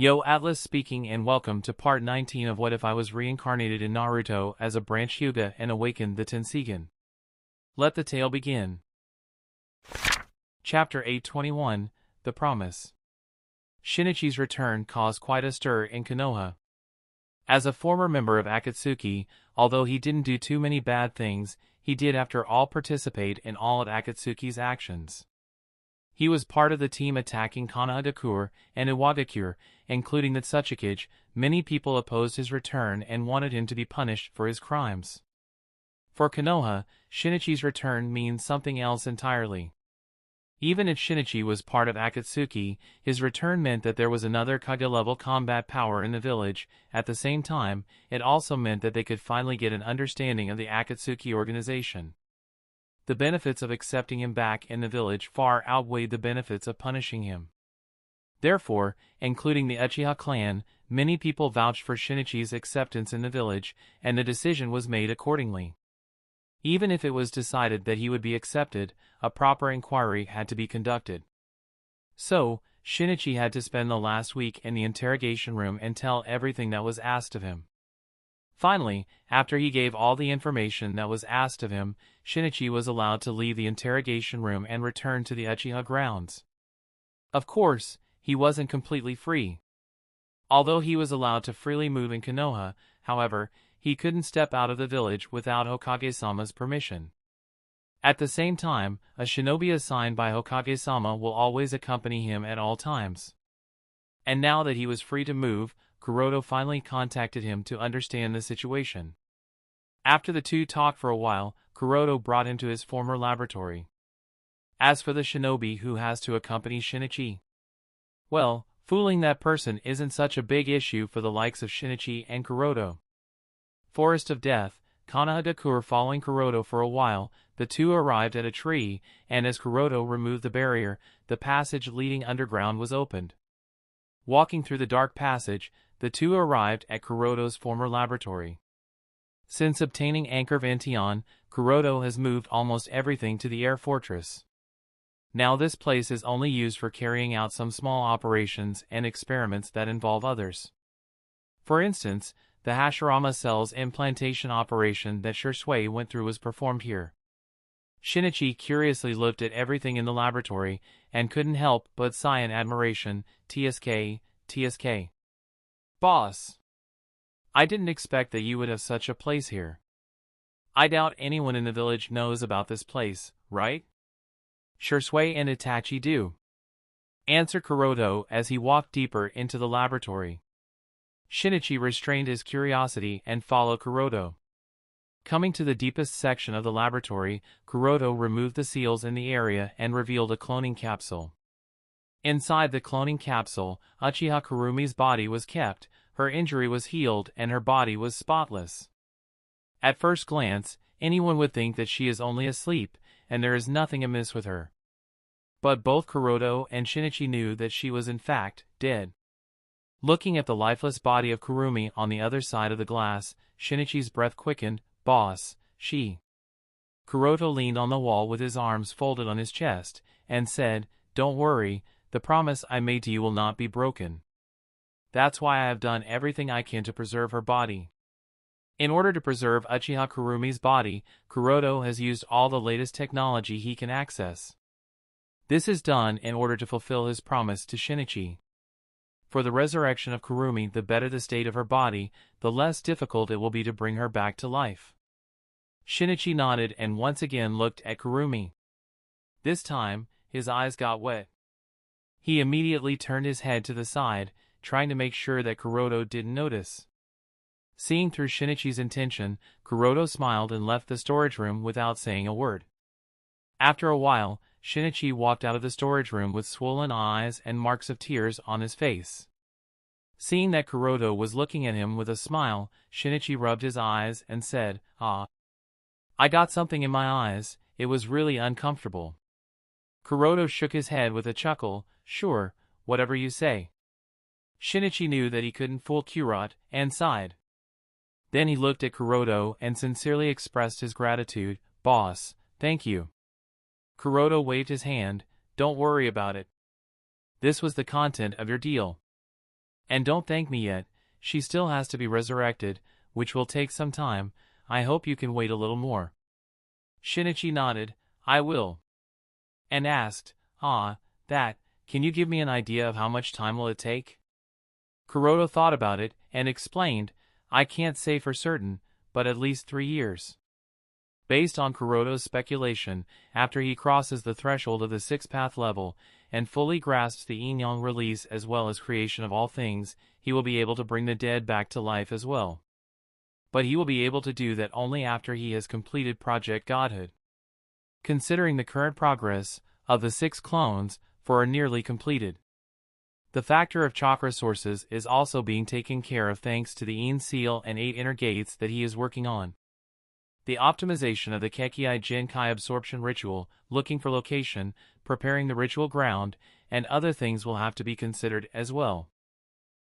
Yo, Atlas speaking, and welcome to part 19 of What If I Was Reincarnated in Naruto as a branch Hyuga and awakened the Tenseigan. Let the tale begin. Chapter 821, The Promise. Shinichi's return caused quite a stir in Konoha. As a former member of Akatsuki, although he didn't do too many bad things, he did after all participate in all of Akatsuki's actions. He was part of the team attacking Kanagakur and Iwagakure, including the Tsuchikage. Many people opposed his return and wanted him to be punished for his crimes. For Konoha, Shinichi's return means something else entirely. Even if Shinichi was part of Akatsuki, his return meant that there was another Kage-level combat power in the village. At the same time, it also meant that they could finally get an understanding of the Akatsuki organization. The benefits of accepting him back in the village far outweighed the benefits of punishing him. Therefore, including the Uchiha clan, many people vouched for Shinichi's acceptance in the village, and the decision was made accordingly. Even if it was decided that he would be accepted, a proper inquiry had to be conducted. So, Shinichi had to spend the last week in the interrogation room and tell everything that was asked of him. Finally, after he gave all the information that was asked of him, Shinichi was allowed to leave the interrogation room and return to the Uchiha grounds. Of course, he wasn't completely free. Although he was allowed to freely move in Konoha, however, he couldn't step out of the village without Hokage-sama's permission. At the same time, a shinobi assigned by Hokage-sama will always accompany him at all times. And now that he was free to move, Kuroto finally contacted him to understand the situation. After the two talked for a while, Kuroto brought him to his former laboratory. As for the shinobi who has to accompany Shinichi, well, fooling that person isn't such a big issue for the likes of Shinichi and Kuroto. Forest of Death, Kanagakur following Kuroto for a while, the two arrived at a tree, and as Kuroto removed the barrier, the passage leading underground was opened. Walking through the dark passage, the two arrived at Kuroto's former laboratory. Since obtaining Anchor Vantion, Kuroto has moved almost everything to the air fortress. Now this place is only used for carrying out some small operations and experiments that involve others. For instance, the Hashirama cell's implantation operation that Shursui went through was performed here. Shinichi curiously looked at everything in the laboratory and couldn't help but sigh in admiration. TSK. Boss. I didn't expect that you would have such a place here. I doubt anyone in the village knows about this place, right? Shursui and Itachi do. Answered Kuroto as he walked deeper into the laboratory. Shinichi restrained his curiosity and followed Kuroto. Coming to the deepest section of the laboratory, Kuroto removed the seals in the area and revealed a cloning capsule. Inside the cloning capsule, Uchiha Kurumi's body was kept, her injury was healed, and her body was spotless. At first glance, anyone would think that she is only asleep, and there is nothing amiss with her. But both Kuroto and Shinichi knew that she was in fact dead. Looking at the lifeless body of Kurumi on the other side of the glass, Shinichi's breath quickened. Boss, she. Kuroto leaned on the wall with his arms folded on his chest, and said, Don't worry, the promise I made to you will not be broken. That's why I have done everything I can to preserve her body. In order to preserve Uchiha Kurumi's body, Kuroto has used all the latest technology he can access. This is done in order to fulfill his promise to Shinichi. For the resurrection of Kurumi, the better the state of her body, the less difficult it will be to bring her back to life. Shinichi nodded and once again looked at Kurumi. This time, his eyes got wet. He immediately turned his head to the side, trying to make sure that Kuroto didn't notice. Seeing through Shinichi's intention, Kuroto smiled and left the storage room without saying a word. After a while, Shinichi walked out of the storage room with swollen eyes and marks of tears on his face. Seeing that Kuroto was looking at him with a smile, Shinichi rubbed his eyes and said, I got something in my eyes, it was really uncomfortable. Kuroto shook his head with a chuckle. Sure, whatever you say. Shinichi knew that he couldn't fool Kurot, and sighed. Then he looked at Kuroto and sincerely expressed his gratitude. Boss, thank you. Kuroto waved his hand. Don't worry about it. This was the content of your deal. And don't thank me yet, she still has to be resurrected, which will take some time. I hope you can wait a little more. Shinichi nodded, I will. And asked, can you give me an idea of how much time will it take? Kuroto thought about it, and explained, I can't say for certain, but at least 3 years. Based on Kuroto's speculation, after he crosses the threshold of the sixth path level, and fully grasps the yin-yang release as well as creation of all things, he will be able to bring the dead back to life as well. But he will be able to do that only after he has completed Project Godhood. Considering the current progress of the 6 clones, are nearly completed. The factor of chakra sources is also being taken care of thanks to the Yin Seal and 8 inner gates that he is working on. The optimization of the Kekkei Jinkai absorption ritual, looking for location, preparing the ritual ground, and other things will have to be considered as well.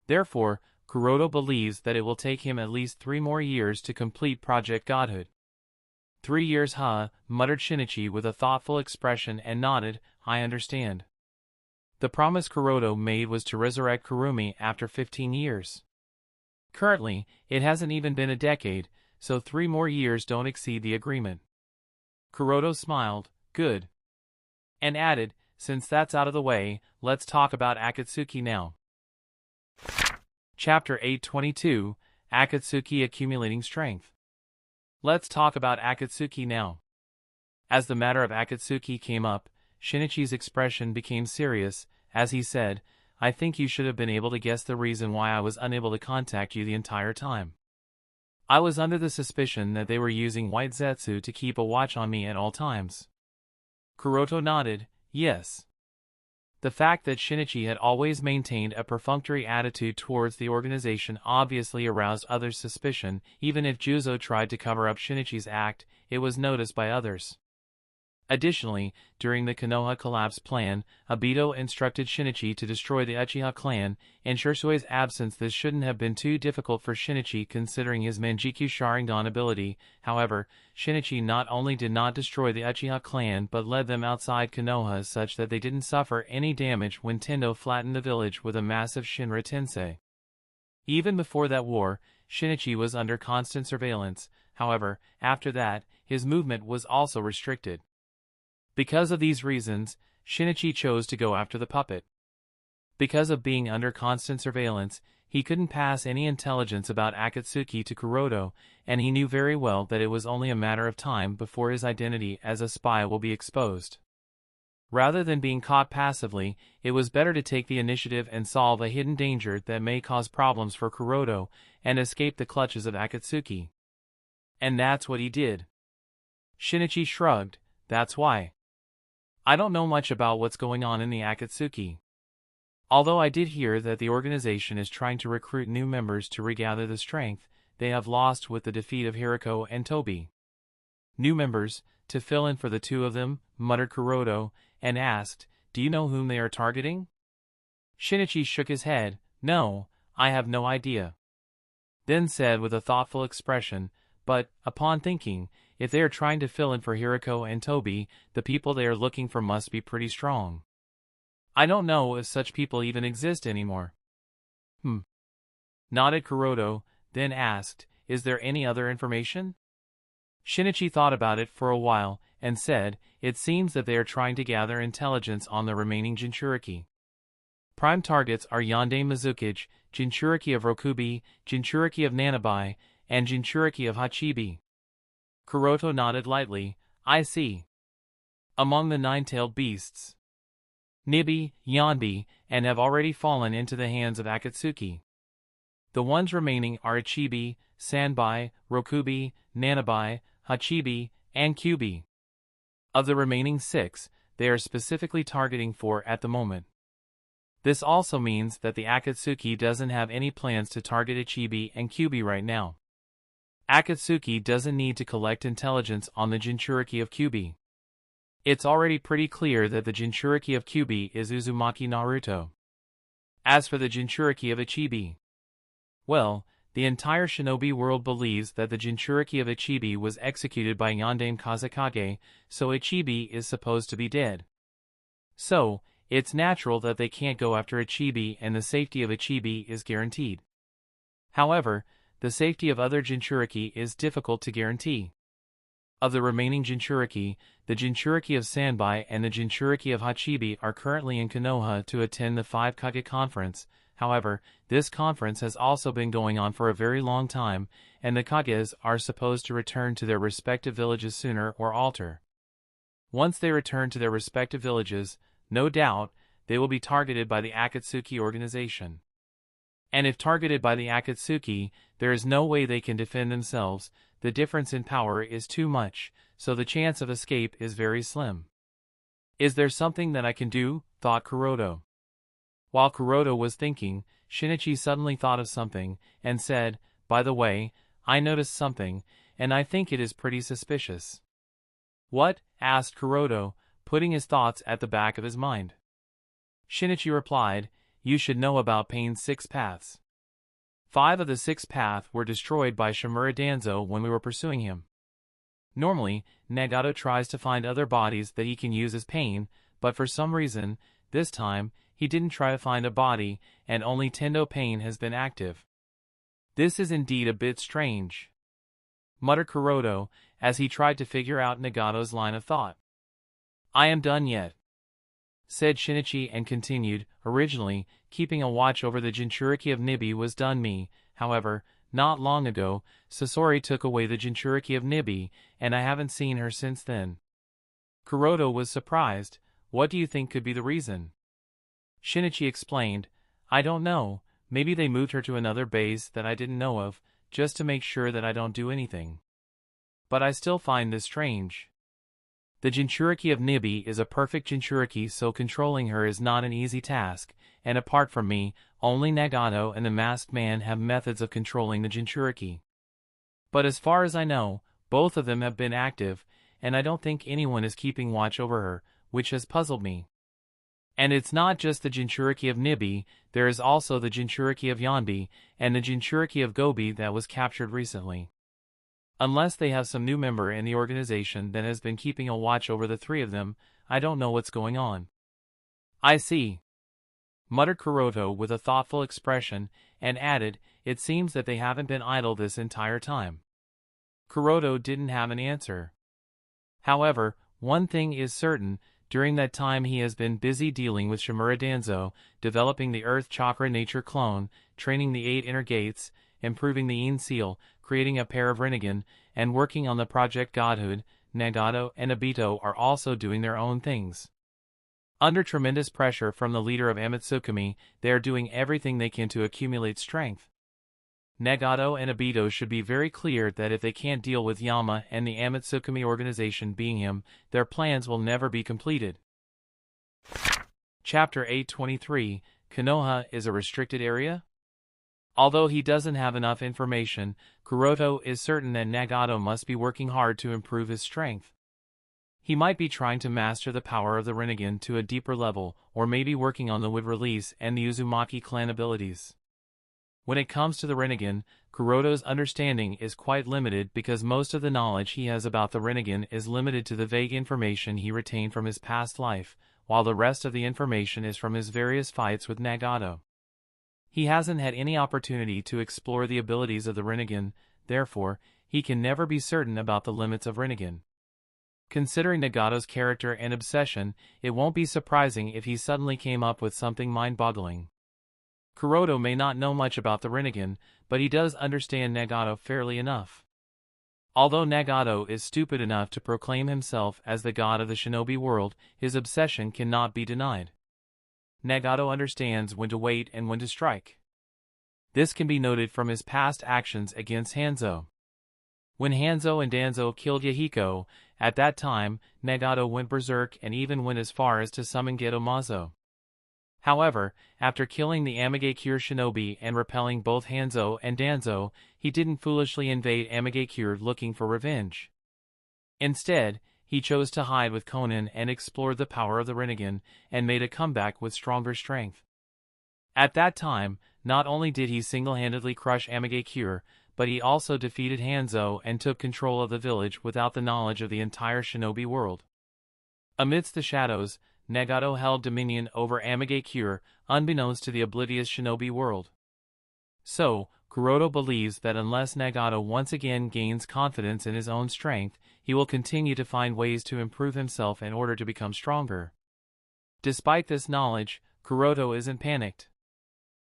Therefore, Kuroto believes that it will take him at least 3 more years to complete Project Godhood. 3 years, muttered Shinichi with a thoughtful expression and nodded, I understand. The promise Kuroto made was to resurrect Kurumi after 15 years. Currently, it hasn't even been a decade, so 3 more years don't exceed the agreement. Kuroto smiled, good. And added, since that's out of the way, let's talk about Akatsuki now. Chapter 822, Akatsuki Accumulating Strength. Let's talk about Akatsuki now. As the matter of Akatsuki came up, Shinichi's expression became serious, as he said, I think you should have been able to guess the reason why I was unable to contact you the entire time. I was under the suspicion that they were using White Zetsu to keep a watch on me at all times. Kuroto nodded, yes. The fact that Shinichi had always maintained a perfunctory attitude towards the organization obviously aroused others' suspicion. Even if Juzo tried to cover up Shinichi's act, it was noticed by others. Additionally, during the Konoha collapse plan, Obito instructed Shinichi to destroy the Uchiha clan. In Shusui's absence, this shouldn't have been too difficult for Shinichi considering his Manjikyu Sharingan ability. However, Shinichi not only did not destroy the Uchiha clan but led them outside Konoha such that they didn't suffer any damage when Tendo flattened the village with a massive Shinra Tensei. Even before that war, Shinichi was under constant surveillance. However, after that, his movement was also restricted. Because of these reasons, Shinichi chose to go after the puppet. Because of being under constant surveillance, he couldn't pass any intelligence about Akatsuki to Kuroto, and he knew very well that it was only a matter of time before his identity as a spy will be exposed. Rather than being caught passively, it was better to take the initiative and solve a hidden danger that may cause problems for Kuroto, and escape the clutches of Akatsuki. And that's what he did. Shinichi shrugged, that's why. I don't know much about what's going on in the Akatsuki. Although I did hear that the organization is trying to recruit new members to regather the strength they have lost with the defeat of Hiriko and Tobi. New members, to fill in for the 2 of them, muttered Kuroto, and asked, do you know whom they are targeting? Shinichi shook his head, no, I have no idea. Then said with a thoughtful expression, but, upon thinking, if they are trying to fill in for Hiriko and Tobi, the people they are looking for must be pretty strong. I don't know if such people even exist anymore. Nodded Kuroto, then asked, is there any other information? Shinichi thought about it for a while, and said, it seems that they are trying to gather intelligence on the remaining Jinchuriki. Prime targets are Yondaime Mizukage, Jinchuriki of Rokubi, Jinchuriki of Nanabai, and Jinchuriki of Hachibi. Kuroto nodded lightly, I see. Among the 9-tailed beasts. Nibi, Yonbi, and have already fallen into the hands of Akatsuki. The ones remaining are Ichibi, Sanbai, Rokubi, Nanabai, Hachibi, and Kyubi. Of the remaining 6, they are specifically targeting 4 at the moment. This also means that the Akatsuki doesn't have any plans to target Ichibi and Kyubi right now. Akatsuki doesn't need to collect intelligence on the Jinchuriki of Kyubi. It's already pretty clear that the Jinchuriki of Kyubi is Uzumaki Naruto. As for the Jinchuriki of Ichibi, well, the entire shinobi world believes that the Jinchuriki of Ichibi was executed by Yondaime Kazekage, so Ichibi is supposed to be dead. So, It's natural that they can't go after Ichibi, and the safety of Ichibi is guaranteed. However, the safety of other Jinchuriki is difficult to guarantee. Of the remaining Jinchuriki, the Jinchuriki of Sanbai and the Jinchuriki of Hachibi are currently in Konoha to attend the 5 Kage conference. However, this conference has also been going on for a very long time, and the Kages are supposed to return to their respective villages sooner or later. Once they return to their respective villages, no doubt, they will be targeted by the Akatsuki organization. And if targeted by the Akatsuki, there is no way they can defend themselves. The difference in power is too much, so the chance of escape is very slim. Is there something that I can do? Thought Kuroda. While Kuroda was thinking, Shinichi suddenly thought of something, and said, "By the way, I noticed something, and I think it is pretty suspicious." "What?" asked Kuroda, putting his thoughts at the back of his mind. Shinichi replied, "You should know about Pain's 6 paths. 5 of the 6 paths were destroyed by Shimura Danzo when we were pursuing him. Normally, Nagato tries to find other bodies that he can use as Pain, but for some reason, this time, he didn't try to find a body, and only Tendo Pain has been active. This is indeed a bit strange," muttered Kuroda, as he tried to figure out Nagato's line of thought. "I am done yet," said Shinichi, and continued, "Originally, keeping a watch over the Jinchuriki of Nibi was done me. However, not long ago, Sasori took away the Jinchuriki of Nibi, and I haven't seen her since then." Kuroda was surprised. "What do you think could be the reason?" Shinichi explained, "I don't know, maybe they moved her to another base that I didn't know of, just to make sure that I don't do anything. But I still find this strange. The Jinchuriki of Nibi is a perfect Jinchuriki, so controlling her is not an easy task, and apart from me, only Nagato and the Masked Man have methods of controlling the Jinchuriki. But as far as I know, both of them have been active, and I don't think anyone is keeping watch over her, which has puzzled me. And it's not just the Jinchuriki of Nibi, there is also the Jinchuriki of Yanbi, and the Jinchuriki of Gobi that was captured recently. Unless they have some new member in the organization that has been keeping a watch over the 3 of them, I don't know what's going on." "I see," muttered Kuroda with a thoughtful expression, and added, "It seems that they haven't been idle this entire time." Kuroda didn't have an answer. However, one thing is certain, during that time he has been busy dealing with Shimura Danzo, developing the Earth Chakra Nature Clone, training the 8 Inner Gates, improving the In Seal, creating a pair of Rinnegan, and working on the Project Godhood. Nagato and Obito are also doing their own things. Under tremendous pressure from the leader of Amatsukami, they are doing everything they can to accumulate strength. Nagato and Obito should be very clear that if they can't deal with Yama and the Amatsukami organization being him, their plans will never be completed. Chapter 823, Konoha is a restricted area? Although he doesn't have enough information, Kuroda is certain that Nagato must be working hard to improve his strength. He might be trying to master the power of the Rinnegan to a deeper level, or maybe working on the Wood Release and the Uzumaki clan abilities. When it comes to the Rinnegan, Kuroda's understanding is quite limited because most of the knowledge he has about the Rinnegan is limited to the vague information he retained from his past life, while the rest of the information is from his various fights with Nagato. He hasn't had any opportunity to explore the abilities of the Rinnegan, therefore, he can never be certain about the limits of Rinnegan. Considering Nagato's character and obsession, it won't be surprising if he suddenly came up with something mind-boggling. Kuroda may not know much about the Rinnegan, but he does understand Nagato fairly enough. Although Nagato is stupid enough to proclaim himself as the god of the shinobi world, his obsession cannot be denied. Nagato understands when to wait and when to strike. This can be noted from his past actions against Hanzo. When Hanzo and Danzo killed Yahiko, at that time, Nagato went berserk and even went as far as to summon Geto Mazo. However, after killing the Amigakure shinobi and repelling both Hanzo and Danzo, he didn't foolishly invade Amigakure looking for revenge. Instead, he chose to hide with Conan and explored the power of the Rinnegan, and made a comeback with stronger strength. At that time, not only did he single-handedly crush Amigakure, but he also defeated Hanzo and took control of the village without the knowledge of the entire shinobi world. Amidst the shadows, Nagato held dominion over Amagekure, unbeknownst to the oblivious shinobi world. So, Kuroto believes that unless Nagato once again gains confidence in his own strength, he will continue to find ways to improve himself in order to become stronger. Despite this knowledge, Kuroto isn't panicked.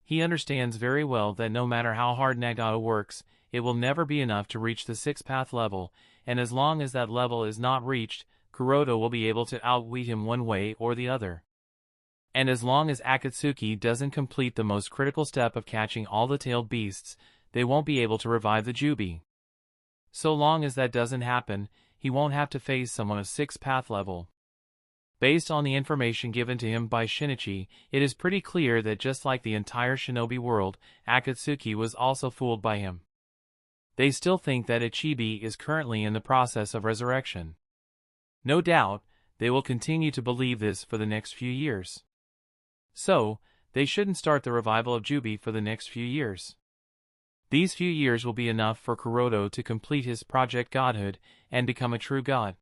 He understands very well that no matter how hard Nagato works, it will never be enough to reach the sixth path level, and as long as that level is not reached, Kuroto will be able to outwit him one way or the other. And as long as Akatsuki doesn't complete the most critical step of catching all the tailed beasts, they won't be able to revive the Jubi. So long as that doesn't happen, he won't have to face someone of sixth path level. Based on the information given to him by Shinichi, it is pretty clear that just like the entire shinobi world, Akatsuki was also fooled by him. They still think that Ichibi is currently in the process of resurrection. No doubt, they will continue to believe this for the next few years. So, they shouldn't start the revival of Jubi for the next few years. These few years will be enough for Kuroto to complete his project godhood and become a true god.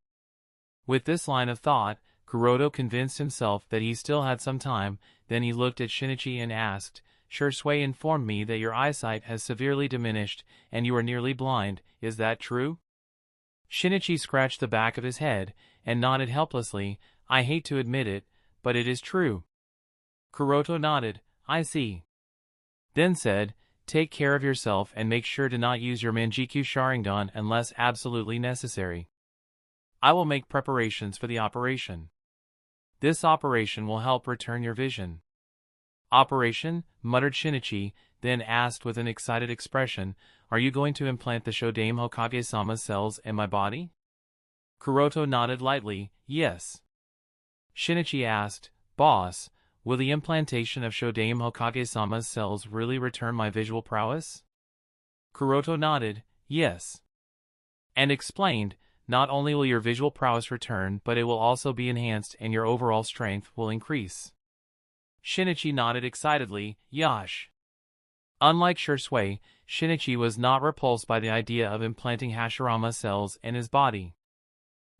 With this line of thought, Kuroto convinced himself that he still had some time, then he looked at Shinichi and asked, "Shursui informed me that your eyesight has severely diminished, and you are nearly blind, is that true?" Shinichi scratched the back of his head, and nodded helplessly. "I hate to admit it, but it is true." Kuroto nodded. "I see." Then said, "Take care of yourself and make sure to not use your Manjikyu Sharingan unless absolutely necessary. I will make preparations for the operation. This operation will help return your vision." "Operation?" muttered Shinichi, then asked with an excited expression, "Are you going to implant the Shodame Hokage-sama's cells in my body?" Kuroto nodded lightly, "Yes." Shinichi asked, "Boss, will the implantation of Shodame Hokage-sama's cells really return my visual prowess?" Kuroto nodded, "Yes." And explained, "Not only will your visual prowess return, but it will also be enhanced and your overall strength will increase." Shinichi nodded excitedly, "Yash." Unlike Shursui, Shinichi was not repulsed by the idea of implanting Hashirama cells in his body.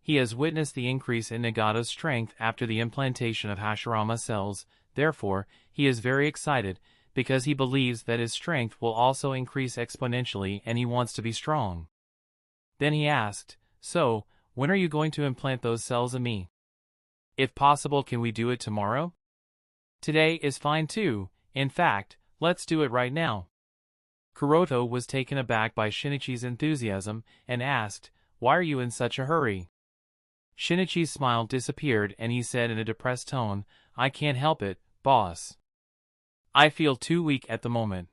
He has witnessed the increase in Nagato's strength after the implantation of Hashirama cells, therefore, he is very excited, because he believes that his strength will also increase exponentially and he wants to be strong. Then he asked, "So, when are you going to implant those cells in me? If possible, can we do it tomorrow?" "Today is fine too, in fact, let's do it right now." Kuroto was taken aback by Shinichi's enthusiasm, and asked, "Why are you in such a hurry?" Shinichi's smile disappeared and he said in a depressed tone, "I can't help it, boss. I feel too weak at the moment.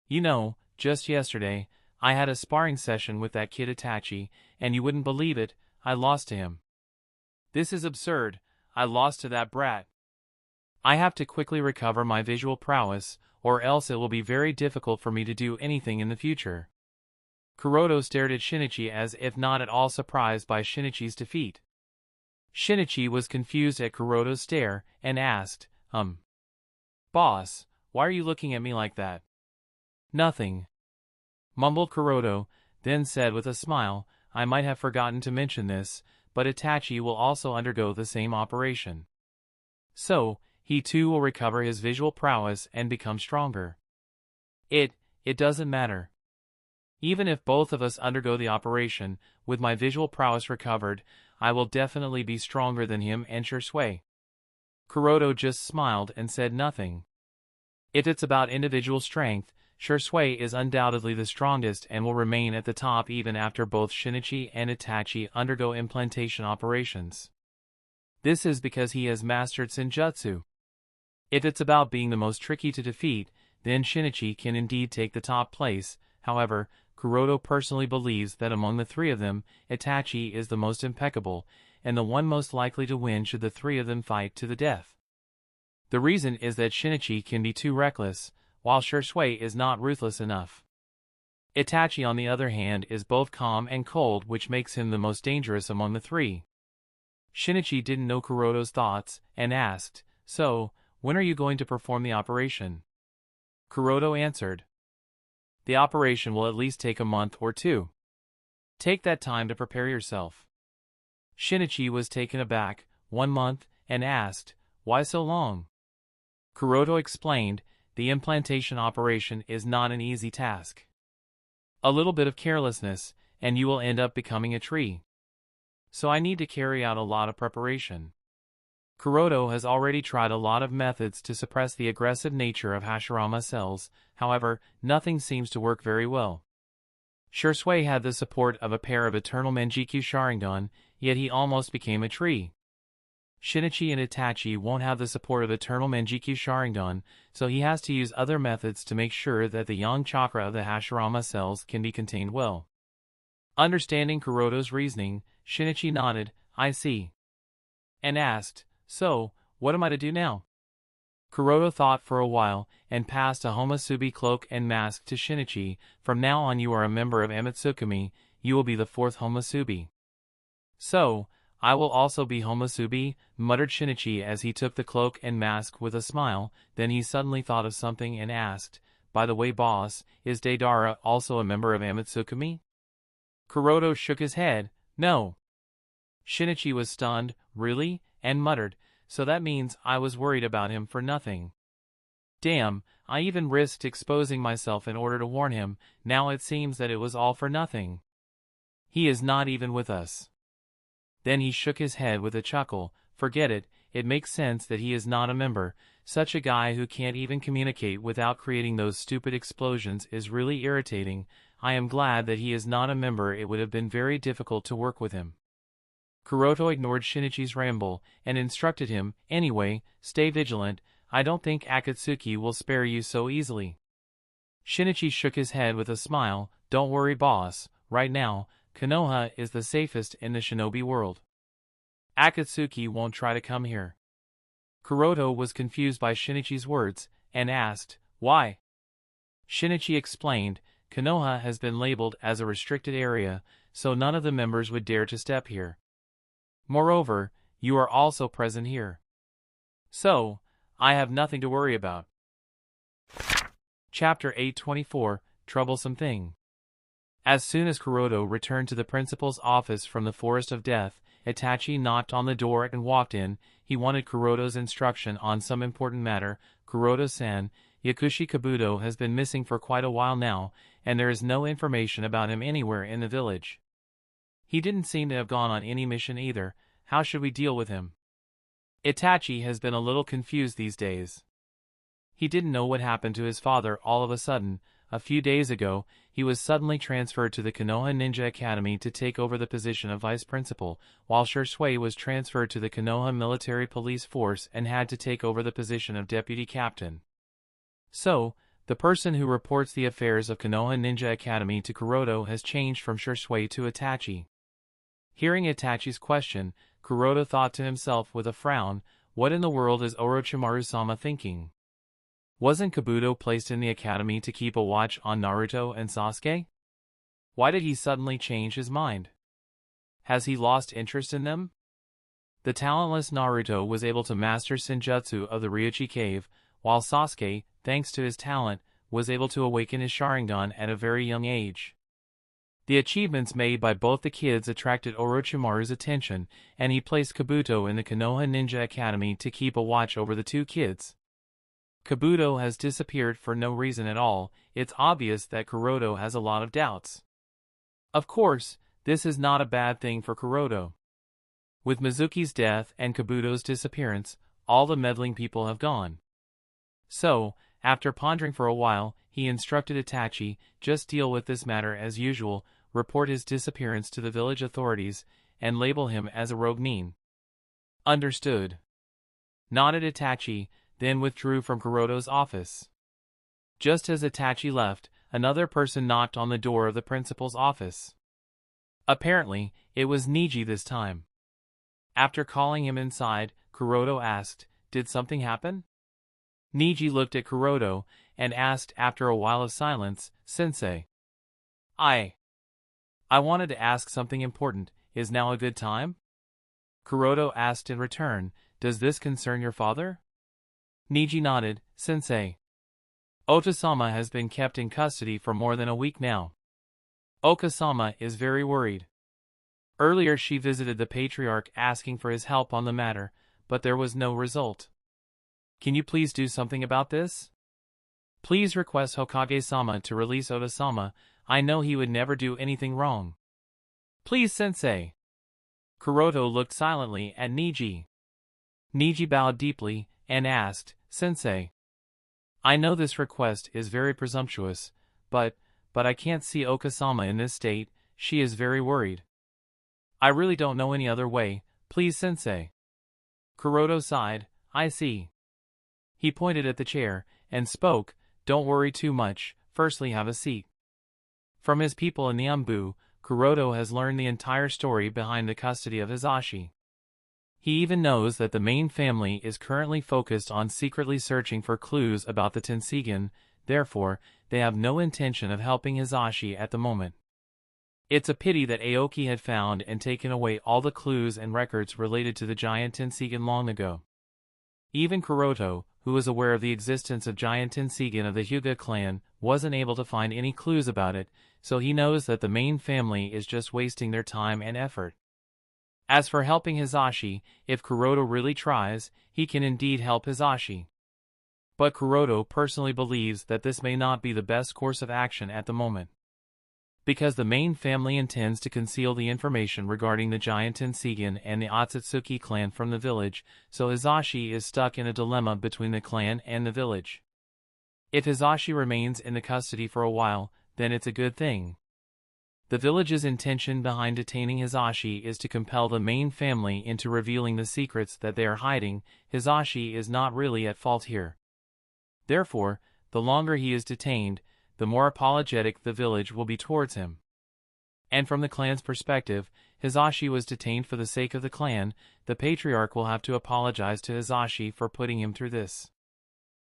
You know, just yesterday, I had a sparring session with that kid Itachi, and you wouldn't believe it, I lost to him. This is absurd, I lost to that brat. I have to quickly recover my visual prowess, or else it will be very difficult for me to do anything in the future." Kuroto stared at Shinichi as if not at all surprised by Shinichi's defeat. Shinichi was confused at Kuroto's stare, and asked, "Boss, why are you looking at me like that?" "Nothing," mumbled Kuroto, then said with a smile, "I might have forgotten to mention this, but Itachi will also undergo the same operation. So, he too will recover his visual prowess and become stronger. It doesn't matter. Even if both of us undergo the operation, with my visual prowess recovered, I will definitely be stronger than him and Shursui." Kuroto just smiled and said nothing. If it's about individual strength, Shursui is undoubtedly the strongest and will remain at the top even after both Shinichi and Itachi undergo implantation operations. This is because he has mastered Senjutsu. If it's about being the most tricky to defeat, then Shinichi can indeed take the top place. However, Kuroto personally believes that among the three of them, Itachi is the most impeccable, and the one most likely to win should the three of them fight to the death. The reason is that Shinichi can be too reckless, while Shursui is not ruthless enough. Itachi, on the other hand, is both calm and cold, which makes him the most dangerous among the three. Shinichi didn't know Kuroto's thoughts, and asked, "So, when are you going to perform the operation?" Kuroto answered, "The operation will at least take a month or two. Take that time to prepare yourself." Shinichi was taken aback. 1 month, and asked, "Why so long?" Kuroto explained, "The implantation operation is not an easy task. A little bit of carelessness, and you will end up becoming a tree. So I need to carry out a lot of preparation." Kuroto has already tried a lot of methods to suppress the aggressive nature of Hashirama cells, however, nothing seems to work very well. Shursui had the support of a pair of eternal Manjikyu Sharingan, yet he almost became a tree. Shinichi and Itachi won't have the support of eternal Manjikyu Sharingan, so he has to use other methods to make sure that the yang chakra of the Hashirama cells can be contained well. Understanding Kuroto's reasoning, Shinichi nodded, "I see," and asked, "So, what am I to do now?" Kuroto thought for a while, and passed a Homosubi cloak and mask to Shinichi. "From now on you are a member of Amatsukami, you will be the fourth Homosubi." "So, I will also be Homosubi," muttered Shinichi as he took the cloak and mask with a smile. Then he suddenly thought of something and asked, "By the way, boss, is Deidara also a member of Amatsukami?" Kuroto shook his head, "No." Shinichi was stunned, "Really?" and muttered, "So that means I was worried about him for nothing. Damn, I even risked exposing myself in order to warn him, now it seems that it was all for nothing. He is not even with us." Then he shook his head with a chuckle, "Forget it, it makes sense that he is not a member. Such a guy who can't even communicate without creating those stupid explosions is really irritating. I am glad that he is not a member. It would have been very difficult to work with him." Kuroto ignored Shinichi's ramble, and instructed him, "Anyway, stay vigilant, I don't think Akatsuki will spare you so easily." Shinichi shook his head with a smile, "Don't worry, boss, right now, Konoha is the safest in the shinobi world. Akatsuki won't try to come here." Kuroto was confused by Shinichi's words, and asked, "Why?" Shinichi explained, "Konoha has been labeled as a restricted area, so none of the members would dare to step here. Moreover, you are also present here. So, I have nothing to worry about." Chapter 824, Troublesome Thing. As soon as Kuroto returned to the principal's office from the Forest of Death, Itachi knocked on the door and walked in. He wanted Kuroto's instruction on some important matter. "Kuroto-san, Yakushi Kabuto has been missing for quite a while now, and there is no information about him anywhere in the village. He didn't seem to have gone on any mission either. How should we deal with him?" Itachi has been a little confused these days. He didn't know what happened to his father all of a sudden. A few days ago, he was suddenly transferred to the Konoha Ninja Academy to take over the position of vice principal, while Shursui was transferred to the Konoha Military Police Force and had to take over the position of deputy captain. So, the person who reports the affairs of Konoha Ninja Academy to Kuroto has changed from Shursui to Itachi. Hearing Itachi's question, Kuroto thought to himself with a frown, "What in the world is Orochimaru-sama thinking? Wasn't Kabuto placed in the academy to keep a watch on Naruto and Sasuke? Why did he suddenly change his mind? Has he lost interest in them?" The talentless Naruto was able to master Senjutsu of the Ryuchi Cave, while Sasuke, thanks to his talent, was able to awaken his Sharingan at a very young age. The achievements made by both the kids attracted Orochimaru's attention, and he placed Kabuto in the Konoha Ninja Academy to keep a watch over the two kids. Kabuto has disappeared for no reason at all. It's obvious that Kuroto has a lot of doubts. Of course, this is not a bad thing for Kuroto. With Mizuki's death and Kabuto's disappearance, all the meddling people have gone. So, after pondering for a while, he instructed Itachi, "Just deal with this matter as usual, report his disappearance to the village authorities, and label him as a rogue nin." "Understood," nodded Itachi, then withdrew from Kuroto's office. Just as Itachi left, another person knocked on the door of the principal's office. Apparently, it was Niji this time. After calling him inside, Kuroto asked, "Did something happen?" Niji looked at Kuroto, and asked after a while of silence, "Sensei. I wanted to ask something important. Is now a good time?" Kuroto asked in return, "Does this concern your father?" Niji nodded, "Sensei. Ota-sama has been kept in custody for more than a week now. Oka-sama is very worried. Earlier she visited the patriarch asking for his help on the matter, but there was no result. Can you please do something about this? Please request Hokage-sama to release Oda-sama. I know he would never do anything wrong. Please, sensei. Kuroto looked silently at Niji. Niji bowed deeply and asked, Sensei, I know this request is very presumptuous, but I can't see Oka-sama in this state. She is very worried. I really don't know any other way. Please, sensei. Kuroto sighed. I see. He pointed at the chair and spoke, Don't worry too much, firstly have a seat. From his people in the Umbu, Kuroto has learned the entire story behind the custody of Hizashi. He even knows that the main family is currently focused on secretly searching for clues about the Tenseigan, therefore, they have no intention of helping Hizashi at the moment. It's a pity that Aoki had found and taken away all the clues and records related to the giant Tenseigan long ago. Even Kuroto, who was aware of the existence of giant Tenseigan of the Hyuga clan, wasn't able to find any clues about it, so he knows that the main family is just wasting their time and effort. As for helping Hizashi, if Kuroto really tries, he can indeed help Hizashi. But Kuroto personally believes that this may not be the best course of action at the moment. Because the main family intends to conceal the information regarding the giant Tenseigan and the Otsutsuki clan from the village, so Hizashi is stuck in a dilemma between the clan and the village. If Hizashi remains in the custody for a while, then it's a good thing. The village's intention behind detaining Hizashi is to compel the main family into revealing the secrets that they are hiding. Hizashi is not really at fault here. Therefore, the longer he is detained, the more apologetic the village will be towards him. And from the clan's perspective, Hizashi was detained for the sake of the clan. The patriarch will have to apologize to Hizashi for putting him through this.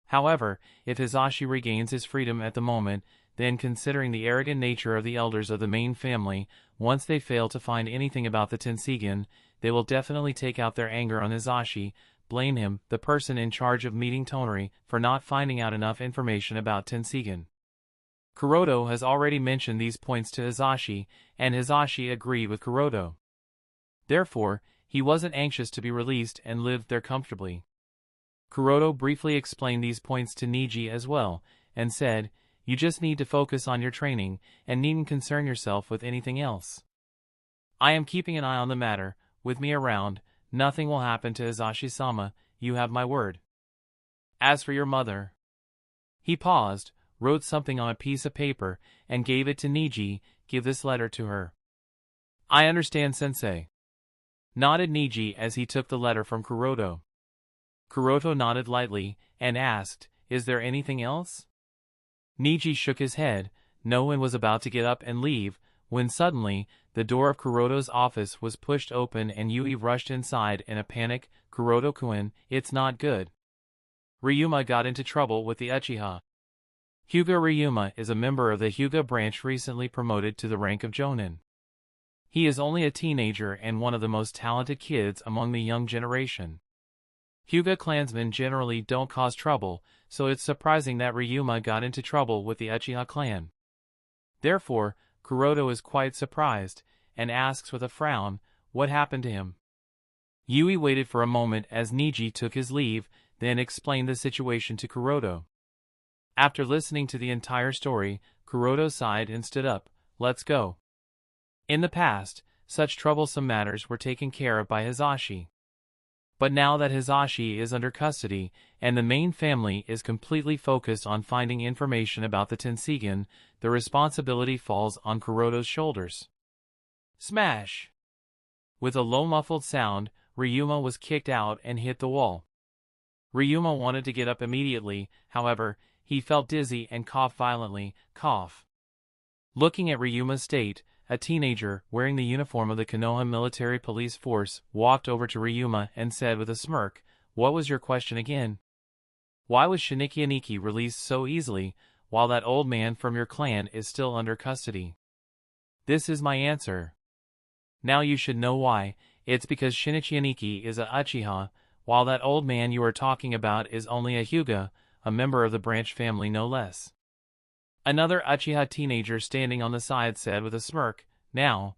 However, if Hizashi regains his freedom at the moment, then considering the arrogant nature of the elders of the main family, once they fail to find anything about the Tenseigan, they will definitely take out their anger on Hizashi, blame him, the person in charge of meeting Tonari, for not finding out enough information about Tenseigan. Kuroto has already mentioned these points to Hizashi, and Hizashi agreed with Kuroto. Therefore, he wasn't anxious to be released and lived there comfortably. Kuroto briefly explained these points to Niji as well, and said, You just need to focus on your training, and needn't concern yourself with anything else. I am keeping an eye on the matter. With me around, nothing will happen to Hizashi-sama, you have my word. As for your mother. He paused, wrote something on a piece of paper, and gave it to Niji. Give this letter to her. I understand, sensei. Nodded Niji as he took the letter from Kuroto. Kuroto nodded lightly, and asked, Is there anything else? Niji shook his head, no, and was about to get up and leave, when suddenly, the door of Kuroto's office was pushed open and Yui rushed inside in a panic. Kuroto-kun, it's not good. Ryuma got into trouble with the Uchiha. Hyuga Ryuma is a member of the Hyuga branch recently promoted to the rank of Jonin. He is only a teenager and one of the most talented kids among the young generation. Hyuga clansmen generally don't cause trouble, so it's surprising that Ryuma got into trouble with the Uchiha clan. Therefore, Kuroto is quite surprised, and asks with a frown, what happened to him? Yui waited for a moment as Niji took his leave, then explained the situation to Kuroto. After listening to the entire story, Kuroto sighed and stood up. Let's go. In the past, such troublesome matters were taken care of by Hizashi. But now that Hizashi is under custody, and the main family is completely focused on finding information about the Tenseigan, the responsibility falls on Kuroto's shoulders. Smash! With a low muffled sound, Ryuma was kicked out and hit the wall. Ryuma wanted to get up immediately, however, he felt dizzy and coughed violently. Cough. Looking at Ryuma's state, a teenager, wearing the uniform of the Konoha military police force, walked over to Ryuma and said with a smirk, What was your question again? Why was Shinichi Aniki released so easily, while that old man from your clan is still under custody? This is my answer. Now you should know why. It's because Shinichi Aniki is a Uchiha, while that old man you are talking about is only a Hyuga, a member of the branch family no less. Another Uchiha teenager standing on the side said with a smirk, Now.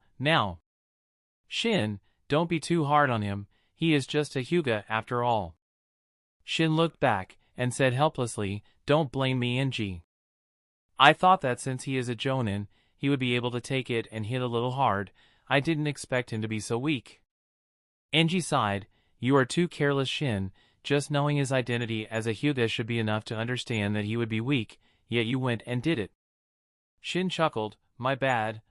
Shin, don't be too hard on him. he is just a Hyuga after all. Shin looked back, and said helplessly, "Don't blame me, Enji. I thought that since he is a Jonin, he would be able to take it and hit a little hard. I didn't expect him to be so weak." Enji sighed, "You are too careless, Shin. Just knowing his identity as a Hyuga should be enough to understand that he would be weak, yet you went and did it." Shin chuckled, My bad.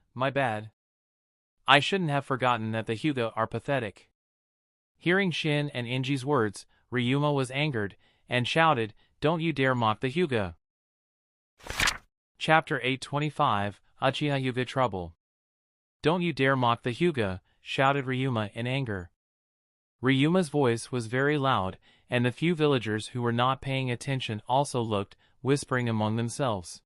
I shouldn't have forgotten that the Hyuga are pathetic." Hearing Shin and Enji's words, Ryuma was angered, and shouted, "Don't you dare mock the Hyuga!" Chapter 825, Uchiha Hyuga Trouble. "Don't you dare mock the Hyuga!" shouted Ryuma in anger. Ryuma's voice was very loud, and the few villagers who were not paying attention also looked, whispering among themselves.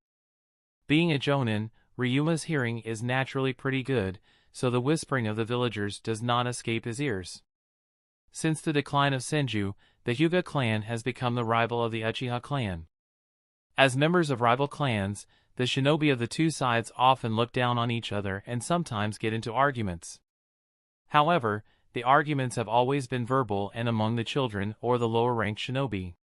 Being a Jonin, Ryuma's hearing is naturally pretty good, so the whispering of the villagers does not escape his ears. Since the decline of Senju, the Hyuga clan has become the rival of the Uchiha clan. As members of rival clans, the shinobi of the two sides often look down on each other and sometimes get into arguments. However, the arguments have always been verbal and among the children or the lower-ranked shinobi.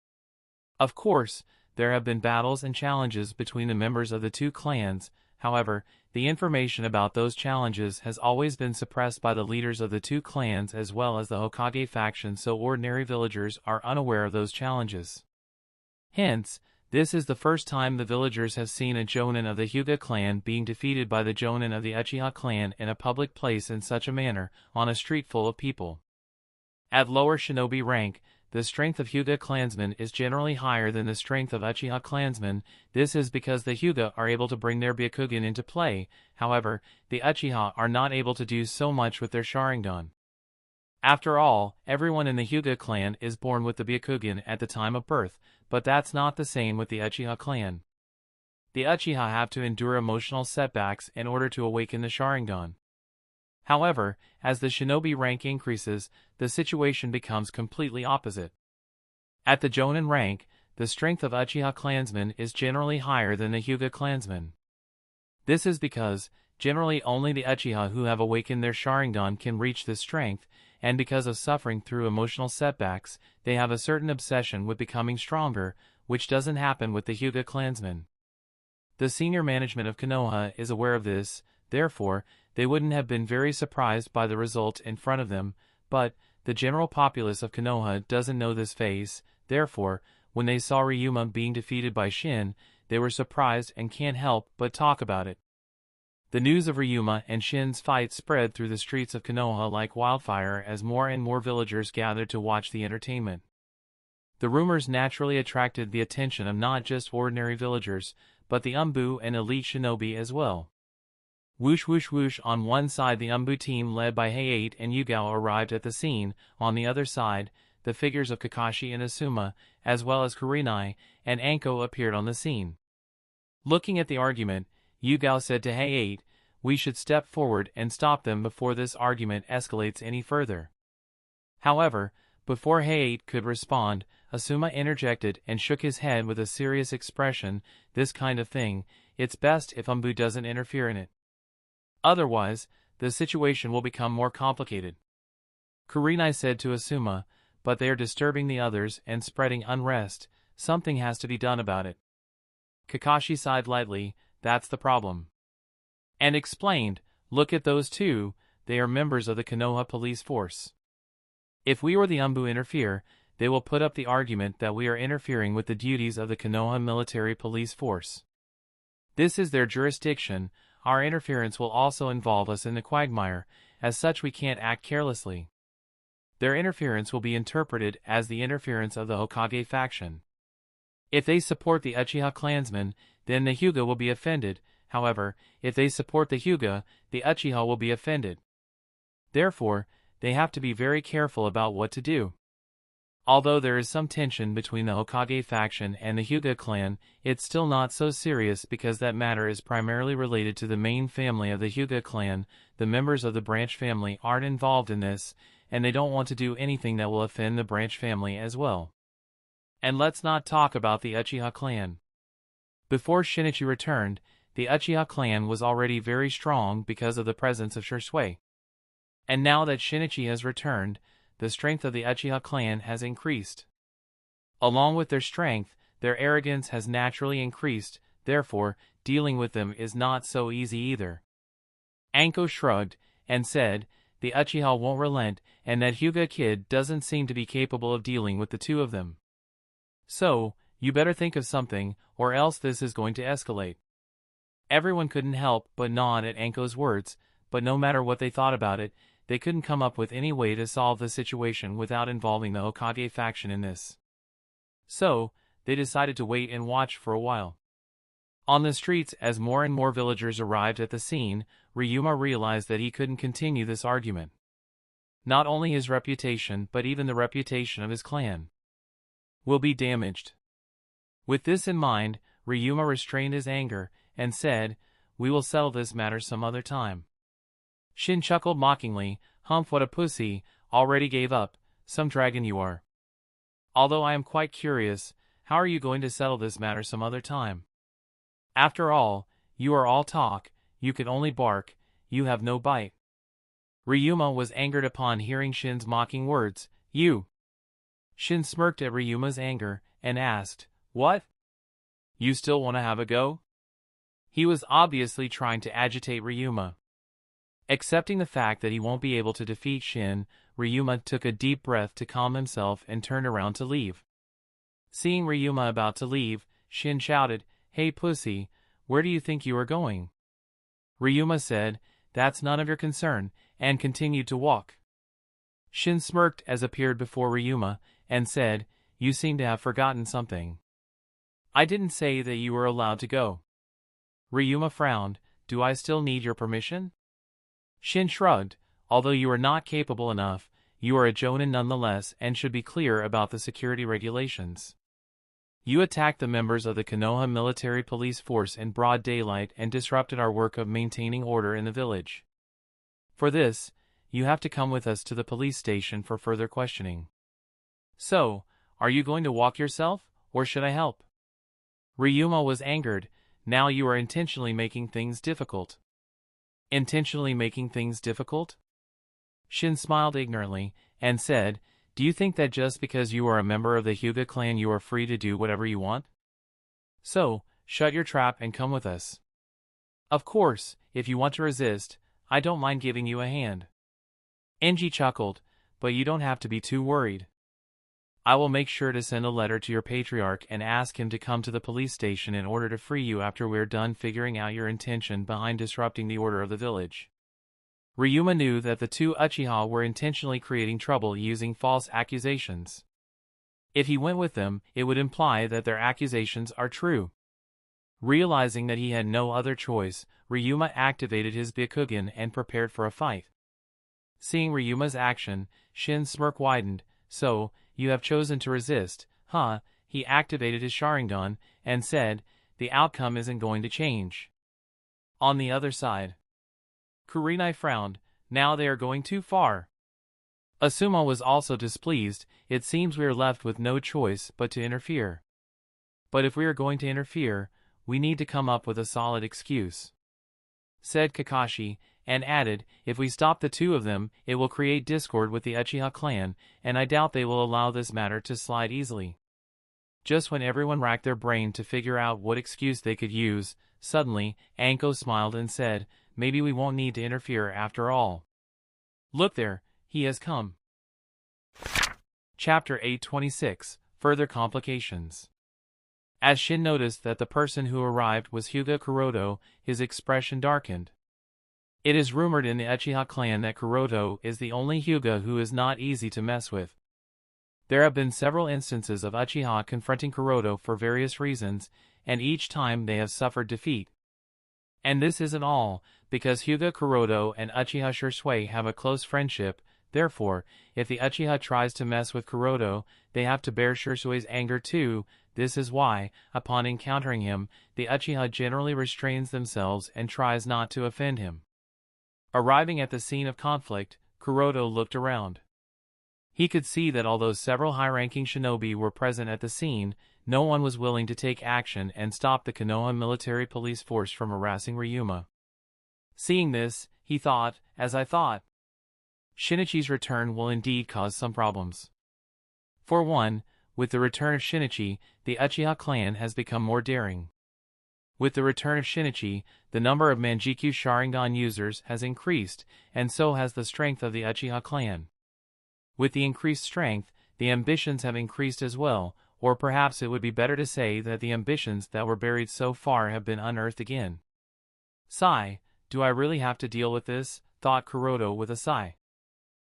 Of course, there have been battles and challenges between the members of the two clans. However, the information about those challenges has always been suppressed by the leaders of the two clans as well as the Hokage faction, so ordinary villagers are unaware of those challenges. Hence, this is the first time the villagers have seen a Jonin of the Hyuga clan being defeated by the Jonin of the Uchiha clan in a public place in such a manner, on a street full of people. At lower shinobi rank, the strength of Hyuga clansmen is generally higher than the strength of Uchiha clansmen. This is because the Hyuga are able to bring their Byakugan into play, however, the Uchiha are not able to do so much with their Sharingan. After all, everyone in the Hyuga clan is born with the Byakugan at the time of birth, but that's not the same with the Uchiha clan. The Uchiha have to endure emotional setbacks in order to awaken the Sharingan. However, as the shinobi rank increases, the situation becomes completely opposite. At the Jonin rank, the strength of Uchiha clansmen is generally higher than the Hyuga clansmen. This is because, generally only the Uchiha who have awakened their Sharingan can reach this strength, and because of suffering through emotional setbacks, they have a certain obsession with becoming stronger, which doesn't happen with the Hyuga clansmen. The senior management of Konoha is aware of this, therefore, they wouldn't have been very surprised by the result in front of them, but the general populace of Konoha doesn't know this phase. Therefore, when they saw Ryuma being defeated by Shin, they were surprised and can't help but talk about it. The news of Ryuma and Shin's fight spread through the streets of Konoha like wildfire as more and more villagers gathered to watch the entertainment. The rumors naturally attracted the attention of not just ordinary villagers, but the Umbu and elite shinobi as well. Whoosh whoosh whoosh. On one side, the Umbu team led by Heiate and Yugao arrived at the scene. On the other side, the figures of Kakashi and Asuma, as well as Kurenai and Anko, appeared on the scene. Looking at the argument, Yugao said to Heiate, "We should step forward and stop them before this argument escalates any further." However, before Heiate could respond, Asuma interjected and shook his head with a serious expression. "This kind of thing, it's best if Umbu doesn't interfere in it. Otherwise, the situation will become more complicated." Kurenai said to Asuma, "But they are disturbing the others and spreading unrest. Something has to be done about it." Kakashi sighed lightly, "That's the problem." And explained, "Look at those two, they are members of the Konoha police force. If we or the Umbu interfere, they will put up the argument that we are interfering with the duties of the Konoha military police force. This is their jurisdiction. Our interference will also involve us in the quagmire, as such we can't act carelessly. Their interference will be interpreted as the interference of the Hokage faction. If they support the Uchiha clansmen, then the Hyuga will be offended. However, if they support the Hyuga, the Uchiha will be offended. Therefore, they have to be very careful about what to do. Although there is some tension between the Hokage faction and the Hyuga clan, it's still not so serious because that matter is primarily related to the main family of the Hyuga clan. The members of the branch family aren't involved in this, and they don't want to do anything that will offend the branch family as well. And let's not talk about the Uchiha clan. Before Shinichi returned, the Uchiha clan was already very strong because of the presence of Shisui. And now that Shinichi has returned, the strength of the Uchiha clan has increased. Along with their strength, their arrogance has naturally increased, therefore, dealing with them is not so easy either. Anko shrugged, and said, the Uchiha won't relent, and that Hyuga kid doesn't seem to be capable of dealing with the two of them. So, you better think of something, or else this is going to escalate. Everyone couldn't help but nod at Anko's words, but no matter what they thought about it, they couldn't come up with any way to solve the situation without involving the Hokage faction in this. So, they decided to wait and watch for a while. On the streets, as more and more villagers arrived at the scene, Ryuma realized that he couldn't continue this argument. Not only his reputation but even the reputation of his clan will be damaged. With this in mind, Ryuma restrained his anger, and said, we will settle this matter some other time. Shin chuckled mockingly, humph, what a pussy, already gave up, some dragon you are. Although I am quite curious, how are you going to settle this matter some other time? After all, you are all talk, you can only bark, you have no bite. Ryuma was angered upon hearing Shin's mocking words, you. Shin smirked at Ryuma's anger, and asked, what? You still want to have a go? He was obviously trying to agitate Ryuma. Accepting the fact that he won't be able to defeat Shin, Ryuma took a deep breath to calm himself and turned around to leave. Seeing Ryuma about to leave, Shin shouted, hey pussy, where do you think you are going? Ryuma said, that's none of your concern, and continued to walk. Shin smirked as appeared before Ryuma, and said, you seem to have forgotten something. I didn't say that you were allowed to go. Ryuma frowned, do I still need your permission? Shin shrugged, although you are not capable enough, you are a Jonin nonetheless and should be clear about the security regulations. You attacked the members of the Konoha military police force in broad daylight and disrupted our work of maintaining order in the village. For this, you have to come with us to the police station for further questioning. So, are you going to walk yourself, or should I help? Ryuma was angered, now you are intentionally making things difficult. Intentionally making things difficult? Shin smiled ignorantly, and said, do you think that just because you are a member of the Hyuga clan you are free to do whatever you want? So, shut your trap and come with us. Of course, if you want to resist, I don't mind giving you a hand. Enji chuckled, but you don't have to be too worried. I will make sure to send a letter to your patriarch and ask him to come to the police station in order to free you after we're done figuring out your intention behind disrupting the order of the village. Ryuma knew that the two Uchiha were intentionally creating trouble using false accusations. If he went with them, it would imply that their accusations are true. Realizing that he had no other choice, Ryuma activated his Byakugan and prepared for a fight. Seeing Ryuma's action, Shin's smirk widened, so, you have chosen to resist, huh? He activated his Sharingan, and said, the outcome isn't going to change. On the other side, Kurenai frowned, now they are going too far. Asuma was also displeased, it seems we are left with no choice but to interfere. But if we are going to interfere, we need to come up with a solid excuse. Said Kakashi, and added, if we stop the two of them, it will create discord with the Uchiha clan, and I doubt they will allow this matter to slide easily. Just when everyone racked their brain to figure out what excuse they could use, suddenly, Anko smiled and said, maybe we won't need to interfere after all. Look there, he has come. Chapter 826, Further Complications. As Shin noticed that the person who arrived was Hyuga Kuroto, his expression darkened. It is rumored in the Uchiha clan that Kuroto is the only Hyuga who is not easy to mess with. There have been several instances of Uchiha confronting Kuroto for various reasons, and each time they have suffered defeat. And this isn't all, because Hyuga Kuroto and Uchiha Shisui have a close friendship, therefore, if the Uchiha tries to mess with Kuroto, they have to bear Shisui's anger too. This is why, upon encountering him, the Uchiha generally restrains themselves and tries not to offend him. Arriving at the scene of conflict, Kuroto looked around. He could see that although several high-ranking shinobi were present at the scene, no one was willing to take action and stop the Konoha military police force from harassing Ryuma. Seeing this, he thought, as I thought. Shinichi's return will indeed cause some problems. For one, with the return of Shinichi, the Uchiha clan has become more daring. With the return of Shinichi, the number of Manjikyu Sharingan users has increased, and so has the strength of the Uchiha clan. With the increased strength, the ambitions have increased as well, or perhaps it would be better to say that the ambitions that were buried so far have been unearthed again. Sigh, do I really have to deal with this? Thought Kuroto with a sigh.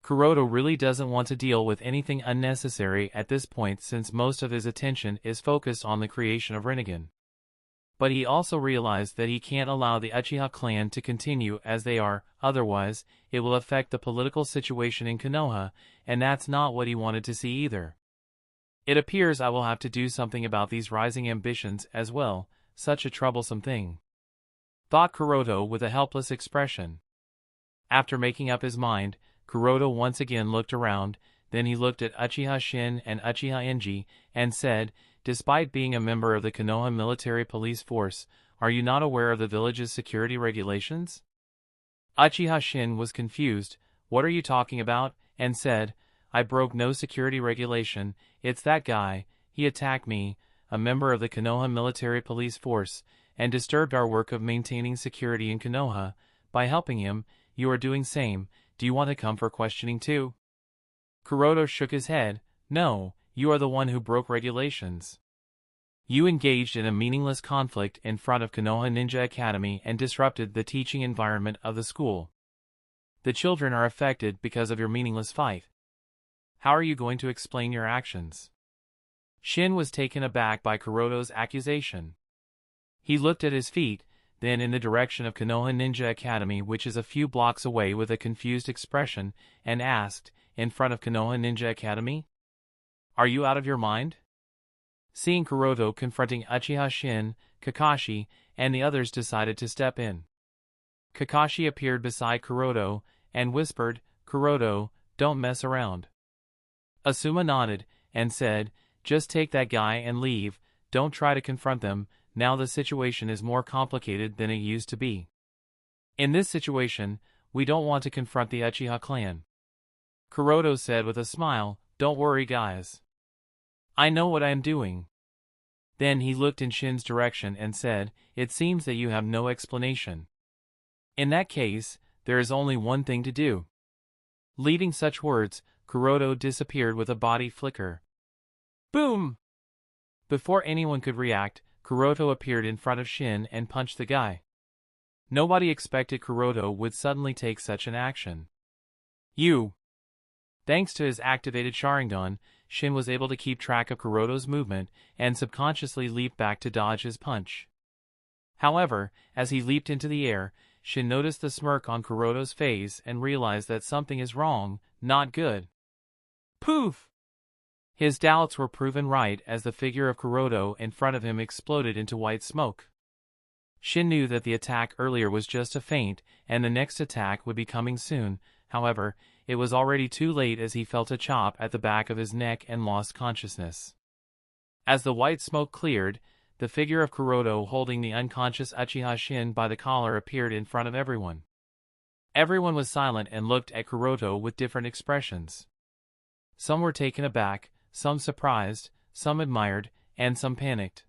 Kuroto really doesn't want to deal with anything unnecessary at this point since most of his attention is focused on the creation of Rinnegan. But he also realized that he can't allow the Uchiha clan to continue as they are, otherwise, it will affect the political situation in Konoha, and that's not what he wanted to see either. It appears I will have to do something about these rising ambitions as well, such a troublesome thing. Thought Kuroto with a helpless expression. After making up his mind, Kuroto once again looked around, then he looked at Uchiha Shin and Uchiha Enji, and said, "Despite being a member of the Konoha military police force, are you not aware of the village's security regulations?" Uchiha Shin was confused, "What are you talking about?" and said, "I broke no security regulation, it's that guy, he attacked me, a member of the Konoha military police force, and disturbed our work of maintaining security in Konoha. By helping him, you are doing same. Do you want to come for questioning too?" Kuroto shook his head. "No, you are the one who broke regulations. You engaged in a meaningless conflict in front of Konoha Ninja Academy and disrupted the teaching environment of the school. The children are affected because of your meaningless fight. How are you going to explain your actions?" Shin was taken aback by Kuroto's accusation. He looked at his feet, then in the direction of Konoha Ninja Academy, which is a few blocks away, with a confused expression, and asked, "In front of Konoha Ninja Academy? Are you out of your mind?" Seeing Kuroto confronting Uchiha Shin, Kakashi, and the others decided to step in. Kakashi appeared beside Kuroto, and whispered, "Kuroto, don't mess around." Asuma nodded, and said, "Just take that guy and leave, don't try to confront them, now the situation is more complicated than it used to be. In this situation, we don't want to confront the Uchiha clan." Kuroto said with a smile, "Don't worry guys. I know what I am doing." Then he looked in Shin's direction and said, "It seems that you have no explanation. In that case, there is only one thing to do." Leading such words, Kuroto disappeared with a body flicker. Boom! Before anyone could react, Kuroto appeared in front of Shin and punched the guy. Nobody expected Kuroto would suddenly take such an action. Thanks to his activated Sharingan, Shin was able to keep track of Kuroto's movement and subconsciously leaped back to dodge his punch. However, as he leaped into the air, Shin noticed the smirk on Kuroto's face and realized that something is wrong, not good. Poof! His doubts were proven right as the figure of Kuroto in front of him exploded into white smoke. Shin knew that the attack earlier was just a feint, and the next attack would be coming soon. However, it was already too late as he felt a chop at the back of his neck and lost consciousness. As the white smoke cleared, the figure of Kuroto holding the unconscious Uchiha Shin by the collar appeared in front of everyone. Everyone was silent and looked at Kuroto with different expressions. Some were taken aback, some surprised, some admired, and some panicked.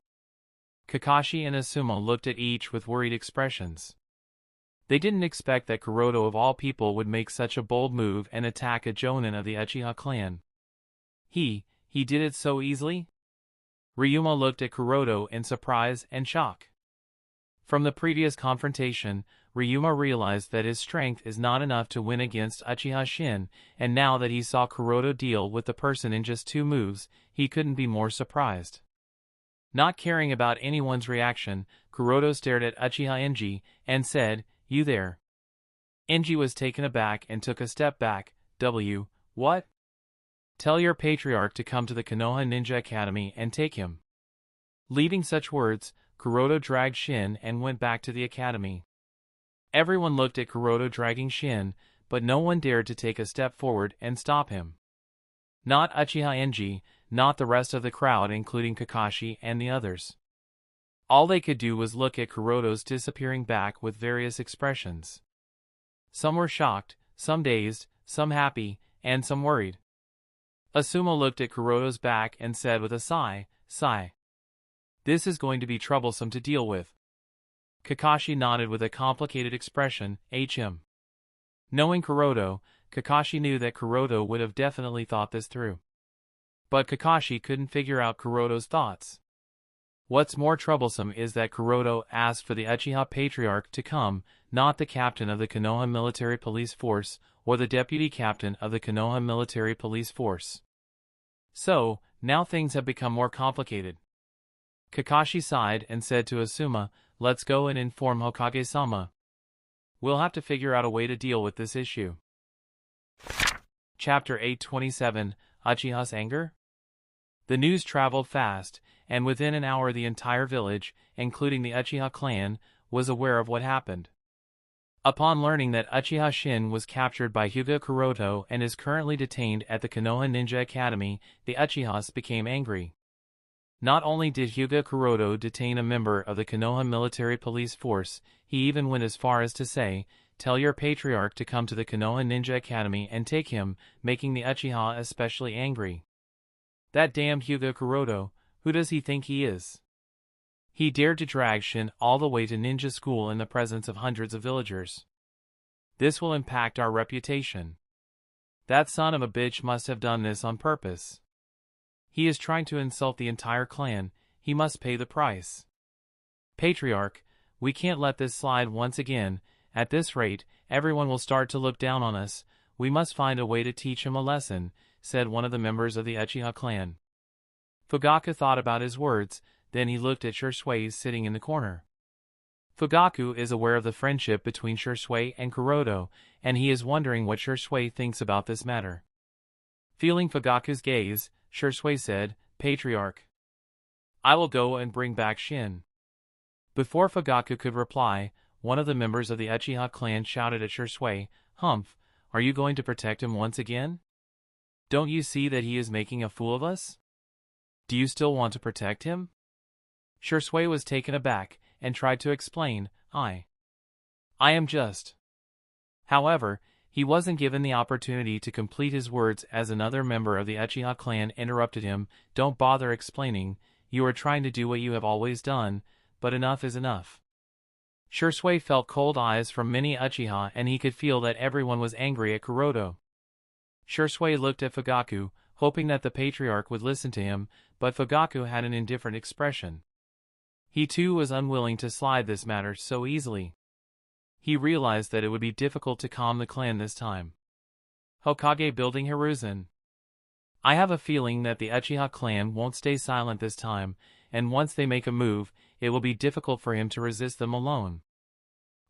Kakashi and Asuma looked at each with worried expressions. They didn't expect that Kuroto of all people would make such a bold move and attack a jonin of the Uchiha clan. He did it so easily? Ryuma looked at Kuroto in surprise and shock. From the previous confrontation, Ryuma realized that his strength is not enough to win against Uchiha Shin, and now that he saw Kuroto deal with the person in just 2 moves, he couldn't be more surprised. Not caring about anyone's reaction, Kuroto stared at Uchiha Enji and said, "You there?" Enji was taken aback and took a step back. What? Tell your patriarch to come to the Konoha Ninja Academy and take him." Leading such words, Kuroto dragged Shin and went back to the academy. Everyone looked at Kuroto dragging Shin, but no one dared to take a step forward and stop him. Not Uchiha Enji, not the rest of the crowd including Kakashi and the others. All they could do was look at Kuroto's disappearing back with various expressions. Some were shocked, some dazed, some happy, and some worried. Asuma looked at Kuroto's back and said with a sigh, "This is going to be troublesome to deal with." Kakashi nodded with a complicated expression, "HM." Knowing Kuroto, Kakashi knew that Kuroto would have definitely thought this through. But Kakashi couldn't figure out Kuroto's thoughts. What's more troublesome is that Kuroto asked for the Uchiha Patriarch to come, not the captain of the Konoha Military Police Force or the deputy captain of the Konoha Military Police Force. So, now things have become more complicated. Kakashi sighed and said to Asuma, "Let's go and inform Hokage-sama. We'll have to figure out a way to deal with this issue." Chapter 827, Uchiha's Anger? The news traveled fast, and within an hour the entire village, including the Uchiha clan, was aware of what happened. Upon learning that Uchiha Shin was captured by Hyuga Kuroto and is currently detained at the Konoha Ninja Academy, the Uchihas became angry. Not only did Hyuga Kuroto detain a member of the Konoha Military Police Force, he even went as far as to say, "Tell your patriarch to come to the Konoha Ninja Academy and take him," making the Uchiha especially angry. That damned Hyuga Kuroto, who does he think he is? He dared to drag Shin all the way to ninja school in the presence of hundreds of villagers. This will impact our reputation. That son of a bitch must have done this on purpose. He is trying to insult the entire clan, he must pay the price. Patriarch, we can't let this slide once again. At this rate, everyone will start to look down on us. We must find a way to teach him a lesson, said one of the members of the Uchiha clan. Fugaku thought about his words, then he looked at Shisui sitting in the corner. Fugaku is aware of the friendship between Shisui and Kuroto, and he is wondering what Shisui thinks about this matter. Feeling Fugaku's gaze, Shisui said, "Patriarch, I will go and bring back Shin." Before Fugaku could reply, one of the members of the Uchiha clan shouted at Shisui, "Humph, are you going to protect him once again? Don't you see that he is making a fool of us? Do you still want to protect him?" Shisui was taken aback, and tried to explain, I am just... However, he wasn't given the opportunity to complete his words as another member of the Uchiha clan interrupted him, "Don't bother explaining, you are trying to do what you have always done, but enough is enough." Shisui felt cold eyes from many Uchiha and he could feel that everyone was angry at Kuroto. Shisui looked at Fugaku, hoping that the patriarch would listen to him, but Fugaku had an indifferent expression. He too was unwilling to slide this matter so easily. He realized that it would be difficult to calm the clan this time. Hokage building Hiruzen. I have a feeling that the Uchiha clan won't stay silent this time, and once they make a move, it will be difficult for him to resist them alone.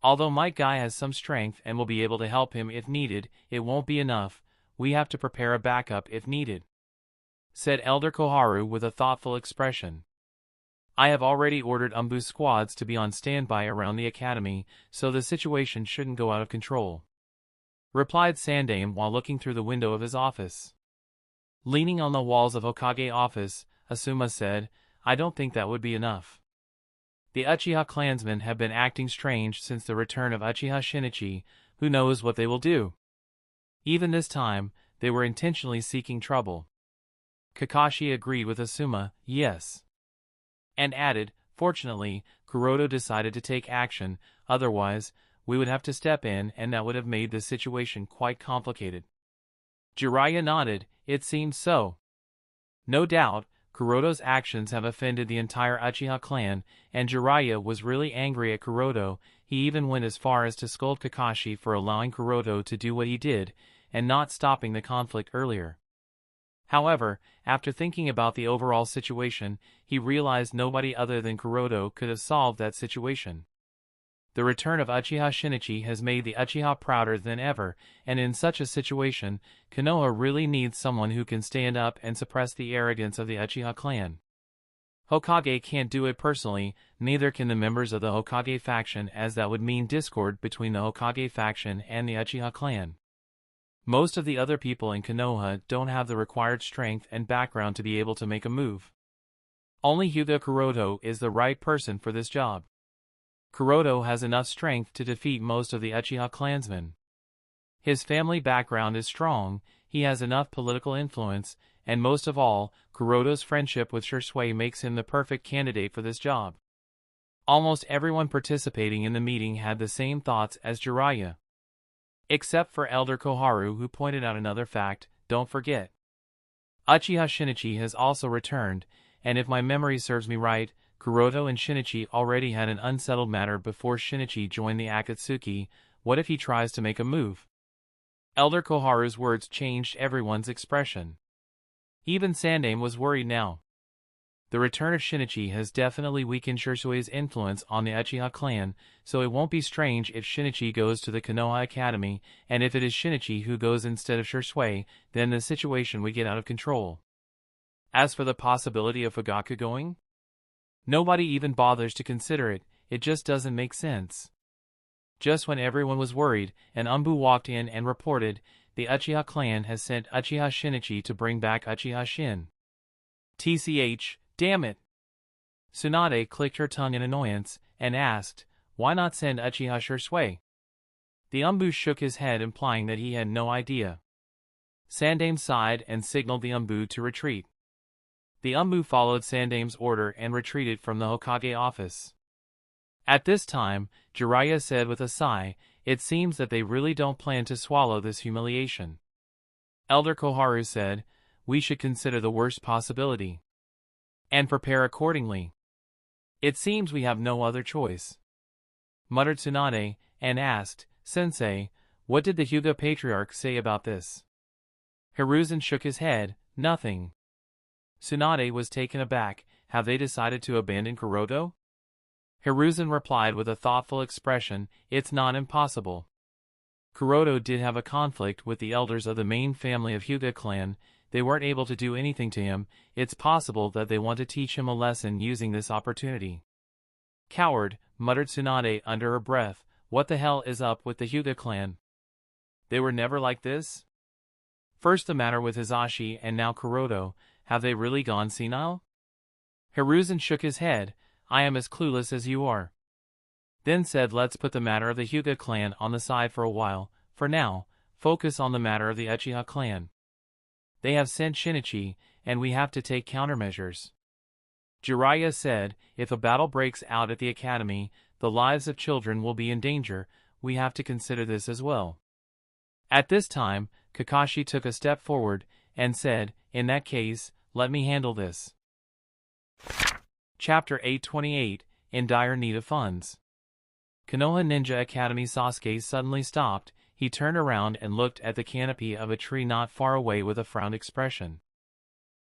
Although Might Guy has some strength and will be able to help him if needed, it won't be enough. We have to prepare a backup if needed," said Elder Koharu with a thoughtful expression. "I have already ordered ambush squads to be on standby around the academy, so the situation shouldn't go out of control," replied Sandaime while looking through the window of his office. Leaning on the walls of Hokage office, Asuma said, "I don't think that would be enough. The Uchiha clansmen have been acting strange since the return of Uchiha Shinichi. Who knows what they will do? Even this time, they were intentionally seeking trouble." Kakashi agreed with Asuma, "Yes," and added, "Fortunately, Kuroto decided to take action, otherwise, we would have to step in and that would have made the situation quite complicated." Jiraiya nodded, "It seems so. No doubt, Kuroto's actions have offended the entire Uchiha clan, and Jiraiya was really angry at Kuroto. He even went as far as to scold Kakashi for allowing Kuroto to do what he did, and not stopping the conflict earlier. However, after thinking about the overall situation, he realized nobody other than Kuroto could have solved that situation. The return of Uchiha Shinichi has made the Uchiha prouder than ever, and in such a situation, Konoha really needs someone who can stand up and suppress the arrogance of the Uchiha clan. Hokage can't do it personally, neither can the members of the Hokage faction, as that would mean discord between the Hokage faction and the Uchiha clan. Most of the other people in Konoha don't have the required strength and background to be able to make a move. Only Hyuga Kuroto is the right person for this job. Kuroto has enough strength to defeat most of the Uchiha clansmen. His family background is strong, he has enough political influence, and most of all, Kuroto's friendship with Shisui makes him the perfect candidate for this job. Almost everyone participating in the meeting had the same thoughts as Jiraiya. Except for Elder Koharu, who pointed out another fact: don't forget, Uchiha Shinichi has also returned, and if my memory serves me right, Kuroto and Shinichi already had an unsettled matter before Shinichi joined the Akatsuki. What if he tries to make a move? Elder Koharu's words changed everyone's expression. Even Sandaime was worried now. The return of Shinichi has definitely weakened Shisui's influence on the Uchiha clan, so it won't be strange if Shinichi goes to the Konoha Academy, and if it is Shinichi who goes instead of Shisui, then the situation would get out of control. As for the possibility of Fugaku going, nobody even bothers to consider it, it just doesn't make sense. Just when everyone was worried, an Umbu walked in and reported, the Uchiha clan has sent Uchiha Shinichi to bring back Uchiha Shin. TCH, damn it! Tsunade clicked her tongue in annoyance, and asked, why not send Uchiha Shisui? The Umbu shook his head, implying that he had no idea. Sandaime sighed and signaled the Umbu to retreat. The Umbu followed Sandaime's order and retreated from the Hokage office. At this time, Jiraiya said with a sigh, it seems that they really don't plan to swallow this humiliation. Elder Koharu said, we should consider the worst possibility and prepare accordingly. It seems we have no other choice, muttered Tsunade, and asked, Sensei, what did the Hyuga patriarch say about this? Hiruzen shook his head, nothing. Tsunade was taken aback, have they decided to abandon Kuroto? Hiruzen replied with a thoughtful expression, it's not impossible. Kuroto did have a conflict with the elders of the main family of Hyuga clan. They weren't able to do anything to him. It's possible that they want to teach him a lesson using this opportunity. Coward, muttered Tsunade under her breath, what the hell is up with the Hyuga clan? They were never like this? First the matter with Hisashi and now Kuroto, have they really gone senile? Hiruzen shook his head, I am as clueless as you are. Then said, let's put the matter of the Hyuga clan on the side for a while. For now, focus on the matter of the Uchiha clan. They have sent Shinichi, and we have to take countermeasures. Jiraiya said, if a battle breaks out at the academy, the lives of children will be in danger. We have to consider this as well. At this time, Kakashi took a step forward and said, in that case, let me handle this. Chapter 828, In Dire Need of Funds. Konoha Ninja Academy. Sasuke suddenly stopped. He turned around and looked at the canopy of a tree not far away with a frowned expression.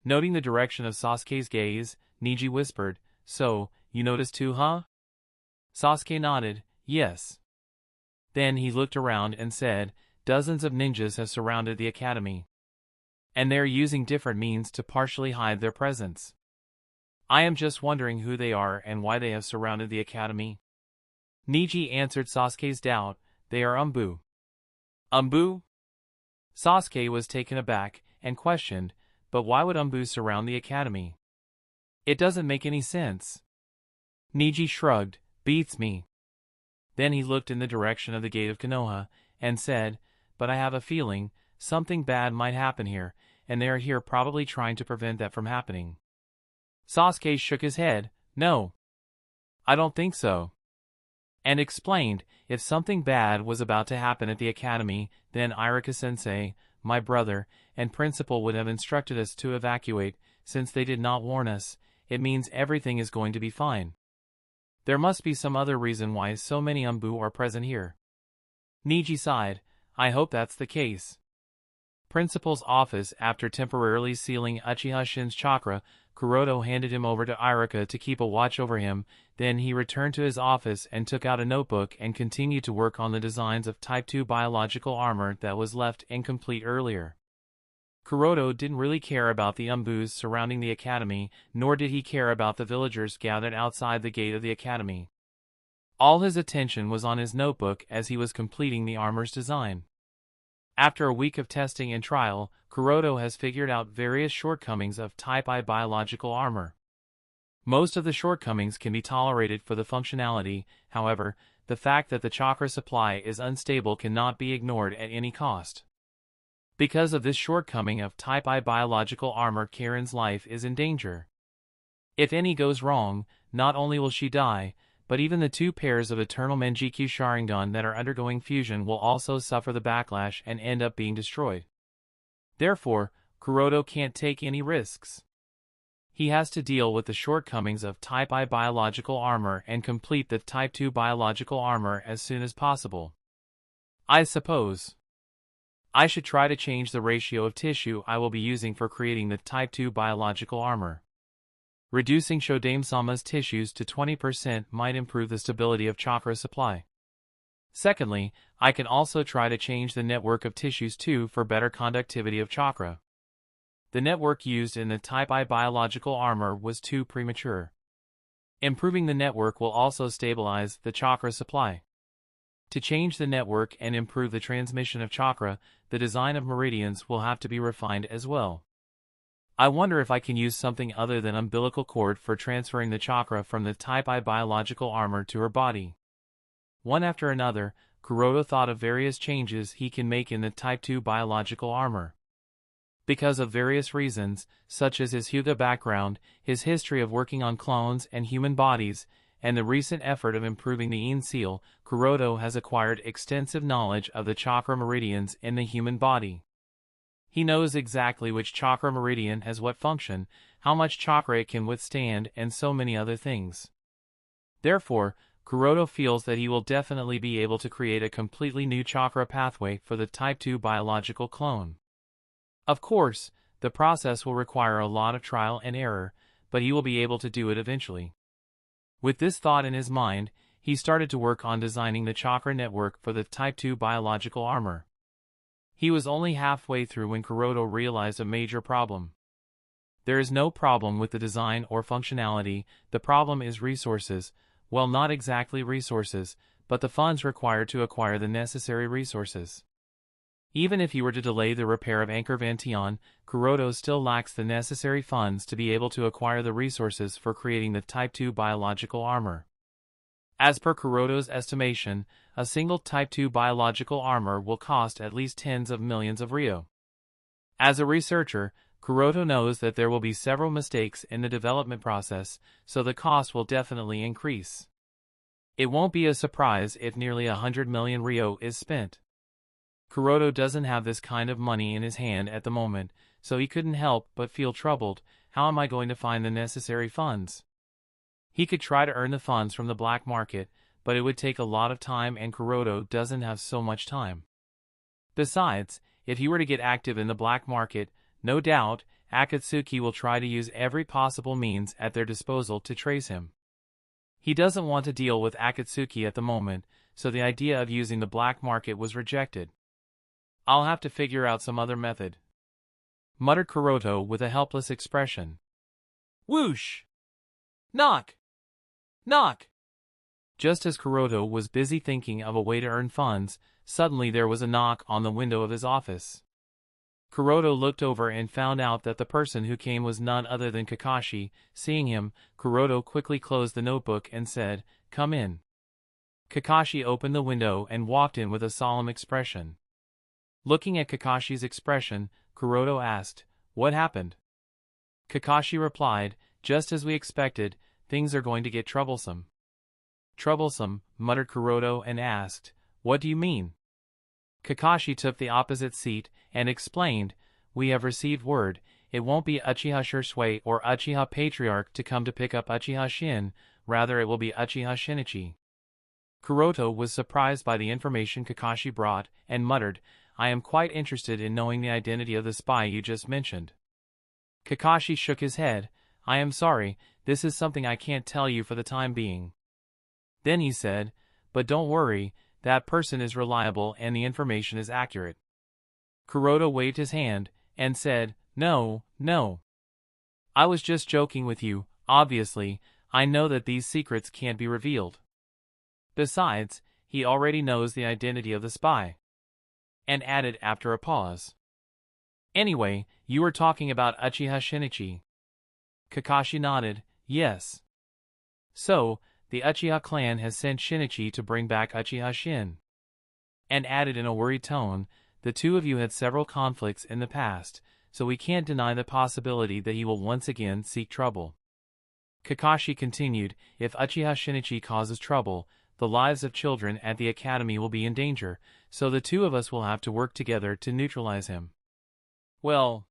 Noting the direction of Sasuke's gaze, Neji whispered, so, you noticed too, huh? Sasuke nodded, yes. Then he looked around and said, dozens of ninjas have surrounded the academy, and they are using different means to partially hide their presence. I am just wondering who they are and why they have surrounded the academy. Neji answered Sasuke's doubt, they are Umbu. Umbu? Sasuke was taken aback and questioned, but why would Umbu surround the academy? It doesn't make any sense. Neji shrugged, beats me. Then he looked in the direction of the gate of Konoha and said, but I have a feeling something bad might happen here, and they are here probably trying to prevent that from happening. Sasuke shook his head, no. I don't think so. And explained, if something bad was about to happen at the academy, then Iruka-sensei, my brother, and principal would have instructed us to evacuate. Since they did not warn us, it means everything is going to be fine. There must be some other reason why so many Umbu are present here. Neji sighed, I hope that's the case. Principal's office. After temporarily sealing Uchiha Shin's chakra, Kuroto handed him over to Iruka to keep a watch over him. Then he returned to his office and took out a notebook and continued to work on the designs of Type 2 biological armor that was left incomplete earlier. Kuroto didn't really care about the Umbus surrounding the academy, nor did he care about the villagers gathered outside the gate of the academy. All his attention was on his notebook as he was completing the armor's design. After a week of testing and trial, Kuroto has figured out various shortcomings of Type I biological armor. Most of the shortcomings can be tolerated for the functionality, however, the fact that the chakra supply is unstable cannot be ignored at any cost. Because of this shortcoming of Type I biological armor, Karen's life is in danger. If any goes wrong, not only will she die, but even the 2 pairs of eternal Menjikyu Sharingan that are undergoing fusion will also suffer the backlash and end up being destroyed. Therefore, Kuroda can't take any risks. He has to deal with the shortcomings of Type I biological armor and complete the Type II biological armor as soon as possible. I suppose I should try to change the ratio of tissue I will be using for creating the Type II biological armor. Reducing Shodame-sama's tissues to 20% might improve the stability of chakra supply. Secondly, I can also try to change the network of tissues too for better conductivity of chakra. The network used in the Type I biological armor was too premature. Improving the network will also stabilize the chakra supply. To change the network and improve the transmission of chakra, the design of meridians will have to be refined as well. I wonder if I can use something other than umbilical cord for transferring the chakra from the Type I biological armor to her body. One after another, Kuroda thought of various changes he can make in the Type II biological armor. Because of various reasons, such as his Hyuga background, his history of working on clones and human bodies, and the recent effort of improving the In seal, Kuroda has acquired extensive knowledge of the chakra meridians in the human body. He knows exactly which chakra meridian has what function, how much chakra it can withstand, and so many other things. Therefore, Kuroda feels that he will definitely be able to create a completely new chakra pathway for the Type II biological clone. Of course, the process will require a lot of trial and error, but he will be able to do it eventually. With this thought in his mind, he started to work on designing the chakra network for the Type II biological armor. He was only halfway through when Kuroda realized a major problem. There is no problem with the design or functionality, the problem is resources. Well, not exactly resources, but the funds required to acquire the necessary resources. Even if he were to delay the repair of Anchor Vantion, Kuroda still lacks the necessary funds to be able to acquire the resources for creating the Type II biological armor. As per Kuroda's estimation, a single Type II biological armor will cost at least tens of millions of ryo. As a researcher, Kuroda knows that there will be several mistakes in the development process, so the cost will definitely increase. It won't be a surprise if nearly 100 million ryo is spent. Kuroda doesn't have this kind of money in his hand at the moment, so he couldn't help but feel troubled. How am I going to find the necessary funds? He could try to earn the funds from the black market, but it would take a lot of time and Kuroda doesn't have so much time. Besides, if he were to get active in the black market, no doubt, Akatsuki will try to use every possible means at their disposal to trace him. He doesn't want to deal with Akatsuki at the moment, so the idea of using the black market was rejected. I'll have to figure out some other method, muttered Kuroda with a helpless expression. Whoosh! Knock! Knock! Just as Kuroda was busy thinking of a way to earn funds, suddenly there was a knock on the window of his office. Kuroda looked over and found out that the person who came was none other than Kakashi. Seeing him, Kuroda quickly closed the notebook and said, "Come in." Kakashi opened the window and walked in with a solemn expression. Looking at Kakashi's expression, Kuroda asked, "What happened?" Kakashi replied, "Just as we expected, things are going to get troublesome." "Troublesome," muttered Kuroda and asked, "What do you mean?" Kakashi took the opposite seat and explained, "We have received word, it won't be Uchiha Shursui or Uchiha Patriarch to come to pick up Uchiha Shin, rather it will be Uchiha Shinichi." Kuroda was surprised by the information Kakashi brought, and muttered, "I am quite interested in knowing the identity of the spy you just mentioned." Kakashi shook his head. "I am sorry, this is something I can't tell you for the time being." Then he said, "But don't worry, that person is reliable and the information is accurate." Kuroda waved his hand, and said, "No, no. I was just joking with you, obviously, I know that these secrets can't be revealed. Besides, he already knows the identity of the spy." And added after a pause, "Anyway, you were talking about Uchiha Shinichi." Kakashi nodded, "Yes. So, the Uchiha clan has sent Shinichi to bring back Uchiha Shin. And added in a worried tone, the two of you had several conflicts in the past, so we can't deny the possibility that he will once again seek trouble. Kakashi continued, if Uchiha Shinichi causes trouble, the lives of children at the academy will be in danger, so the two of us will have to work together to neutralize him. Well,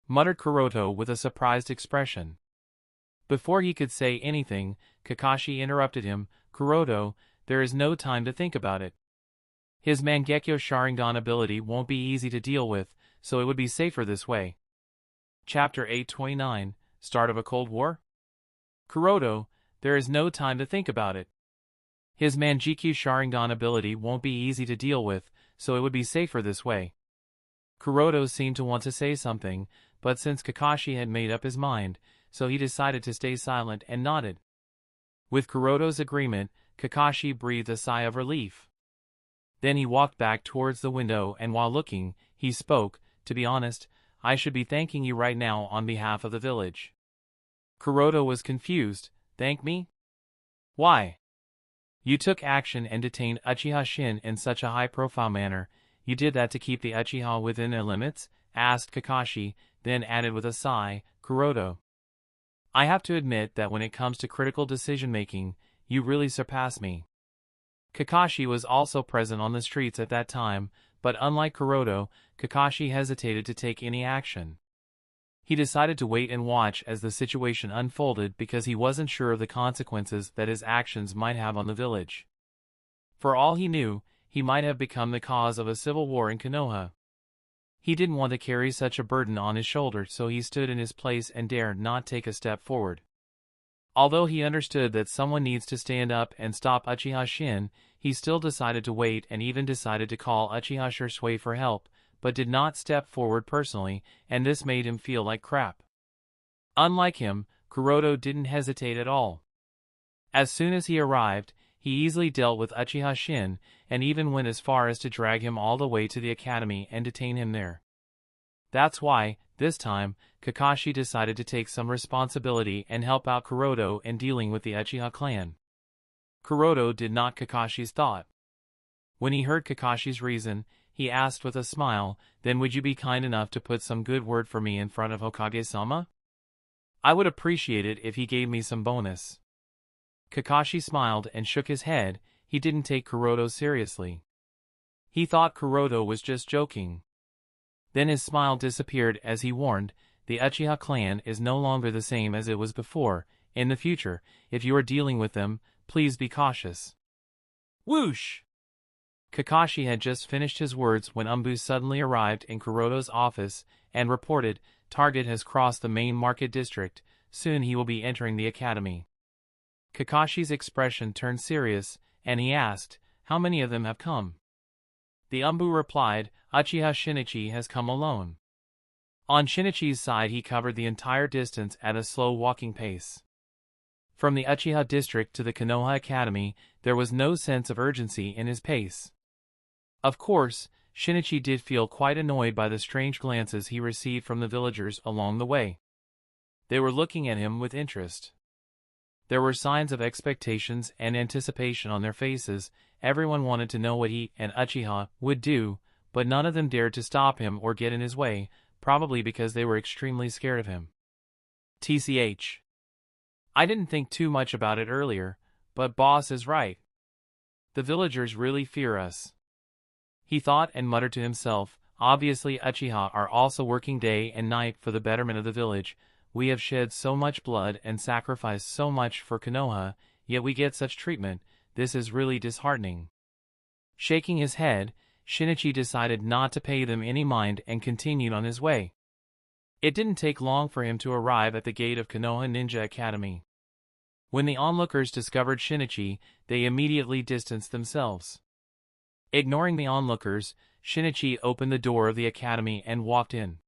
muttered Kuroto with a surprised expression. Before he could say anything, Kakashi interrupted him, Kuroto, there is no time to think about it. His Mangekyo Sharingan ability won't be easy to deal with, so it would be safer this way. Chapter 829, Start of a Cold War? Kuroto, there is no time to think about it. His Mangekyo Sharingan ability won't be easy to deal with, so it would be safer this way. Kuroto seemed to want to say something, but since Kakashi had made up his mind, so he decided to stay silent and nodded. With Kuroto's agreement, Kakashi breathed a sigh of relief. Then he walked back towards the window and while looking, he spoke, to be honest, I should be thanking you right now on behalf of the village. Kuroto was confused, thank me? Why? You took action and detained Uchiha Shin in such a high-profile manner, you did that to keep the Uchiha within their limits? Asked Kakashi, then added with a sigh, Kuroto. I have to admit that when it comes to critical decision-making, you really surpass me. Kakashi was also present on the streets at that time, but unlike Kuroto, Kakashi hesitated to take any action. He decided to wait and watch as the situation unfolded because he wasn't sure of the consequences that his actions might have on the village. For all he knew, he might have become the cause of a civil war in Konoha. He didn't want to carry such a burden on his shoulder, so he stood in his place and dared not take a step forward. Although he understood that someone needs to stand up and stop Uchiha Shin, he still decided to wait and even decided to call Uchiha Shisui for help, but did not step forward personally, and this made him feel like crap. Unlike him, Kuroto didn't hesitate at all. As soon as he arrived, he easily dealt with Uchiha Shin, and even went as far as to drag him all the way to the academy and detain him there. That's why, this time, Kakashi decided to take some responsibility and help out Kuroto in dealing with the Uchiha clan. Kuroto did not Kakashi's thought. When he heard Kakashi's reason, he asked with a smile, then would you be kind enough to put some good word for me in front of Hokage-sama? I would appreciate it if he gave me some bonus. Kakashi smiled and shook his head, he didn't take Kuroto seriously. He thought Kuroto was just joking. Then his smile disappeared as he warned, the Uchiha clan is no longer the same as it was before. In the future, if you are dealing with them, please be cautious. Whoosh! Kakashi had just finished his words when Umbu suddenly arrived in Kuroto's office and reported, Target has crossed the main market district, soon he will be entering the academy. Kakashi's expression turned serious, and he asked, how many of them have come? The Umbu replied, Uchiha Shinichi has come alone. On Shinichi's side he covered the entire distance at a slow walking pace. From the Uchiha district to the Konoha Academy, there was no sense of urgency in his pace. Of course, Shinichi did feel quite annoyed by the strange glances he received from the villagers along the way. They were looking at him with interest. There were signs of expectations and anticipation on their faces. Everyone wanted to know what he and Uchiha would do, but none of them dared to stop him or get in his way, probably because they were extremely scared of him. TCH. I didn't think too much about it earlier, but boss is right. The villagers really fear us. He thought and muttered to himself, obviously Uchiha are also working day and night for the betterment of the village. We have shed so much blood and sacrificed so much for Konoha, yet we get such treatment. This is really disheartening. Shaking his head, Shinichi decided not to pay them any mind and continued on his way. It didn't take long for him to arrive at the gate of Konoha Ninja Academy. When the onlookers discovered Shinichi, they immediately distanced themselves. Ignoring the onlookers, Shinichi opened the door of the academy and walked in.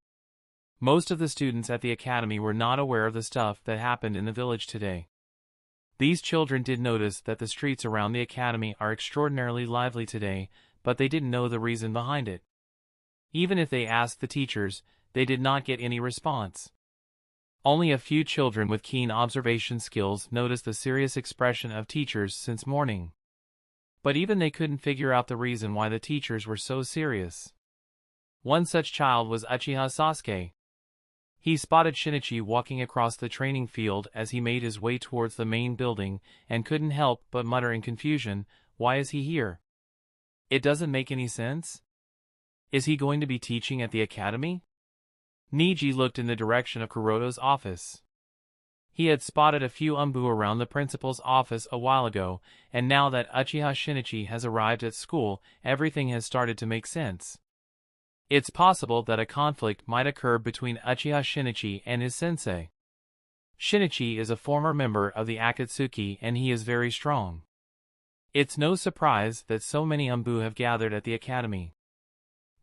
Most of the students at the academy were not aware of the stuff that happened in the village today. These children did notice that the streets around the academy are extraordinarily lively today, but they didn't know the reason behind it. Even if they asked the teachers, they did not get any response. Only a few children with keen observation skills noticed the serious expression of teachers since morning. But even they couldn't figure out the reason why the teachers were so serious. One such child was Uchiha Sasuke. He spotted Shinichi walking across the training field as he made his way towards the main building and couldn't help but mutter in confusion, "Why is he here? It doesn't make any sense. Is he going to be teaching at the academy?" Niji looked in the direction of Kuroto's office. He had spotted a few Umbu around the principal's office a while ago, and now that Uchiha Shinichi has arrived at school, everything has started to make sense. It's possible that a conflict might occur between Uchiha Shinichi and his sensei. Shinichi is a former member of the Akatsuki and he is very strong. It's no surprise that so many Umbu have gathered at the academy.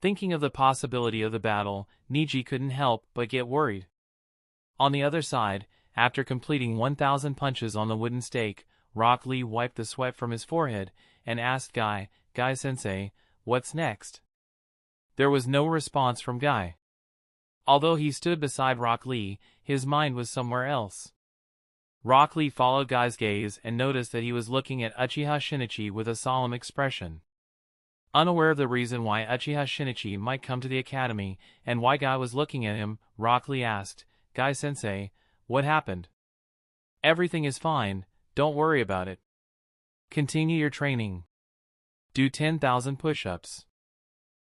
Thinking of the possibility of the battle, Niji couldn't help but get worried. On the other side, after completing 1,000 punches on the wooden stake, Rock Lee wiped the sweat from his forehead and asked Guy-sensei, "What's next?" There was no response from Guy. Although he stood beside Rock Lee, his mind was somewhere else. Rock Lee followed Guy's gaze and noticed that he was looking at Uchiha Shinichi with a solemn expression. Unaware of the reason why Uchiha Shinichi might come to the academy and why Guy was looking at him, Rock Lee asked, "Guy-sensei, what happened?" "Everything is fine, don't worry about it. Continue your training. Do 10,000 push-ups."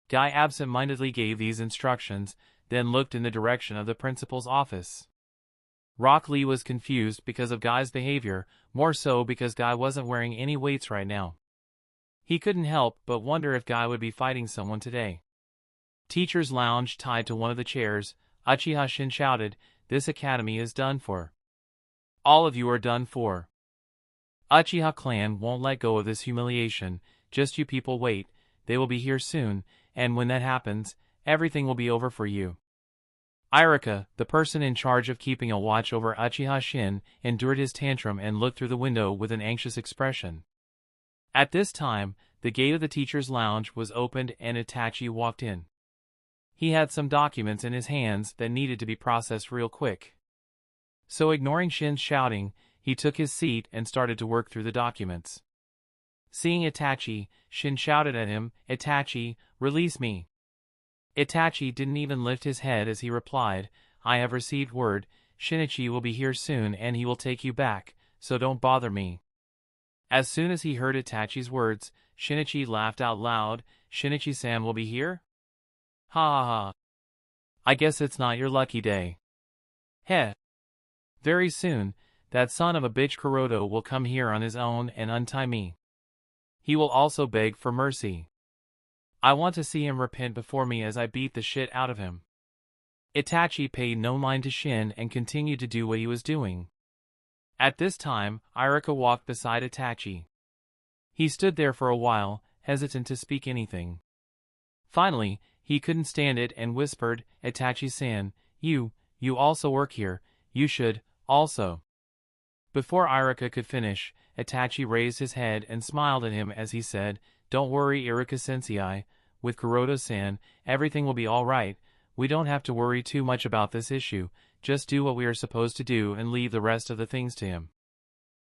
Guy absent-mindedly gave these instructions, then looked in the direction of the principal's office. Rock Lee was confused because of Guy's behavior, more so because Guy wasn't wearing any weights right now. He couldn't help but wonder if Guy would be fighting someone today. Teacher's lounge tied to one of the chairs, Uchiha Shin shouted, "This academy is done for. All of you are done for. Uchiha clan won't let go of this humiliation, just you people wait, they will be here soon, and when that happens, everything will be over for you." Irika, the person in charge of keeping a watch over Uchiha Shin, endured his tantrum and looked through the window with an anxious expression. At this time, the gate of the teacher's lounge was opened and Itachi walked in. He had some documents in his hands that needed to be processed real quick. So ignoring Shin's shouting, he took his seat and started to work through the documents. Seeing Itachi, Shin shouted at him, "Itachi, release me." Itachi didn't even lift his head as he replied, "I have received word, Shinichi will be here soon and he will take you back, so don't bother me." As soon as he heard Itachi's words, Shinichi laughed out loud, "Shinichi-san will be here? Ha ha ha. I guess it's not your lucky day. Heh. Very soon, that son of a bitch Kuroto will come here on his own and untie me. He will also beg for mercy. I want to see him repent before me as I beat the shit out of him." Itachi paid no mind to Shin and continued to do what he was doing. At this time, Irika walked beside Itachi. He stood there for a while, hesitant to speak anything. Finally, he couldn't stand it and whispered, "Itachi-san, you also work here, you should, also." Before Irika could finish, Itachi raised his head and smiled at him as he said, "Don't worry, Irika-sensei, with Kuroto-san, everything will be all right. We don't have to worry too much about this issue, just do what we are supposed to do and leave the rest of the things to him.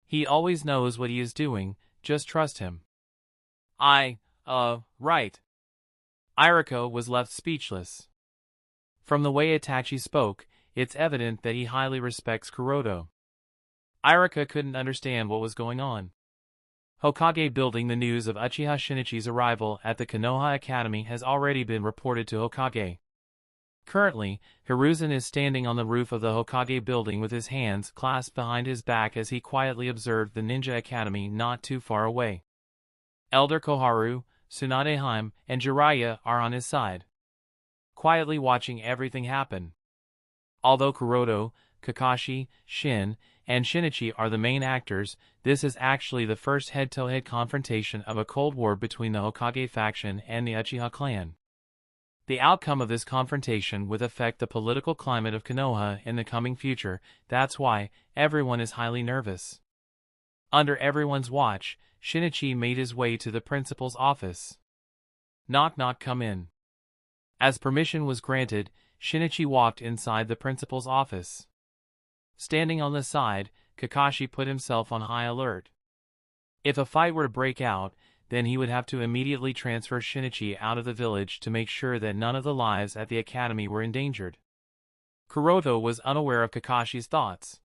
He always knows what he is doing, just trust him." Right." Irika was left speechless. From the way Itachi spoke, it's evident that he highly respects Kuroto. Irika couldn't understand what was going on. Hokage building. The news of Uchiha Shinichi's arrival at the Konoha Academy has already been reported to Hokage. Currently, Hiruzen is standing on the roof of the Hokage building with his hands clasped behind his back as he quietly observed the Ninja Academy not too far away. Elder Koharu, Tsunadeheim, and Jiraiya are on his side, quietly watching everything happen. Although Kuroto, Kakashi, Shin, and Shinichi are the main actors, this is actually the first head-to-head confrontation of a Cold War between the Hokage faction and the Uchiha clan. The outcome of this confrontation would affect the political climate of Konoha in the coming future, that's why everyone is highly nervous. Under everyone's watch, Shinichi made his way to the principal's office. "Knock knock, come in." As permission was granted, Shinichi walked inside the principal's office. Standing on the side, Kakashi put himself on high alert. If a fight were to break out, then he would have to immediately transfer Shinichi out of the village to make sure that none of the lives at the academy were endangered. Kuroto was unaware of Kakashi's thoughts.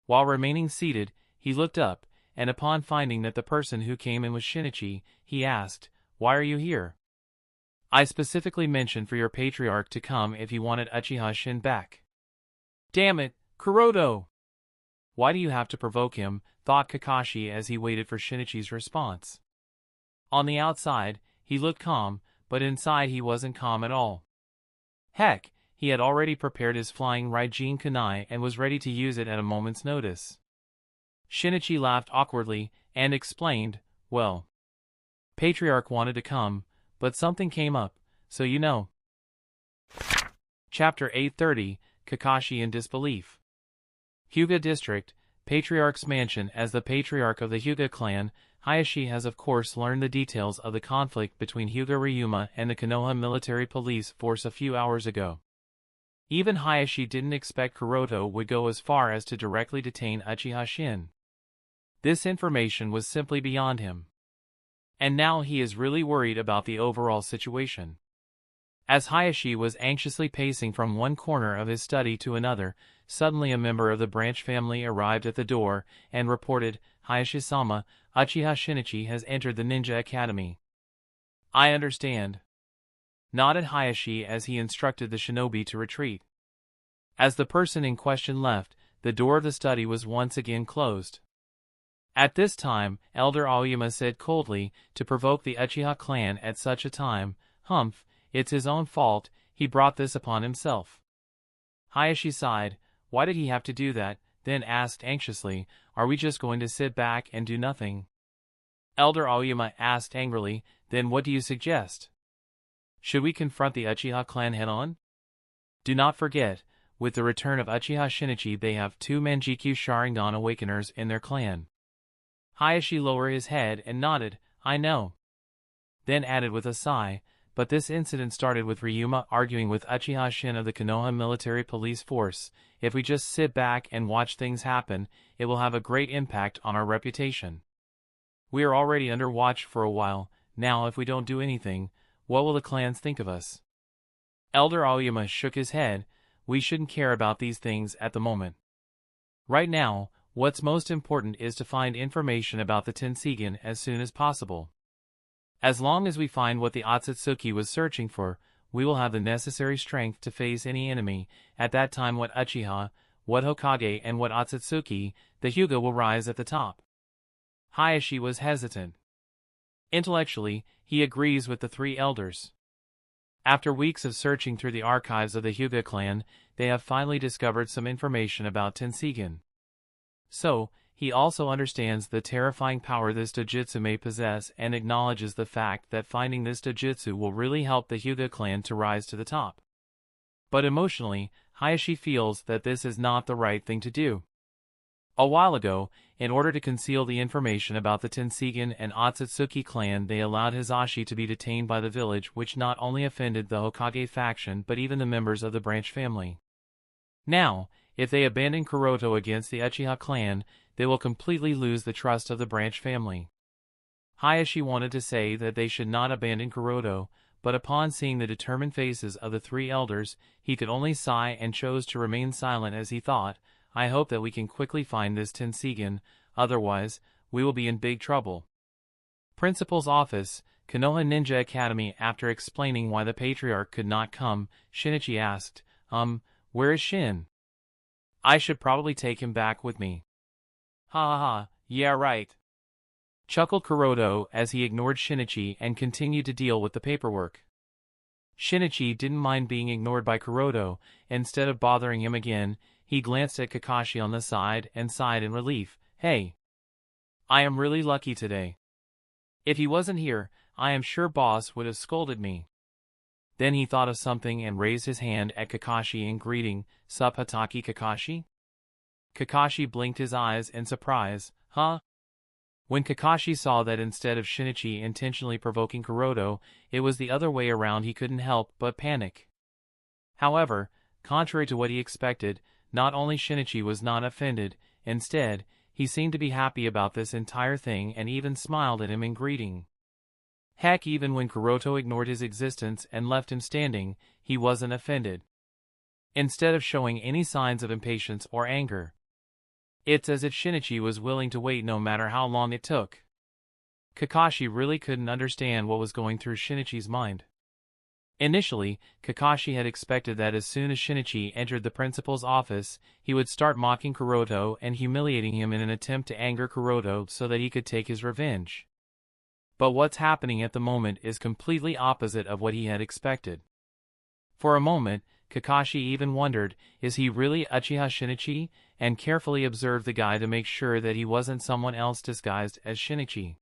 While remaining seated, he looked up, and upon finding that the person who came in was Shinichi, he asked, "Why are you here?" "I specifically mentioned for your patriarch to come if you wanted Uchiha Shin back." "Damn it, Kuroto! Why do you have to provoke him?" thought Kakashi as he waited for Shinichi's response. On the outside, he looked calm, but inside he wasn't calm at all. Heck, he had already prepared his flying Raijin kunai and was ready to use it at a moment's notice. Shinichi laughed awkwardly and explained, "Well, Patriarch wanted to come, but something came up, so you know." Chapter 830, Kakashi in Disbelief. Hyuga District, Patriarch's Mansion. As the Patriarch of the Hyuga clan, Hayashi has of course learned the details of the conflict between Hyuga Ryuma and the Konoha military police force a few hours ago. Even Hayashi didn't expect Kuroto would go as far as to directly detain Uchiha Shin. This information was simply beyond him. And now he is really worried about the overall situation. As Hayashi was anxiously pacing from one corner of his study to another, suddenly a member of the branch family arrived at the door and reported, "Hayashi-sama, Uchiha Shinichi has entered the ninja academy." "I understand," nodded Hayashi as he instructed the shinobi to retreat. As the person in question left, the door of the study was once again closed. At this time, Elder Aoyama said coldly, "To provoke the Uchiha clan at such a time, humph, it's his own fault, he brought this upon himself." Hayashi sighed. Why did he have to do that? Then asked anxiously, "Are we just going to sit back and do nothing?" Elder Aoyama asked angrily, "Then what do you suggest? Should we confront the Uchiha clan head-on? Do not forget, with the return of Uchiha Shinichi they have 2 Manjikyu Sharingan Awakeners in their clan." Hayashi lowered his head and nodded, "I know." Then added with a sigh, "But this incident started with Ryuma arguing with Uchiha Shin of the Konoha military police force. If we just sit back and watch things happen, it will have a great impact on our reputation. We are already under watch for a while, now if we don't do anything, what will the clans think of us?" Elder Aoyama shook his head. "We shouldn't care about these things at the moment. Right now, what's most important is to find information about the Tenseigan as soon as possible. As long as we find what the Otsutsuki was searching for, we will have the necessary strength to face any enemy. At that time what Uchiha, what Hokage and what Otsutsuki, the Hyuga will rise at the top." Hayashi was hesitant. Intellectually, he agrees with the 3 elders. After weeks of searching through the archives of the Hyuga clan, they have finally discovered some information about Tenseigan. So, he also understands the terrifying power this dojutsu may possess and acknowledges the fact that finding this dojutsu will really help the Hyuga clan to rise to the top. But emotionally, Hayashi feels that this is not the right thing to do. A while ago, in order to conceal the information about the Tenseigan and Otsutsuki clan, they allowed Hizashi to be detained by the village, which not only offended the Hokage faction but even the members of the branch family. Now, if they abandon Kuroto against the Uchiha clan, they will completely lose the trust of the branch family. Hayashi wanted to say that they should not abandon Kuroto, but upon seeing the determined faces of the 3 elders, he could only sigh and chose to remain silent as he thought, "I hope that we can quickly find this Tenseigan, otherwise, we will be in big trouble." Principal's office, Konoha Ninja Academy. After explaining why the Patriarch could not come, Shinichi asked, Where is Shin? I should probably take him back with me." "Ha ha ha, yeah right," chuckled Kuroto as he ignored Shinichi and continued to deal with the paperwork. Shinichi didn't mind being ignored by Kuroto. Instead of bothering him again, he glanced at Kakashi on the side and sighed in relief. "Hey, I am really lucky today. If he wasn't here, I am sure boss would have scolded me." Then he thought of something and raised his hand at Kakashi in greeting. "Sup Hataki Kakashi?" Kakashi blinked his eyes in surprise. "Huh?" When Kakashi saw that instead of Shinichi intentionally provoking Kuroto, it was the other way around, he couldn't help but panic. However, contrary to what he expected, not only Shinichi was not offended, instead, he seemed to be happy about this entire thing and even smiled at him in greeting. Heck, even when Kuroto ignored his existence and left him standing, he wasn't offended. Instead of showing any signs of impatience or anger, it's as if Shinichi was willing to wait no matter how long it took. Kakashi really couldn't understand what was going through Shinichi's mind. Initially, Kakashi had expected that as soon as Shinichi entered the principal's office, he would start mocking Kuroto and humiliating him in an attempt to anger Kuroto so that he could take his revenge. But what's happening at the moment is completely opposite of what he had expected. For a moment, Kakashi even wondered, is he really Uchiha Shinichi, and carefully observed the guy to make sure that he wasn't someone else disguised as Shinichi.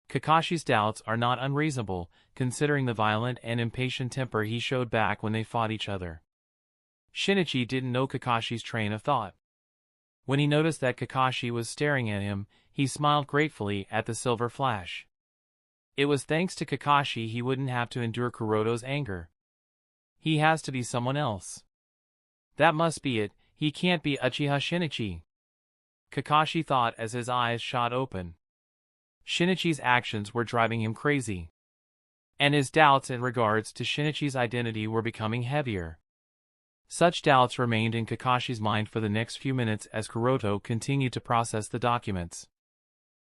Kakashi's doubts are not unreasonable, considering the violent and impatient temper he showed back when they fought each other. Shinichi didn't know Kakashi's train of thought. When he noticed that Kakashi was staring at him, he smiled gratefully at the silver flash. It was thanks to Kakashi he wouldn't have to endure Kuroto's anger. He has to be someone else. That must be it, he can't be Uchiha Shinichi. Kakashi thought as his eyes shot open. Shinichi's actions were driving him crazy. And his doubts in regards to Shinichi's identity were becoming heavier. Such doubts remained in Kakashi's mind for the next few minutes as Kuroto continued to process the documents.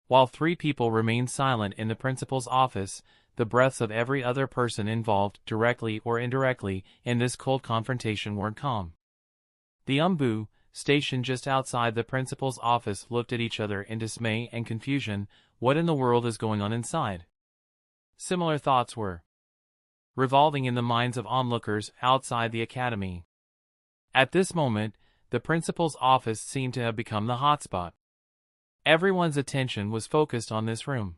While three people remained silent in the principal's office, the breaths of every other person involved, directly or indirectly, in this cold confrontation were calm. The Umbu, stationed just outside the principal's office, looked at each other in dismay and confusion. What in the world is going on inside? Similar thoughts were revolving in the minds of onlookers outside the academy. At this moment, the principal's office seemed to have become the hotspot. Everyone's attention was focused on this room.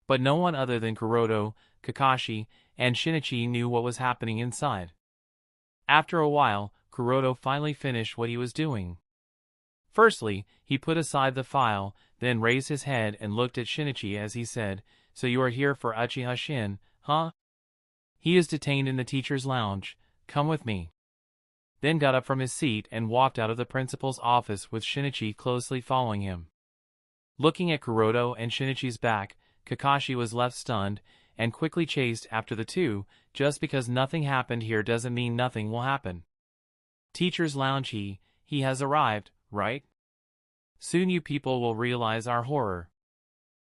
But no one other than Kuroto, Kakashi, and Shinichi knew what was happening inside. After a while, Kuroto finally finished what he was doing. Firstly, he put aside the file, then raised his head and looked at Shinichi as he said, "So you are here for Uchiha Shin, huh? He is detained in the teacher's lounge, come with me." Then got up from his seat and walked out of the principal's office with Shinichi closely following him. Looking at Kuroto and Shinichi's back, Kakashi was left stunned, and quickly chased after the two. Just because nothing happened here doesn't mean nothing will happen. Teacher's lounge, he has arrived, right? Soon you people will realize our horror.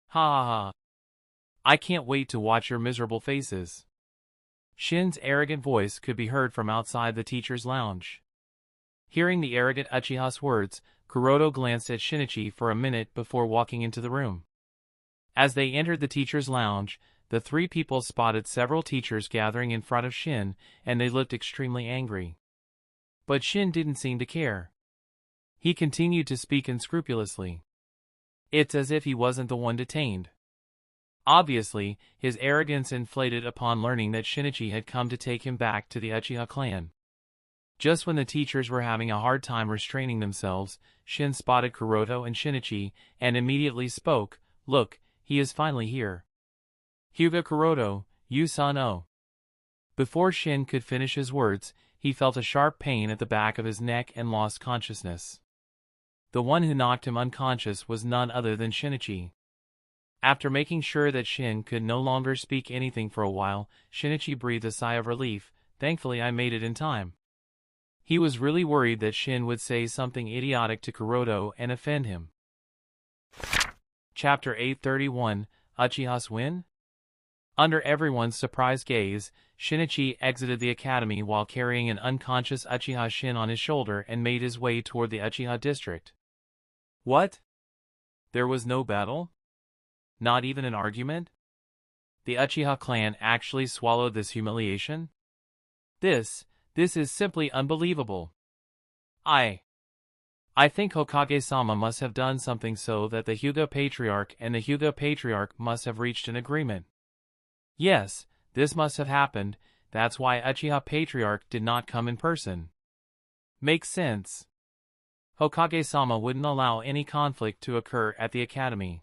Ha ha ha. I can't wait to watch your miserable faces. Shin's arrogant voice could be heard from outside the teacher's lounge. Hearing the arrogant Uchiha's words, Kuroto glanced at Shinichi for a minute before walking into the room. As they entered the teacher's lounge, the three people spotted several teachers gathering in front of Shin, and they looked extremely angry. But Shin didn't seem to care. He continued to speak unscrupulously. It's as if he wasn't the one detained. Obviously, his arrogance inflated upon learning that Shinichi had come to take him back to the Uchiha clan. Just when the teachers were having a hard time restraining themselves, Shin spotted Kuroto and Shinichi, and immediately spoke, "Look, he is finally here. Hyuga Kuroto, you son o." Before Shin could finish his words, he felt a sharp pain at the back of his neck and lost consciousness. The one who knocked him unconscious was none other than Shinichi. After making sure that Shin could no longer speak anything for a while, Shinichi breathed a sigh of relief. "Thankfully I made it in time." He was really worried that Shin would say something idiotic to Kuroto and offend him. Chapter 831, Uchiha's Win? Under everyone's surprised gaze, Shinichi exited the academy while carrying an unconscious Uchiha Shin on his shoulder and made his way toward the Uchiha district. What? There was no battle? Not even an argument? The Uchiha clan actually swallowed this humiliation? This is simply unbelievable. I think Hokage-sama must have done something so that the Hyuga Patriarch and the Hyuga Patriarch must have reached an agreement. Yes, this must have happened, that's why Uchiha Patriarch did not come in person. Makes sense. Hokage-sama wouldn't allow any conflict to occur at the academy.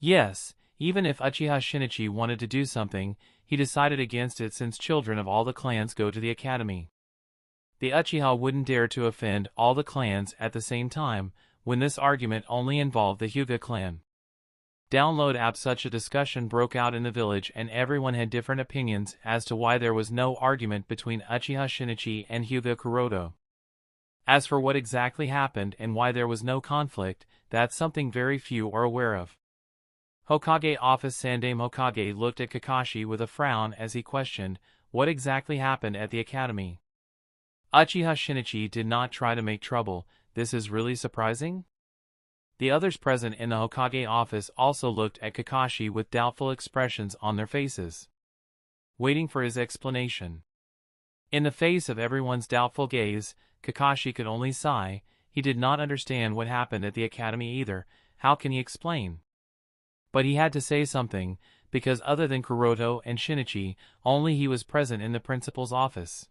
Yes, even if Uchiha Shinichi wanted to do something, he decided against it since children of all the clans go to the academy. The Uchiha wouldn't dare to offend all the clans at the same time, when this argument only involved the Hyuga clan. Download app. Such a discussion broke out in the village and everyone had different opinions as to why there was no argument between Uchiha Shinichi and Hyuga Kuroto. As for what exactly happened and why there was no conflict, that's something very few are aware of. Hokage Office. Sandaime Hokage looked at Kakashi with a frown as he questioned, what exactly happened at the academy? Uchiha Shinichi did not try to make trouble. This is really surprising? The others present in the Hokage office also looked at Kakashi with doubtful expressions on their faces, waiting for his explanation. In the face of everyone's doubtful gaze, Kakashi could only sigh. He did not understand what happened at the academy either. How can he explain? But he had to say something, because other than Kuroto and Shinichi, only he was present in the principal's office.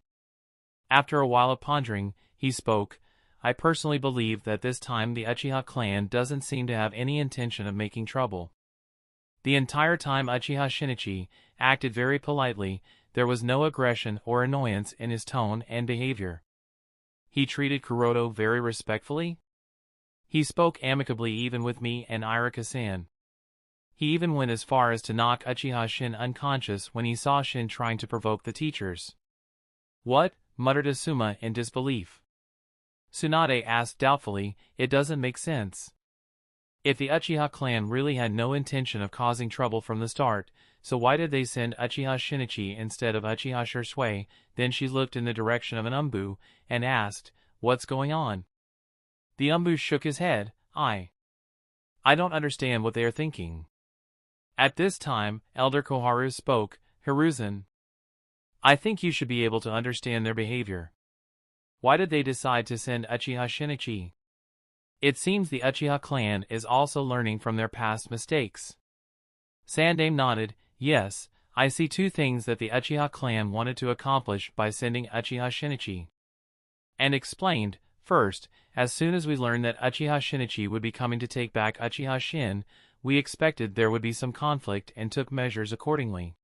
After a while of pondering, he spoke. I personally believe that this time the Uchiha clan doesn't seem to have any intention of making trouble. The entire time Uchiha Shinichi acted very politely. There was no aggression or annoyance in his tone and behavior. He treated Kuroto very respectfully. He spoke amicably even with me and Irika-san. He even went as far as to knock Uchiha Shin unconscious when he saw Shin trying to provoke the teachers. What? Muttered Asuma in disbelief. Tsunade asked doubtfully, it doesn't make sense. If the Uchiha clan really had no intention of causing trouble from the start, so why did they send Uchiha Shinichi instead of Uchiha Shisui? Then she looked in the direction of an Umbu, and asked, what's going on? The Umbu shook his head. I don't understand what they are thinking. At this time, Elder Koharu spoke. Hiruzen, I think you should be able to understand their behavior. Why did they decide to send Uchiha Shinichi? It seems the Uchiha clan is also learning from their past mistakes. Sandaime nodded. Yes, I see two things that the Uchiha clan wanted to accomplish by sending Uchiha Shinichi. And explained, first, as soon as we learned that Uchiha Shinichi would be coming to take back Uchiha Shin, we expected there would be some conflict and took measures accordingly.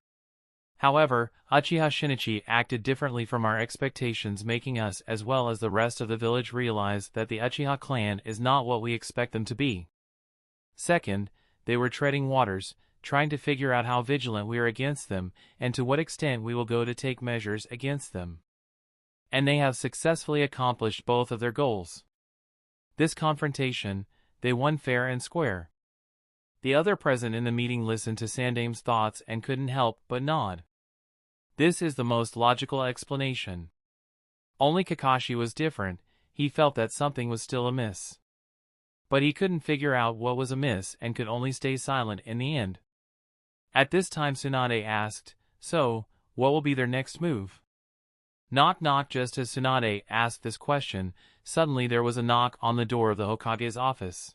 However, Uchiha Shinichi acted differently from our expectations, making us as well as the rest of the village realize that the Uchiha clan is not what we expect them to be. Second, they were treading waters, trying to figure out how vigilant we are against them and to what extent we will go to take measures against them. And they have successfully accomplished both of their goals. This confrontation, they won fair and square. The other present in the meeting listened to Sandaime's thoughts and couldn't help but nod. This is the most logical explanation. Only Kakashi was different. He felt that something was still amiss. But he couldn't figure out what was amiss and could only stay silent in the end. At this time Tsunade asked, so, what will be their next move? Knock knock. Just as Tsunade asked this question, suddenly there was a knock on the door of the Hokage's office.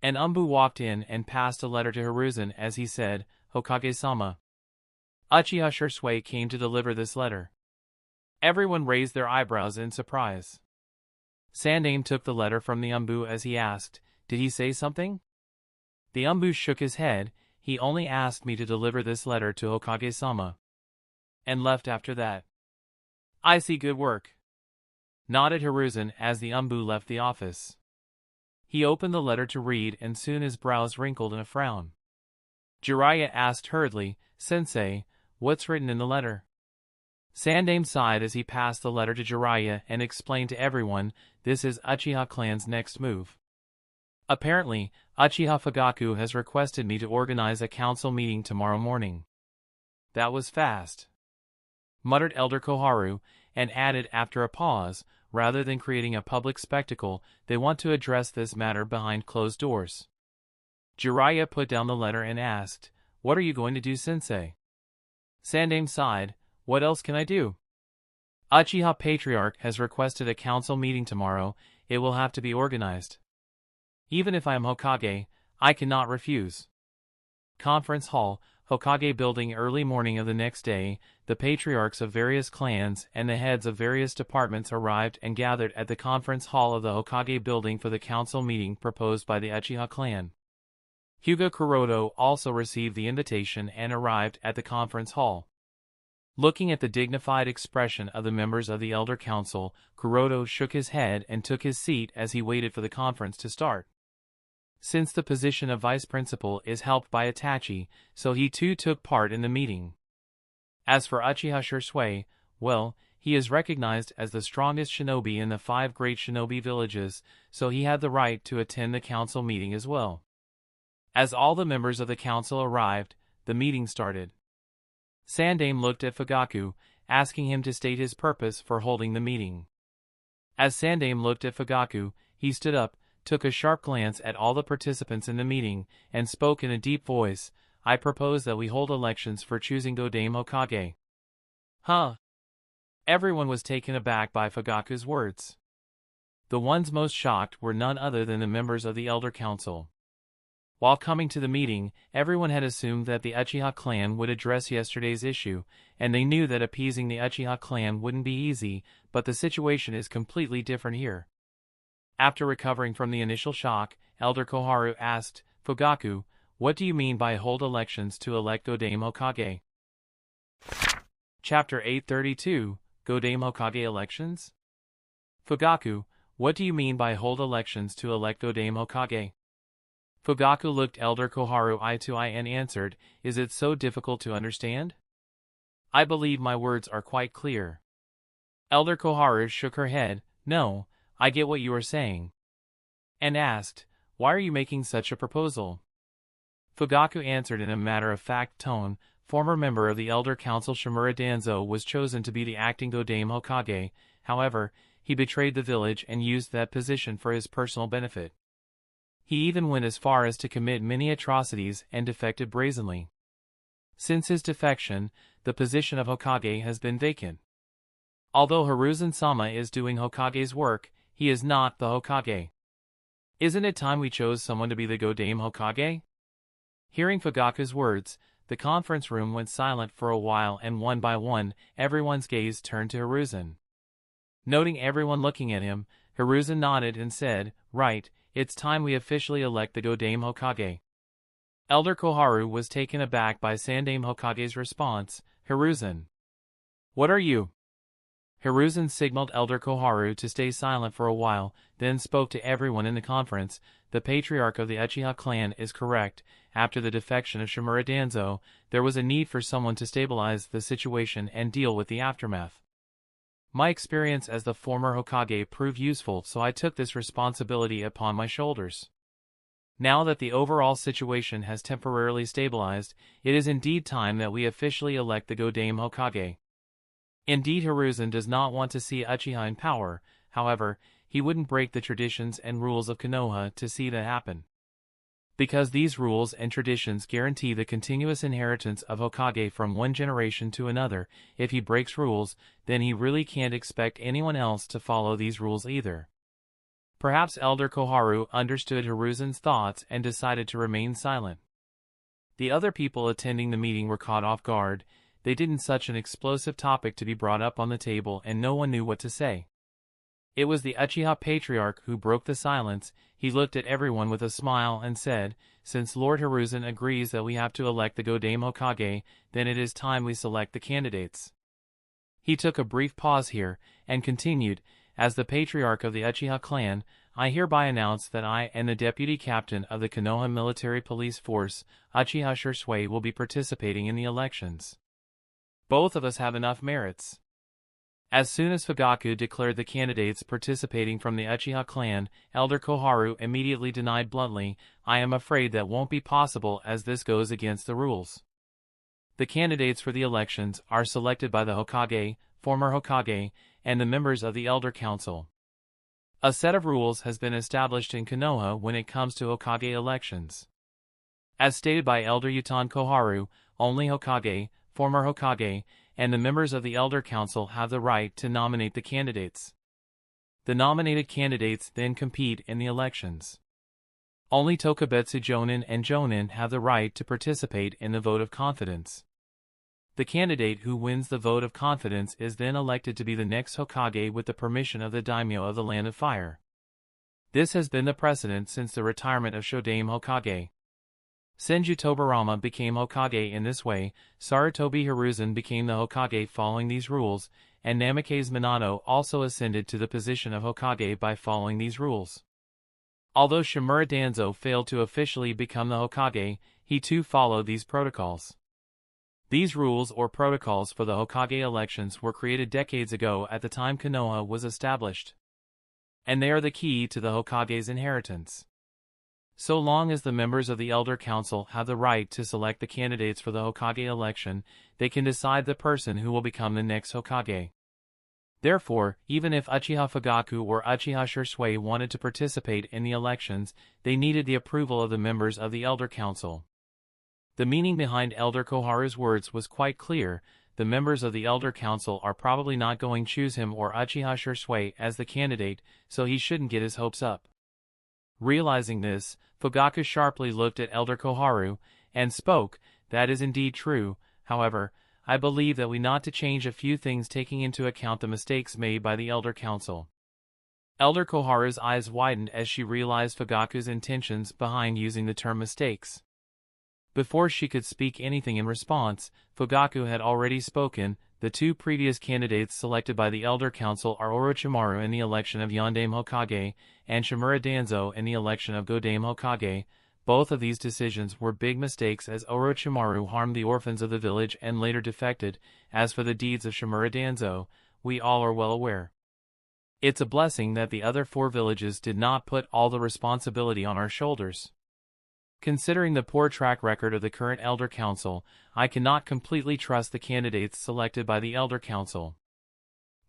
An Umbu walked in and passed a letter to Hiruzen as he said, Hokage-sama. Uchiha Shisui came to deliver this letter. Everyone raised their eyebrows in surprise. Sandaime took the letter from the Umbu as he asked, did he say something? The Umbu shook his head. He only asked me to deliver this letter to Hokage-sama. And left after that. I see, good work. Nodded Hiruzen as the Umbu left the office. He opened the letter to read and soon his brows wrinkled in a frown. Jiraiya asked hurriedly, Sensei, what's written in the letter? Sandaime sighed as he passed the letter to Jiraiya and explained to everyone, this is Uchiha clan's next move. Apparently, Uchiha Fugaku has requested me to organize a council meeting tomorrow morning. That was fast. Muttered Elder Koharu, and added after a pause, rather than creating a public spectacle, they want to address this matter behind closed doors. Jiraiya put down the letter and asked, what are you going to do, Sensei? Sandaime sighed, what else can I do? Uchiha Patriarch has requested a council meeting tomorrow. It will have to be organized. Even if I am Hokage, I cannot refuse. Conference Hall, Hokage Building. Early morning of the next day, the patriarchs of various clans and the heads of various departments arrived and gathered at the conference hall of the Hokage Building for the council meeting proposed by the Uchiha clan. Hyuga Kuroto also received the invitation and arrived at the conference hall. Looking at the dignified expression of the members of the Elder Council, Kuroto shook his head and took his seat as he waited for the conference to start. Since the position of vice principal is held by Itachi, so he too took part in the meeting. As for Uchiha Shisui, well, he is recognized as the strongest shinobi in the 5 great shinobi villages, so he had the right to attend the council meeting as well. As all the members of the council arrived, the meeting started. Sandaime looked at Fugaku, asking him to state his purpose for holding the meeting. As Sandaime looked at Fugaku, he stood up, took a sharp glance at all the participants in the meeting, and spoke in a deep voice, "I propose that we hold elections for choosing Godame Hokage." Huh? Everyone was taken aback by Fugaku's words. The ones most shocked were none other than the members of the Elder Council. While coming to the meeting, everyone had assumed that the Uchiha clan would address yesterday's issue, and they knew that appeasing the Uchiha clan wouldn't be easy, but the situation is completely different here. After recovering from the initial shock, Elder Koharu asked, "Fugaku, what do you mean by hold elections to elect Godame Hokage?" Chapter 832, Godame Hokage Elections? Fugaku, what do you mean by hold elections to elect Godame Hokage? Fugaku looked Elder Koharu eye to eye and answered, "Is it so difficult to understand? I believe my words are quite clear." Elder Koharu shook her head, "No, I get what you are saying," and asked, "Why are you making such a proposal?" Fugaku answered in a matter-of-fact tone, "Former member of the Elder Council Shimura Danzo was chosen to be the acting Godame Hokage, however, he betrayed the village and used that position for his personal benefit. He even went as far as to commit many atrocities and defected brazenly. Since his defection, the position of Hokage has been vacant. Although Hiruzen-sama is doing Hokage's work, he is not the Hokage. Isn't it time we chose someone to be the Godame Hokage?" Hearing Fugaku's words, the conference room went silent for a while, and one by one, everyone's gaze turned to Hiruzen. Noting everyone looking at him, Hiruzen nodded and said, "Right, it's time we officially elect the Godame Hokage." Elder Koharu was taken aback by Sandaime Hokage's response, "Hiruzen, what are you?" Hiruzen signaled Elder Koharu to stay silent for a while, then spoke to everyone in the conference. "The patriarch of the Uchiha clan is correct. After the defection of Shimura Danzo, there was a need for someone to stabilize the situation and deal with the aftermath. My experience as the former Hokage proved useful, so I took this responsibility upon my shoulders. Now that the overall situation has temporarily stabilized, it is indeed time that we officially elect the Godame Hokage." Indeed, Hiruzen does not want to see Uchiha in power, however, he wouldn't break the traditions and rules of Konoha to see that happen. Because these rules and traditions guarantee the continuous inheritance of Hokage from one generation to another, if he breaks rules, then he really can't expect anyone else to follow these rules either. Perhaps Elder Koharu understood Hiruzen's thoughts and decided to remain silent. The other people attending the meeting were caught off guard. They didn't such an explosive topic to be brought up on the table, and no one knew what to say. It was the Uchiha Patriarch who broke the silence. He looked at everyone with a smile and said, "Since Lord Hiruzen agrees that we have to elect the Godame Hokage, then it is time we select the candidates." He took a brief pause here, and continued, "As the Patriarch of the Uchiha clan, I hereby announce that I and the Deputy Captain of the Konoha Military Police Force, Uchiha Shisui, will be participating in the elections. Both of us have enough merits." As soon as Fugaku declared the candidates participating from the Uchiha clan, Elder Koharu immediately denied bluntly, "I am afraid that won't be possible, as this goes against the rules. The candidates for the elections are selected by the Hokage, former Hokage, and the members of the Elder Council. A set of rules has been established in Konoha when it comes to Hokage elections. As stated by Elder Yutan Koharu, only Hokage, former Hokage, and the members of the Elder Council have the right to nominate the candidates. The nominated candidates then compete in the elections. Only Tokubetsu Jonin and Jonin have the right to participate in the vote of confidence. The candidate who wins the vote of confidence is then elected to be the next Hokage with the permission of the daimyo of the Land of Fire. This has been the precedent since the retirement of Shodame Hokage. Senju Tobarama became Hokage in this way, Sarutobi Hiruzen became the Hokage following these rules, and Namikaze Minato also ascended to the position of Hokage by following these rules. Although Shimura Danzo failed to officially become the Hokage, he too followed these protocols. These rules or protocols for the Hokage elections were created decades ago at the time Konoha was established. And they are the key to the Hokage's inheritance. So long as the members of the Elder Council have the right to select the candidates for the Hokage election, they can decide the person who will become the next Hokage. Therefore, even if Uchiha Fugaku or Uchiha Shisui wanted to participate in the elections, they needed the approval of the members of the Elder Council. The meaning behind Elder Koharu's words was quite clear. The members of the Elder Council are probably not going to choose him or Uchiha Shisui as the candidate, so he shouldn't get his hopes up. Realizing this, Fugaku sharply looked at Elder Koharu, and spoke, "That is indeed true, however, I believe that we ought to change a few things taking into account the mistakes made by the Elder Council." Elder Koharu's eyes widened as she realized Fugaku's intentions behind using the term mistakes. Before she could speak anything in response, Fugaku had already spoken. The two previous candidates selected by the Elder Council are Orochimaru in the election of Yondaime Hokage, and Shimura Danzo in the election of Godaime Hokage. Both of these decisions were big mistakes as Orochimaru harmed the orphans of the village and later defected. As for the deeds of Shimura Danzo, we all are well aware. It's a blessing that the other 4 villages did not put all the responsibility on our shoulders. Considering the poor track record of the current Elder Council, I cannot completely trust the candidates selected by the Elder Council.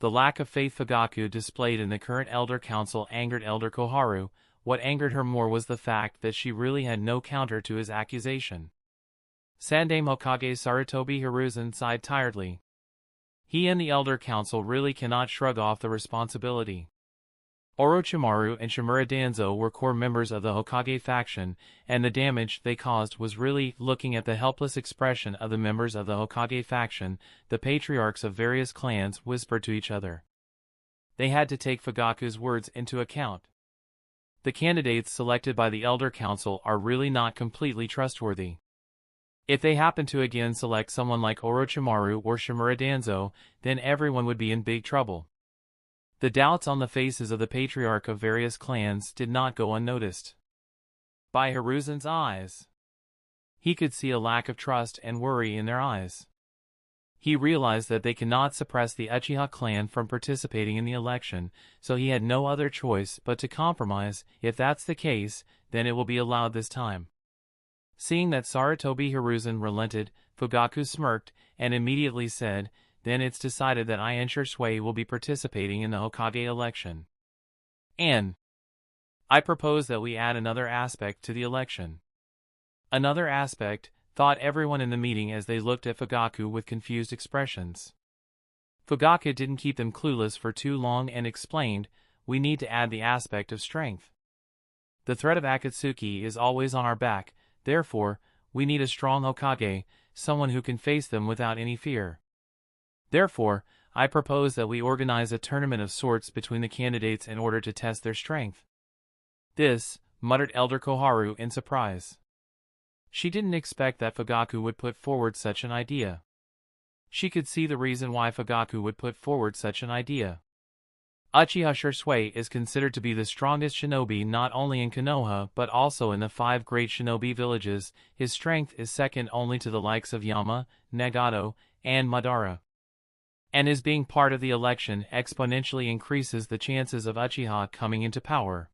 The lack of faith Fugaku displayed in the current Elder Council angered Elder Koharu. What angered her more was the fact that she really had no counter to his accusation. Sandaime Hokage Sarutobi Hiruzen sighed tiredly. He and the Elder Council really cannot shrug off the responsibility. Orochimaru and Shimura Danzo were core members of the Hokage faction, and the damage they caused was really looking at the helpless expression of the members of the Hokage faction. The patriarchs of various clans whispered to each other. They had to take Fugaku's words into account. The candidates selected by the Elder Council are really not completely trustworthy. If they happen to again select someone like Orochimaru or Shimura Danzo, then everyone would be in big trouble. The doubts on the faces of the patriarch of various clans did not go unnoticed. By Hiruzen's eyes, he could see a lack of trust and worry in their eyes. He realized that they cannot suppress the Uchiha clan from participating in the election, so he had no other choice but to compromise. If that's the case, then it will be allowed this time. Seeing that Sarutobi Hiruzen relented, Fugaku smirked and immediately said, "Then it's decided that I and Shisui will be participating in the Hokage election. And I propose that we add another aspect to the election." Another aspect, thought everyone in the meeting as they looked at Fugaku with confused expressions. Fugaku didn't keep them clueless for too long and explained, "We need to add the aspect of strength. The threat of Akatsuki is always on our back, therefore, we need a strong Hokage, someone who can face them without any fear. Therefore, I propose that we organize a tournament of sorts between the candidates in order to test their strength." "This," muttered Elder Koharu in surprise. She didn't expect that Fugaku would put forward such an idea. She could see the reason why Fugaku would put forward such an idea. Uchiha Shisui is considered to be the strongest shinobi not only in Konoha but also in the 5 great shinobi villages. His strength is second only to the likes of Yama, Nagato, and Madara. And his being part of the election exponentially increases the chances of Uchiha coming into power.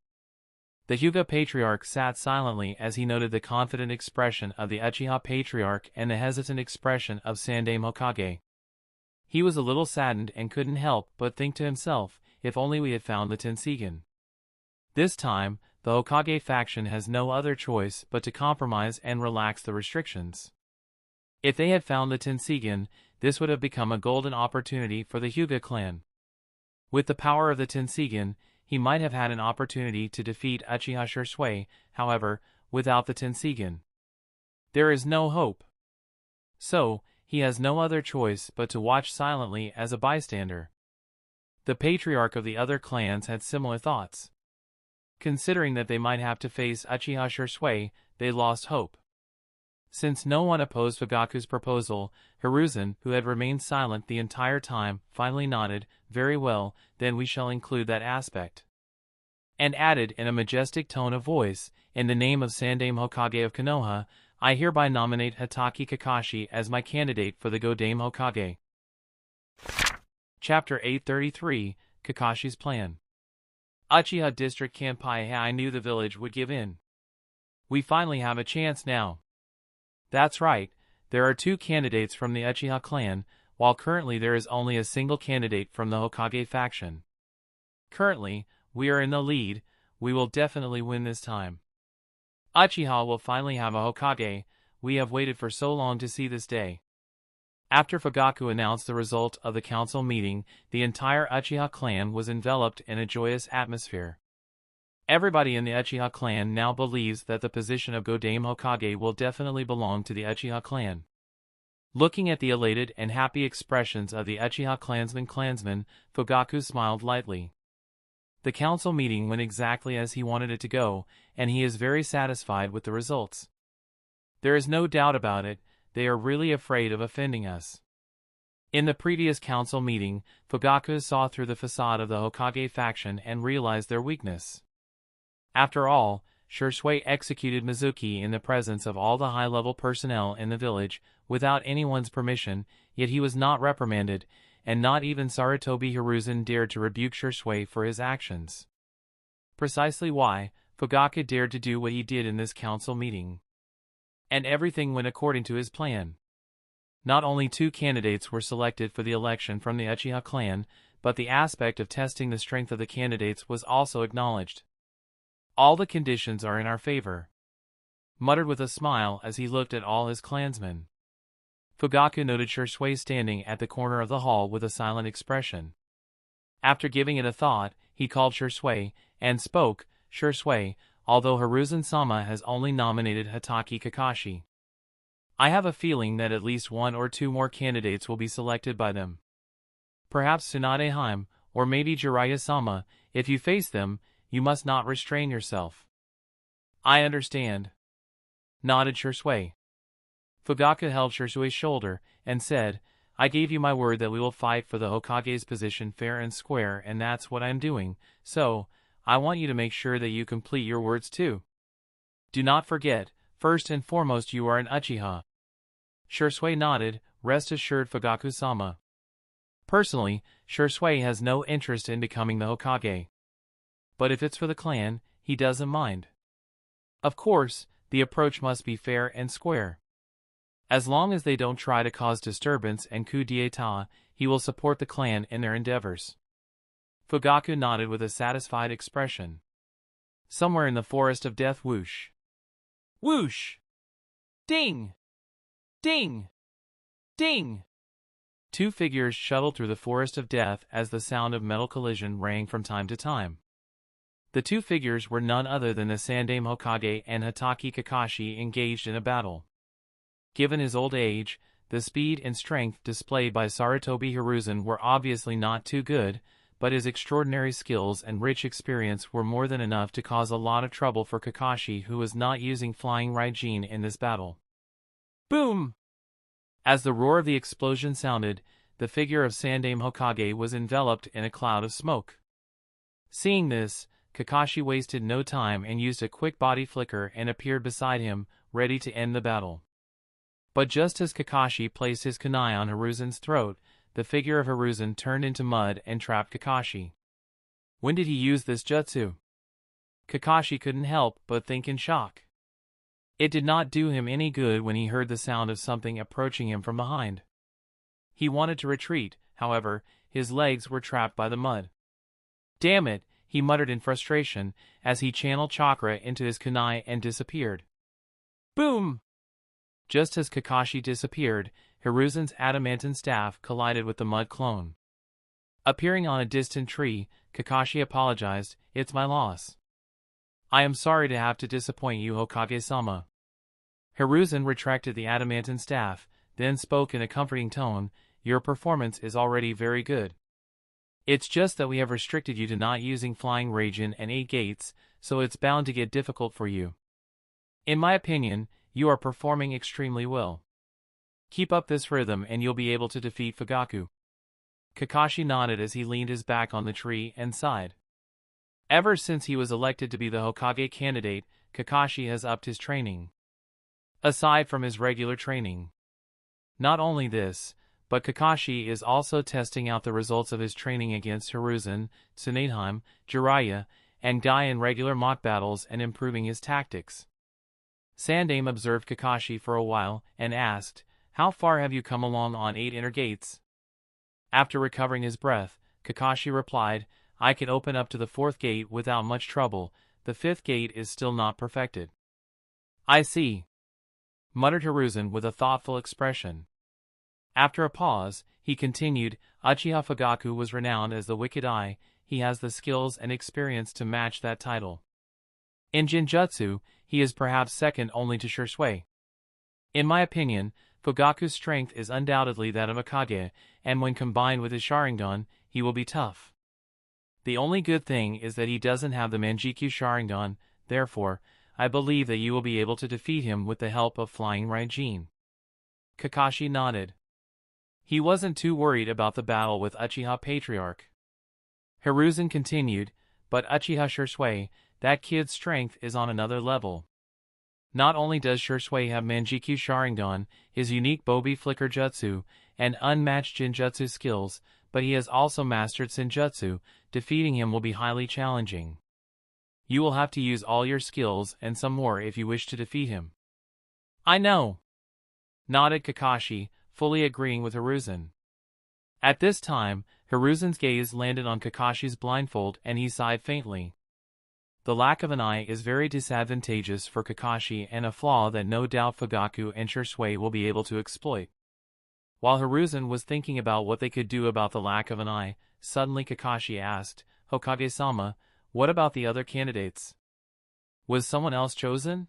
The Hyuga Patriarch sat silently as he noted the confident expression of the Uchiha Patriarch and the hesitant expression of Sandaime Hokage. He was a little saddened and couldn't help but think to himself, if only we had found the Tenseigan. This time, the Hokage faction has no other choice but to compromise and relax the restrictions. If they had found the Tenseigan, this would have become a golden opportunity for the Hyuga clan. With the power of the Tenseigan, he might have had an opportunity to defeat Uchiha Shisui. However, without the Tenseigan, there is no hope. So, he has no other choice but to watch silently as a bystander. The patriarch of the other clans had similar thoughts. Considering that they might have to face Uchiha Shisui, they lost hope. Since no one opposed Fugaku's proposal, Hiruzen, who had remained silent the entire time, finally nodded, "Very well, then we shall include that aspect." And added in a majestic tone of voice, "In the name of Sandaime Hokage of Konoha, I hereby nominate Hatake Kakashi as my candidate for the Godaime Hokage." Chapter 833, Kakashi's Plan. Uchiha District Kanpai. I knew the village would give in. We finally have a chance now. That's right, there are 2 candidates from the Uchiha clan, while currently there is only a single candidate from the Hokage faction. Currently, we are in the lead. We will definitely win this time. Uchiha will finally have a Hokage. We have waited for so long to see this day. After Fugaku announced the result of the council meeting, the entire Uchiha clan was enveloped in a joyous atmosphere. Everybody in the Uchiha clan now believes that the position of Godaime Hokage will definitely belong to the Uchiha clan. Looking at the elated and happy expressions of the Uchiha clansmen, Fugaku smiled lightly. The council meeting went exactly as he wanted it to go, and he is very satisfied with the results. There is no doubt about it, they are really afraid of offending us. In the previous council meeting, Fugaku saw through the facade of the Hokage faction and realized their weakness. After all, Shisui executed Mizuki in the presence of all the high-level personnel in the village, without anyone's permission, yet he was not reprimanded, and not even Sarutobi Hiruzen dared to rebuke Shisui for his actions. Precisely why, Fugaku dared to do what he did in this council meeting. And everything went according to his plan. Not only 2 candidates were selected for the election from the Uchiha clan, but the aspect of testing the strength of the candidates was also acknowledged. "All the conditions are in our favor," muttered with a smile as he looked at all his clansmen. Fugaku noted Shisui standing at the corner of the hall with a silent expression. After giving it a thought, he called Shisui, and spoke, "Shisui, although Hiruzen-sama has only nominated Hatake Kakashi, I have a feeling that at least 1 or 2 more candidates will be selected by them. Perhaps Tsunade-hime, or maybe Jiraiya-sama. If you face them, you must not restrain yourself." "I understand," nodded Shisui. Fugaku held Shisui's shoulder, and said, "I gave you my word that we will fight for the Hokage's position fair and square, and that's what I am doing, so, I want you to make sure that you complete your words too. Do not forget, first and foremost you are an Uchiha." Shisui nodded, "Rest assured Fugaku-sama. Personally, Shisui has no interest in becoming the Hokage. But if it's for the clan, he doesn't mind. Of course, the approach must be fair and square. As long as they don't try to cause disturbance and coup d'état, he will support the clan in their endeavors." Fugaku nodded with a satisfied expression. Somewhere in the forest of death, whoosh! Whoosh! Ding! Ding! Ding! 2 figures shuttled through the forest of death as the sound of metal collision rang from time to time. The 2 figures were none other than the Sandaime Hokage and Hatake Kakashi engaged in a battle. Given his old age, the speed and strength displayed by Sarutobi Hiruzen were obviously not too good, but his extraordinary skills and rich experience were more than enough to cause a lot of trouble for Kakashi, who was not using flying Raijin in this battle. Boom! As the roar of the explosion sounded, the figure of Sandaime Hokage was enveloped in a cloud of smoke. Seeing this, Kakashi wasted no time and used a quick body flicker and appeared beside him, ready to end the battle. But just as Kakashi placed his kunai on Hiruzen's throat, the figure of Hiruzen turned into mud and trapped Kakashi. When did he use this jutsu? Kakashi couldn't help but think in shock. It did not do him any good when he heard the sound of something approaching him from behind. He wanted to retreat, however, his legs were trapped by the mud. "Damn it," he muttered in frustration, as he channeled chakra into his kunai and disappeared. Boom! Just as Kakashi disappeared, Hiruzen's adamantine staff collided with the mud clone. Appearing on a distant tree, Kakashi apologized, "It's my loss. I am sorry to have to disappoint you, Hokage-sama." Hiruzen retracted the adamantine staff, then spoke in a comforting tone, "Your performance is already very good. It's just that we have restricted you to not using flying Raijin and 8 gates, so it's bound to get difficult for you. In my opinion, You are performing extremely well. Keep up this rhythm and you'll be able to defeat Fugaku. Kakashi nodded as he leaned his back on the tree and sighed. Ever since he was elected to be the Hokage candidate, Kakashi has upped his training. Aside from his regular training. Not only this, but Kakashi is also testing out the results of his training against Hiruzen, Tsunade, Jiraiya, and Guy in regular mock battles and improving his tactics. Sandaime observed Kakashi for a while and asked, "How far have you come along on 8 inner gates?" After recovering his breath, Kakashi replied, "I can open up to the 4th gate without much trouble, the 5th gate is still not perfected." "I see," muttered Hiruzen with a thoughtful expression. After a pause, he continued, "Uchiha Fugaku was renowned as the Wicked Eye, he has the skills and experience to match that title. In Jinjutsu, he is perhaps second only to Shisui. In my opinion, Fugaku's strength is undoubtedly that of a Kage, and when combined with his Sharingan, he will be tough. The only good thing is that he doesn't have the Manjikyu Sharingan, therefore, I believe that you will be able to defeat him with the help of Flying Raijin." Kakashi nodded. He wasn't too worried about the battle with Uchiha Patriarch. Hiruzen continued, "But Uchiha Shisui, that kid's strength is on another level. Not only does Shisui have Manjikyu Sharingan, his unique Bobi Flicker Jutsu, and unmatched Jinjutsu skills, but he has also mastered Senjutsu. Defeating him will be highly challenging. You will have to use all your skills and some more if you wish to defeat him." "I know," nodded Kakashi, fully agreeing with Hiruzen. At this time, Hiruzen's gaze landed on Kakashi's blindfold and he sighed faintly. The lack of an eye is very disadvantageous for Kakashi and a flaw that no doubt Fugaku and Shisui will be able to exploit. While Hiruzen was thinking about what they could do about the lack of an eye, suddenly Kakashi asked, "Hokage-sama, what about the other candidates? Was someone else chosen?"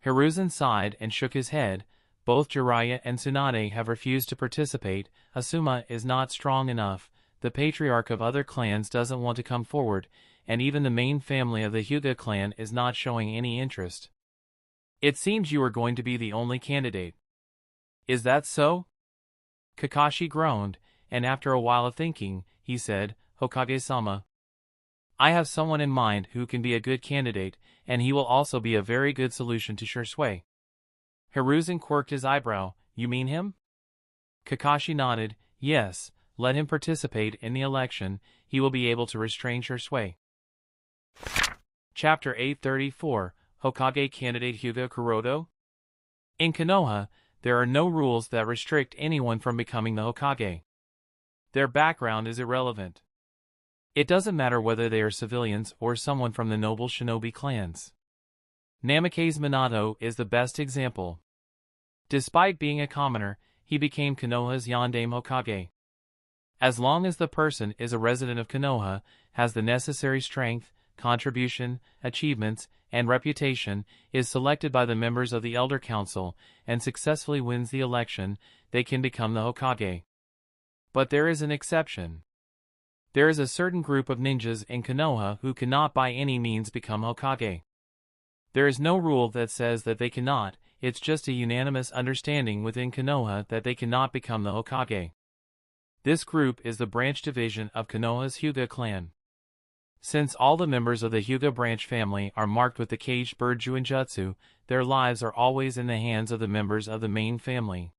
Hiruzen sighed and shook his head. "Both Jiraiya and Tsunade have refused to participate. Asuma is not strong enough, the patriarch of other clans doesn't want to come forward, and even the main family of the Hyuga clan is not showing any interest. It seems you are going to be the only candidate. Is that so?" Kakashi groaned, and after a while of thinking, he said, "Hokage-sama, I have someone in mind who can be a good candidate, and he will also be a very good solution to Shisui." Hiruzen quirked his eyebrow. "You mean him?" Kakashi nodded. "Yes, let him participate in the election, he will be able to restrain Shisui." Chapter 834, Hokage Candidate Hyuga Kuroto? In Konoha, there are no rules that restrict anyone from becoming the Hokage. Their background is irrelevant. It doesn't matter whether they are civilians or someone from the noble shinobi clans. Namake's Minato is the best example. Despite being a commoner, he became Konoha's Yondaime Hokage. As long as the person is a resident of Konoha, has the necessary strength, contribution, achievements, and reputation, is selected by the members of the Elder Council, and successfully wins the election, they can become the Hokage. But there is an exception. There is a certain group of ninjas in Konoha who cannot by any means become Hokage. There is no rule that says that they cannot, it's just a unanimous understanding within Konoha that they cannot become the Hokage. This group is the branch division of Konoha's Hyuga clan. Since all the members of the Hyuga branch family are marked with the caged bird Juinjutsu, their lives are always in the hands of the members of the main family.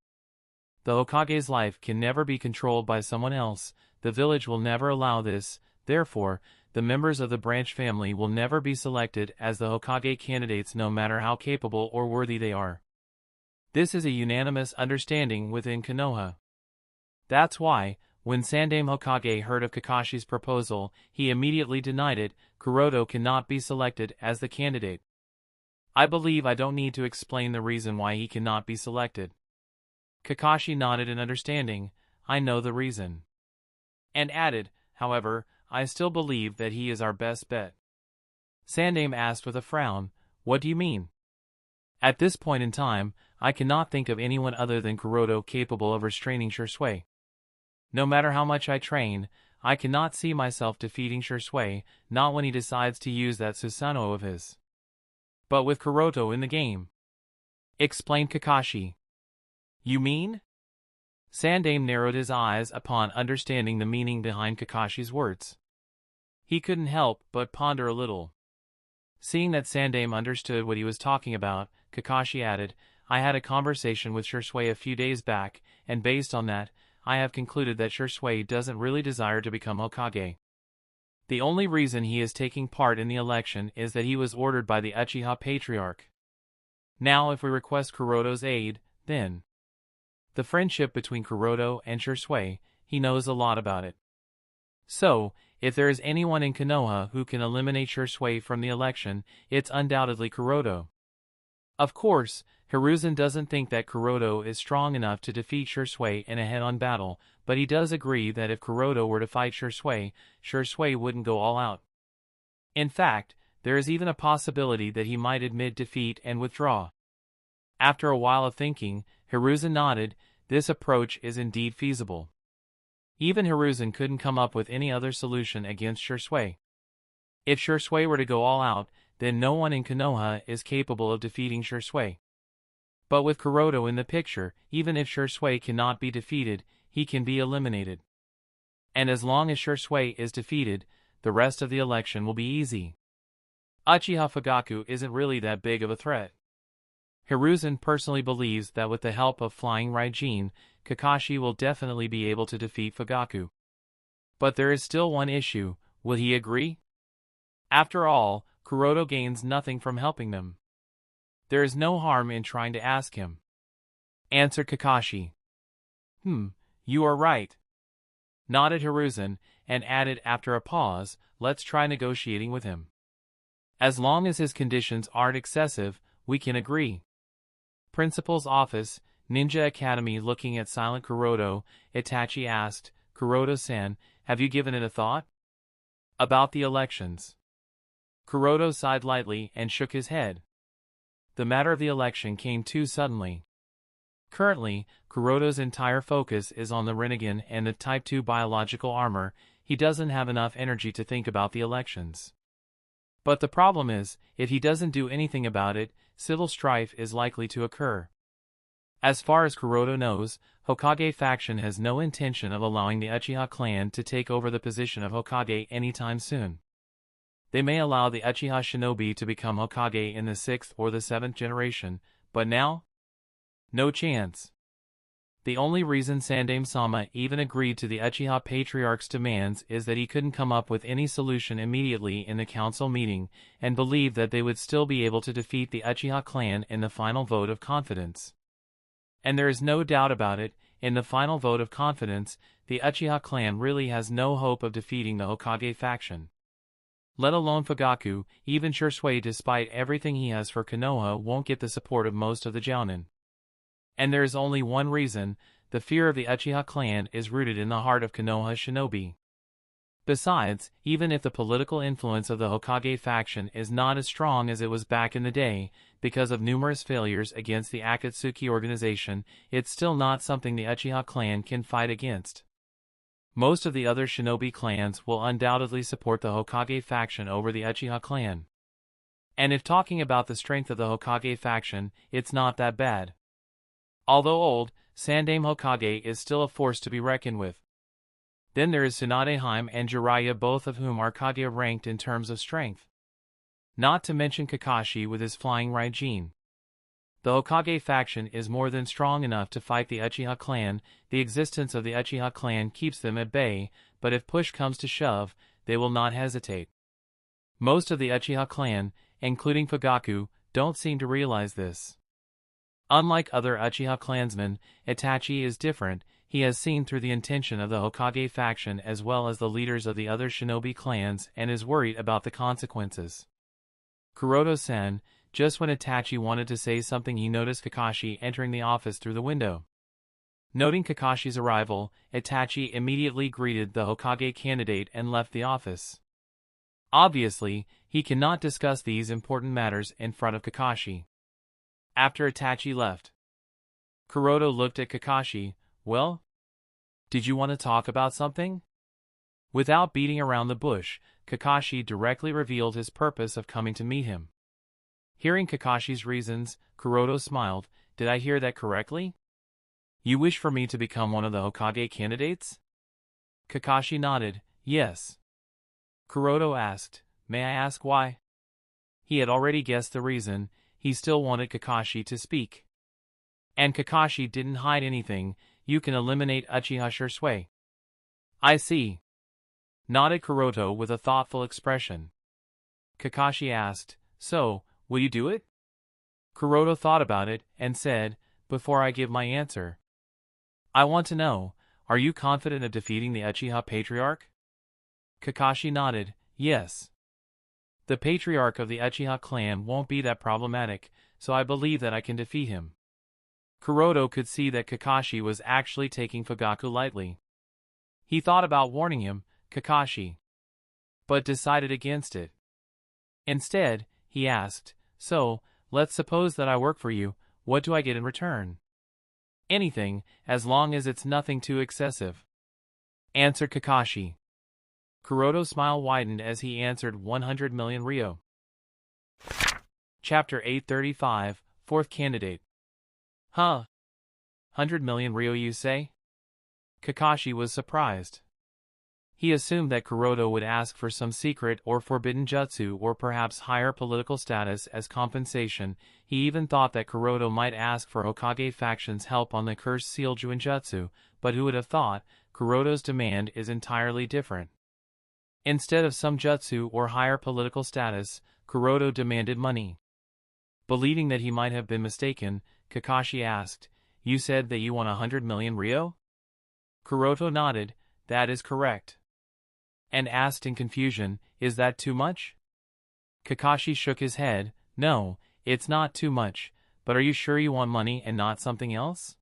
The Hokage's life can never be controlled by someone else, the village will never allow this, therefore, the members of the branch family will never be selected as the Hokage candidates no matter how capable or worthy they are. This is a unanimous understanding within Konoha. That's why, when Sandaime Hokage heard of Kakashi's proposal, he immediately denied it. Kuroto cannot be selected as the candidate. I believe I don't need to explain the reason why he cannot be selected. Kakashi nodded in understanding. I know the reason. And added, however, I still believe that he is our best bet. Sandaime asked with a frown, what do you mean? At this point in time, I cannot think of anyone other than Kuroto capable of restraining Shisui. No matter how much I train, I cannot see myself defeating Shisui, not when he decides to use that Susanoo of his. But with Kuroto in the game. explained Kakashi. You mean? Sandaime narrowed his eyes upon understanding the meaning behind Kakashi's words. He couldn't help but ponder a little. Seeing that Sandaime understood what he was talking about, Kakashi added, I had a conversation with Shisui a few days back, and based on that, I have concluded that Shisui doesn't really desire to become Hokage. The only reason he is taking part in the election is that he was ordered by the Uchiha Patriarch. Now if we request Kuroto's aid, then... The friendship between Kuroto and Shisui, he knows a lot about it. So, if there is anyone in Konoha who can eliminate Shisui from the election, it's undoubtedly Kuroto. Of course, Hiruzen doesn't think that Kuroto is strong enough to defeat Shisui in a head-on battle, but he does agree that if Kuroto were to fight Shisui, Shisui wouldn't go all out. In fact, there is even a possibility that he might admit defeat and withdraw. After a while of thinking, Hiruzen nodded. This approach is indeed feasible. Even Hiruzen couldn't come up with any other solution against Shisui. If Shisui were to go all out, then no one in Konoha is capable of defeating Shisui. But with Kuroto in the picture, even if Shisui cannot be defeated, he can be eliminated. And as long as Shisui is defeated, the rest of the election will be easy. Uchiha Fugaku isn't really that big of a threat. Hiruzen personally believes that with the help of Flying Raijin, Kakashi will definitely be able to defeat Fugaku. But there is still one issue, will he agree? After all, Kuroto gains nothing from helping them. There is no harm in trying to ask him, answered Kakashi. You are right, nodded Hiruzen, and added after a pause, let's try negotiating with him. As long as his conditions aren't excessive, we can agree. Principal's office, Ninja Academy. Looking at silent Kuroto, Itachi asked, Kuroto-san, have you given it a thought? About the elections. Kuroto sighed lightly and shook his head. The matter of the election came too suddenly. Currently, Kuroto's entire focus is on the Rinnegan and the Type 2 biological armor. He doesn't have enough energy to think about the elections. But the problem is, if he doesn't do anything about it, civil strife is likely to occur. As far as Kuroto knows, Hokage faction has no intention of allowing the Uchiha clan to take over the position of Hokage anytime soon. They may allow the Uchiha shinobi to become Hokage in the 6th or the 7th generation, but now? No chance. The only reason Sandaime-sama even agreed to the Uchiha Patriarch's demands is that he couldn't come up with any solution immediately in the council meeting, and believed that they would still be able to defeat the Uchiha clan in the final vote of confidence. And there is no doubt about it, in the final vote of confidence, the Uchiha clan really has no hope of defeating the Hokage faction. Let alone Fugaku, even Shisui, despite everything he has for Konoha, won't get the support of most of the Jounin. And there is only one reason, the fear of the Uchiha clan is rooted in the heart of Konoha shinobi. Besides, even if the political influence of the Hokage faction is not as strong as it was back in the day, because of numerous failures against the Akatsuki organization, it's still not something the Uchiha clan can fight against. Most of the other shinobi clans will undoubtedly support the Hokage faction over the Uchiha clan. And if talking about the strength of the Hokage faction, it's not that bad. Although old, Sandaime Hokage is still a force to be reckoned with. Then there is Tsunadeheim and Jiraiya, both of whom are Kage ranked in terms of strength. Not to mention Kakashi with his Flying Raijin. The Hokage faction is more than strong enough to fight the Uchiha clan. The existence of the Uchiha clan keeps them at bay, but if push comes to shove, they will not hesitate. Most of the Uchiha clan, including Fugaku, don't seem to realize this. Unlike other Uchiha clansmen, Itachi is different. He has seen through the intention of the Hokage faction as well as the leaders of the other shinobi clans and is worried about the consequences. Kuroto-san, just when Itachi wanted to say something, he noticed Kakashi entering the office through the window. Noting Kakashi's arrival, Itachi immediately greeted the Hokage candidate and left the office. Obviously, he cannot discuss these important matters in front of Kakashi. After Itachi left, Kuroto looked at Kakashi. Well? Did you want to talk about something? Without beating around the bush, Kakashi directly revealed his purpose of coming to meet him. Hearing Kakashi's reasons, Kuroto smiled. Did I hear that correctly? You wish for me to become one of the Hokage candidates? Kakashi nodded. Yes. Kuroto asked, may I ask why? He had already guessed the reason. He still wanted Kakashi to speak. And Kakashi didn't hide anything. You can eliminate Uchiha Shisui. I see. Nodded Kuroto with a thoughtful expression. Kakashi asked, so, will you do it? Kuroto thought about it and said, before I give my answer, I want to know, are you confident of defeating the Uchiha Patriarch? Kakashi nodded, yes. The Patriarch of the Uchiha clan won't be that problematic, so I believe that I can defeat him. Kuroto could see that Kakashi was actually taking Fugaku lightly. He thought about warning him, Kakashi, but decided against it. Instead, he asked, so, let's suppose that I work for you, what do I get in return? Anything, as long as it's nothing too excessive. Answered Kakashi. Kuroto's smile widened as he answered 100 million ryo. Chapter 835, Fourth Candidate. Huh? 100 million ryo you say? Kakashi was surprised. He assumed that Kuroto would ask for some secret or forbidden jutsu or perhaps higher political status as compensation. He even thought that Kuroto might ask for Hokage faction's help on the cursed seal Juinjutsu, but who would have thought, Kuroto's demand is entirely different. Instead of some jutsu or higher political status, Kuroto demanded money. Believing that he might have been mistaken, Kakashi asked, you said that you want 100 million ryo? Kuroto nodded, that is correct. And asked in confusion, is that too much? Kakashi shook his head, no, it's not too much, but are you sure you want money and not something else?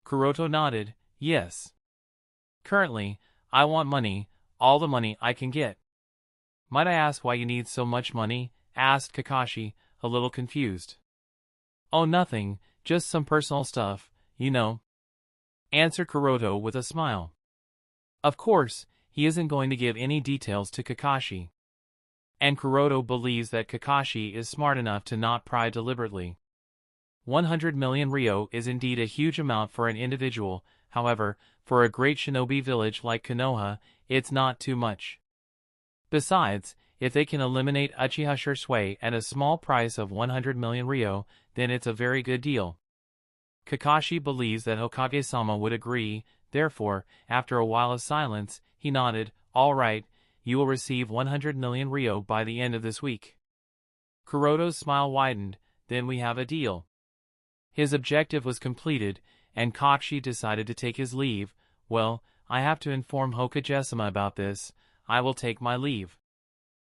Kuroto nodded, yes. Currently, I want money, all the money I can get. Might I ask why you need so much money? Asked Kakashi, a little confused. Oh, nothing, just some personal stuff, you know. Answered Kuroto with a smile. Of course, he isn't going to give any details to Kakashi. And Kuroto believes that Kakashi is smart enough to not pry deliberately. 100 million ryo is indeed a huge amount for an individual, however, for a great shinobi village like Konoha, it's not too much. Besides, if they can eliminate Uchiha Shisui at a small price of 100 million ryo, then it's a very good deal. Kakashi believes that Hokage-sama would agree, therefore, after a while of silence, he nodded, all right, you will receive 100 million ryo by the end of this week. Kuroto's smile widened, then we have a deal. His objective was completed, and Kakashi decided to take his leave. Well, I have to inform Hokage-sama about this, I will take my leave.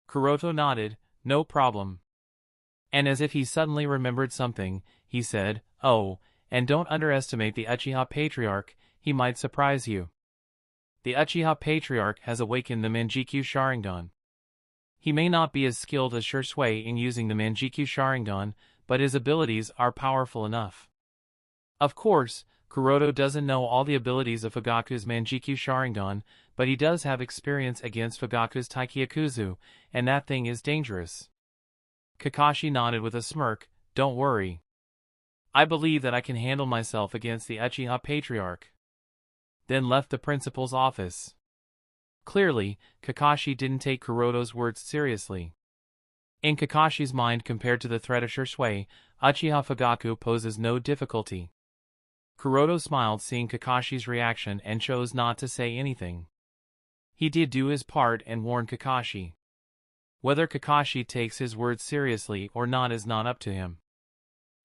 Kuroto nodded, no problem. And as if he suddenly remembered something, he said, oh, and don't underestimate the Uchiha Patriarch, he might surprise you. The Uchiha Patriarch has awakened the Manjikyu Sharingan. He may not be as skilled as Shisui in using the Manjikyu Sharingan, but his abilities are powerful enough. Of course, Kuroto doesn't know all the abilities of Fugaku's Manjikyu Sharingan, but he does have experience against Fugaku's Taikyakuzu, and that thing is dangerous. Kakashi nodded with a smirk, don't worry. I believe that I can handle myself against the Uchiha Patriarch. Then left the principal's office. Clearly, Kakashi didn't take Kuroto's words seriously. In Kakashi's mind, compared to the threat of Shisui, Uchiha Fugaku poses no difficulty. Kuroto smiled seeing Kakashi's reaction and chose not to say anything. He did do his part and warned Kakashi. Whether Kakashi takes his words seriously or not is not up to him.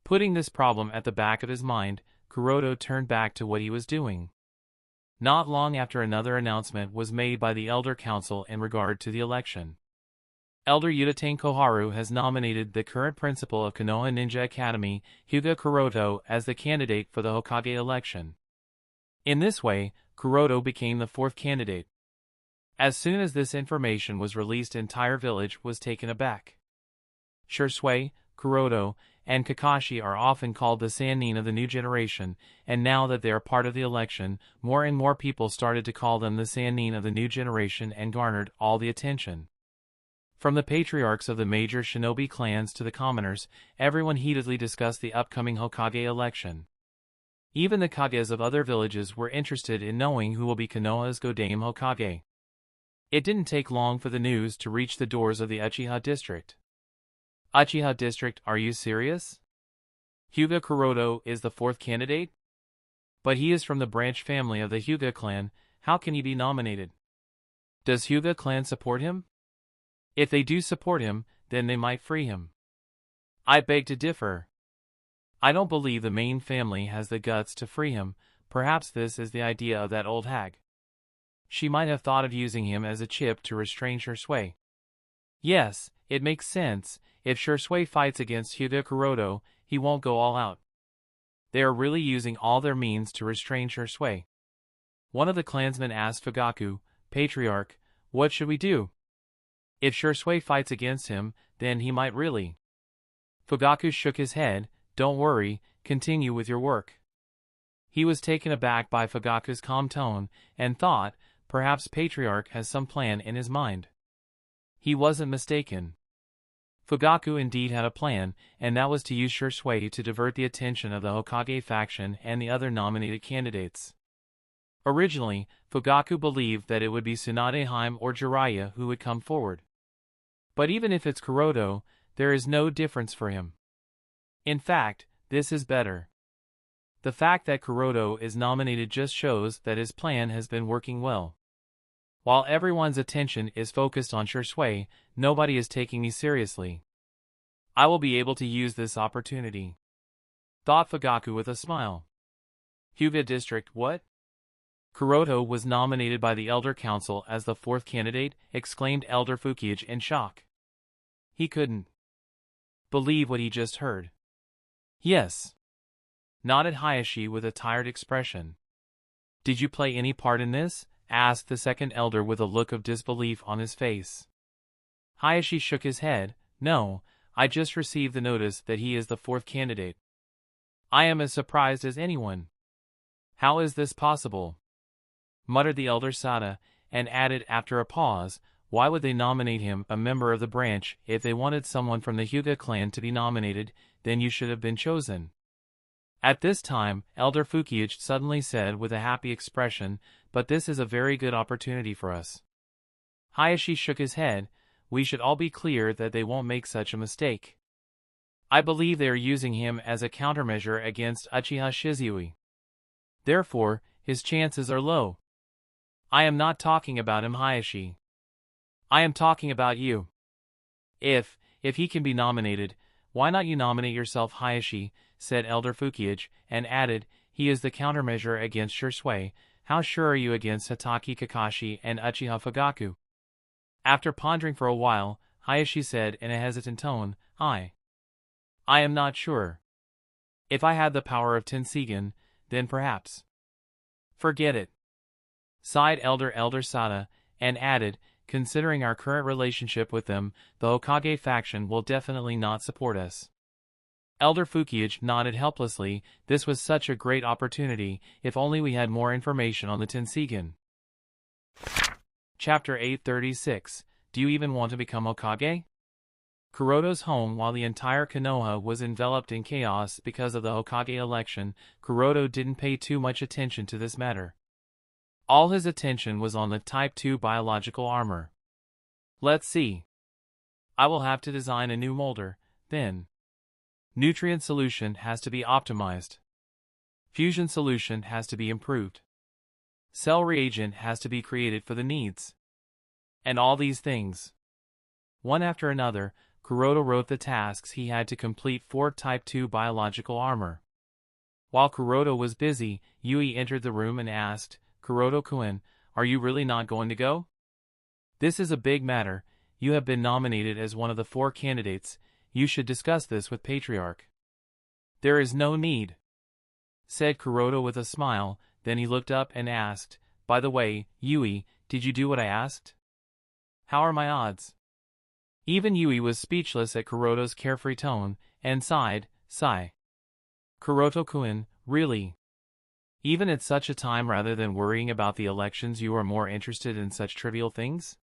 Putting this problem at the back of his mind, Kuroto turned back to what he was doing. Not long after, another announcement was made by the Elder Council in regard to the election. Elder Udatain Koharu has nominated the current principal of Konoha Ninja Academy, Hyuga Kuroto, as the candidate for the Hokage election. In this way, Kuroto became the fourth candidate. As soon as this information was released, entire village was taken aback. Shisui, Kuroto, and Kakashi are often called the Sannin of the new generation, and now that they are part of the election, more and more people started to call them the Sannin of the new generation and garnered all the attention. From the patriarchs of the major shinobi clans to the commoners, everyone heatedly discussed the upcoming Hokage election. Even the Kages of other villages were interested in knowing who will be Konoha's Godame Hokage. It didn't take long for the news to reach the doors of the Uchiha district. Uchiha district, are you serious? Hyuga Kuroto is the fourth candidate? But he is from the branch family of the Hyuga clan, how can he be nominated? Does Hyuga clan support him? If they do support him, then they might free him. I beg to differ. I don't believe the main family has the guts to free him. Perhaps this is the idea of that old hag. She might have thought of using him as a chip to restrain Shursui. Yes, it makes sense. If Shursui fights against Hyuga Kuroto, he won't go all out. They are really using all their means to restrain Shursui. One of the clansmen asked Fugaku, Patriarch, what should we do? If Shursui fights against him, then he might really. Fugaku shook his head. Don't worry, continue with your work. He was taken aback by Fugaku's calm tone, and thought, perhaps Patriarch has some plan in his mind. He wasn't mistaken. Fugaku indeed had a plan, and that was to use Shursui to divert the attention of the Hokage faction and the other nominated candidates. Originally, Fugaku believed that it would be Tsunadeheim or Jiraiya who would come forward. But even if it's Kuroto, there is no difference for him. In fact, this is better. The fact that Kuroto is nominated just shows that his plan has been working well. While everyone's attention is focused on Shursui, nobody is taking me seriously. I will be able to use this opportunity. Thought Fugaku with a smile. Hyuga District, what? Kuroto was nominated by the Elder Council as the fourth candidate, exclaimed Elder Fukiage in shock. He couldn't believe what he just heard. Yes, nodded Hayashi with a tired expression. Did you play any part in this? Asked the second elder with a look of disbelief on his face. Hayashi shook his head. No, I just received the notice that he is the fourth candidate. I am as surprised as anyone. How is this possible? Muttered the elder Sada, and added after a pause, why would they nominate him a member of the branch? If they wanted someone from the Hyuga clan to be nominated, then you should have been chosen. At this time, Elder Fukiage suddenly said with a happy expression, but this is a very good opportunity for us. Hayashi shook his head. We should all be clear that they won't make such a mistake. I believe they are using him as a countermeasure against Uchiha Shizui. Therefore, his chances are low. I am not talking about him, Hayashi. I am talking about you. If he can be nominated, why not you nominate yourself, Hayashi, said Elder Fukiage, and added, he is the countermeasure against Shursui. How sure are you against Hatake Kakashi and Uchiha Fugaku? After pondering for a while, Hayashi said in a hesitant tone, I am not sure. If I had the power of Tenseigan, then perhaps. Forget it. Sighed Elder Sada, and added, considering our current relationship with them, the Hokage faction will definitely not support us. Elder Fukiage nodded helplessly. This was such a great opportunity, if only we had more information on the Tenseigan. Chapter 836. Do you even want to become Hokage? Kuroto's home. While the entire Konoha was enveloped in chaos because of the Hokage election, Kuroto didn't pay too much attention to this matter. All his attention was on the Type 2 biological armor. Let's see. I will have to design a new molder, then. Nutrient solution has to be optimized. Fusion solution has to be improved. Cell reagent has to be created for the needs. And all these things. One after another, Kuroto wrote the tasks he had to complete for Type 2 biological armor. While Kuroto was busy, Yui entered the room and asked, Kuroto-kun, are you really not going to go? This is a big matter. You have been nominated as one of the 4 candidates. You should discuss this with Patriarch. There is no need, said Kuroto with a smile. Then he looked up and asked, by the way, Yui, did you do what I asked? How are my odds? Even Yui was speechless at Kuroto's carefree tone, and sighed, sigh. Kuroto-kun, really? Even at such a time, rather than worrying about the elections, you are more interested in such trivial things?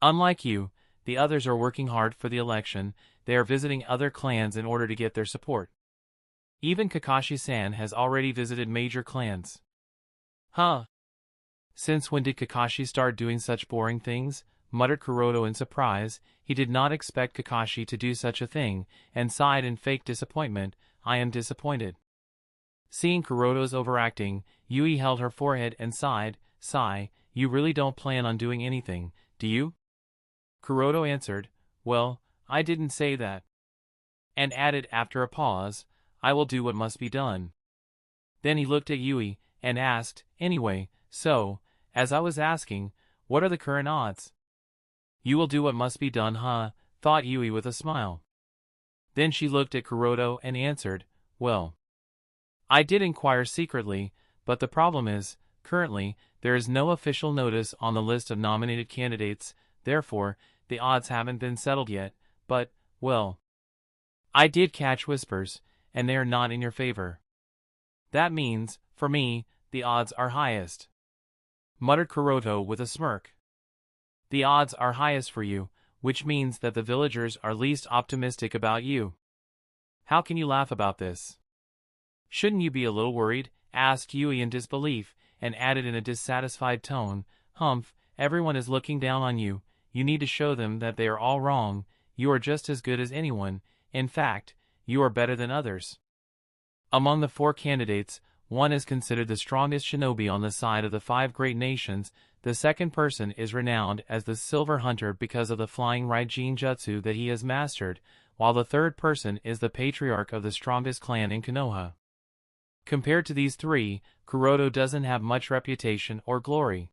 Unlike you, the others are working hard for the election, they are visiting other clans in order to get their support. Even Kakashi-san has already visited major clans. Huh? Since when did Kakashi start doing such boring things? Muttered Kuroto in surprise. He did not expect Kakashi to do such a thing, and sighed in fake disappointment. I am disappointed. Seeing Kuroto's overacting, Yui held her forehead and sighed. Sigh, you really don't plan on doing anything, do you? Kuroto answered, well, I didn't say that. And added after a pause, I will do what must be done. Then he looked at Yui, and asked, anyway, so, as I was asking, what are the current odds? You will do what must be done, huh? Thought Yui with a smile. Then she looked at Kuroto and answered, well, I did inquire secretly, but the problem is, currently, there is no official notice on the list of nominated candidates, therefore, the odds haven't been settled yet, but, well, I did catch whispers, and they are not in your favor. That means, for me, the odds are highest. Muttered Kuroto with a smirk. The odds are highest for you, which means that the villagers are least optimistic about you. How can you laugh about this? Shouldn't you be a little worried? Asked Yui in disbelief, and added in a dissatisfied tone, Humph, everyone is looking down on you, you need to show them that they are all wrong, you are just as good as anyone, in fact, you are better than others. Among the 4 candidates, one is considered the strongest shinobi on the side of the 5 great nations, the second person is renowned as the Silver Hunter because of the flying Raijin Jutsu that he has mastered, while the third person is the patriarch of the strongest clan in Konoha. Compared to these 3, Kuroto doesn't have much reputation or glory.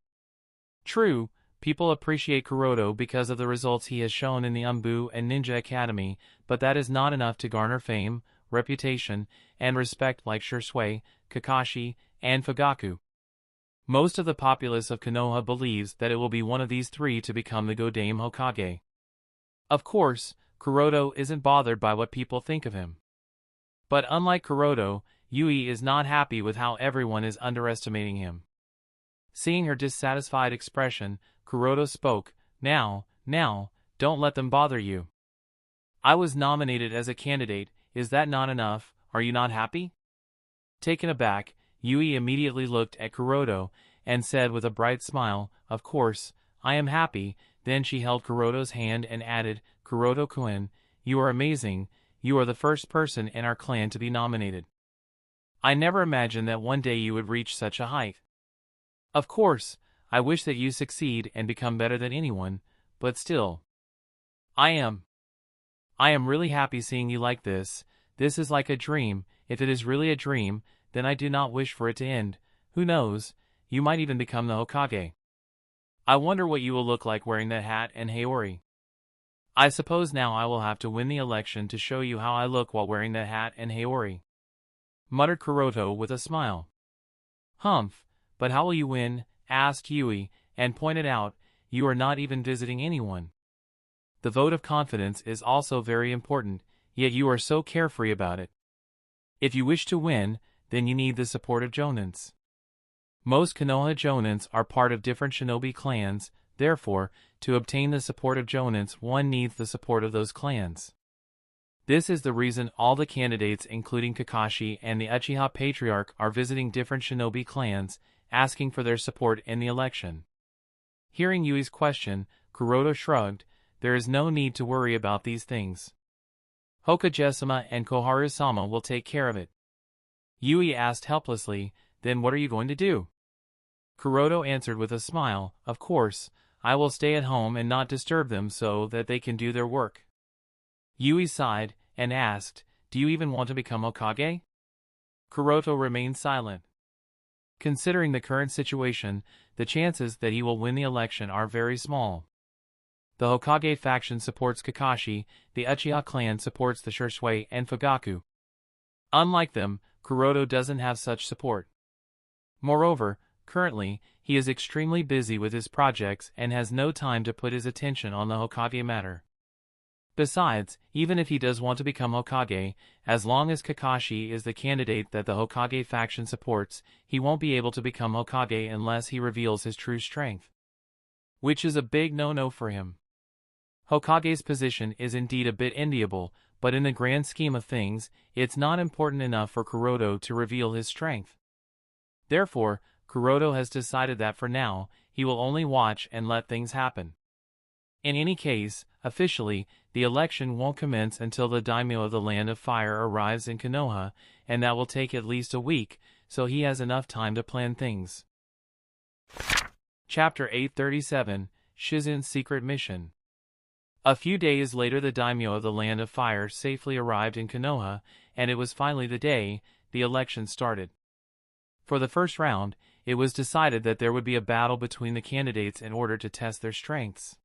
True, people appreciate Kuroto because of the results he has shown in the Umbu and Ninja Academy, but that is not enough to garner fame, reputation, and respect like Shisui, Kakashi, and Fugaku. Most of the populace of Konoha believes that it will be one of these 3 to become the Godame Hokage. Of course, Kuroto isn't bothered by what people think of him. But unlike Kuroto, Yui is not happy with how everyone is underestimating him. Seeing her dissatisfied expression, Kuroto spoke, Now, don't let them bother you. I was nominated as a candidate, is that not enough, are you not happy? Taken aback, Yui immediately looked at Kuroto, and said with a bright smile, Of course, I am happy. Then she held Kuroto's hand and added, Kuroto-kun, you are amazing, you are the first person in our clan to be nominated. I never imagined that one day you would reach such a height. Of course, I wish that you succeed and become better than anyone, but still. I am really happy seeing you like this. This is like a dream. If it is really a dream, then I do not wish for it to end. Who knows, you might even become the Hokage. I wonder what you will look like wearing that hat and Haori. I suppose now I will have to win the election to show you how I look while wearing that hat and Haori. Muttered Kuroto with a smile. Humph, but how will you win? Asked Yui, and pointed out, you are not even visiting anyone. The vote of confidence is also very important, yet you are so carefree about it. If you wish to win, then you need the support of jonins. Most Konoha jonins are part of different shinobi clans, therefore, to obtain the support of jonins one needs the support of those clans. This is the reason all the candidates including Kakashi and the Uchiha Patriarch are visiting different shinobi clans, asking for their support in the election. Hearing Yui's question, Kuroto shrugged, there is no need to worry about these things. Hokage-sama and Koharu-sama will take care of it. Yui asked helplessly, then what are you going to do? Kuroto answered with a smile, of course, I will stay at home and not disturb them so that they can do their work. Yui sighed, and asked, do you even want to become Hokage? Kuroto remained silent. Considering the current situation, the chances that he will win the election are very small. The Hokage faction supports Kakashi, the Uchiha clan supports the Shisui and Fugaku. Unlike them, Kuroto doesn't have such support. Moreover, currently, he is extremely busy with his projects and has no time to put his attention on the Hokage matter. Besides, even if he does want to become Hokage, as long as Kakashi is the candidate that the Hokage faction supports, he won't be able to become Hokage unless he reveals his true strength. Which is a big no-no for him. Hokage's position is indeed a bit enviable, but in the grand scheme of things, it's not important enough for Kuroda to reveal his strength. Therefore, Kuroda has decided that for now, he will only watch and let things happen. In any case, officially, the election won't commence until the daimyo of the Land of Fire arrives in Konoha, and that will take at least a week, so he has enough time to plan things. Chapter 837, Shizen's Secret Mission. A few days later the daimyo of the Land of Fire safely arrived in Konoha, and it was finally the day the election started. For the first round, it was decided that there would be a battle between the candidates in order to test their strengths.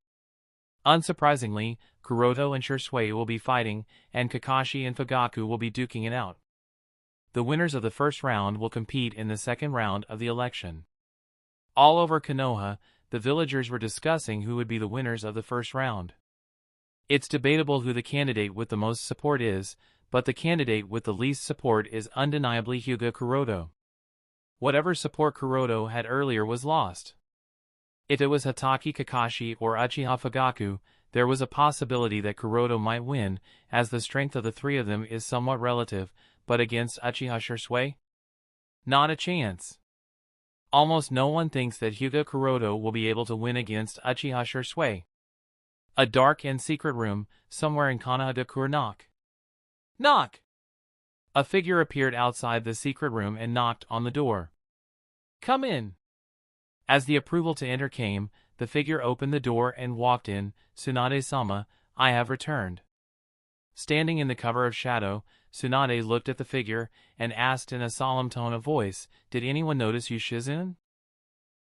Unsurprisingly, Kuroda and Shisui will be fighting, and Kakashi and Fugaku will be duking it out. The winners of the first round will compete in the second round of the election. All over Konoha, the villagers were discussing who would be the winners of the first round. It's debatable who the candidate with the most support is, but the candidate with the least support is undeniably Hyuga Kuroda. Whatever support Kuroda had earlier was lost. If it was Hatake Kakashi or Uchiha Fugaku, there was a possibility that Kuroda might win, as the strength of the three of them is somewhat relative, but against Uchiha Shisui? Not a chance. Almost no one thinks that Hyuga Kuroda will be able to win against Uchiha Shisui. A dark and secret room, somewhere in Konoha-gakure. Knock. Knock! A figure appeared outside the secret room and knocked on the door. Come in. As the approval to enter came, the figure opened the door and walked in. Tsunade-sama, I have returned. Standing in the cover of shadow, Tsunade looked at the figure and asked in a solemn tone of voice, Did anyone notice you, Shizen?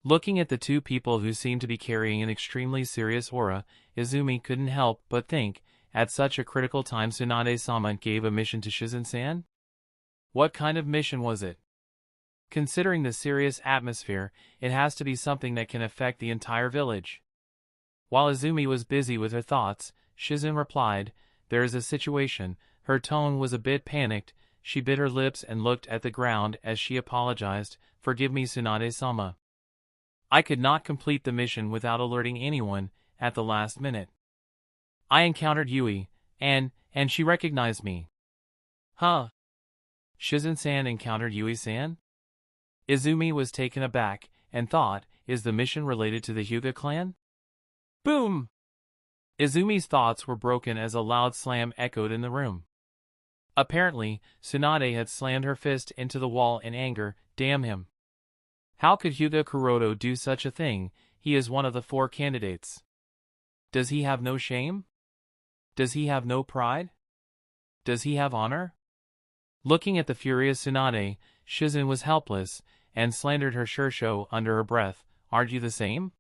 Looking at the two people who seemed to be carrying an extremely serious aura, Izumi couldn't help but think, at such a critical time Tsunade-sama gave a mission to Shizen-san? What kind of mission was it? Considering the serious atmosphere, it has to be something that can affect the entire village. While Izumi was busy with her thoughts, Shizen replied, There is a situation. Her tone was a bit panicked. She bit her lips and looked at the ground as she apologized. Forgive me, Tsunade-sama. I could not complete the mission without alerting anyone at the last minute. I encountered Yui, and she recognized me. Huh? Shizen-san encountered Yui-san? Izumi was taken aback and thought, is the mission related to the Hyuga clan? Boom! Izumi's thoughts were broken as a loud slam echoed in the room. Apparently, Tsunade had slammed her fist into the wall in anger. Damn him. How could Hyuga Kuroda do such a thing? He is one of the 4 candidates. Does he have no shame? Does he have no pride? Does he have honor? Looking at the furious Tsunade, Shizen was helpless, and slandered her Shursho under her breath. Aren't you the same?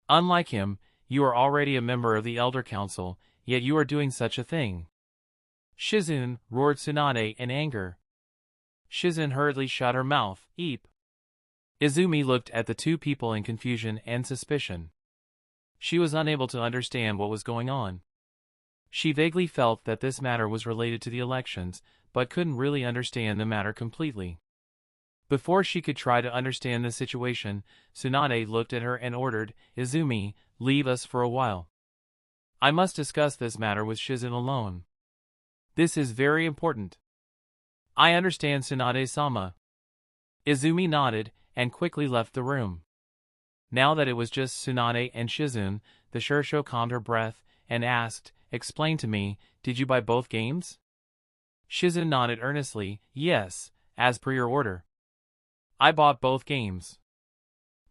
Unlike him, you are already a member of the Elder Council, yet you are doing such a thing. Shizen, roared Tsunade in anger. Shizen hurriedly shut her mouth. Eep. Izumi looked at the two people in confusion and suspicion. She was unable to understand what was going on. She vaguely felt that this matter was related to the elections, but couldn't really understand the matter completely. Before she could try to understand the situation, Tsunade looked at her and ordered, Izumi, leave us for a while. I must discuss this matter with Shizen alone. This is very important. I understand, Tsunade-sama. Izumi nodded and quickly left the room. Now that it was just Tsunade and Shizen, the Shursho calmed her breath and asked, Explain to me, did you buy both games? Shizen nodded earnestly, Yes, as per your order. I bought both games.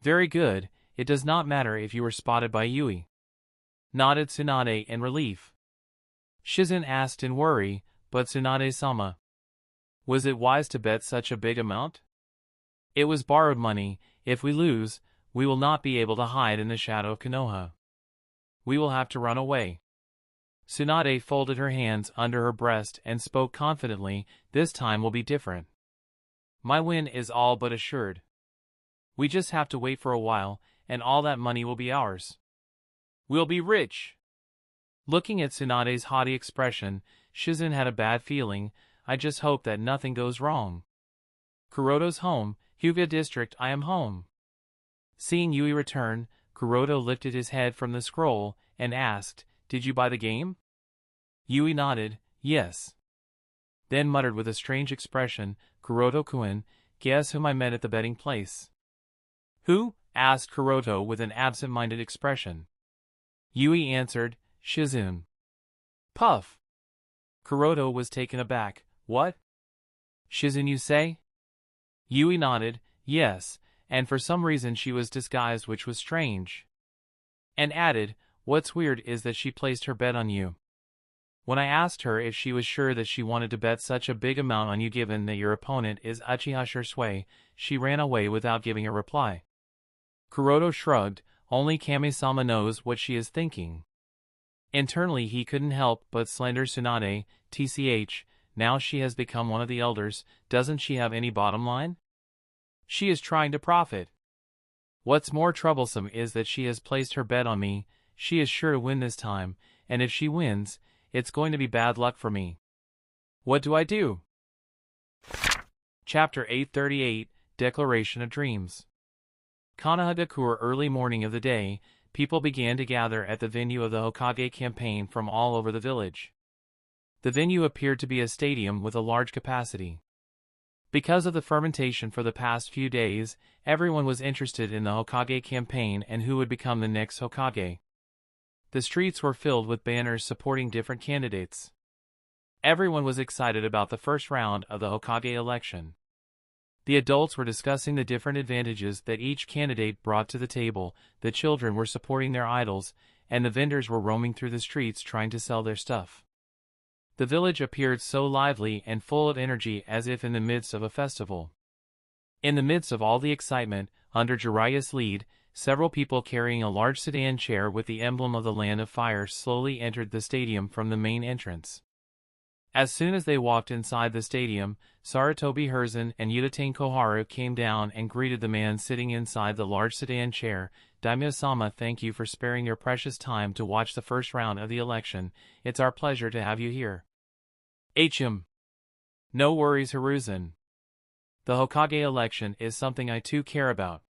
Very good, it does not matter if you were spotted by Yui. Nodded Tsunade in relief. Shizen asked in worry, but Tsunade-sama, was it wise to bet such a big amount? It was borrowed money. If we lose, we will not be able to hide in the shadow of Konoha. We will have to run away. Tsunade folded her hands under her breast and spoke confidently, This time will be different. My win is all but assured. We just have to wait for a while, and all that money will be ours. We'll be rich. Looking at Tsunade's haughty expression, Shizen had a bad feeling. I just hope that nothing goes wrong. Kuroda's home, Hyuga district. I am home. Seeing Yui return, Kuroda lifted his head from the scroll and asked, did you buy the game? Yui nodded, yes. Then muttered with a strange expression, Kuroto-kun, guess whom I met at the betting place? Who? Asked Kuroto with an absent-minded expression. Yui answered, Shizune. Puff. Kuroto was taken aback. What? Shizune, you say? Yui nodded, yes, and for some reason she was disguised, which was strange. And added, what's weird is that she placed her bet on you. When I asked her if she was sure that she wanted to bet such a big amount on you given that your opponent is Uchiha Shursui, she ran away without giving a reply. Kuroto shrugged, only Kami-sama knows what she is thinking. Internally he couldn't help but slander Tsunade, tch, now she has become one of the elders, doesn't she have any bottom line? She is trying to profit. What's more troublesome is that she has placed her bet on me, she is sure to win this time, and if she wins, it's going to be bad luck for me. What do I do? Chapter 838, Declaration of Dreams. Konohagakure early morning of the day, people began to gather at the venue of the Hokage campaign from all over the village. The venue appeared to be a stadium with a large capacity. Because of the fermentation for the past few days, everyone was interested in the Hokage campaign and who would become the next Hokage. The streets were filled with banners supporting different candidates. Everyone was excited about the first round of the Hokage election. The adults were discussing the different advantages that each candidate brought to the table, the children were supporting their idols, and the vendors were roaming through the streets trying to sell their stuff. The village appeared so lively and full of energy as if in the midst of a festival. In the midst of all the excitement, under Jiraiya's lead, several people carrying a large sedan chair with the emblem of the Land of Fire slowly entered the stadium from the main entrance. As soon as they walked inside the stadium, Sarutobi Hiruzen and Udatain Koharu came down and greeted the man sitting inside the large sedan chair. Daimyo-sama, thank you for sparing your precious time to watch the first round of the election. It's our pleasure to have you here. HM. No worries, Hiruzen. The Hokage election is something I too care about.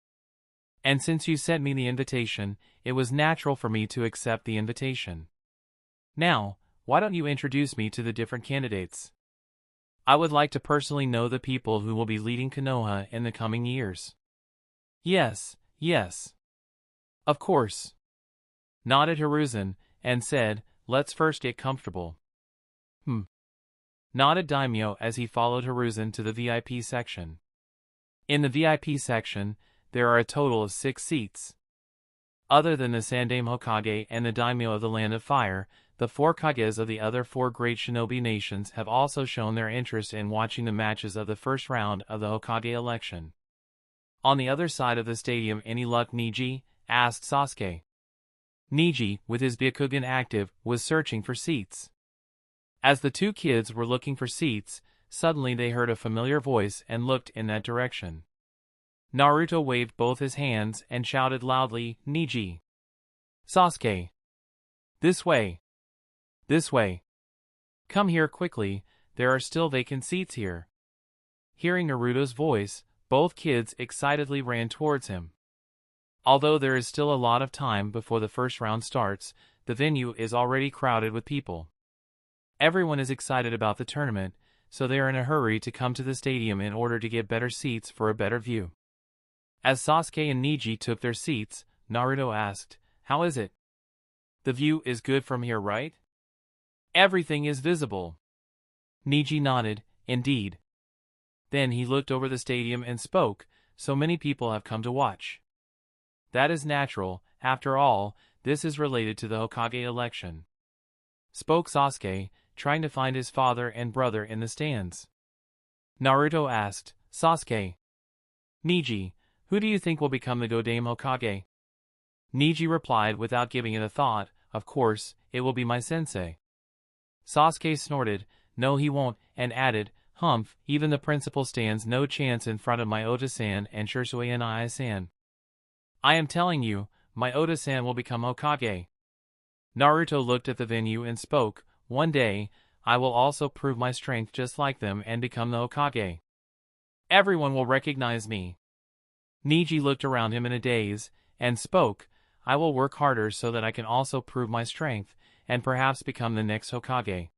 And since you sent me the invitation, it was natural for me to accept the invitation. Now, why don't you introduce me to the different candidates? I would like to personally know the people who will be leading Konoha in the coming years. Yes, yes. Of course. Nodded Hiruzen, and said, let's first get comfortable. Nodded Daimyo as he followed Hiruzen to the VIP section. In the VIP section, there are a total of 6 seats. Other than the Sandaime Hokage and the Daimyo of the Land of Fire, the 4 Kages of the other 4 great shinobi nations have also shown their interest in watching the matches of the first round of the Hokage election. On the other side of the stadium, any luck, Niji? Asked Sasuke. Niji, with his Byakugan active, was searching for seats. As the 2 kids were looking for seats, suddenly they heard a familiar voice and looked in that direction. Naruto waved both his hands and shouted loudly, Niji. Sasuke. This way. This way. Come here quickly, there are still vacant seats here. Hearing Naruto's voice, both kids excitedly ran towards him. Although there is still a lot of time before the first round starts, the venue is already crowded with people. Everyone is excited about the tournament, so they are in a hurry to come to the stadium in order to get better seats for a better view. As Sasuke and Niji took their seats, Naruto asked, how is it? The view is good from here, right? Everything is visible. Niji nodded, indeed. Then he looked over the stadium and spoke, so many people have come to watch. That is natural, after all, this is related to the Hokage election. Spoke Sasuke, trying to find his father and brother in the stands. Naruto asked, Sasuke. Niji, who do you think will become the Godame Hokage? Niji replied without giving it a thought, of course, it will be my sensei. Sasuke snorted, no he won't, and added, humph, even the principal stands no chance in front of my Ota-san and Shursui Nai-san. I am telling you, my Ota-san will become Hokage. Naruto looked at the venue and spoke, one day, I will also prove my strength just like them and become the Hokage. Everyone will recognize me. Niji looked around him in a daze, and spoke, I will work harder so that I can also prove my strength, and perhaps become the next Hokage.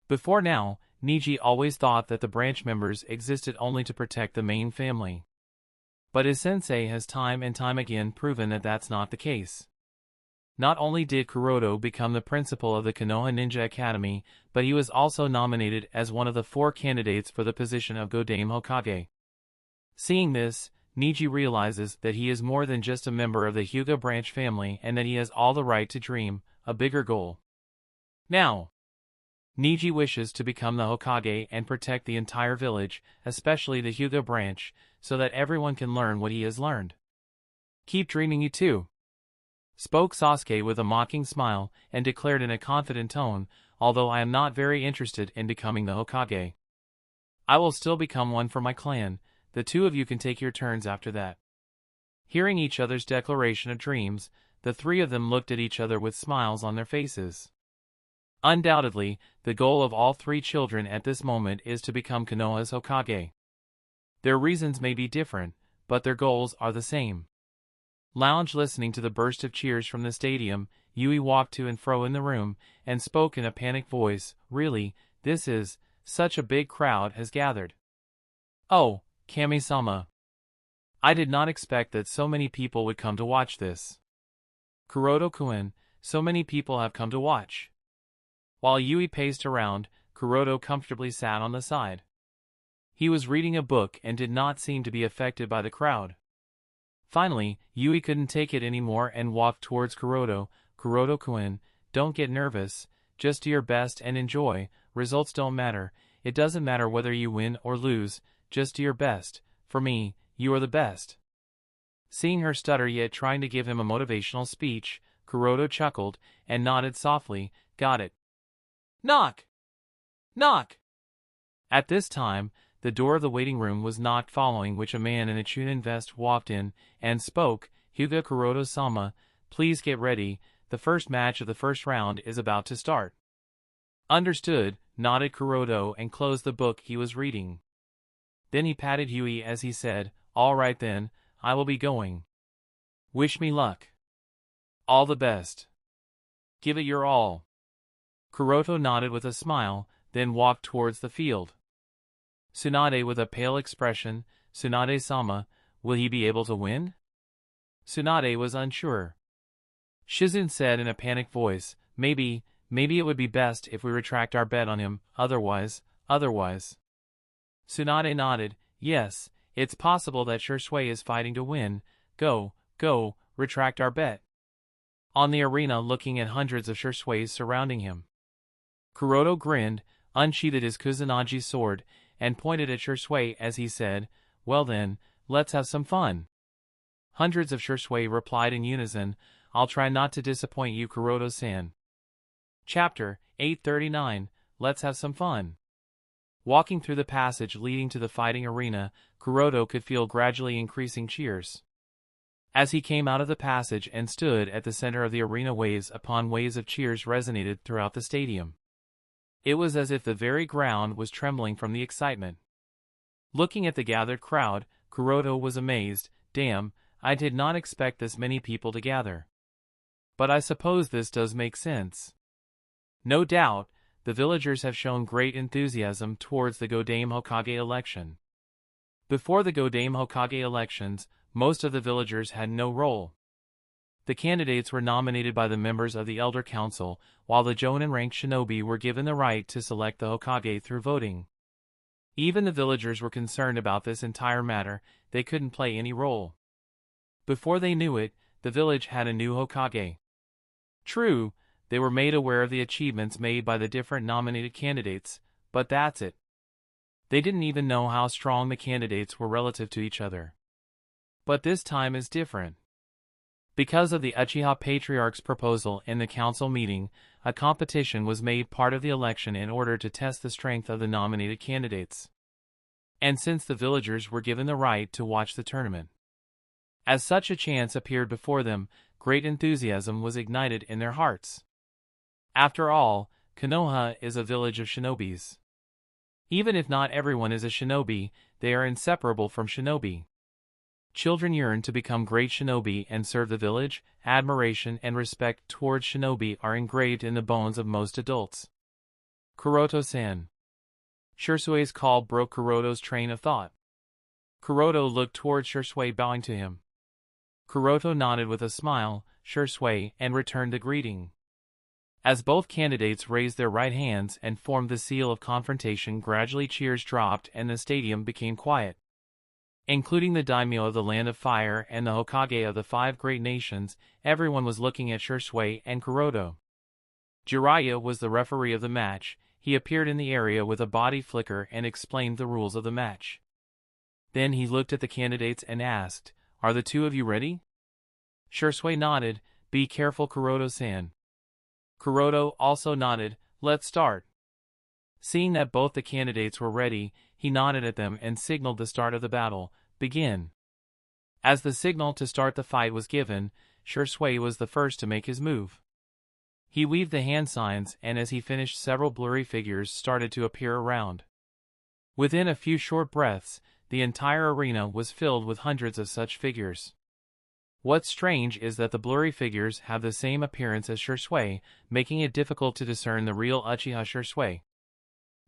Before now, Neji always thought that the branch members existed only to protect the main family. But his sensei has time and time again proven that that's not the case. Not only did Kuroto become the principal of the Konoha Ninja Academy, but he was also nominated as one of the 4 candidates for the position of Godame Hokage. Seeing this, Neji realizes that he is more than just a member of the Hyuga branch family and that he has all the right to dream a bigger goal. Now, Neji wishes to become the Hokage and protect the entire village, especially the Hyuga branch, so that everyone can learn what he has learned. Keep dreaming, you too, spoke Sasuke with a mocking smile and declared in a confident tone, although I am not very interested in becoming the Hokage. I will still become one for my clan. The 2 of you can take your turns after that. Hearing each other's declaration of dreams, the 3 of them looked at each other with smiles on their faces. Undoubtedly, the goal of all 3 children at this moment is to become Konoha's Hokage. Their reasons may be different, but their goals are the same. Lounge listening to the burst of cheers from the stadium, Yui walked to and fro in the room, and spoke in a panicked voice, "Really, this is, such a big crowd has gathered. Oh, Kami-sama. I did not expect that so many people would come to watch this. Kuroto-kun, so many people have come to watch." While Yui paced around, Kuroto comfortably sat on the side. He was reading a book and did not seem to be affected by the crowd. Finally, Yui couldn't take it anymore and walked towards Kuroto. "Kuroto-kun, don't get nervous, just do your best and enjoy, results don't matter, it doesn't matter whether you win or lose, just do your best, for me, you are the best." Seeing her stutter yet trying to give him a motivational speech, Kuroto chuckled and nodded softly, "Got it. Knock! Knock!" At this time, the door of the waiting room was knocked, following which a man in a Chunin vest walked in and spoke, "Hyuga Kuroto-sama, please get ready, the first match of the first round is about to start." "Understood," nodded Kuroto and closed the book he was reading. Then he patted Yui as he said, "All right then, I will be going. Wish me luck. All the best. Give it your all." Kuroto nodded with a smile, then walked towards the field. Tsunade with a pale expression, "Tsunade-sama, will he be able to win?" Tsunade was unsure. Shizune said in a panicked voice, maybe it would be best if we retract our bet on him, otherwise. Tsunade nodded, "Yes, it's possible that Shursui is fighting to win. Go, retract our bet." On the arena, looking at hundreds of Shursuis surrounding him, Kuroto grinned, unsheathed his Kusanagi sword, and pointed at Shursui as he said, "Well then, let's have some fun." Hundreds of Shursui replied in unison, "I'll try not to disappoint you, Kuroto-san." Chapter 839, Let's Have Some Fun. Walking through the passage leading to the fighting arena, Kuroto could feel gradually increasing cheers. As he came out of the passage and stood at the center of the arena, waves upon waves of cheers resonated throughout the stadium. It was as if the very ground was trembling from the excitement. Looking at the gathered crowd, Kuroto was amazed. "Damn, I did not expect this many people to gather. But I suppose this does make sense. No doubt, the villagers have shown great enthusiasm towards the Godame Hokage election. Before the Godame Hokage elections, most of the villagers had no role. The candidates were nominated by the members of the Elder Council, while the Jonin-ranked shinobi were given the right to select the Hokage through voting. Even the villagers were concerned about this entire matter. They couldn't play any role. Before they knew it, the village had a new Hokage. True, they were made aware of the achievements made by the different nominated candidates, but that's it. They didn't even know how strong the candidates were relative to each other. But this time is different. Because of the Uchiha Patriarch's proposal in the council meeting, a competition was made part of the election in order to test the strength of the nominated candidates. And since the villagers were given the right to watch the tournament, as such a chance appeared before them, great enthusiasm was ignited in their hearts. After all, Konoha is a village of shinobis. Even if not everyone is a shinobi, they are inseparable from shinobi. Children yearn to become great shinobi and serve the village. Admiration and respect towards shinobi are engraved in the bones of most adults. Kuroto-san. Shirsui's call broke Kuroto's train of thought. Kuroto looked towards Shisui, bowing to him. Kuroto nodded with a smile, Shisui, and returned the greeting. As both candidates raised their right hands and formed the seal of confrontation, gradually cheers dropped and the stadium became quiet. Including the daimyo of the Land of Fire and the Hokage of the 5 great nations, everyone was looking at Shisui and Kuroto. Jiraiya was the referee of the match. He appeared in the area with a body flicker and explained the rules of the match. Then he looked at the candidates and asked, "Are the two of you ready?" Shisui nodded. "Be careful, Kuroto-san." Kuroto also nodded. "Let's start." Seeing that both the candidates were ready, he nodded at them and signaled the start of the battle. "Begin." As the signal to start the fight was given, Shisui was the first to make his move. He weaved the hand signs, and as he finished, several blurry figures started to appear around. Within a few short breaths, the entire arena was filled with hundreds of such figures. What's strange is that the blurry figures have the same appearance as Shisui, making it difficult to discern the real Uchiha Shisui.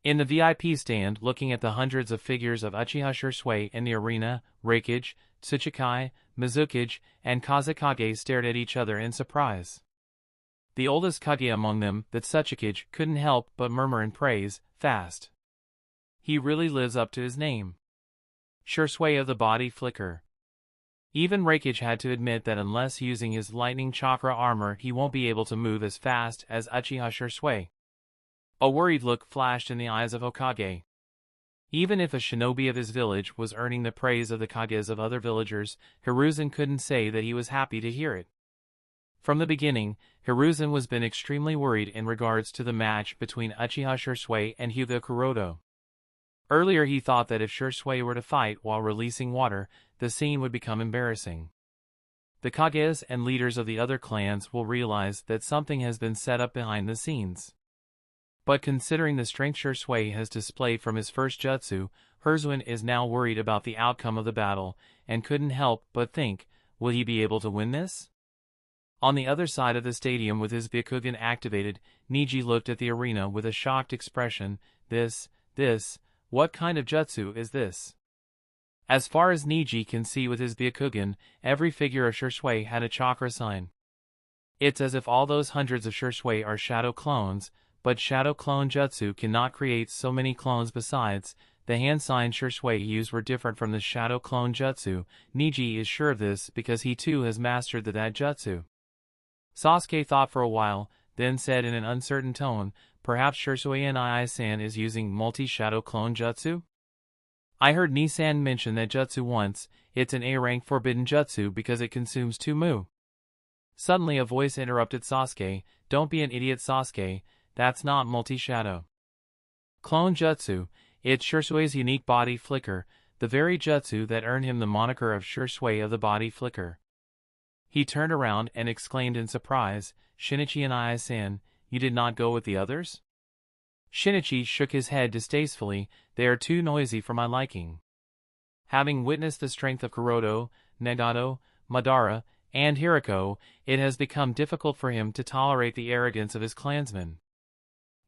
In the VIP stand, looking at the hundreds of figures of Uchiha Shisui in the arena, Reikage, Tsuchikai, Mizukage, and Kazekage stared at each other in surprise. The oldest Kage among them, that Tsuchikage, couldn't help but murmur in praise, "Fast. He really lives up to his name." Shisui of the body flicker. Even Reikage had to admit that unless using his lightning chakra armor, he won't be able to move as fast as Uchiha Shisui. A worried look flashed in the eyes of Hokage. Even if a shinobi of his village was earning the praise of the Kages of other villagers, Hiruzen couldn't say that he was happy to hear it. From the beginning, Hiruzen was been extremely worried in regards to the match between Uchiha Shisui and Hyuga Kuroto. Earlier he thought that if Shisui were to fight while releasing water, the scene would become embarrassing. The Kages and leaders of the other clans will realize that something has been set up behind the scenes. But considering the strength Shisui has displayed from his first jutsu, Hiruzen is now worried about the outcome of the battle, and couldn't help but think, will he be able to win this? On the other side of the stadium with his Byakugan activated, Neji looked at the arena with a shocked expression. This, what kind of jutsu is this? As far as Neji can see with his Byakugan, every figure of Shisui had a chakra sign. It's as if all those hundreds of Shisui are shadow clones, but shadow clone jutsu cannot create so many clones. Besides, the hand signs Shisui used were different from the shadow clone jutsu. Neji is sure of this because he too has mastered that jutsu. Sasuke thought for a while, then said in an uncertain tone, "Perhaps Shisui Nii-san is using multi-shadow clone jutsu?" "I heard Nii-san mention that jutsu once. It's an A-rank forbidden jutsu because it consumes 2 mu." Suddenly a voice interrupted Sasuke. "Don't be an idiot, Sasuke. That's not multi-shadow clone jutsu. It's Shisui's unique body flicker, the very jutsu that earned him the moniker of Shisui of the body flicker." He turned around and exclaimed in surprise, "Shinichi and Nii-san, you did not go with the others?" Shinichi shook his head distastefully. "They are too noisy for my liking." Having witnessed the strength of Kuroto, Nagato, Madara, and Hirako, it has become difficult for him to tolerate the arrogance of his clansmen.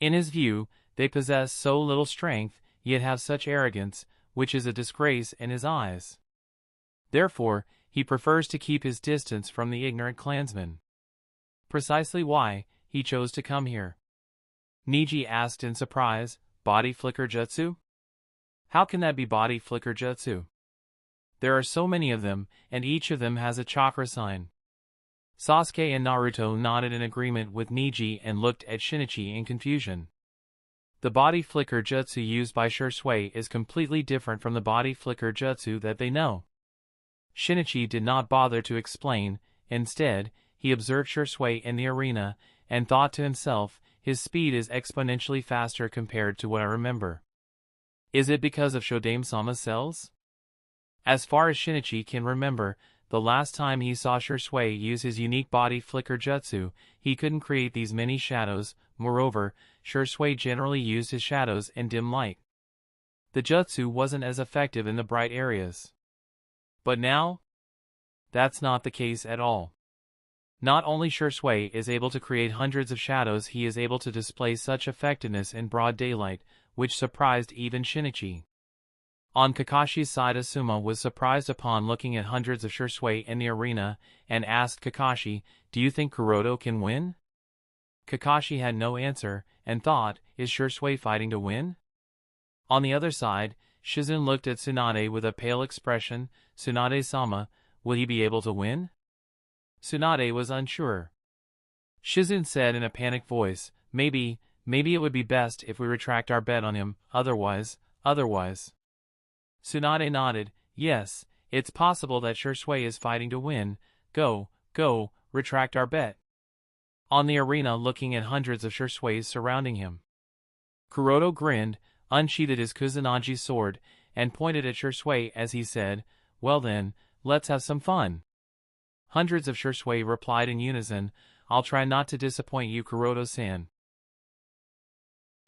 In his view, they possess so little strength, yet have such arrogance, which is a disgrace in his eyes. Therefore, he prefers to keep his distance from the ignorant clansmen. Precisely why he chose to come here. Neji asked in surprise, "Body flicker jutsu? How can that be body flicker jutsu? There are so many of them, and each of them has a chakra sign." Sasuke and Naruto nodded in agreement with Neji and looked at Shinichi in confusion. The body flicker jutsu used by Shisui is completely different from the body flicker jutsu that they know. Shinichi did not bother to explain. Instead, he observed Shisui in the arena, and thought to himself, his speed is exponentially faster compared to what I remember. Is it because of Shodame-sama's cells? As far as Shinichi can remember, the last time he saw Shisui use his unique body flicker jutsu, he couldn't create these many shadows. Moreover, Shisui generally used his shadows in dim light. The jutsu wasn't as effective in the bright areas. But now, That's not the case at all. Not only Shui is able to create hundreds of shadows, he is able to display such effectiveness in broad daylight, which surprised even Shinichi. On Kakashi's side, Asuma was surprised upon looking at hundreds of Shui in the arena, and asked Kakashi, "Do you think Kuroto can win?" Kakashi had no answer, and thought, is Shui fighting to win? On the other side, Shizen looked at Tsunade with a pale expression. Tsunade-sama, will he be able to win? Tsunade was unsure. Shizen said in a panicked voice, maybe it would be best if we retract our bet on him, otherwise. Tsunade nodded, yes, it's possible that Shui is fighting to win. Go, retract our bet. On the arena, looking at hundreds of Shui surrounding him, Kuroto grinned, unsheathed his Kusanagi sword, and pointed at Shui as he said, well then, let's have some fun. Hundreds of Shui replied in unison, I'll try not to disappoint you, Kuroto-san.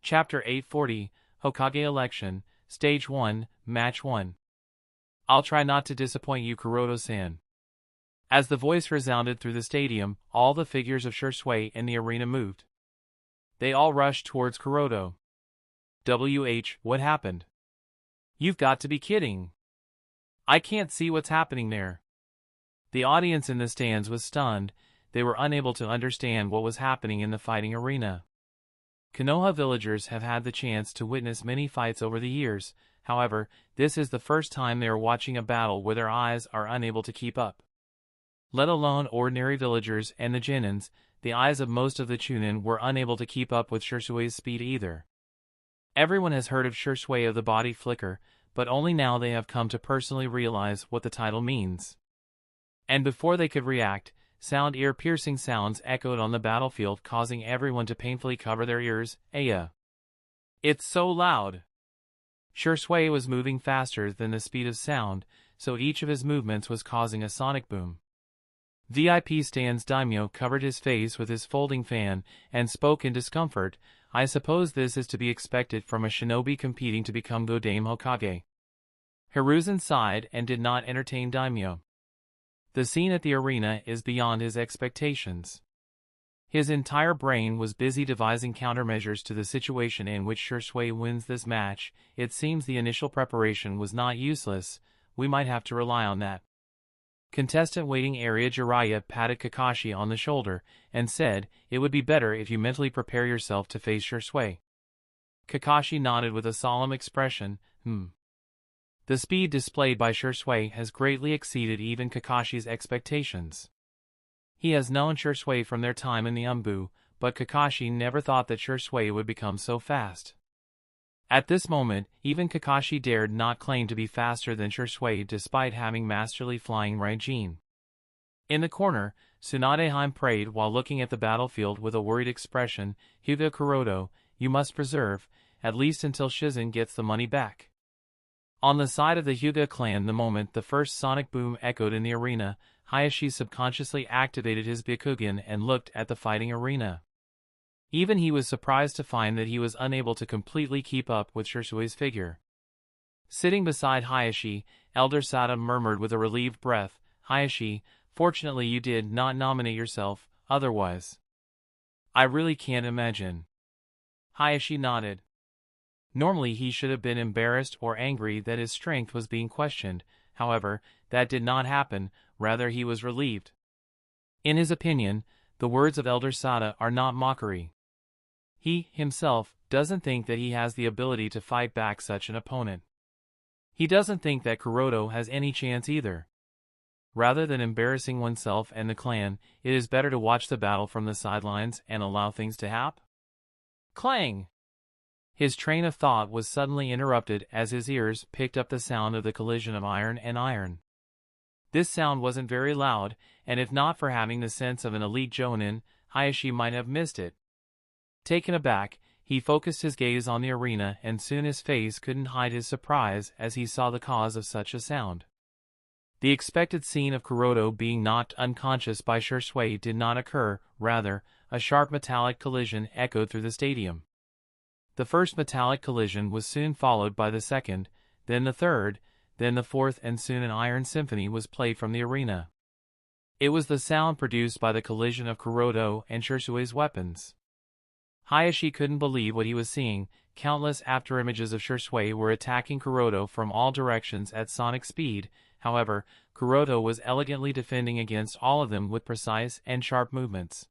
Chapter 840, Hokage Election, Stage 1, Match 1. I'll try not to disappoint you, Kuroto-san. As the voice resounded through the stadium, all the figures of Shui in the arena moved. They all rushed towards Kuroto. What happened? You've got to be kidding. I can't see what's happening there. The audience in the stands was stunned. They were unable to understand what was happening in the fighting arena. Konoha villagers have had the chance to witness many fights over the years, however, this is the first time they are watching a battle where their eyes are unable to keep up. Let alone ordinary villagers and the Genins, the eyes of most of the Chunin were unable to keep up with Shusui's speed either. Everyone has heard of Shui of the body flicker, but only now they have come to personally realize what the title means. And before they could react, ear-piercing sounds echoed on the battlefield, causing everyone to painfully cover their ears. Aya! It's so loud! Shui was moving faster than the speed of sound, so each of his movements was causing a sonic boom. VIP stand's daimyo covered his face with his folding fan and spoke in discomfort. I suppose this is to be expected from a shinobi competing to become Godame Hokage. Hiruzen sighed and did not entertain daimyo. The scene at the arena is beyond his expectations. His entire brain was busy devising countermeasures to the situation in which Shui wins this match. It seems the initial preparation was not useless. We might have to rely on that. Contestant waiting area Jiraiya patted Kakashi on the shoulder and said, it would be better if you mentally prepare yourself to face Shui. Kakashi nodded with a solemn expression, The speed displayed by Shui has greatly exceeded even Kakashi's expectations. He has known Shui from their time in the Umbu, but Kakashi never thought that Shui would become so fast. At this moment, even Kakashi dared not claim to be faster than Shui despite having masterly flying Raijin. In the corner, Tsunade prayed while looking at the battlefield with a worried expression, Hyuga Kuroto, you must preserve, at least until Shizen gets the money back. On the side of the Hyuga clan, the moment the first sonic boom echoed in the arena, Hayashi subconsciously activated his Byakugan and looked at the fighting arena. Even he was surprised to find that he was unable to completely keep up with Shusui's figure. Sitting beside Hayashi, Elder Sada murmured with a relieved breath, Hayashi, fortunately you did not nominate yourself, otherwise. I really can't imagine. Hayashi nodded. Normally he should have been embarrassed or angry that his strength was being questioned, however, that did not happen, rather he was relieved. In his opinion, the words of Elder Sada are not mockery. He, himself, doesn't think that he has the ability to fight back such an opponent. He doesn't think that Kuroto has any chance either. Rather than embarrassing oneself and the clan, it is better to watch the battle from the sidelines and allow things to happen. Clang! His train of thought was suddenly interrupted as his ears picked up the sound of the collision of iron and iron. This sound wasn't very loud, and if not for having the sense of an elite jonin, Hayashi might have missed it. Taken aback, he focused his gaze on the arena and soon his face couldn't hide his surprise as he saw the cause of such a sound. The expected scene of Kuroto being knocked unconscious by Shui did not occur, rather, a sharp metallic collision echoed through the stadium. The first metallic collision was soon followed by the second, then the third, then the fourth, and soon an iron symphony was played from the arena. It was the sound produced by the collision of Kuroto and Shirsui's weapons. Hayashi couldn't believe what he was seeing. Countless afterimages of Shirsui were attacking Kuroto from all directions at sonic speed. However, Kuroto was elegantly defending against all of them with precise and sharp movements.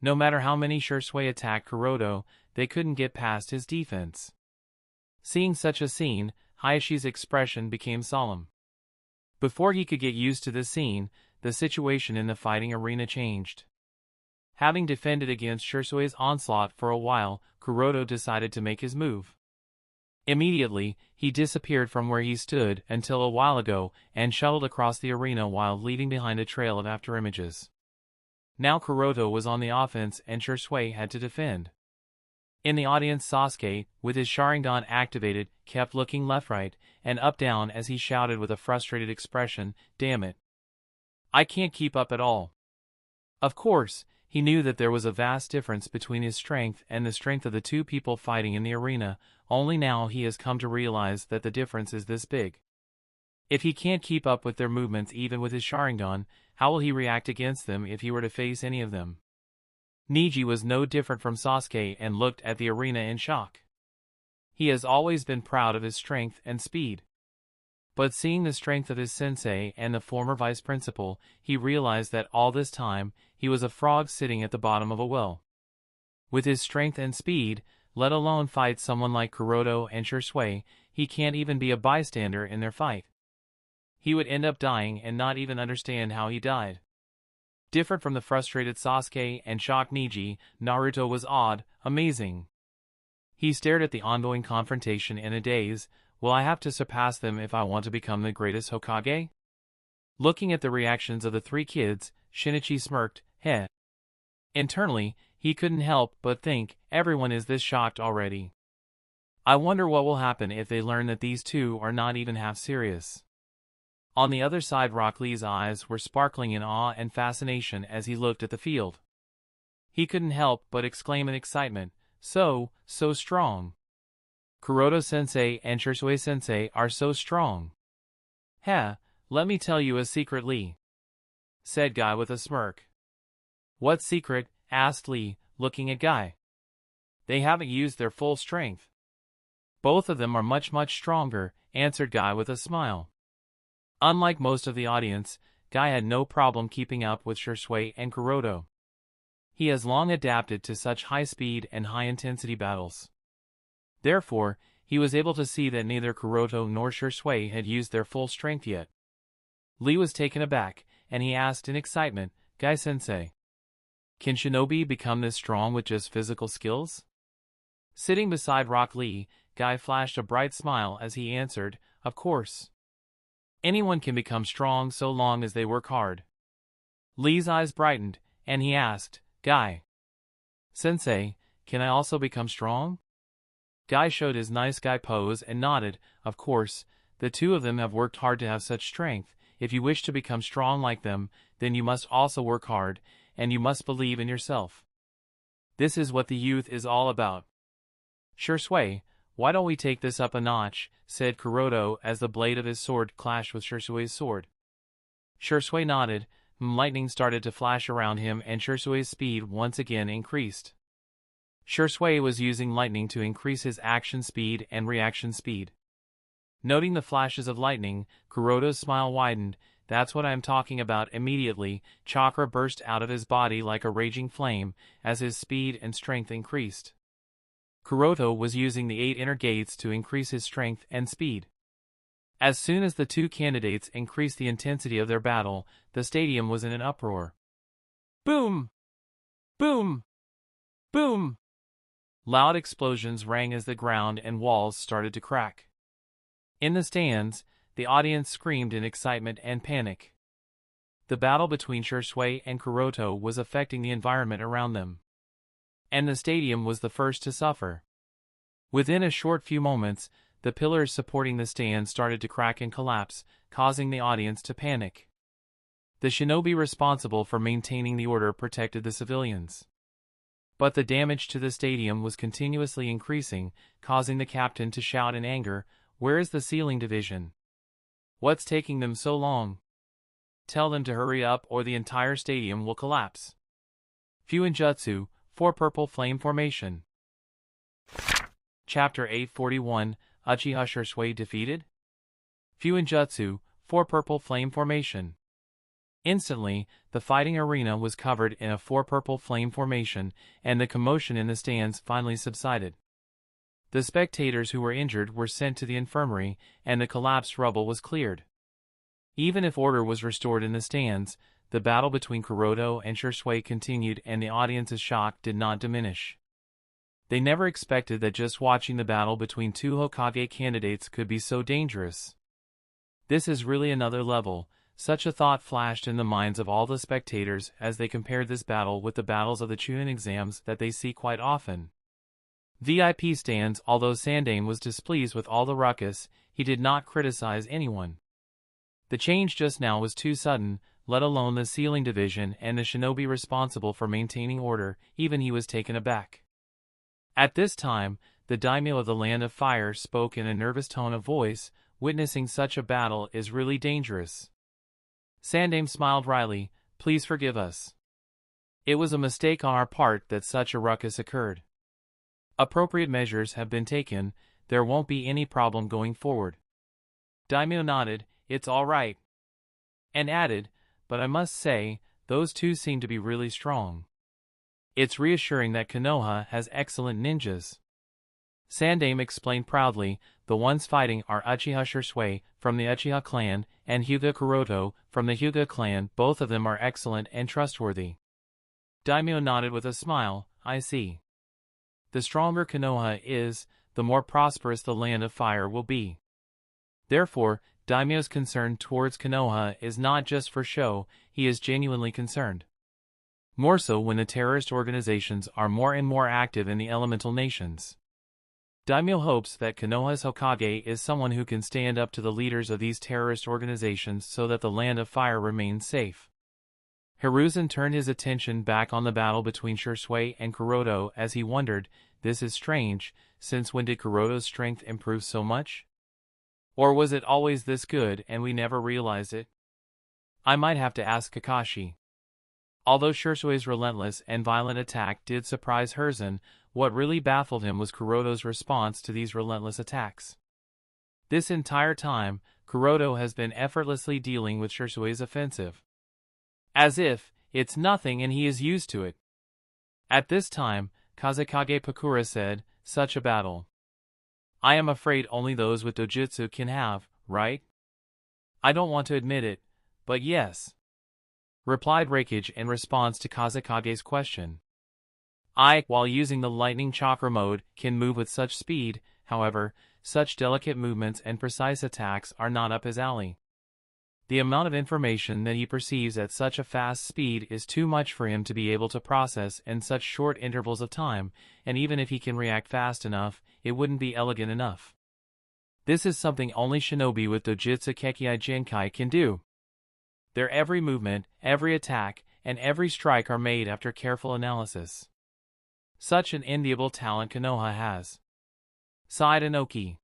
No matter how many Shirsui attacked Kuroto, they couldn't get past his defense. Seeing such a scene, Hayashi's expression became solemn. Before he could get used to this scene, the situation in the fighting arena changed. Having defended against Shirsui's onslaught for a while, Kuroto decided to make his move. Immediately, he disappeared from where he stood until a while ago and shuttled across the arena while leaving behind a trail of afterimages. Now Kuroto was on the offense and Shirsui had to defend. In the audience, Sasuke, with his Sharingan activated, kept looking left-right and up-down as he shouted with a frustrated expression, "Damn it. I can't keep up at all." Of course, he knew that there was a vast difference between his strength and the strength of the two people fighting in the arena, only now he has come to realize that the difference is this big. If he can't keep up with their movements even with his Sharingan, how will he react against them if he were to face any of them? Neji was no different from Sasuke and looked at the arena in shock. He has always been proud of his strength and speed. But seeing the strength of his sensei and the former vice principal, he realized that all this time, he was a frog sitting at the bottom of a well. With his strength and speed, let alone fight someone like Kuroto and Shirsui, he can't even be a bystander in their fight. He would end up dying and not even understand how he died. Different from the frustrated Sasuke and shocked Neji, Naruto was awed, amazing. He stared at the ongoing confrontation in a daze. Will I have to surpass them if I want to become the greatest Hokage? Looking at the reactions of the three kids, Shinichi smirked, heh. Internally, he couldn't help but think, everyone is this shocked already. I wonder what will happen if they learn that these two are not even half serious. On the other side, Rock Lee's eyes were sparkling in awe and fascination as he looked at the field. He couldn't help but exclaim in excitement, so strong. Kuroto-sensei and Shirsui-sensei are so strong. Let me tell you a secret, Lee, said Guy with a smirk. What secret? Asked Lee, looking at Guy. They haven't used their full strength. Both of them are much stronger, answered Guy with a smile. Unlike most of the audience, Guy had no problem keeping up with Shirsui and Kuroto. He has long adapted to such high speed and high intensity battles. Therefore, he was able to see that neither Kuroto nor Shirsui had used their full strength yet. Lee was taken aback, and he asked in excitement, Guy-sensei, can shinobi become this strong with just physical skills? Sitting beside Rock Lee, Guy flashed a bright smile as he answered, of course. Anyone can become strong so long as they work hard. Lee's eyes brightened, and he asked, Guy-sensei, can I also become strong? Guy showed his nice guy pose and nodded. Of course, the two of them have worked hard to have such strength. If you wish to become strong like them, then you must also work hard, and you must believe in yourself. This is what the youth is all about. Shirsui, why don't we take this up a notch, said Kuroto as the blade of his sword clashed with Shirsui's sword. Shirsui nodded. Lightning started to flash around him and Shirsui's speed once again increased. Shirsui was using lightning to increase his action speed and reaction speed. Noting the flashes of lightning, Kuroto's smile widened. That's what I am talking about. Immediately, chakra burst out of his body like a raging flame as his speed and strength increased. Kuroto was using the 8 inner gates to increase his strength and speed. As soon as the two candidates increased the intensity of their battle, the stadium was in an uproar. Boom! Boom! Boom! Loud explosions rang as the ground and walls started to crack. In the stands, the audience screamed in excitement and panic. The battle between Shirsui and Kuroto was affecting the environment around them. And the stadium was the first to suffer. Within a short few moments, the pillars supporting the stand started to crack and collapse, causing the audience to panic. The shinobi responsible for maintaining the order protected the civilians. But the damage to the stadium was continuously increasing, causing the captain to shout in anger, "Where is the sealing division? What's taking them so long?" tell them to hurry up or the entire stadium will collapse. Fuinjutsu, 4 Purple Flame Formation. Chapter 841, Uchiha Shisui defeated? Fuinjutsu, 4 Purple Flame Formation. Instantly, the fighting arena was covered in a 4 Purple Flame Formation, and the commotion in the stands finally subsided. The spectators who were injured were sent to the infirmary, and the collapsed rubble was cleared. Even if order was restored in the stands, the battle between Kuroto and Shisui continued, and the audience's shock did not diminish. They never expected that just watching the battle between 2 Hokage candidates could be so dangerous. This is really another level. Such a thought flashed in the minds of all the spectators as they compared this battle with the battles of the Chunin exams that they see quite often. VIP stands. Although Sandaime was displeased with all the ruckus, he did not criticize anyone. The change just now was too sudden, let alone the sealing division and the shinobi responsible for maintaining order. Even he was taken aback. At this time, the daimyo of the Land of Fire spoke in a nervous tone of voice. Witnessing such a battle is really dangerous. Sandaime smiled wryly. Please forgive us. It was a mistake on our part that such a ruckus occurred. Appropriate measures have been taken. There won't be any problem going forward. Daimyo nodded. It's all right. And added, but I must say, those two seem to be really strong. It's reassuring that Konoha has excellent ninjas. Sandaime explained proudly, the ones fighting are Uchiha Shisui from the Uchiha clan and Hyuga Kuroto from the Hyuga clan. Both of them are excellent and trustworthy. Daimyo nodded with a smile. I see. The stronger Konoha is, the more prosperous the Land of Fire will be. Therefore, Daimyo's concern towards Konoha is not just for show, he is genuinely concerned. More so when the terrorist organizations are more and more active in the elemental nations. Daimyo hopes that Konoha's Hokage is someone who can stand up to the leaders of these terrorist organizations so that the Land of Fire remains safe. Hiruzen turned his attention back on the battle between Shisui and Kuroto as he wondered, this is strange, since when did Kuroto's strength improve so much? Or was it always this good and we never realized it? I might have to ask Kakashi. Although Shisui's relentless and violent attack did surprise Hiruzen, what really baffled him was Kuroto's response to these relentless attacks. This entire time, Kuroto has been effortlessly dealing with Shisui's offensive. As if it's nothing and he is used to it. At this time, Kazekage Pakura said, such a battle. I am afraid only those with dojutsu can have, right? I don't want to admit it, but yes. Replied Reikage in response to Kazekage's question. I, while using the lightning chakra mode, can move with such speed. However, such delicate movements and precise attacks are not up his alley. The amount of information that he perceives at such a fast speed is too much for him to be able to process in such short intervals of time, and even if he can react fast enough, it wouldn't be elegant enough. This is something only shinobi with dojutsu Kekkai Jinkai can do. Their every movement, every attack, and every strike are made after careful analysis. Such an enviable talent Konoha has. Sighed Inoki.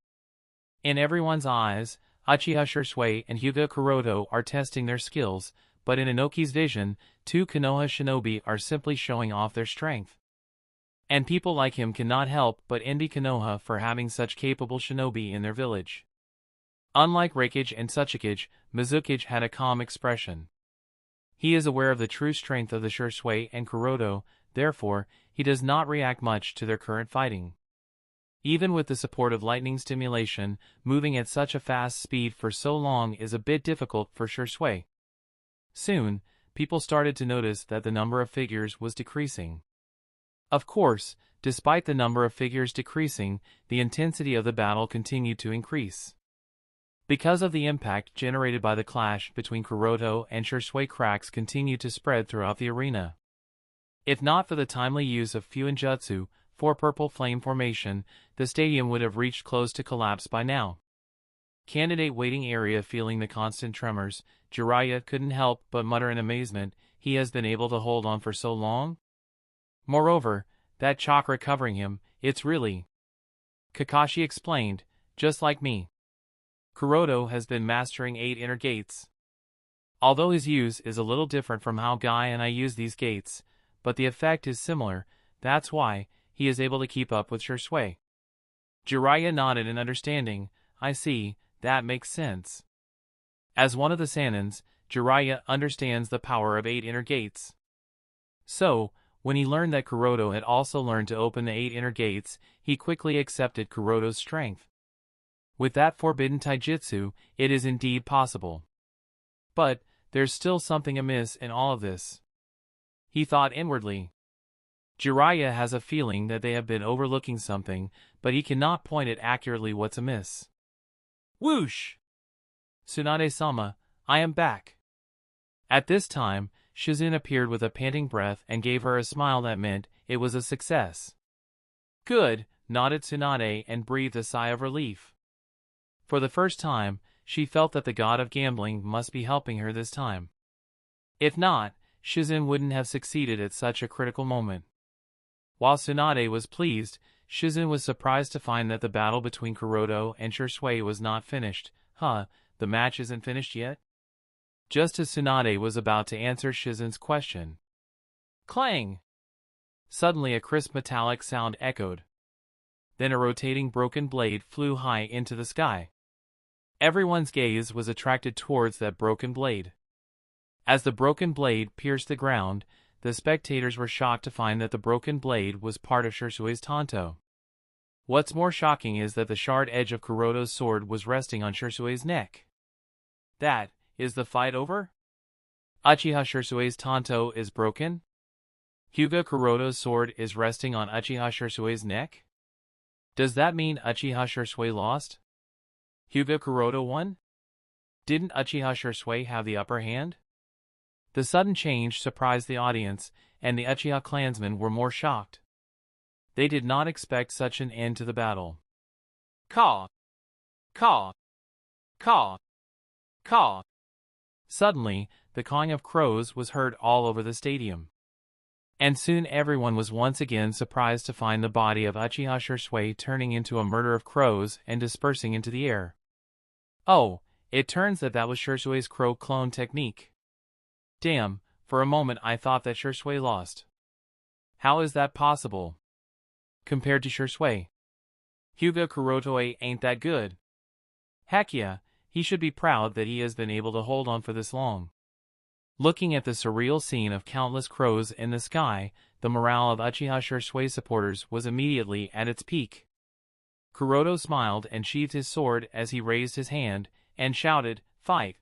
In everyone's eyes, Uchiha Shisui and Hyuga Kuroto are testing their skills, but in Inoki's vision, 2 Konoha shinobi are simply showing off their strength. And people like him cannot help but envy Konoha for having such capable shinobi in their village. Unlike Reikage and Tsuchikage, Mizukage had a calm expression. He is aware of the true strength of the Shisui and Kuroto, therefore, he does not react much to their current fighting. Even with the support of lightning stimulation, moving at such a fast speed for so long is a bit difficult for Shisui. Soon, people started to notice that the number of figures was decreasing. Of course, despite the number of figures decreasing, the intensity of the battle continued to increase. Because of the impact generated by the clash between Kuroto and Shisui, cracks continued to spread throughout the arena. If not for the timely use of Fuinjutsu, 4 Purple Flame Formation, the stadium would have reached close to collapse by now. Candidate waiting area feeling the constant tremors, Jiraiya couldn't help but mutter in amazement, he has been able to hold on for so long? Moreover, that chakra covering him, it's really... Kakashi explained, just like me. Kuroto has been mastering 8 inner gates. Although his use is a little different from how Guy and I use these gates, but the effect is similar, that's why he is able to keep up with Shisui. Jiraiya nodded in understanding. I see, that makes sense. As one of the Sanins, Jiraiya understands the power of 8 inner gates. So, when he learned that Kuroto had also learned to open the 8 inner gates, he quickly accepted Kuroto's strength. With that forbidden taijutsu, it is indeed possible. But, there's still something amiss in all of this. He thought inwardly. Jiraiya has a feeling that they have been overlooking something, but he cannot point it accurately what's amiss. Whoosh! Tsunade-sama, I am back. At this time, Shizune appeared with a panting breath and gave her a smile that meant it was a success. Good, nodded Tsunade and breathed a sigh of relief. For the first time, she felt that the god of gambling must be helping her this time. If not, Shizune wouldn't have succeeded at such a critical moment. While Tsunade was pleased, Shizune was surprised to find that the battle between Kuroto and Shisui was not finished. The match isn't finished yet? Just as Tsunade was about to answer Shizune's question. Clang! Suddenly a crisp metallic sound echoed. Then a rotating broken blade flew high into the sky. Everyone's gaze was attracted towards that broken blade. As the broken blade pierced the ground, the spectators were shocked to find that the broken blade was part of Shisui's tanto. What's more shocking is that the sharp edge of Kuroto's sword was resting on Shisui's neck. That, is the fight over? Uchiha Shisui's tanto is broken? Hyuga Kuroto's sword is resting on Uchiha Shisui's neck? Does that mean Uchiha Shisui lost? Hyuga Kuroto won? Didn't Uchiha Shisui have the upper hand? The sudden change surprised the audience, and the Uchiha clansmen were more shocked. They did not expect such an end to the battle. Caw! Caw! Caw! Caw! Suddenly, the cawing of crows was heard all over the stadium. And soon everyone was once again surprised to find the body of Uchiha Shisui turning into a murder of crows and dispersing into the air. Oh, it turns that was Shisui's crow clone technique. Damn, for a moment I thought that Shisui lost. How is that possible? Compared to Shisui, Hyuga Kuroto ain't that good. Heck yeah, he should be proud that he has been able to hold on for this long. Looking at the surreal scene of countless crows in the sky, the morale of Uchiha Shisui supporters was immediately at its peak. Kuroto smiled and sheathed his sword as he raised his hand, and shouted, "Fight!"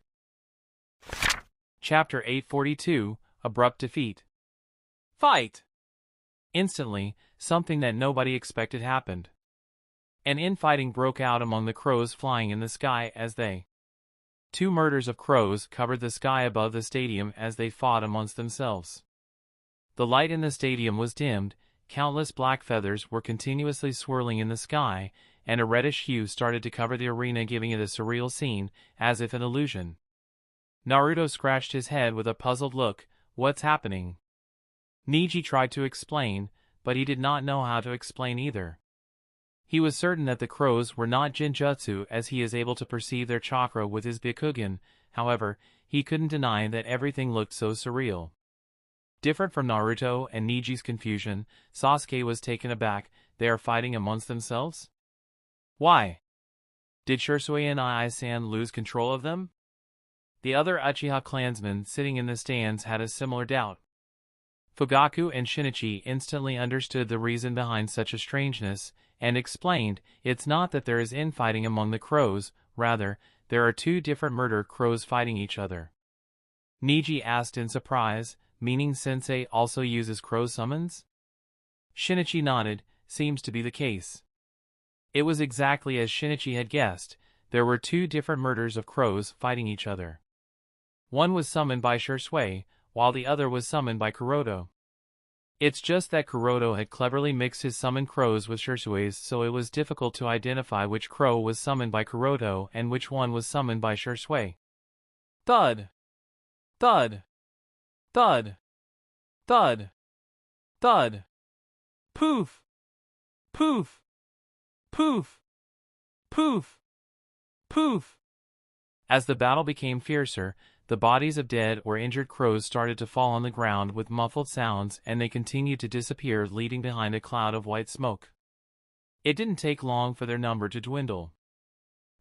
Chapter 842, Abrupt Defeat. Fight! Instantly, something that nobody expected happened. An infighting broke out among the crows flying in the sky as they. 2 murders of crows covered the sky above the stadium as they fought amongst themselves. The light in the stadium was dimmed, countless black feathers were continuously swirling in the sky, and a reddish hue started to cover the arena, giving it a surreal scene, as if an illusion. Naruto scratched his head with a puzzled look. What's happening? Neji tried to explain, but he did not know how to explain either. He was certain that the crows were not Jinjutsu, as he is able to perceive their chakra with his Byakugan. However, he couldn't deny that everything looked so surreal. Different from Naruto and Neji's confusion, Sasuke was taken aback. They are fighting amongst themselves? Why? Did Shisui and Ai-san lose control of them? The other Uchiha clansmen sitting in the stands had a similar doubt. Fugaku and Shinichi instantly understood the reason behind such a strangeness, and explained, it's not that there is infighting among the crows, rather, there are 2 different murder crows fighting each other. Neji asked in surprise, meaning Sensei also uses crow summons? Shinichi nodded, seems to be the case. It was exactly as Shinichi had guessed, there were 2 different murders of crows fighting each other. One was summoned by Shisui, while the other was summoned by Kuroto. It's just that Kuroto had cleverly mixed his summoned crows with Shisui's, so it was difficult to identify which crow was summoned by Kuroto and which one was summoned by Shisui. Thud! Thud! Thud! Thud! Thud! Poof! Poof! Poof! Poof! Poof! As the battle became fiercer, the bodies of dead or injured crows started to fall on the ground with muffled sounds, and they continued to disappear, leaving behind a cloud of white smoke. It didn't take long for their number to dwindle.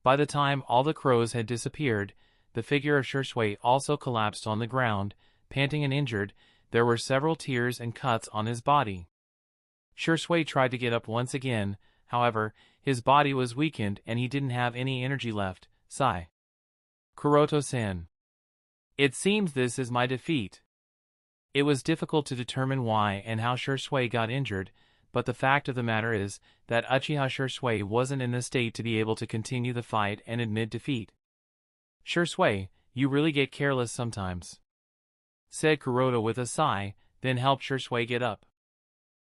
By the time all the crows had disappeared, the figure of Shui also collapsed on the ground, panting and injured. There were several tears and cuts on his body. Shui tried to get up once again, however, his body was weakened and he didn't have any energy left. Sigh. Kuroto-san. It seems this is my defeat. It was difficult to determine why and how Shui got injured, but the fact of the matter is that Uchiha Shui wasn't in the state to be able to continue the fight and admit defeat. Shui, you really get careless sometimes, said Kuroto with a sigh, then helped Shui get up.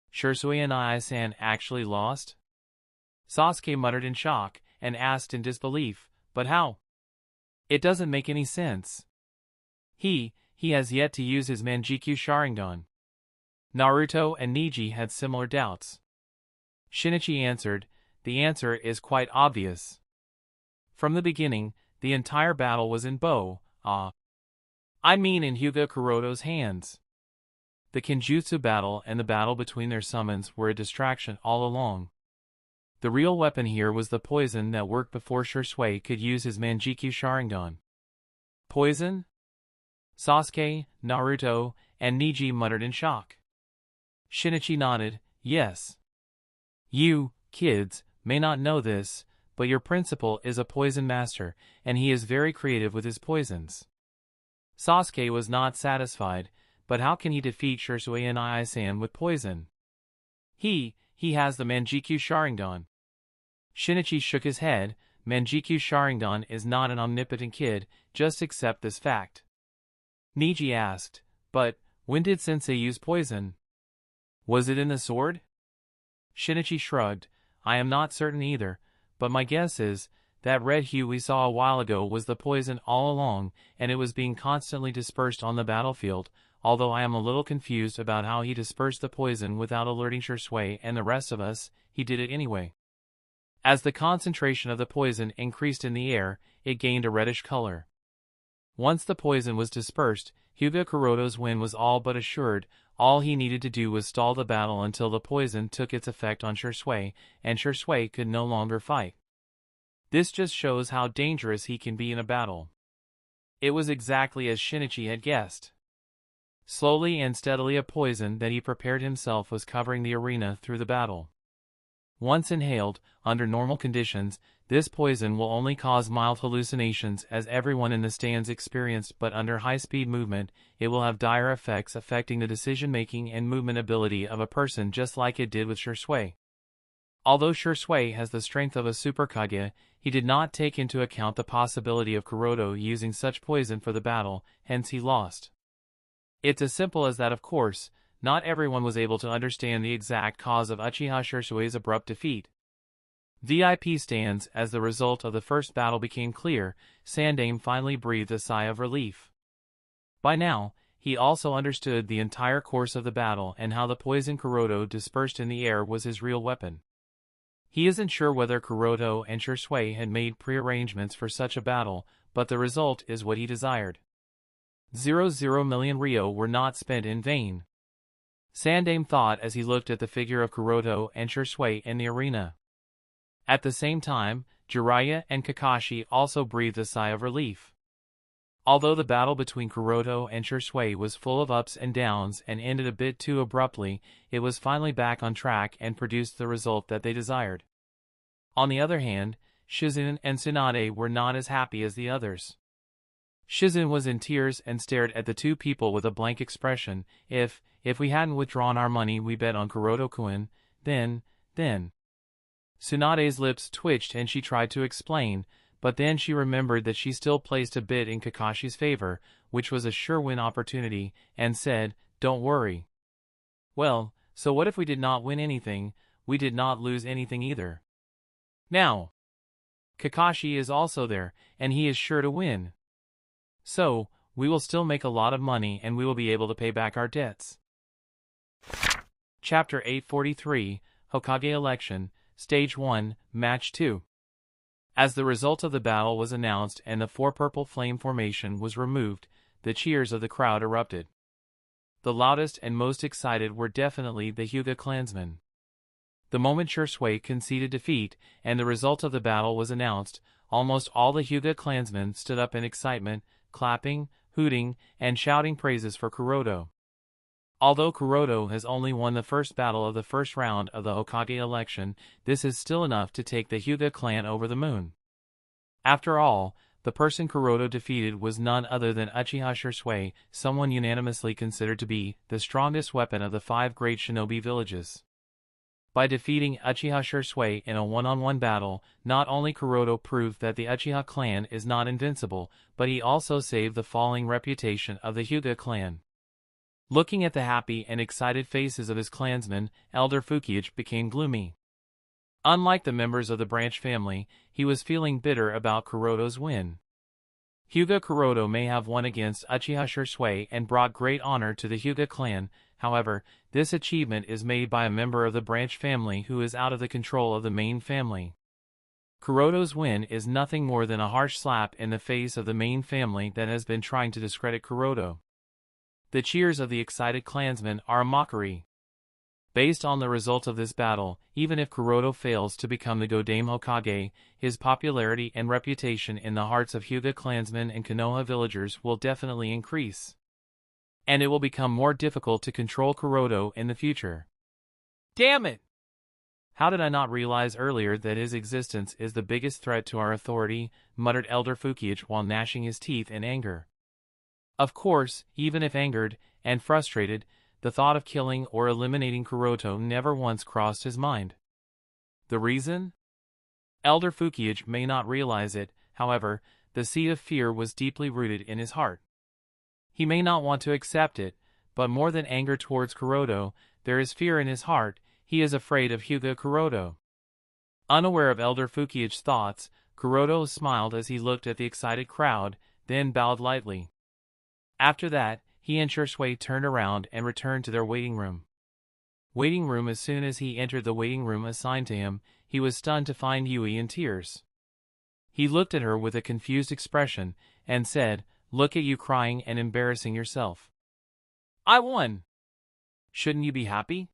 Shui and I-san actually lost? Sasuke muttered in shock and asked in disbelief, but how? It doesn't make any sense. He has yet to use his Manjikyu Sharingan. Naruto and Neji had similar doubts. Shinichi answered, the answer is quite obvious. From the beginning, the entire battle was in I mean in Hyuga Kuroto's hands. The Kenjutsu battle and the battle between their summons were a distraction all along. The real weapon here was the poison that worked before Shui could use his Manjikyu Sharingan. Poison? Sasuke, Naruto, and Neji muttered in shock. Shinichi nodded, yes. You, kids, may not know this, but your principal is a poison master, and he is very creative with his poisons. Sasuke was not satisfied, but how can he defeat Shui and I-san with poison? He has the Manjikyu Sharingan. Shinichi shook his head. Manjikyu Sharingan is not an omnipotent kid, just accept this fact. Neji asked, but when did Sensei use poison? Was it in the sword? Shinichi shrugged, I am not certain either, but my guess is that red hue we saw a while ago was the poison all along, and it was being constantly dispersed on the battlefield, although I am a little confused about how he dispersed the poison without alerting Shui and the rest of us. He did it anyway. As the concentration of the poison increased in the air, it gained a reddish color. Once the poison was dispersed, Hyuga Kuroto's win was all but assured. All he needed to do was stall the battle until the poison took its effect on Shui, and Shui could no longer fight. This just shows how dangerous he can be in a battle. It was exactly as Shinichi had guessed. Slowly and steadily a poison that he prepared himself was covering the arena through the battle. Once inhaled, under normal conditions, this poison will only cause mild hallucinations as everyone in the stands experienced, but under high-speed movement, it will have dire effects affecting the decision-making and movement ability of a person just like it did with Shui. Although Shui has the strength of a Super Kage, he did not take into account the possibility of Kuroto using such poison for the battle, hence he lost. It's as simple as that. Of course, not everyone was able to understand the exact cause of Uchiha Shui's abrupt defeat. VIP stands. As the result of the first battle became clear, Sandaime finally breathed a sigh of relief. By now, he also understood the entire course of the battle and how the poison Kuroto dispersed in the air was his real weapon. He isn't sure whether Kuroto and Shui had made prearrangements for such a battle, but the result is what he desired. 0 million ryo were not spent in vain. Sandaime thought as he looked at the figure of Kuroto and Shui in the arena. At the same time, Jiraiya and Kakashi also breathed a sigh of relief. Although the battle between Kuroto and Shui was full of ups and downs and ended a bit too abruptly, it was finally back on track and produced the result that they desired. On the other hand, Shizen and Tsunade were not as happy as the others. Shizen was in tears and stared at the two people with a blank expression. If we hadn't withdrawn our money we bet on Kuroto-kun, then... Tsunade's lips twitched and she tried to explain, but then she remembered that she still placed a bid in Kakashi's favor, which was a sure win opportunity, and said, don't worry. Well, so what if we did not win anything? We did not lose anything either. Now, Kakashi is also there, and he is sure to win. So, we will still make a lot of money and we will be able to pay back our debts. Chapter 843, Hokage Election, Stage 1, Match 2. As the result of the battle was announced and the four-purple flame formation was removed, the cheers of the crowd erupted. The loudest and most excited were definitely the Hyuga clansmen. The moment Shui conceded defeat and the result of the battle was announced, almost all the Hyuga clansmen stood up in excitement, clapping, hooting, and shouting praises for Kuroto. Although Kuroto has only won the first battle of the first round of the Hokage election, this is still enough to take the Hyuga clan over the moon. After all, the person Kuroto defeated was none other than Uchiha Shui, someone unanimously considered to be the strongest weapon of the 5 great shinobi villages. By defeating Uchiha Shui in a one-on-one battle, not only Kuroto proved that the Uchiha clan is not invincible, but he also saved the falling reputation of the Hyuga clan. Looking at the happy and excited faces of his clansmen, Elder Fukiichi became gloomy. Unlike the members of the branch family, he was feeling bitter about Kuroto's win. Hyuga Kuroto may have won against Uchiha Shui and brought great honor to the Hyuga clan, however, this achievement is made by a member of the branch family who is out of the control of the main family. Kuroto's win is nothing more than a harsh slap in the face of the main family that has been trying to discredit Kuroto. The cheers of the excited clansmen are a mockery. Based on the result of this battle, even if Kuroto fails to become the Godame Hokage, his popularity and reputation in the hearts of Hyuga clansmen and Konoha villagers will definitely increase. And it will become more difficult to control Kuroto in the future. Damn it! How did I not realize earlier that his existence is the biggest threat to our authority, muttered Elder Fukiichi while gnashing his teeth in anger. Of course, even if angered and frustrated, the thought of killing or eliminating Kuroto never once crossed his mind. The reason? Elder Fukiichi may not realize it, however, the seed of fear was deeply rooted in his heart. He may not want to accept it, but more than anger towards Kuroto, there is fear in his heart. He is afraid of Hyuga Kuroto. Unaware of Elder Fukiichi's thoughts, Kuroto smiled as he looked at the excited crowd, then bowed lightly. After that, he and Shui turned around and returned to their waiting room. As soon as he entered the waiting room assigned to him, he was stunned to find Yui in tears. He looked at her with a confused expression, and said, "Look at you crying and embarrassing yourself." "I won! Shouldn't you be happy?"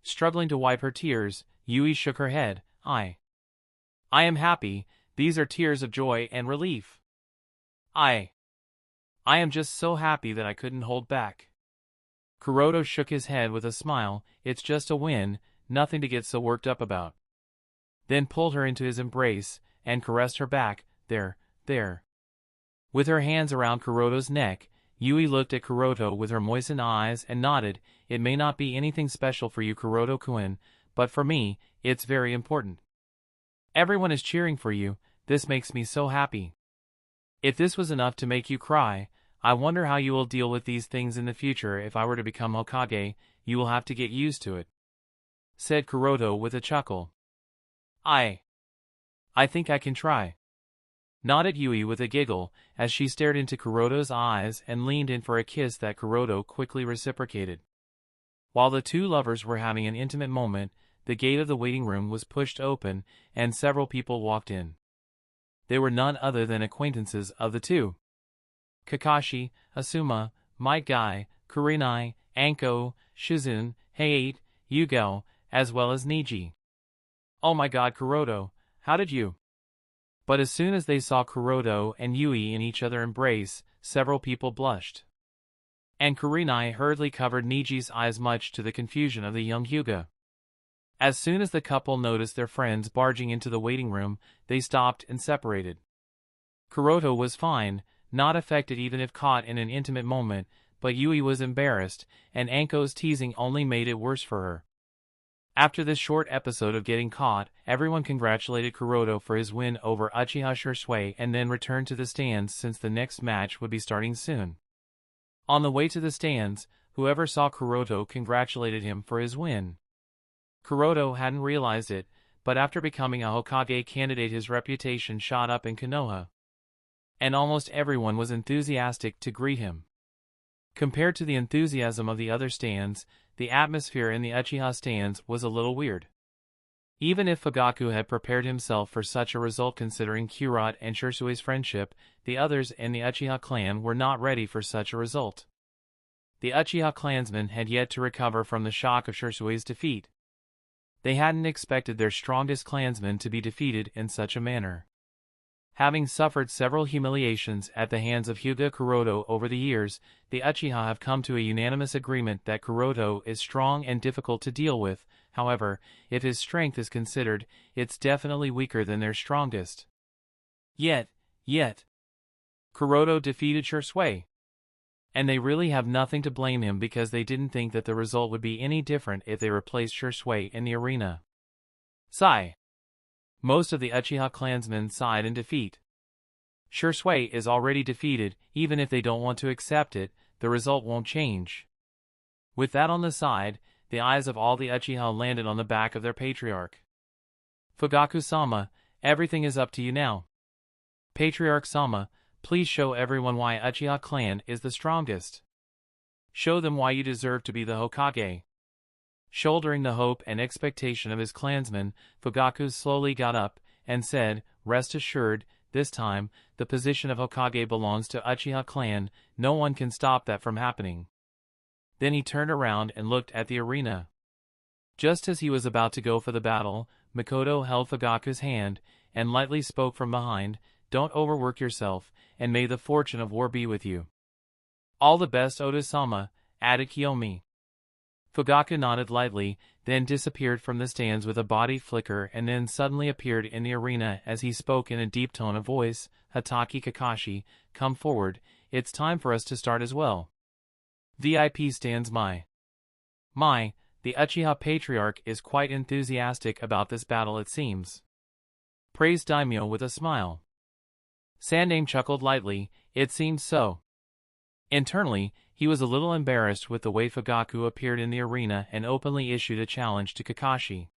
Struggling to wipe her tears, Yui shook her head. I am happy. These are tears of joy and relief. I am just so happy that I couldn't hold back." Kuroto shook his head with a smile. "It's just a win, nothing to get so worked up about." Then pulled her into his embrace, and caressed her back. There. With her hands around Kuroto's neck, Yui looked at Kuroto with her moistened eyes and nodded. "It may not be anything special for you, Kuroto-kun, but for me, it's very important. Everyone is cheering for you. This makes me so happy. If this was enough to make you cry, I wonder how you will deal with these things in the future. If I were to become Hokage, you will have to get used to it," said Kuroto with a chuckle. I think I can try," nodded Yui with a giggle, as she stared into Kuroto's eyes and leaned in for a kiss that Kuroto quickly reciprocated. While the two lovers were having an intimate moment, the gate of the waiting room was pushed open, and several people walked in. They were none other than acquaintances of the two. Kakashi, Asuma, Might Guy, Kurenai, Anko, Shizune, Heiate, Hyuga, as well as Niji. "Oh my god, Kuroto, how did you?" But as soon as they saw Kuroto and Yui in each other's embrace, several people blushed. And Kurenai hurriedly covered Niji's eyes, much to the confusion of the young Hyuga. As soon as the couple noticed their friends barging into the waiting room, they stopped and separated. Kuroto was fine, not affected even if caught in an intimate moment, but Yui was embarrassed, and Anko's teasing only made it worse for her. After this short episode of getting caught, everyone congratulated Kuroto for his win over Uchiha Shui and then returned to the stands since the next match would be starting soon. On the way to the stands, whoever saw Kuroto congratulated him for his win. Kuroto hadn't realized it, but after becoming a Hokage candidate, his reputation shot up in Konoha, and almost everyone was enthusiastic to greet him. Compared to the enthusiasm of the other stands, the atmosphere in the Uchiha stands was a little weird. Even if Fugaku had prepared himself for such a result considering Kurot and Shirsui's friendship, the others in the Uchiha clan were not ready for such a result. The Uchiha clansmen had yet to recover from the shock of Shirsui's defeat. They hadn't expected their strongest clansmen to be defeated in such a manner. Having suffered several humiliations at the hands of Hyuga Kuroto over the years, the Uchiha have come to a unanimous agreement that Kuroto is strong and difficult to deal with. However, if his strength is considered, it's definitely weaker than their strongest. Yet, Kuroto defeated Shirsui. And they really have nothing to blame him because they didn't think that the result would be any different if they replaced Shirsui in the arena. Sigh. Most of the Uchiha clansmen sighed in defeat. Shirsui is already defeated, even if they don't want to accept it, the result won't change. With that on the side, the eyes of all the Uchiha landed on the back of their patriarch. Fugaku-sama, everything is up to you now. Patriarch-sama, please show everyone why Uchiha clan is the strongest. Show them why you deserve to be the Hokage. Shouldering the hope and expectation of his clansmen, Fugaku slowly got up and said, "Rest assured, this time, the position of Hokage belongs to Uchiha clan, no one can stop that from happening." Then he turned around and looked at the arena. Just as he was about to go for the battle, Mikoto held Fugaku's hand and lightly spoke from behind, "Don't overwork yourself, and may the fortune of war be with you." "All the best, Oda-sama," added Kiyomi. Fugaku nodded lightly, then disappeared from the stands with a body flicker and then suddenly appeared in the arena as he spoke in a deep tone of voice, "Hatake Kakashi, come forward, it's time for us to start as well." VIP stands My, the Uchiha Patriarch is quite enthusiastic about this battle it seems. Praised Daimyo with a smile. Sandaime chuckled lightly, it seemed so. Internally, he was a little embarrassed with the way Fugaku appeared in the arena and openly issued a challenge to Kakashi.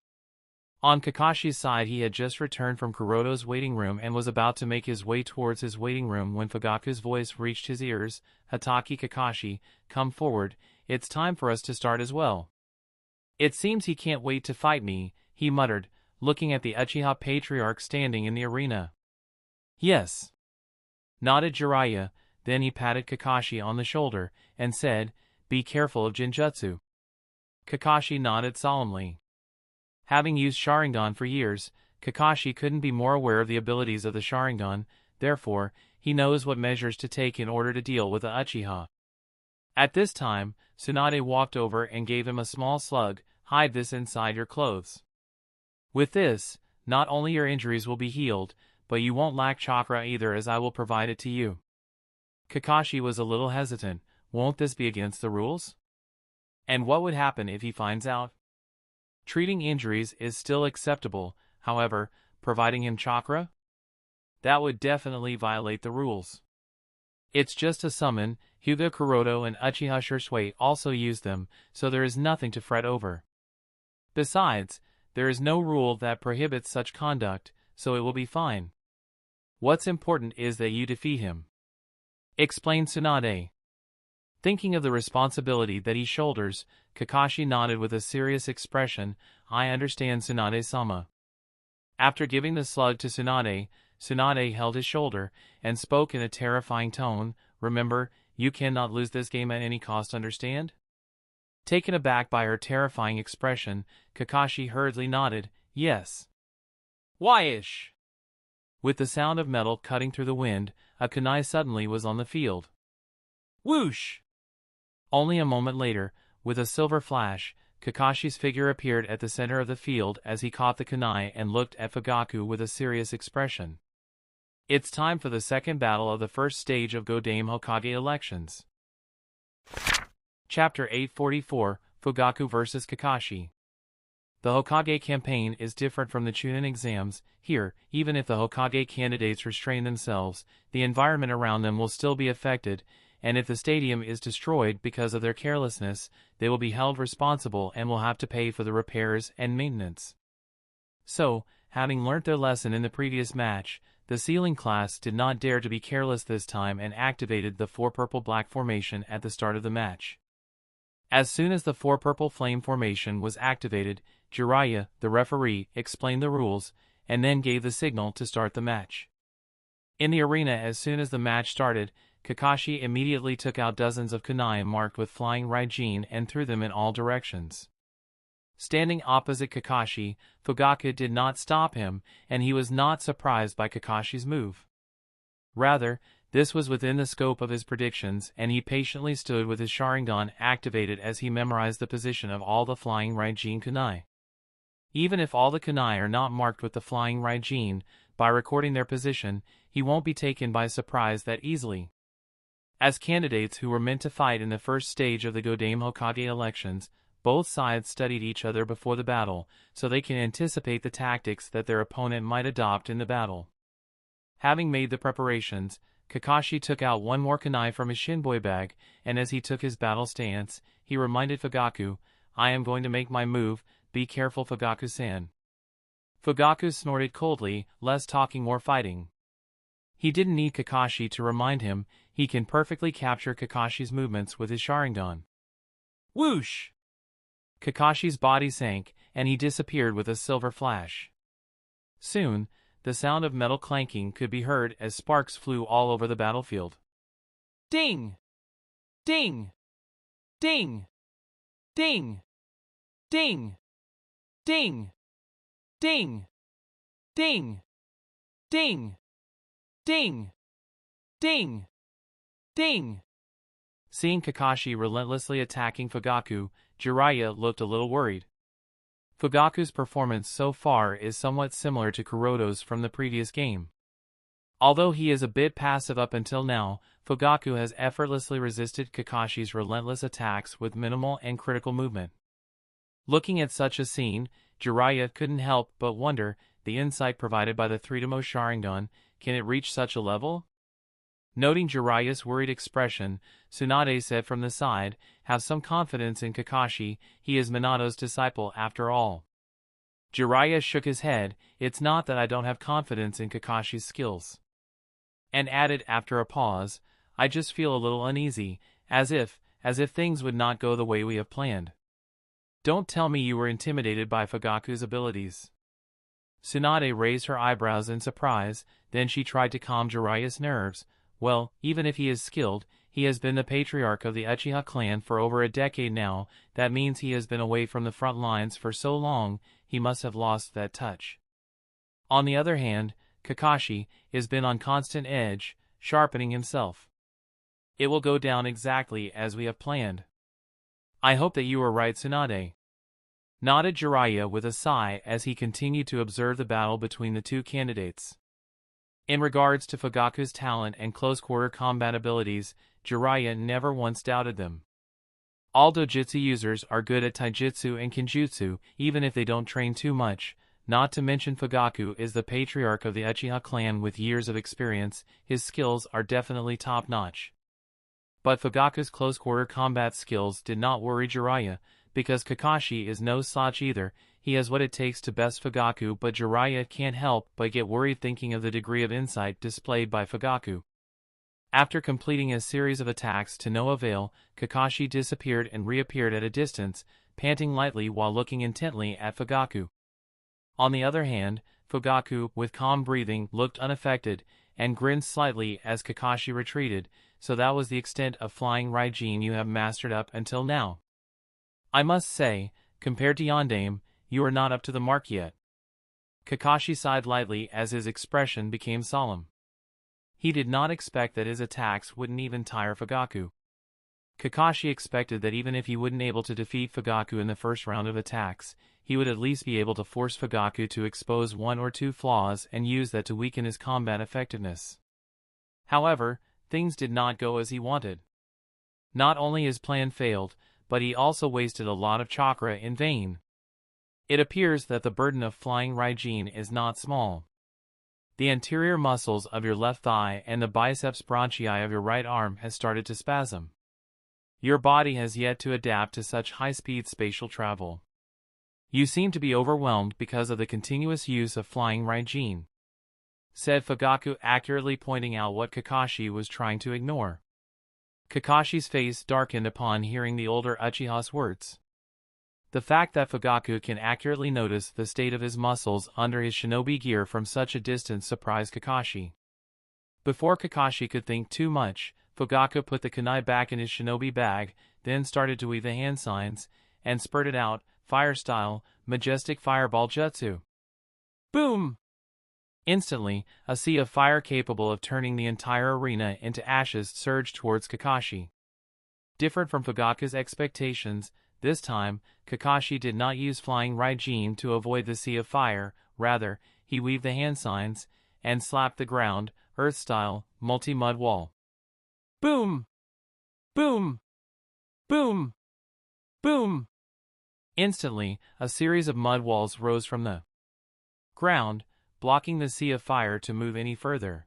On Kakashi's side he had just returned from Kuroto's waiting room and was about to make his way towards his waiting room when Fugaku's voice reached his ears, "Hatake Kakashi, come forward, it's time for us to start as well." "It seems he can't wait to fight me," he muttered, looking at the Uchiha Patriarch standing in the arena. "Yes," nodded Jiraiya, then he patted Kakashi on the shoulder and said, "Be careful of Genjutsu." Kakashi nodded solemnly. Having used Sharingan for years, Kakashi couldn't be more aware of the abilities of the Sharingan, therefore, he knows what measures to take in order to deal with the Uchiha. At this time, Tsunade walked over and gave him a small slug, "Hide this inside your clothes. With this, not only your injuries will be healed, but you won't lack chakra either as I will provide it to you." Kakashi was a little hesitant, won't this be against the rules? And what would happen if he finds out? Treating injuries is still acceptable, however, providing him chakra? That would definitely violate the rules. It's just a summon, Hyuga Kuroto and Uchiha Shirsui also use them, so there is nothing to fret over. Besides, there is no rule that prohibits such conduct, so it will be fine. What's important is that you defeat him, explained Tsunade. Thinking of the responsibility that he shoulders, Kakashi nodded with a serious expression, "I understand, Tsunade-sama." After giving the slug to Tsunade, Tsunade held his shoulder and spoke in a terrifying tone, "Remember, you cannot lose this game at any cost, understand?" Taken aback by her terrifying expression, Kakashi hurriedly nodded, "Yes." "Why-ish?" With the sound of metal cutting through the wind, a kunai suddenly was on the field. Whoosh! Only a moment later, with a silver flash, Kakashi's figure appeared at the center of the field as he caught the kunai and looked at Fugaku with a serious expression. It's time for the second battle of the first stage of Godame Hokage elections. Chapter 844, Fugaku vs. Kakashi. The Hokage campaign is different from the Chunin exams. Here, even if the Hokage candidates restrain themselves, the environment around them will still be affected, and if the stadium is destroyed because of their carelessness, they will be held responsible and will have to pay for the repairs and maintenance. So, having learnt their lesson in the previous match, the ceiling class did not dare to be careless this time and activated the 4 purple-black formation at the start of the match. As soon as the four purple flame formation was activated, Jiraiya, the referee, explained the rules, and then gave the signal to start the match. In the arena, as soon as the match started, Kakashi immediately took out dozens of kunai marked with flying Raijin and threw them in all directions. Standing opposite Kakashi, Fugaku did not stop him, and he was not surprised by Kakashi's move. Rather, this was within the scope of his predictions, and he patiently stood with his Sharingan activated as he memorized the position of all the flying Raijin kunai. Even if all the kunai are not marked with the flying Raijin, by recording their position, he won't be taken by surprise that easily. As candidates who were meant to fight in the first stage of the Godame Hokage elections, both sides studied each other before the battle, so they can anticipate the tactics that their opponent might adopt in the battle. Having made the preparations, Kakashi took out one more kunai from his shinboi bag, and as he took his battle stance, he reminded Fugaku, "I am going to make my move, be careful Fugaku-san." Fugaku snorted coldly, less talking more fighting. He didn't need Kakashi to remind him, he can perfectly capture Kakashi's movements with his Sharingan. Whoosh! Kakashi's body sank, and he disappeared with a silver flash. Soon, the sound of metal clanking could be heard as sparks flew all over the battlefield. Ding! Ding! Ding! Ding! Ding! Ding! Ding! Ding! Ding! Ding! Ding! Ding! Seeing Kakashi relentlessly attacking Fugaku, Jiraiya looked a little worried. Fugaku's performance so far is somewhat similar to Kuroto's from the previous game. Although he is a bit passive up until now, Fugaku has effortlessly resisted Kakashi's relentless attacks with minimal and critical movement. Looking at such a scene, Jiraiya couldn't help but wonder, the insight provided by the 3-Demo Sharingan, can it reach such a level? Noting Jiraiya's worried expression, Tsunade said from the side, "Have some confidence in Kakashi, he is Minato's disciple after all." Jiraiya shook his head, "It's not that I don't have confidence in Kakashi's skills." And added after a pause, "I just feel a little uneasy, as if things would not go the way we have planned." "Don't tell me you were intimidated by Fugaku's abilities." Tsunade raised her eyebrows in surprise, then she tried to calm Jiraiya's nerves. "Well, even if he is skilled, he has been the patriarch of the Uchiha clan for over a decade now. That means he has been away from the front lines for so long, he must have lost that touch. On the other hand, Kakashi has been on constant edge, sharpening himself. It will go down exactly as we have planned." "I hope that you are right, Tsunade," nodded Jiraiya with a sigh as he continued to observe the battle between the two candidates. In regards to Fugaku's talent and close-quarter combat abilities, Jiraiya never once doubted them. All dojutsu users are good at taijutsu and kenjutsu, even if they don't train too much. Not to mention Fugaku is the patriarch of the Uchiha clan with years of experience, his skills are definitely top-notch. But Fugaku's close-quarter combat skills did not worry Jiraiya, because Kakashi is no slouch either. He has what it takes to best Fugaku, but Jiraiya can't help but get worried thinking of the degree of insight displayed by Fugaku. After completing a series of attacks to no avail, Kakashi disappeared and reappeared at a distance, panting lightly while looking intently at Fugaku. On the other hand, Fugaku, with calm breathing, looked unaffected, and grinned slightly as Kakashi retreated, so that was the extent of flying Raijin you have mastered up until now. "I must say, compared to Yondaime, you are not up to the mark yet." Kakashi sighed lightly as his expression became solemn. He did not expect that his attacks wouldn't even tire Fugaku. Kakashi expected that even if he wouldn't able to defeat Fugaku in the first round of attacks, he would at least be able to force Fugaku to expose one or two flaws and use that to weaken his combat effectiveness. However, things did not go as he wanted. Not only his plan failed, but he also wasted a lot of chakra in vain. It appears that the burden of flying Raijin is not small. The anterior muscles of your left thigh and the biceps bronchi of your right arm has started to spasm. Your body has yet to adapt to such high-speed spatial travel. You seem to be overwhelmed because of the continuous use of flying Raijin," said Fugaku, accurately pointing out what Kakashi was trying to ignore. Kakashi's face darkened upon hearing the older Uchiha's words. The fact that Fugaku can accurately notice the state of his muscles under his shinobi gear from such a distance surprised Kakashi. Before Kakashi could think too much, Fugaku put the kunai back in his shinobi bag, then started to weave the hand signs, and spurted out, fire-style, majestic fireball jutsu. Boom! Instantly, a sea of fire capable of turning the entire arena into ashes surged towards Kakashi. Different from Fugaku's expectations, this time, Kakashi did not use flying Raijin to avoid the sea of fire, rather, he weaved the hand signs, and slapped the ground, earth-style, multi-mud wall. Boom! Boom! Boom! Boom! Instantly, a series of mud walls rose from the ground, blocking the sea of fire to move any further.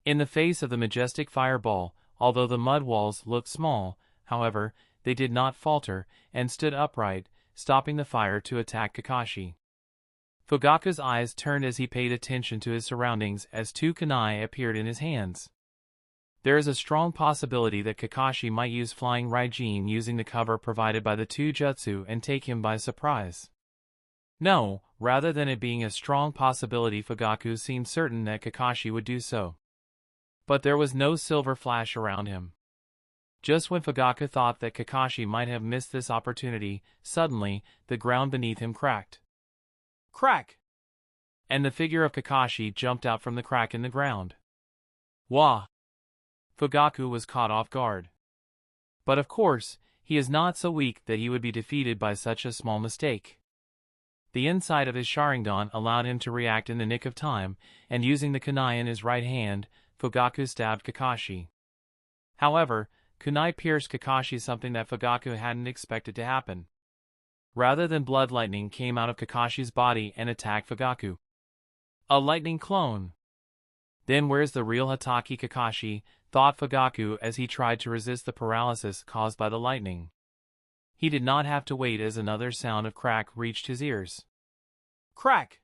In the face of the majestic fireball, although the mud walls looked small, however, they did not falter, and stood upright, stopping the fire to attack Kakashi. Fugaku's eyes turned as he paid attention to his surroundings as two kunai appeared in his hands. There is a strong possibility that Kakashi might use flying Raijin using the cover provided by the two jutsu and take him by surprise. No, rather than it being a strong possibility, Fugaku seemed certain that Kakashi would do so. But there was no silver flash around him. Just when Fugaku thought that Kakashi might have missed this opportunity, suddenly, the ground beneath him cracked. Crack! And the figure of Kakashi jumped out from the crack in the ground. Wah! Fugaku was caught off guard. But of course, he is not so weak that he would be defeated by such a small mistake. The inside of his Sharingan allowed him to react in the nick of time, and using the kunai in his right hand, Fugaku stabbed Kakashi. However, kunai pierced Kakashi, something that Fugaku hadn't expected to happen. Rather than blood, lightning came out of Kakashi's body and attacked Fugaku. A lightning clone! Then where's the real Hatake Kakashi, thought Fugaku as he tried to resist the paralysis caused by the lightning. He did not have to wait as another sound of crack reached his ears. Crack!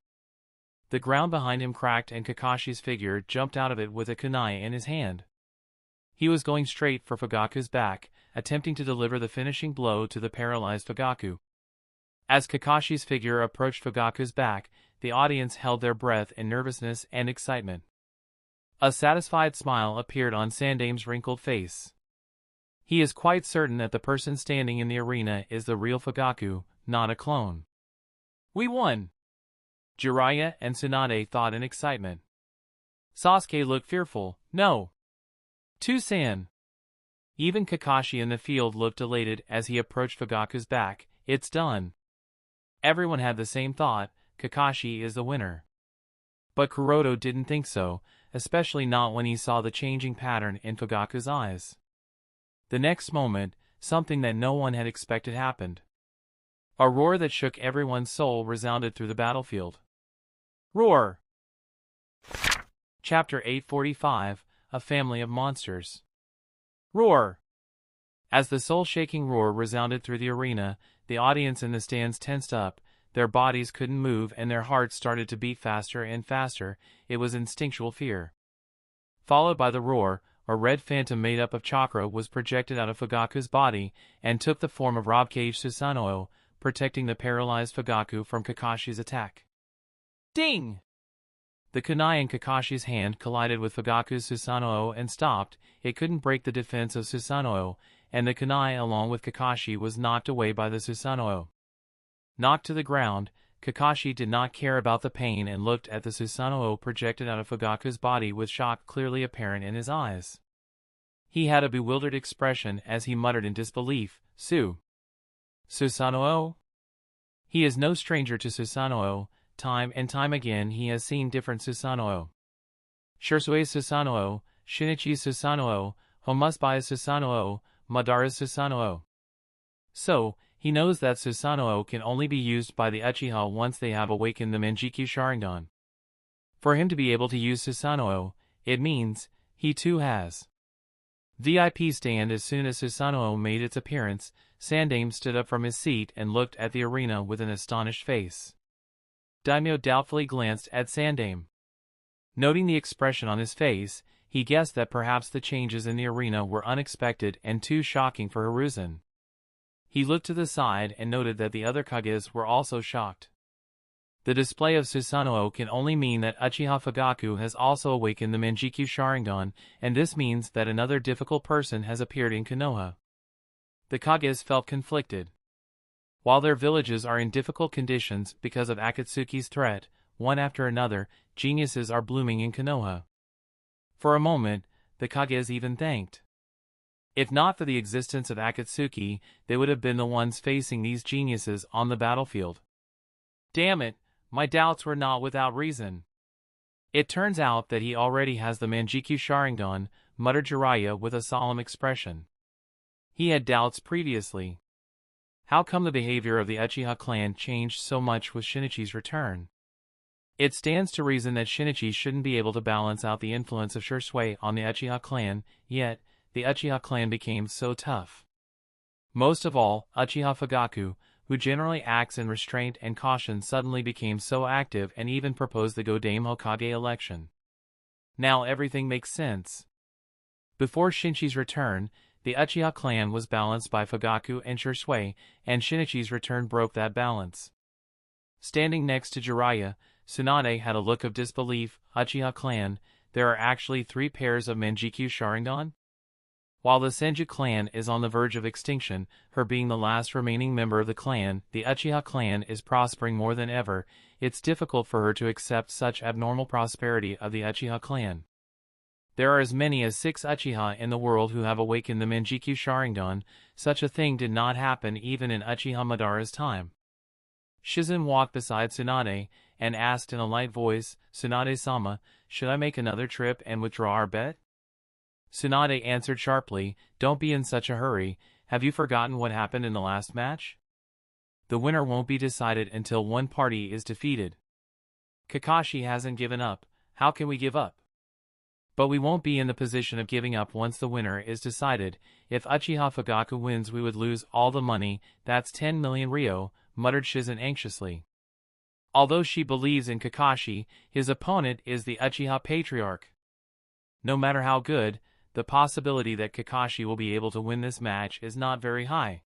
The ground behind him cracked and Kakashi's figure jumped out of it with a kunai in his hand. He was going straight for Fugaku's back, attempting to deliver the finishing blow to the paralyzed Fugaku. As Kakashi's figure approached Fugaku's back, the audience held their breath in nervousness and excitement. A satisfied smile appeared on Sandame's wrinkled face. He is quite certain that the person standing in the arena is the real Fugaku, not a clone. We won! Jiraiya and Tsunade thought in excitement. Sasuke looked fearful. No! San! Even Kakashi in the field looked elated as he approached Fugaku's back. It's done. Everyone had the same thought, Kakashi is the winner. But Kuroto didn't think so, especially not when he saw the changing pattern in Fugaku's eyes. The next moment, something that no one had expected happened. A roar that shook everyone's soul resounded through the battlefield. Roar! Chapter 845, A Family of Monsters. Roar! As the soul-shaking roar resounded through the arena, the audience in the stands tensed up, their bodies couldn't move and their hearts started to beat faster and faster. It was instinctual fear. Followed by the roar, a red phantom made up of chakra was projected out of Fugaku's body and took the form of Robcage Susanoo, protecting the paralyzed Fugaku from Kakashi's attack. Ding! The kunai in Kakashi's hand collided with Fugaku's Susanoo and stopped. It couldn't break the defense of Susanoo, and the kunai along with Kakashi was knocked away by the Susanoo. Knocked to the ground, Kakashi did not care about the pain and looked at the Susanoo projected out of Fugaku's body with shock clearly apparent in his eyes. He had a bewildered expression as he muttered in disbelief, Susanoo? He is no stranger to Susanoo. Time and time again he has seen different Susanoo. Shirsue's Susanoo, Shinichi's Susanoo, Homusbai's Susanoo, Madara's Susanoo. So, he knows that Susanoo can only be used by the Uchiha once they have awakened the Manjikyu Sharingan. For him to be able to use Susanoo, it means he too has. VIP stand. As soon as Susanoo made its appearance, Sandame stood up from his seat and looked at the arena with an astonished face. Daimyo doubtfully glanced at Sandame. Noting the expression on his face, he guessed that perhaps the changes in the arena were unexpected and too shocking for Hiruzen. He looked to the side and noted that the other Kages were also shocked. The display of Susanoo can only mean that Uchiha Fugaku has also awakened the Manjikyu Sharingan, and this means that another difficult person has appeared in Konoha. The Kages felt conflicted. While their villages are in difficult conditions because of Akatsuki's threat, one after another, geniuses are blooming in Konoha. For a moment, the Kages even thanked. If not for the existence of Akatsuki, they would have been the ones facing these geniuses on the battlefield. Damn it, my doubts were not without reason. It turns out that he already has the Manjikyu Sharingan, muttered Jiraiya with a solemn expression. He had doubts previously. How come the behavior of the Uchiha clan changed so much with Shinichi's return? It stands to reason that Shinichi shouldn't be able to balance out the influence of Shisui on the Uchiha clan, yet the Uchiha clan became so tough. Most of all, Uchiha Fugaku, who generally acts in restraint and caution, suddenly became so active and even proposed the Godame Hokage election. Now everything makes sense. Before Shinichi's return, the Uchiha clan was balanced by Fugaku and Shisui, and Shinichi's return broke that balance. Standing next to Jiraiya, Tsunade had a look of disbelief. Uchiha clan, there are actually 3 pairs of Manjikyu Sharingan? While the Senju clan is on the verge of extinction, her being the last remaining member of the clan, the Uchiha clan is prospering more than ever. It's difficult for her to accept such abnormal prosperity of the Uchiha clan. There are as many as 6 Uchiha in the world who have awakened the Manjikyu Sharingan. Such a thing did not happen even in Uchiha Madara's time. Shizen walked beside Tsunade and asked in a light voice, "Tsunade-sama, should I make another trip and withdraw our bet?" Tsunade answered sharply, "Don't be in such a hurry. Have you forgotten what happened in the last match? The winner won't be decided until one party is defeated. Kakashi hasn't given up. How can we give up? But we won't be in the position of giving up once the winner is decided. If Uchiha Fugaku wins, we would lose all the money. That's 10 million ryo," muttered Shizen anxiously. Although she believes in Kakashi, his opponent is the Uchiha Patriarch. No matter how good, the possibility that Kakashi will be able to win this match is not very high.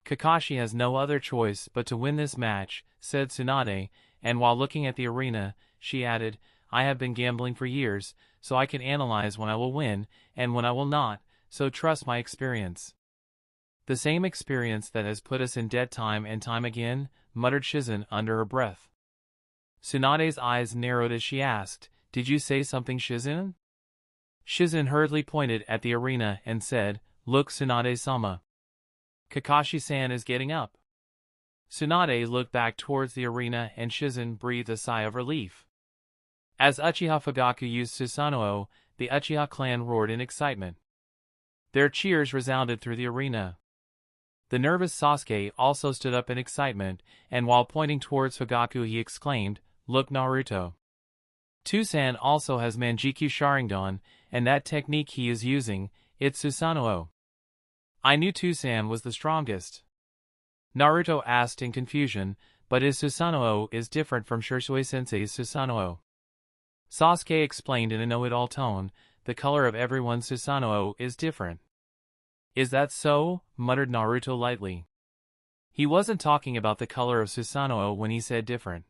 "Kakashi has no other choice but to win this match," said Tsunade, and while looking at the arena, she added, "I have been gambling for years, so I can analyze when I will win, and when I will not, so trust my experience." "The same experience that has put us in debt time and time again," muttered Shizen under her breath. Tsunade's eyes narrowed as she asked, "Did you say something, Shizen?" Shizen hurriedly pointed at the arena and said, "Look, Tsunade-sama. Kakashi-san is getting up." Tsunade looked back towards the arena and Shizen breathed a sigh of relief. As Uchiha Fugaku used Susanoo, the Uchiha clan roared in excitement. Their cheers resounded through the arena. The nervous Sasuke also stood up in excitement, and while pointing towards Fugaku he exclaimed, "Look, Naruto. Tusan also has Manjikyu Sharingan, and that technique he is using, it's Susanoo. I knew Tusan was the strongest." Naruto asked in confusion, "But his Susanoo is different from Shisui-sensei's Susanoo." Sasuke explained in a know-it-all tone, "The color of everyone's Susanoo is different." "Is that so?" muttered Naruto lightly. He wasn't talking about the color of Susanoo when he said different.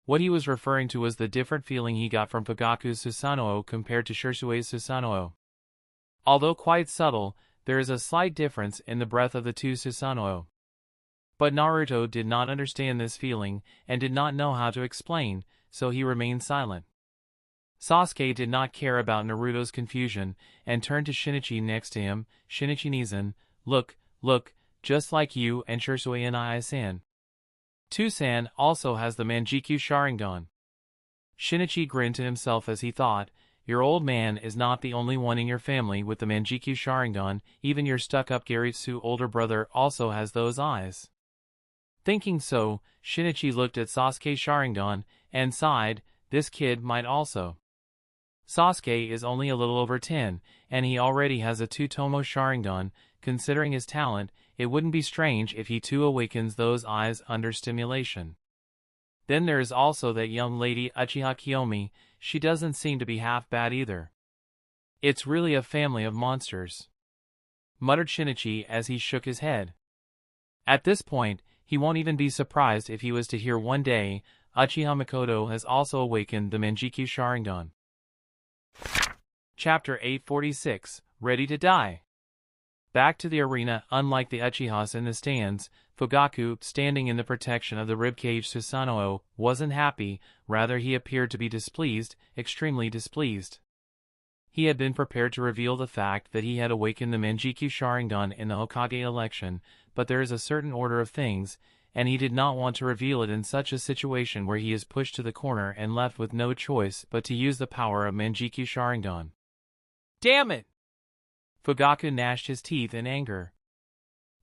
What he was referring to was the different feeling he got from Fugaku's Susanoo compared to Shisui's Susanoo. Although quite subtle, there is a slight difference in the breadth of the two Susanoo. But Naruto did not understand this feeling, and did not know how to explain, so he remained silent. Sasuke did not care about Naruto's confusion, and turned to Shinichi next to him. "Shinichi-san, look, just like you and Shisui and I-san. Tusan also has the Manjikyu Sharingan." Shinichi grinned to himself as he thought, "Your old man is not the only one in your family with the Manjikyu Sharingan, even your stuck-up Geritsu older brother also has those eyes." Thinking so, Shinichi looked at Sasuke's Sharingan, and sighed, "This kid might also." Sasuke is only a little over 10, and he already has a Tsutomu Sharingan. Considering his talent, it wouldn't be strange if he too awakens those eyes under stimulation. Then there is also that young lady Uchiha Kiyomi. She doesn't seem to be half bad either. It's really a family of monsters," muttered Shinichi as he shook his head. At this point, he won't even be surprised if he was to hear one day, Uchiha Mikoto has also awakened the Manjikyu Sharingan. Chapter 846, Ready to Die. Back to the arena. Unlike the Uchihas in the stands, Fugaku, standing in the protection of the ribcage Susanoo, wasn't happy, rather he appeared to be displeased, extremely displeased. He had been prepared to reveal the fact that he had awakened the Manjikyu Sharingan in the Hokage election, but there is a certain order of things, and he did not want to reveal it in such a situation where he is pushed to the corner and left with no choice but to use the power of Manjikyu Sharingan. Damn it! Fugaku gnashed his teeth in anger.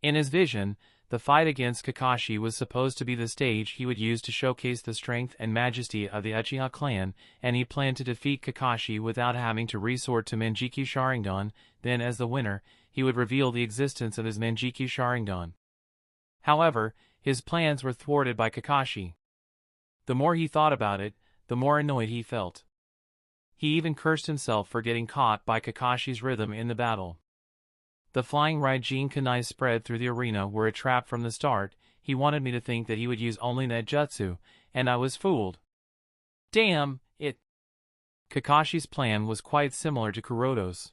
In his vision, the fight against Kakashi was supposed to be the stage he would use to showcase the strength and majesty of the Uchiha clan, and he planned to defeat Kakashi without having to resort to Manjikyu Sharingan. Then, as the winner, he would reveal the existence of his Manjikyu Sharingan. However, his plans were thwarted by Kakashi. The more he thought about it, the more annoyed he felt. He even cursed himself for getting caught by Kakashi's rhythm in the battle. The flying Raijin kunai spread through the arena were a trap from the start. He wanted me to think that he would use only that jutsu, and I was fooled. Damn it! Kakashi's plan was quite similar to Kuroto's.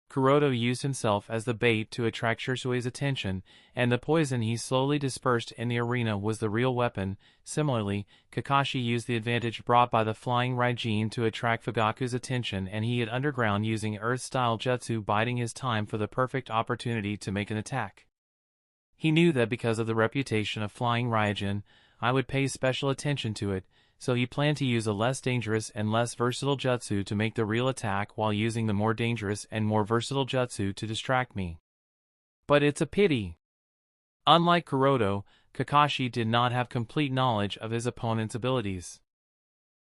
Kuroto used himself as the bait to attract Shirsue's attention, and the poison he slowly dispersed in the arena was the real weapon. Similarly, Kakashi used the advantage brought by the flying Raijin to attract Fugaku's attention, and he hid underground using Earth-style jutsu, biding his time for the perfect opportunity to make an attack. He knew that because of the reputation of flying Raijin, I would pay special attention to it, so he planned to use a less dangerous and less versatile jutsu to make the real attack while using the more dangerous and more versatile jutsu to distract me. But it's a pity. Unlike Kuroto, Kakashi did not have complete knowledge of his opponent's abilities.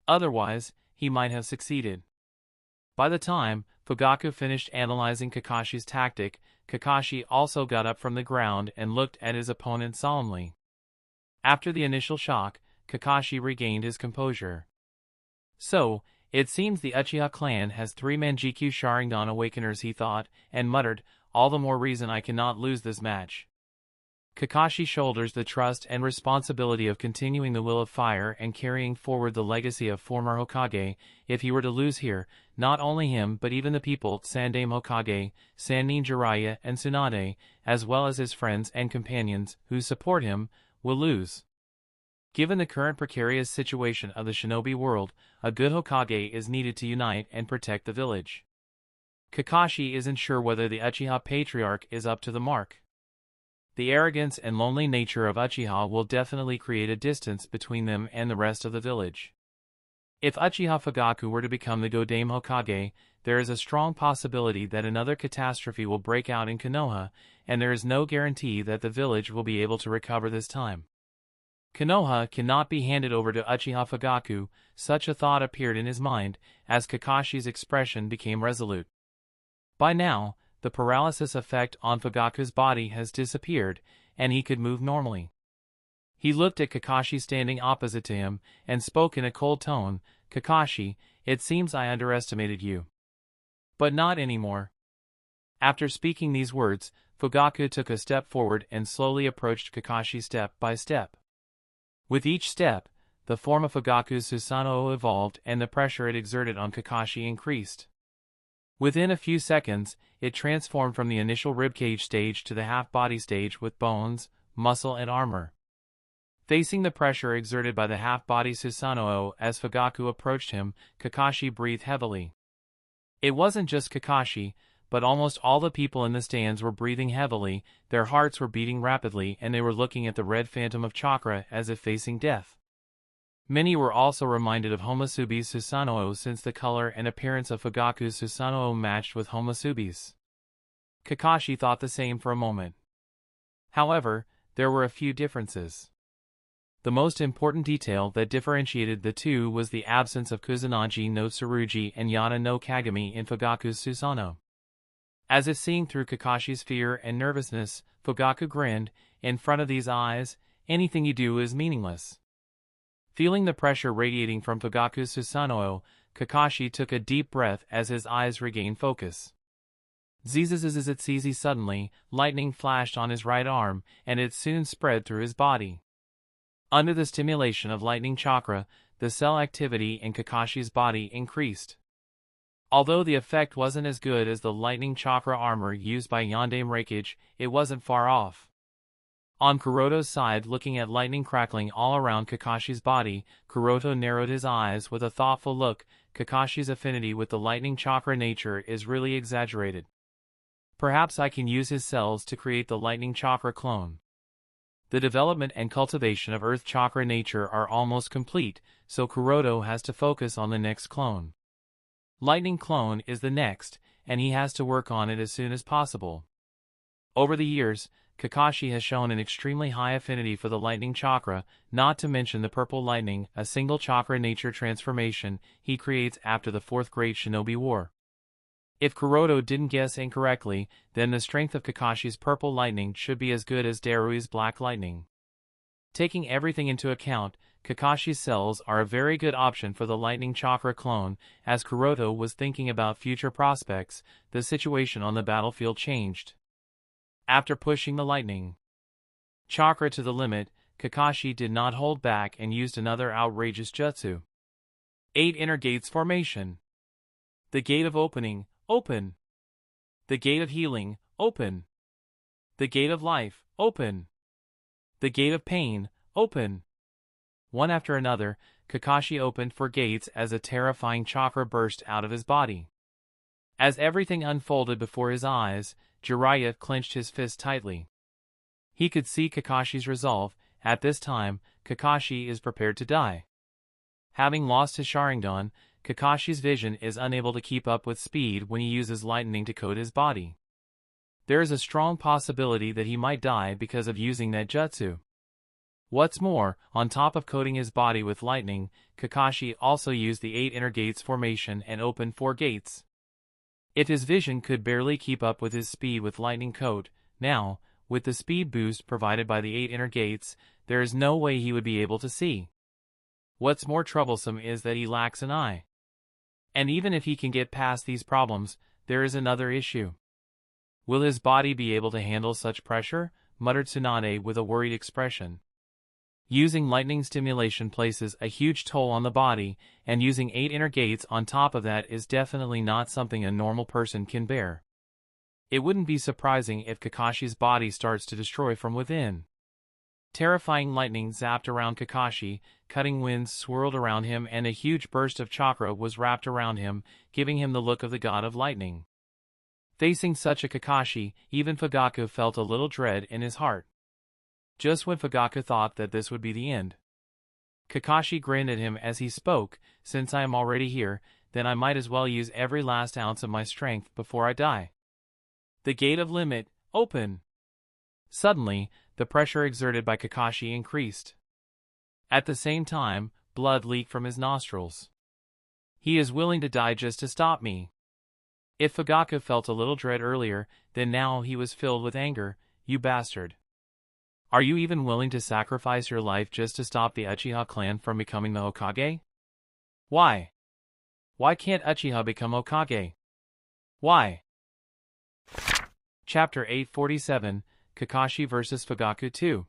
Otherwise, he might have succeeded. By the time Fugaku finished analyzing Kakashi's tactic, Kakashi also got up from the ground and looked at his opponent solemnly. After the initial shock, Kakashi regained his composure. So, it seems the Uchiha clan has 3 Manjikyu Sharingan awakeners, he thought, and muttered, all the more reason I cannot lose this match. Kakashi shoulders the trust and responsibility of continuing the will of fire and carrying forward the legacy of former Hokage. If he were to lose here, not only him but even the people, Sandaime Hokage, Sannin Jiraiya and Tsunade, as well as his friends and companions who support him, will lose. Given the current precarious situation of the shinobi world, a good Hokage is needed to unite and protect the village. Kakashi isn't sure whether the Uchiha Patriarch is up to the mark. The arrogance and lonely nature of Uchiha will definitely create a distance between them and the rest of the village. If Uchiha Fugaku were to become the Godame Hokage, there is a strong possibility that another catastrophe will break out in Konoha, and there is no guarantee that the village will be able to recover this time. Konoha cannot be handed over to Uchiha Fugaku. Such a thought appeared in his mind, as Kakashi's expression became resolute. By now, the paralysis effect on Fugaku's body has disappeared, and he could move normally. He looked at Kakashi standing opposite to him, and spoke in a cold tone, Kakashi, it seems I underestimated you. But not anymore. After speaking these words, Fugaku took a step forward and slowly approached Kakashi step by step. With each step, the form of Fugaku's Susanoo evolved and the pressure it exerted on Kakashi increased. Within a few seconds, it transformed from the initial ribcage stage to the half-body stage with bones, muscle and armor. Facing the pressure exerted by the half-body Susanoo as Fugaku approached him, Kakashi breathed heavily. It wasn't just Kakashi, but almost all the people in the stands were breathing heavily, their hearts were beating rapidly and they were looking at the red phantom of chakra as if facing death. Many were also reminded of Homusubi's Susanoo since the color and appearance of Fugaku's Susanoo matched with Homusubi's. Kakashi thought the same for a moment. However, there were a few differences. The most important detail that differentiated the two was the absence of Kusanagi no Tsurugi and Yata no Kagami in Fugaku's Susanoo. As if seeing through Kakashi's fear and nervousness, Fugaku grinned, in front of these eyes, anything you do is meaningless. Feeling the pressure radiating from Fugaku's Susanoo, Kakashi took a deep breath as his eyes regained focus. Zzz. Suddenly, lightning flashed on his right arm, and it soon spread through his body. Under the stimulation of lightning chakra, the cell activity in Kakashi's body increased. Although the effect wasn't as good as the lightning chakra armor used by Yondaime Reikage, it wasn't far off. On Kuroto's side, looking at lightning crackling all around Kakashi's body, Kuroto narrowed his eyes with a thoughtful look. Kakashi's affinity with the lightning chakra nature is really exaggerated. Perhaps I can use his cells to create the lightning chakra clone. The development and cultivation of earth chakra nature are almost complete, so Kuroto has to focus on the next clone. Lightning clone is the next, and he has to work on it as soon as possible. Over the years, Kakashi has shown an extremely high affinity for the lightning chakra, not to mention the purple lightning, a single chakra nature transformation he creates after the Fourth Great Shinobi War. If Kuroto didn't guess incorrectly, then the strength of Kakashi's purple lightning should be as good as Darui's black lightning. Taking everything into account, Kakashi's cells are a very good option for the lightning chakra clone. As Kuroto was thinking about future prospects, the situation on the battlefield changed. After pushing the lightning chakra to the limit, Kakashi did not hold back and used another outrageous jutsu. 8 Inner Gates Formation. The Gate of Opening, open. The Gate of Healing, open. The Gate of Life, open. The Gate of Pain, open. One after another, Kakashi opened 4 gates as a terrifying chakra burst out of his body. As everything unfolded before his eyes, Jiraiya clenched his fist tightly. He could see Kakashi's resolve. At this time, Kakashi is prepared to die. Having lost his Sharingan, Kakashi's vision is unable to keep up with speed when he uses lightning to coat his body. There is a strong possibility that he might die because of using that jutsu. What's more, on top of coating his body with lightning, Kakashi also used the 8 Inner Gates formation and opened 4 gates. If his vision could barely keep up with his speed with lightning coat, now, with the speed boost provided by the 8 Inner Gates, there is no way he would be able to see. What's more troublesome is that he lacks an eye. And even if he can get past these problems, there is another issue. Will his body be able to handle such pressure? Muttered Tsunade with a worried expression. Using lightning stimulation places a huge toll on the body, and using 8 inner gates on top of that is definitely not something a normal person can bear. It wouldn't be surprising if Kakashi's body starts to destroy from within. Terrifying lightning zapped around Kakashi, cutting winds swirled around him, and a huge burst of chakra was wrapped around him, giving him the look of the god of lightning. Facing such a Kakashi, even Fugaku felt a little dread in his heart. Just when Fugaku thought that this would be the end, Kakashi grinned at him as he spoke, "Since I am already here, then I might as well use every last ounce of my strength before I die." The Gate of Limit, open! Suddenly, the pressure exerted by Kakashi increased. At the same time, blood leaked from his nostrils. He is willing to die just to stop me. If Fugaku felt a little dread earlier, then now he was filled with anger. You bastard. Are you even willing to sacrifice your life just to stop the Uchiha clan from becoming the Hokage? Why? Why can't Uchiha become Hokage? Why? Chapter 847, Kakashi vs. Fugaku 2.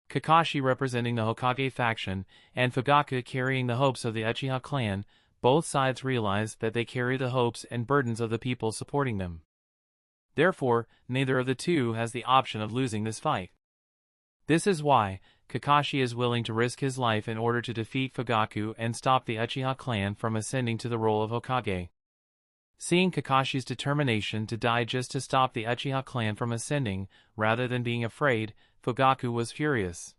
Kakashi representing the Hokage faction, and Fugaku carrying the hopes of the Uchiha clan, both sides realize that they carry the hopes and burdens of the people supporting them. Therefore, neither of the two has the option of losing this fight. This is why Kakashi is willing to risk his life in order to defeat Fugaku and stop the Uchiha clan from ascending to the role of Hokage. Seeing Kakashi's determination to die just to stop the Uchiha clan from ascending, rather than being afraid, Fugaku was furious.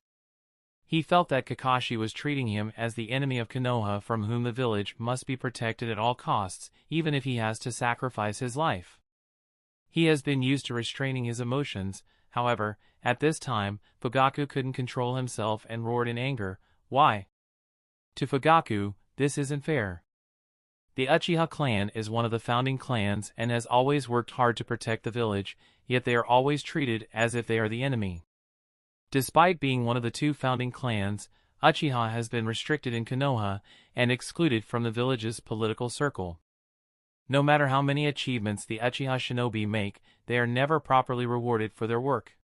He felt that Kakashi was treating him as the enemy of Konoha from whom the village must be protected at all costs, even if he has to sacrifice his life. He has been used to restraining his emotions. However, at this time, Fugaku couldn't control himself and roared in anger. Why? To Fugaku, this isn't fair. The Uchiha clan is one of the founding clans and has always worked hard to protect the village, yet they are always treated as if they are the enemy. Despite being one of the two founding clans, Uchiha has been restricted in Konoha and excluded from the village's political circle. No matter how many achievements the Uchiha shinobi make, they are never properly rewarded for their work.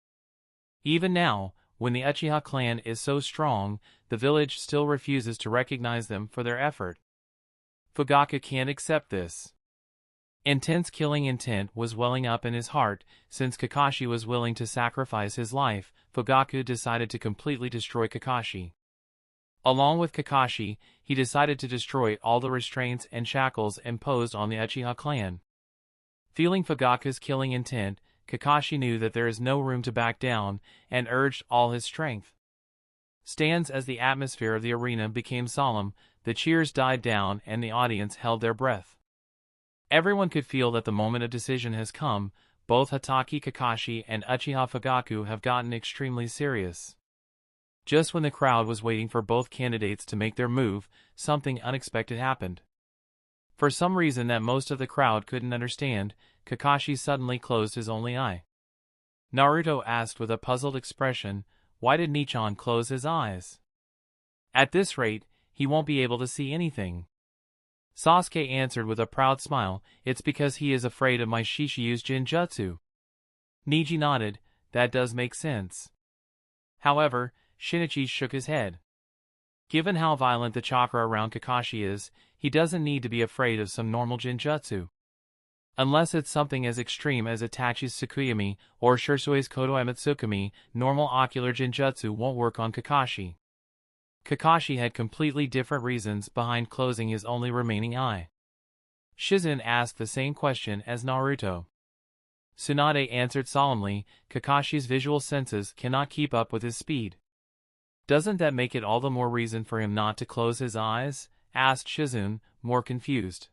Even now, when the Uchiha clan is so strong, the village still refuses to recognize them for their effort. Fugaku can't accept this. Intense killing intent was welling up in his heart. Since Kakashi was willing to sacrifice his life, Fugaku decided to completely destroy Kakashi. Along with Kakashi, he decided to destroy all the restraints and shackles imposed on the Uchiha clan. Feeling Fugaku's killing intent, Kakashi knew that there is no room to back down, and urged all his strength. Stands as the atmosphere of the arena became solemn, the cheers died down and the audience held their breath. Everyone could feel that the moment of decision has come. Both Hatake Kakashi and Uchiha Fugaku have gotten extremely serious. Just when the crowd was waiting for both candidates to make their move, something unexpected happened. For some reason that most of the crowd couldn't understand, Kakashi suddenly closed his only eye. Naruto asked with a puzzled expression, "Why did Nichan close his eyes? At this rate, he won't be able to see anything." Sasuke answered with a proud smile, "It's because he is afraid of my Shishyu's Jinjutsu." Neji nodded, "That does make sense." However, Shinichi shook his head. Given how violent the chakra around Kakashi is, he doesn't need to be afraid of some normal Jinjutsu. Unless it's something as extreme as Itachi's Tsukuyomi or Shursui's Kodoema Tsukumi, normal ocular Jinjutsu won't work on Kakashi. Kakashi had completely different reasons behind closing his only remaining eye. Shizen asked the same question as Naruto. Tsunade answered solemnly, "Kakashi's visual senses cannot keep up with his speed." "Doesn't that make it all the more reason for him not to close his eyes?" asked Shizune, more confused.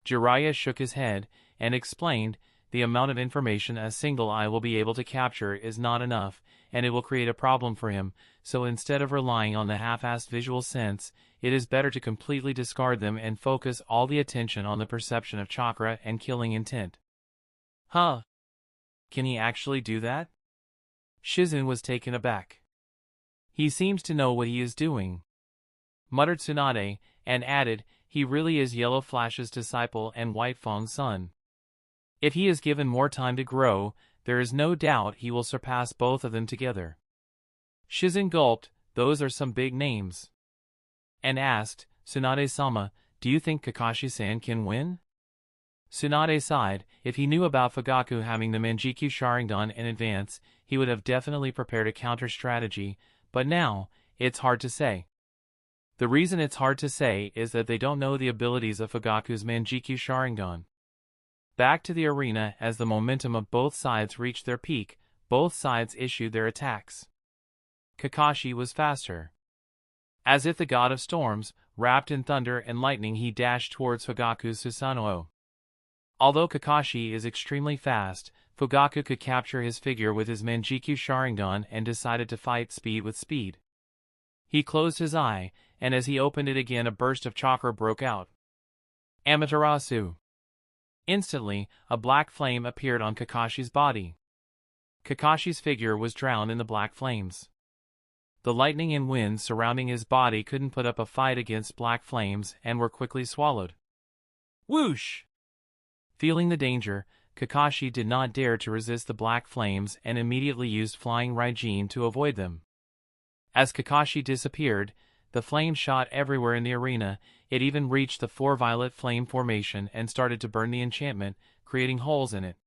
Jiraiya shook his head, and explained, "The amount of information a single eye will be able to capture is not enough, and it will create a problem for him, so instead of relying on the half-assed visual sense, it is better to completely discard them and focus all the attention on the perception of chakra and killing intent." "Huh? Can he actually do that?" Shizune was taken aback. "He seems to know what he is doing," muttered Tsunade, and added, "He really is Yellow Flash's disciple and White Fang's son. If he is given more time to grow, there is no doubt he will surpass both of them together." Shizune gulped, "Those are some big names," and asked, "Tsunade-sama, do you think Kakashi-san can win?" Tsunade sighed. If he knew about Fugaku having the Manjikyu Sharingan in advance, he would have definitely prepared a counter-strategy, but now, it's hard to say. The reason it's hard to say is that they don't know the abilities of Fugaku's Manjikyu Sharingan. Back to the arena as the momentum of both sides reached their peak, both sides issued their attacks. Kakashi was faster. As if the god of storms, wrapped in thunder and lightning, he dashed towards Fugaku's Susanoo. Although Kakashi is extremely fast, Fugaku could capture his figure with his Manjikyu Sharingan and decided to fight speed with speed. He closed his eye, and as he opened it again a burst of chakra broke out. Amaterasu. Instantly, a black flame appeared on Kakashi's body. Kakashi's figure was drowned in the black flames. The lightning and wind surrounding his body couldn't put up a fight against black flames and were quickly swallowed. Whoosh! Feeling the danger, Kakashi did not dare to resist the black flames and immediately used Flying Raijin to avoid them. As Kakashi disappeared, the flames shot everywhere in the arena. It even reached the 4 violet flame formation and started to burn the enchantment, creating holes in it.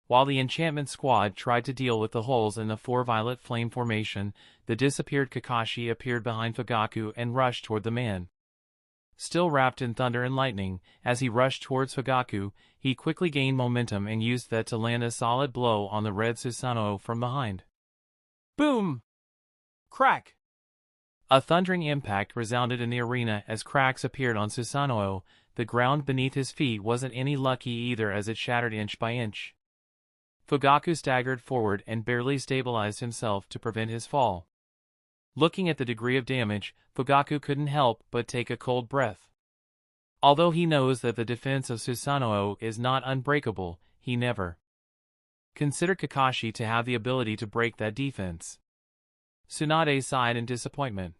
While the enchantment squad tried to deal with the holes in the 4 violet flame formation, the disappeared Kakashi appeared behind Fugaku and rushed toward the man. Still wrapped in thunder and lightning, as he rushed towards Fugaku, he quickly gained momentum and used that to land a solid blow on the red Susanoo from behind. Boom! Crack! A thundering impact resounded in the arena as cracks appeared on Susanoo. The ground beneath his feet wasn't any lucky either as it shattered inch by inch. Fugaku staggered forward and barely stabilized himself to prevent his fall. Looking at the degree of damage, Fugaku couldn't help but take a cold breath. Although he knows that the defense of Susanoo is not unbreakable, he never considered Kakashi to have the ability to break that defense. Tsunade sighed in disappointment.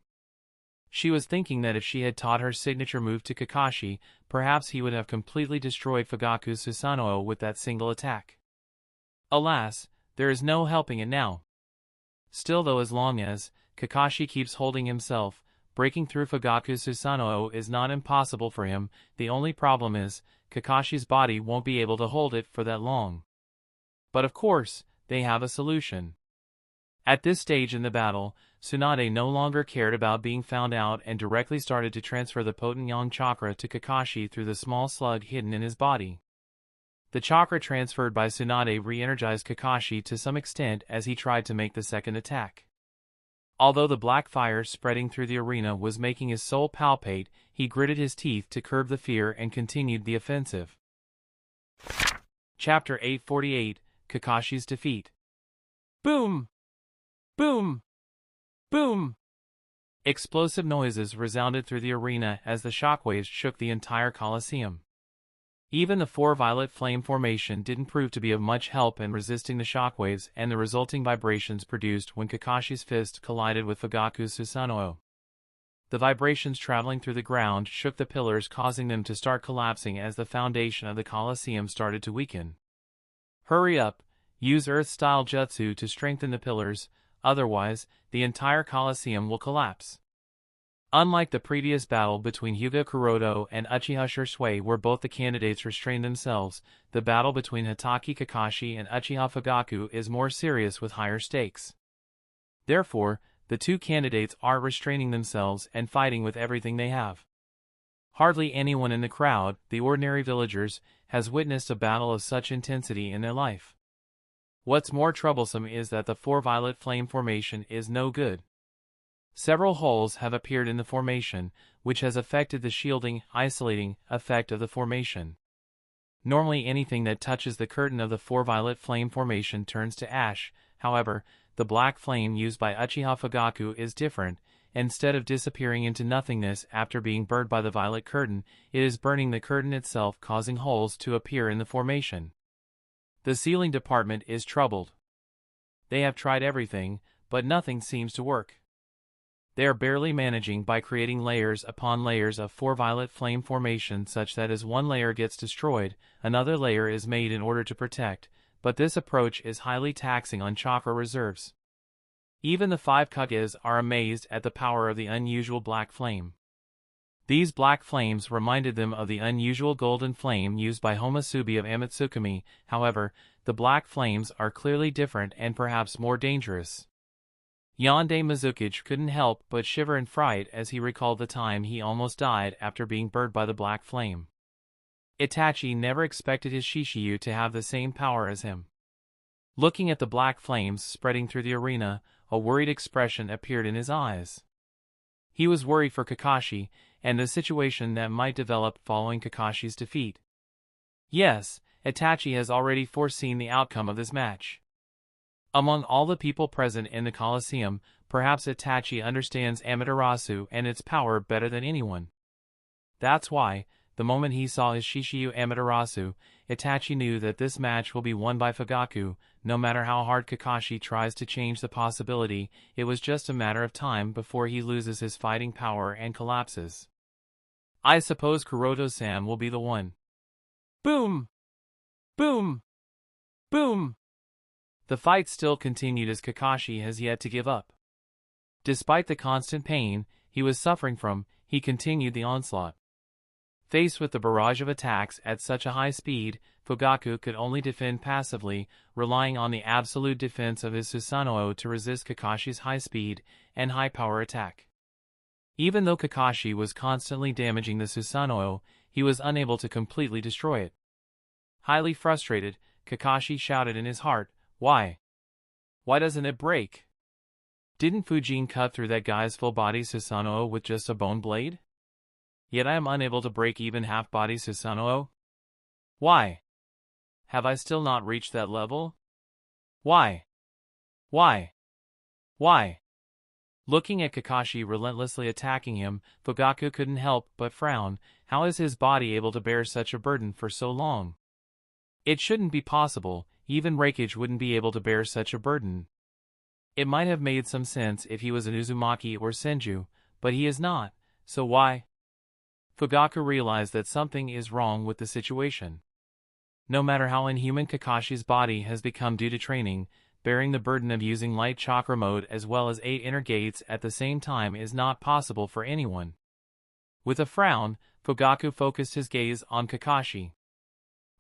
She was thinking that if she had taught her signature move to Kakashi, perhaps he would have completely destroyed Fugaku's Susanoo with that single attack. Alas, there is no helping it now. Still though, as long as Kakashi keeps holding himself, breaking through Fugaku's Susanoo is not impossible for him. The only problem is, Kakashi's body won't be able to hold it for that long. But of course, they have a solution. At this stage in the battle, Tsunade no longer cared about being found out and directly started to transfer the potent yang chakra to Kakashi through the small slug hidden in his body. The chakra transferred by Tsunade re-energized Kakashi to some extent as he tried to make the second attack. Although the black fire spreading through the arena was making his soul palpate, he gritted his teeth to curb the fear and continued the offensive. Chapter 848, Kakashi's Defeat. Boom! Boom! Boom! Explosive noises resounded through the arena as the shockwaves shook the entire Colosseum. Even the four violet flame formation didn't prove to be of much help in resisting the shockwaves and the resulting vibrations produced when Kakashi's fist collided with Fugaku's Susanoo. The vibrations traveling through the ground shook the pillars, causing them to start collapsing as the foundation of the Colosseum started to weaken. Hurry up, use Earth-style jutsu to strengthen the pillars, otherwise, the entire Colosseum will collapse. Unlike the previous battle between Hyuga Kuroto and Uchiha Shursui, where both the candidates restrained themselves, the battle between Hitaki Kakashi and Uchiha Fugaku is more serious with higher stakes. Therefore, the two candidates are restraining themselves and fighting with everything they have. Hardly anyone in the crowd, the ordinary villagers, has witnessed a battle of such intensity in their life. What's more troublesome is that the four violet flame formation is no good. Several holes have appeared in the formation, which has affected the shielding, isolating effect of the formation. Normally anything that touches the curtain of the four violet flame formation turns to ash. However, the black flame used by Uchiha Fugaku is different. Instead of disappearing into nothingness after being burned by the violet curtain, it is burning the curtain itself, causing holes to appear in the formation. The sealing department is troubled. They have tried everything, but nothing seems to work. They are barely managing by creating layers upon layers of four violet flame formation such that as one layer gets destroyed, another layer is made in order to protect, but this approach is highly taxing on chakra reserves. Even the five Kages are amazed at the power of the unusual black flame. These black flames reminded them of the unusual golden flame used by Homusubi of Amatsukami. However, the black flames are clearly different and perhaps more dangerous. Yonde Mizukichi couldn't help but shiver in fright as he recalled the time he almost died after being burned by the black flame. Itachi never expected his Shishiyu to have the same power as him. Looking at the black flames spreading through the arena, a worried expression appeared in his eyes. He was worried for Kakashi, and the situation that might develop following Kakashi's defeat. Yes, Itachi has already foreseen the outcome of this match. Among all the people present in the Colosseum, perhaps Itachi understands Amaterasu and its power better than anyone. That's why, the moment he saw his Shishiyu Amaterasu, Itachi knew that this match will be won by Fugaku. No matter how hard Kakashi tries to change the possibility, it was just a matter of time before he loses his fighting power and collapses. I suppose Kuroto-san will be the one. Boom! Boom! Boom! The fight still continued as Kakashi has yet to give up. Despite the constant pain he was suffering from, he continued the onslaught. Faced with the barrage of attacks at such a high speed, Fugaku could only defend passively, relying on the absolute defense of his Susanoo to resist Kakashi's high speed and high power attack. Even though Kakashi was constantly damaging the Susanoo, he was unable to completely destroy it. Highly frustrated, Kakashi shouted in his heart, "Why? Why doesn't it break? Didn't Fujin cut through that guy's full-body Susanoo with just a bone blade? Yet I am unable to break even half-body Susanoo? Why? Have I still not reached that level? Why? Why? Why?" Looking at Kakashi relentlessly attacking him, Fugaku couldn't help but frown. How is his body able to bear such a burden for so long? It shouldn't be possible. Even Reikage wouldn't be able to bear such a burden. It might have made some sense if he was an Uzumaki or Senju, but he is not, so why? Fugaku realized that something is wrong with the situation. No matter how inhuman Kakashi's body has become due to training, bearing the burden of using light chakra mode as well as 8 inner gates at the same time is not possible for anyone. With a frown, Fugaku focused his gaze on Kakashi.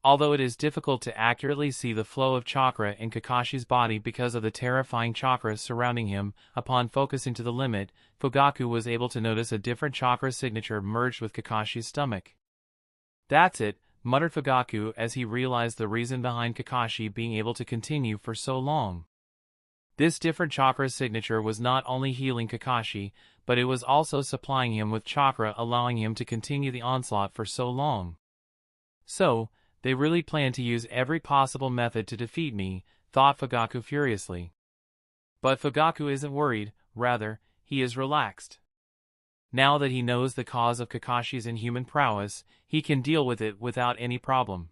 Although it is difficult to accurately see the flow of chakra in Kakashi's body because of the terrifying chakras surrounding him, upon focusing to the limit, Fugaku was able to notice a different chakra signature merged with Kakashi's stomach. "That's it," muttered Fugaku as he realized the reason behind Kakashi being able to continue for so long. This different chakra signature was not only healing Kakashi, but it was also supplying him with chakra, allowing him to continue the onslaught for so long. So, they really plan to use every possible method to defeat me, thought Fugaku furiously. But Fugaku isn't worried, rather, he is relaxed. Now that he knows the cause of Kakashi's inhuman prowess, he can deal with it without any problem.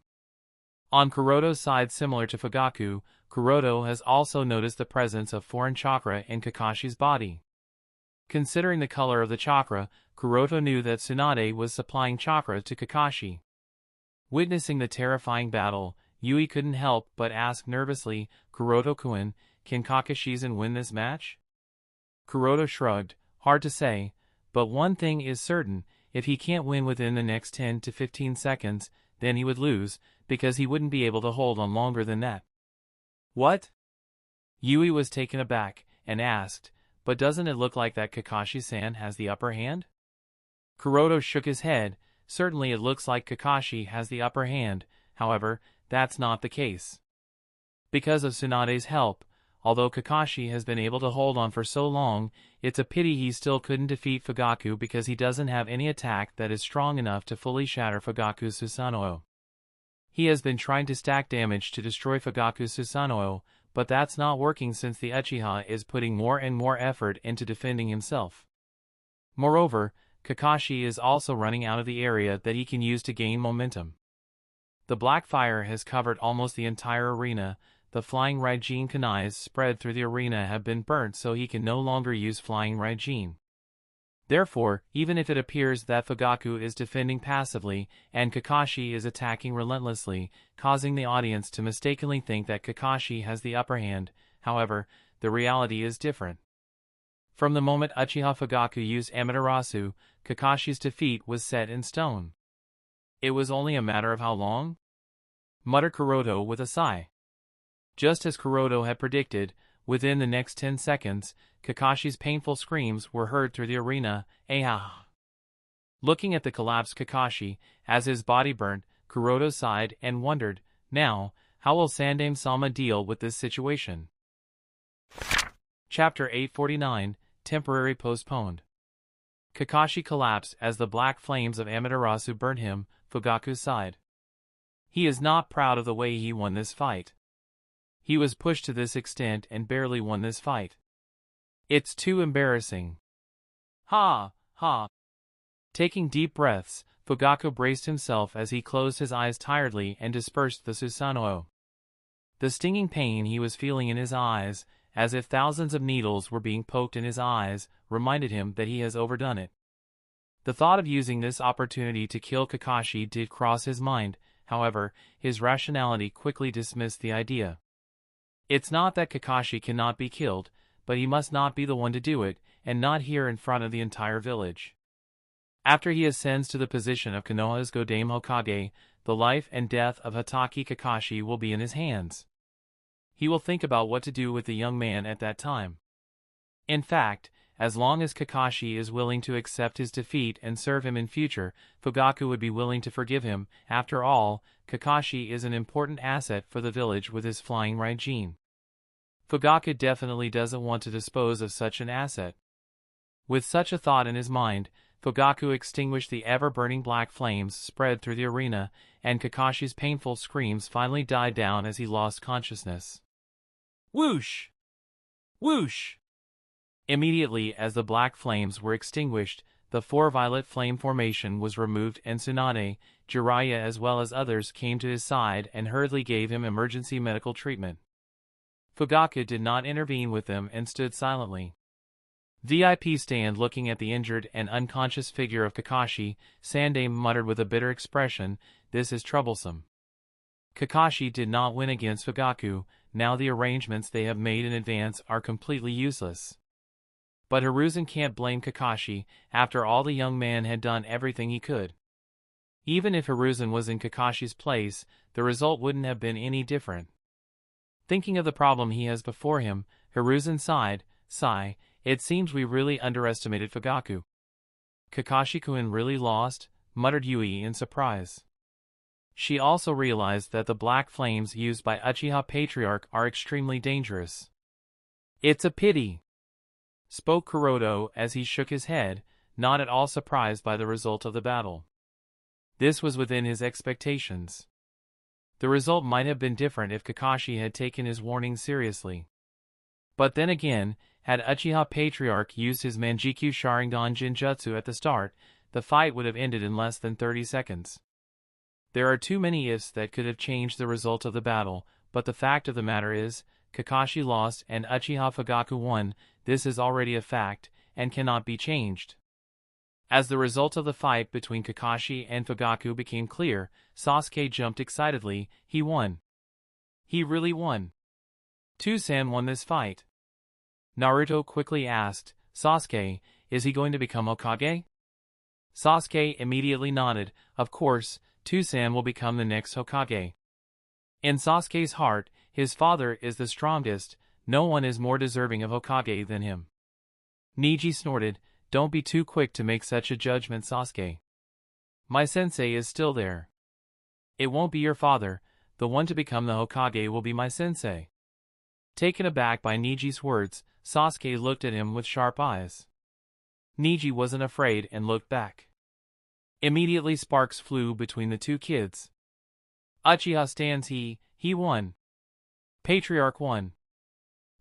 On Kuroto's side, similar to Fugaku, Kuroto has also noticed the presence of foreign chakra in Kakashi's body. Considering the color of the chakra, Kuroto knew that Tsunade was supplying chakra to Kakashi. Witnessing the terrifying battle, Yui couldn't help but ask nervously, "Kuroto-kun, can Kakashi win this match?" Kuroto shrugged, "Hard to say, but one thing is certain, if he can't win within the next 10 to 15 seconds, then he would lose, because he wouldn't be able to hold on longer than that." "What?" Yui was taken aback, and asked, "But doesn't it look like that Kakashi-san has the upper hand?" Kuroto shook his head. "Certainly it looks like Kakashi has the upper hand, however, that's not the case. Because of Tsunade's help, although Kakashi has been able to hold on for so long, it's a pity he still couldn't defeat Fugaku because he doesn't have any attack that is strong enough to fully shatter Fugaku's Susanoo. He has been trying to stack damage to destroy Fugaku's Susanoo, but that's not working since the Uchiha is putting more and more effort into defending himself. Moreover, Kakashi is also running out of the area that he can use to gain momentum. The black fire has covered almost the entire arena. The flying Raijin kunais spread through the arena have been burnt, so he can no longer use flying Raijin. Therefore, even if it appears that Fugaku is defending passively, and Kakashi is attacking relentlessly, causing the audience to mistakenly think that Kakashi has the upper hand, however, the reality is different. From the moment Uchiha Fugaku used Amaterasu, Kakashi's defeat was set in stone. It was only a matter of how long? Muttered Kuroto with a sigh. Just as Kuroto had predicted, within the next 10 seconds, Kakashi's painful screams were heard through the arena. "Ah!" Looking at the collapsed Kakashi, as his body burnt, Kuroto sighed and wondered, "Now, how will Sandaime-sama deal with this situation?" Chapter 849, Temporary Postponed. Kakashi collapsed as the black flames of Amaterasu burnt him. Fugaku sighed. He is not proud of the way he won this fight. He was pushed to this extent and barely won this fight. It's too embarrassing. Ha, ha. Taking deep breaths, Fugaku braced himself as he closed his eyes tiredly and dispersed the Susanoo. The stinging pain he was feeling in his eyes, as if thousands of needles were being poked in his eyes, reminded him that he has overdone it. The thought of using this opportunity to kill Kakashi did cross his mind, however, his rationality quickly dismissed the idea. It's not that Kakashi cannot be killed, but he must not be the one to do it, and not here in front of the entire village. After he ascends to the position of Konoha's Godame Hokage, the life and death of Hatake Kakashi will be in his hands. He will think about what to do with the young man at that time. In fact, as long as Kakashi is willing to accept his defeat and serve him in future, Fugaku would be willing to forgive him. After all, Kakashi is an important asset for the village with his flying Raijin. Fugaku definitely doesn't want to dispose of such an asset. With such a thought in his mind, Fugaku extinguished the ever-burning black flames spread through the arena, and Kakashi's painful screams finally died down as he lost consciousness. Whoosh! Whoosh! Immediately as the black flames were extinguished, the four-violet flame formation was removed and Tsunade, Jiraiya as well as others came to his side and hurriedly gave him emergency medical treatment. Fugaku did not intervene with them and stood silently. VIP stand looking at the injured and unconscious figure of Kakashi, Sandame muttered with a bitter expression, "This is troublesome." Kakashi did not win against Fugaku, now the arrangements they have made in advance are completely useless. But Hiruzen can't blame Kakashi, after all the young man had done everything he could. Even if Hiruzen was in Kakashi's place, the result wouldn't have been any different. Thinking of the problem he has before him, Hiruzen sighed, "Sigh, it seems we really underestimated Fugaku." "Kakashi-kun really lost?" muttered Yui in surprise. She also realized that the black flames used by Uchiha Patriarch are extremely dangerous. "It's a pity," spoke Kuroto as he shook his head, not at all surprised by the result of the battle. This was within his expectations. The result might have been different if Kakashi had taken his warning seriously. But then again, had Uchiha Patriarch used his Manjikyu Sharingan Jinjutsu at the start, the fight would have ended in less than 30 seconds. There are too many ifs that could have changed the result of the battle, but the fact of the matter is, Kakashi lost and Uchiha Fugaku won. This is already a fact, and cannot be changed. As the result of the fight between Kakashi and Fugaku became clear, Sasuke jumped excitedly. He won. He really won. Tenseigan won this fight. Naruto quickly asked, "Sasuke, is he going to become Hokage?" Sasuke immediately nodded. Of course, Tenseigan will become the next Hokage. In Sasuke's heart, his father is the strongest. No one is more deserving of Hokage than him. Neji snorted, "Don't be too quick to make such a judgment, Sasuke. My sensei is still there. It won't be your father. The one to become the Hokage will be my sensei." Taken aback by Neji's words, Sasuke looked at him with sharp eyes. Neji wasn't afraid and looked back. Immediately sparks flew between the two kids. Uchiha stands he won. Patriarch won.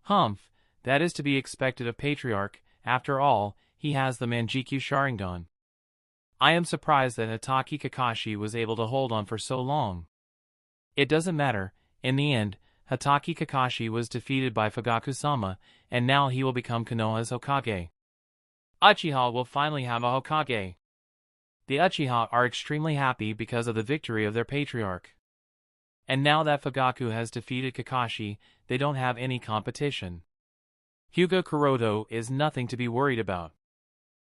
Humph, that is to be expected of Patriarch. After all, he has the Manjikyu Sharingan. I am surprised that Hatake Kakashi was able to hold on for so long. It doesn't matter, in the end, Hatake Kakashi was defeated by Fugaku-sama, and now he will become Konoha's Hokage. Uchiha will finally have a Hokage. The Uchiha are extremely happy because of the victory of their patriarch. And now that Fugaku has defeated Kakashi, they don't have any competition. Hyuga Kuroto is nothing to be worried about.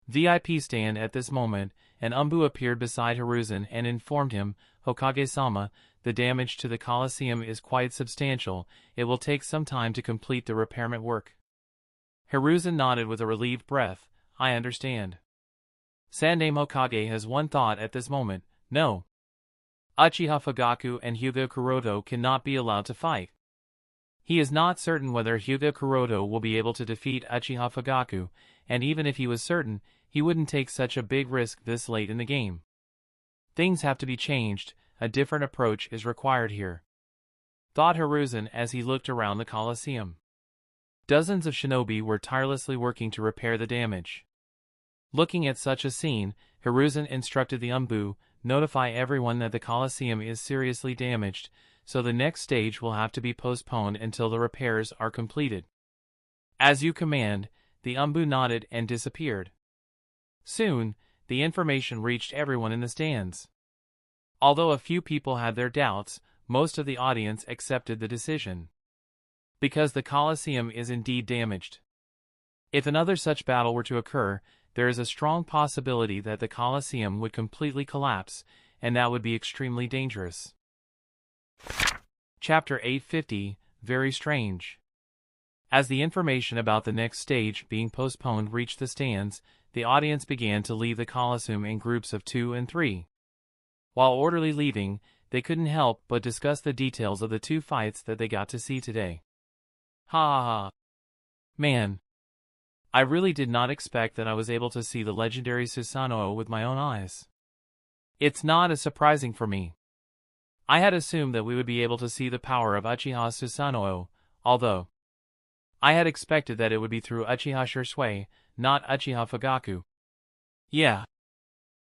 VIP stand at this moment, and Umbu appeared beside Hiruzen and informed him, "Hokage-sama, the damage to the Colosseum is quite substantial. It will take some time to complete the repairment work." Hiruzen nodded with a relieved breath. "I understand." Sandame Hokage has one thought at this moment. No. Uchiha Fugaku and Hyuga Kuroto cannot be allowed to fight. He is not certain whether Hyuga Kuroto will be able to defeat Uchiha Fugaku, and even if he was certain, he wouldn't take such a big risk this late in the game. Things have to be changed. A different approach is required here, thought Hiruzen as he looked around the Colosseum. Dozens of shinobi were tirelessly working to repair the damage. Looking at such a scene, Hiruzen instructed the Umbu, "Notify everyone that the Colosseum is seriously damaged, so the next stage will have to be postponed until the repairs are completed." "As you command," the Umbu nodded and disappeared. Soon, the information reached everyone in the stands. Although a few people had their doubts, most of the audience accepted the decision. Because the Colosseum is indeed damaged. If another such battle were to occur, there is a strong possibility that the Colosseum would completely collapse, and that would be extremely dangerous. Chapter 850, Very Strange. As the information about the next stage being postponed reached the stands, the audience began to leave the Colosseum in groups of 2 and 3. While orderly leaving, they couldn't help but discuss the details of the 2 fights that they got to see today. Ha ha ha. Man. I really did not expect that I was able to see the legendary Susanoo with my own eyes. It's not as surprising for me. I had assumed that we would be able to see the power of Uchiha Susanoo, although I had expected that it would be through Uchiha Shisui, not Uchiha Fugaku. Yeah.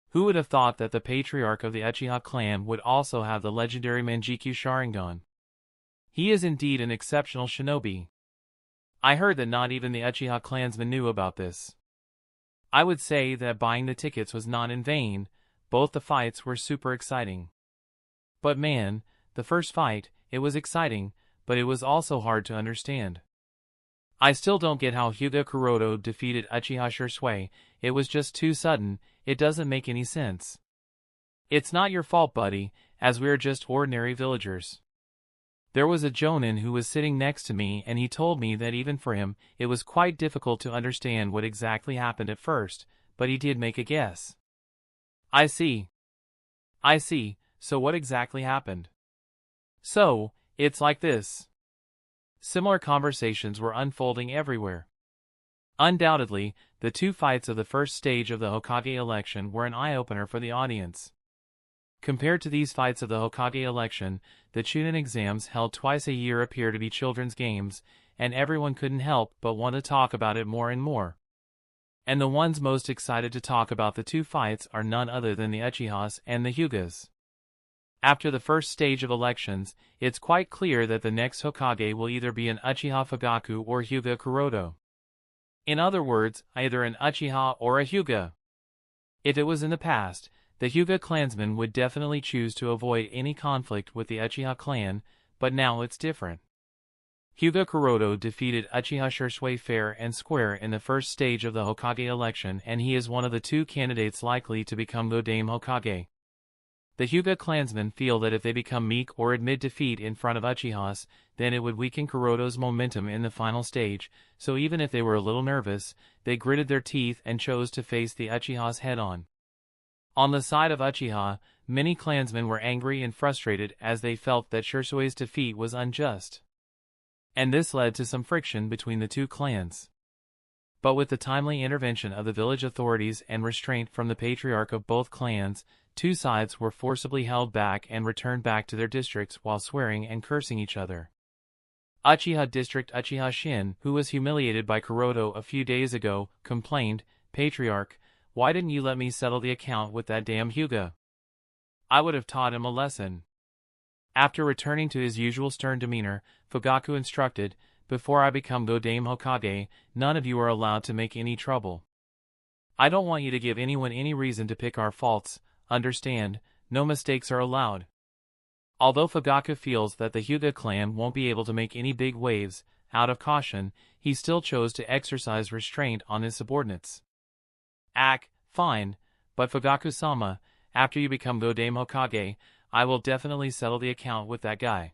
Who would have thought that the patriarch of the Uchiha clan would also have the legendary Manjikyu Sharingan? He is indeed an exceptional shinobi. I heard that not even the Uchiha clansmen knew about this. I would say that buying the tickets was not in vain. Both the fights were super exciting. But man, the first fight, it was exciting, but it was also hard to understand. I still don't get how Hyuga Kuroto defeated Uchiha Shisui. It was just too sudden. It doesn't make any sense. It's not your fault, buddy, as we're just ordinary villagers. There was a jonin who was sitting next to me, and he told me that even for him, it was quite difficult to understand what exactly happened at first, but he did make a guess. I see. So what exactly happened? So, it's like this. Similar conversations were unfolding everywhere. Undoubtedly, the two fights of the first stage of the Hokage election were an eye-opener for the audience. Compared to these fights of the Hokage election, the Chunin exams held twice a year appear to be children's games, and everyone couldn't help but want to talk about it more and more. And the ones most excited to talk about the two fights are none other than the Uchihas and the Hyugas. After the first stage of elections, it's quite clear that the next Hokage will either be an Uchiha Fugaku or Hyuga Kuroto. In other words, either an Uchiha or a Hyuga. If it was in the past, the Hyuga clansmen would definitely choose to avoid any conflict with the Uchiha clan, but now it's different. Hyuga Kuroto defeated Uchiha Shisui fair and square in the first stage of the Hokage election, and he is one of the two candidates likely to become Godame Hokage. The Hyuga clansmen feel that if they become meek or admit defeat in front of Uchihas, then it would weaken Kuroto's momentum in the final stage, so even if they were a little nervous, they gritted their teeth and chose to face the Uchihas head-on. On the side of Uchiha, many clansmen were angry and frustrated as they felt that Shisui's defeat was unjust. And this led to some friction between the two clans. But with the timely intervention of the village authorities and restraint from the patriarch of both clans, two sides were forcibly held back and returned back to their districts while swearing and cursing each other. Uchiha District Uchiha Shin, who was humiliated by Kuroto a few days ago, complained, "Patriarch, why didn't you let me settle the account with that damn Hyuga? I would have taught him a lesson." After returning to his usual stern demeanor, Fugaku instructed, "Before I become Godame Hokage, none of you are allowed to make any trouble. I don't want you to give anyone any reason to pick our faults. Understand, no mistakes are allowed." Although Fugaku feels that the Hyuga clan won't be able to make any big waves, out of caution, he still chose to exercise restraint on his subordinates. Fine, but Fugaku-sama, after you become Godame Hokage, I will definitely settle the account with that guy.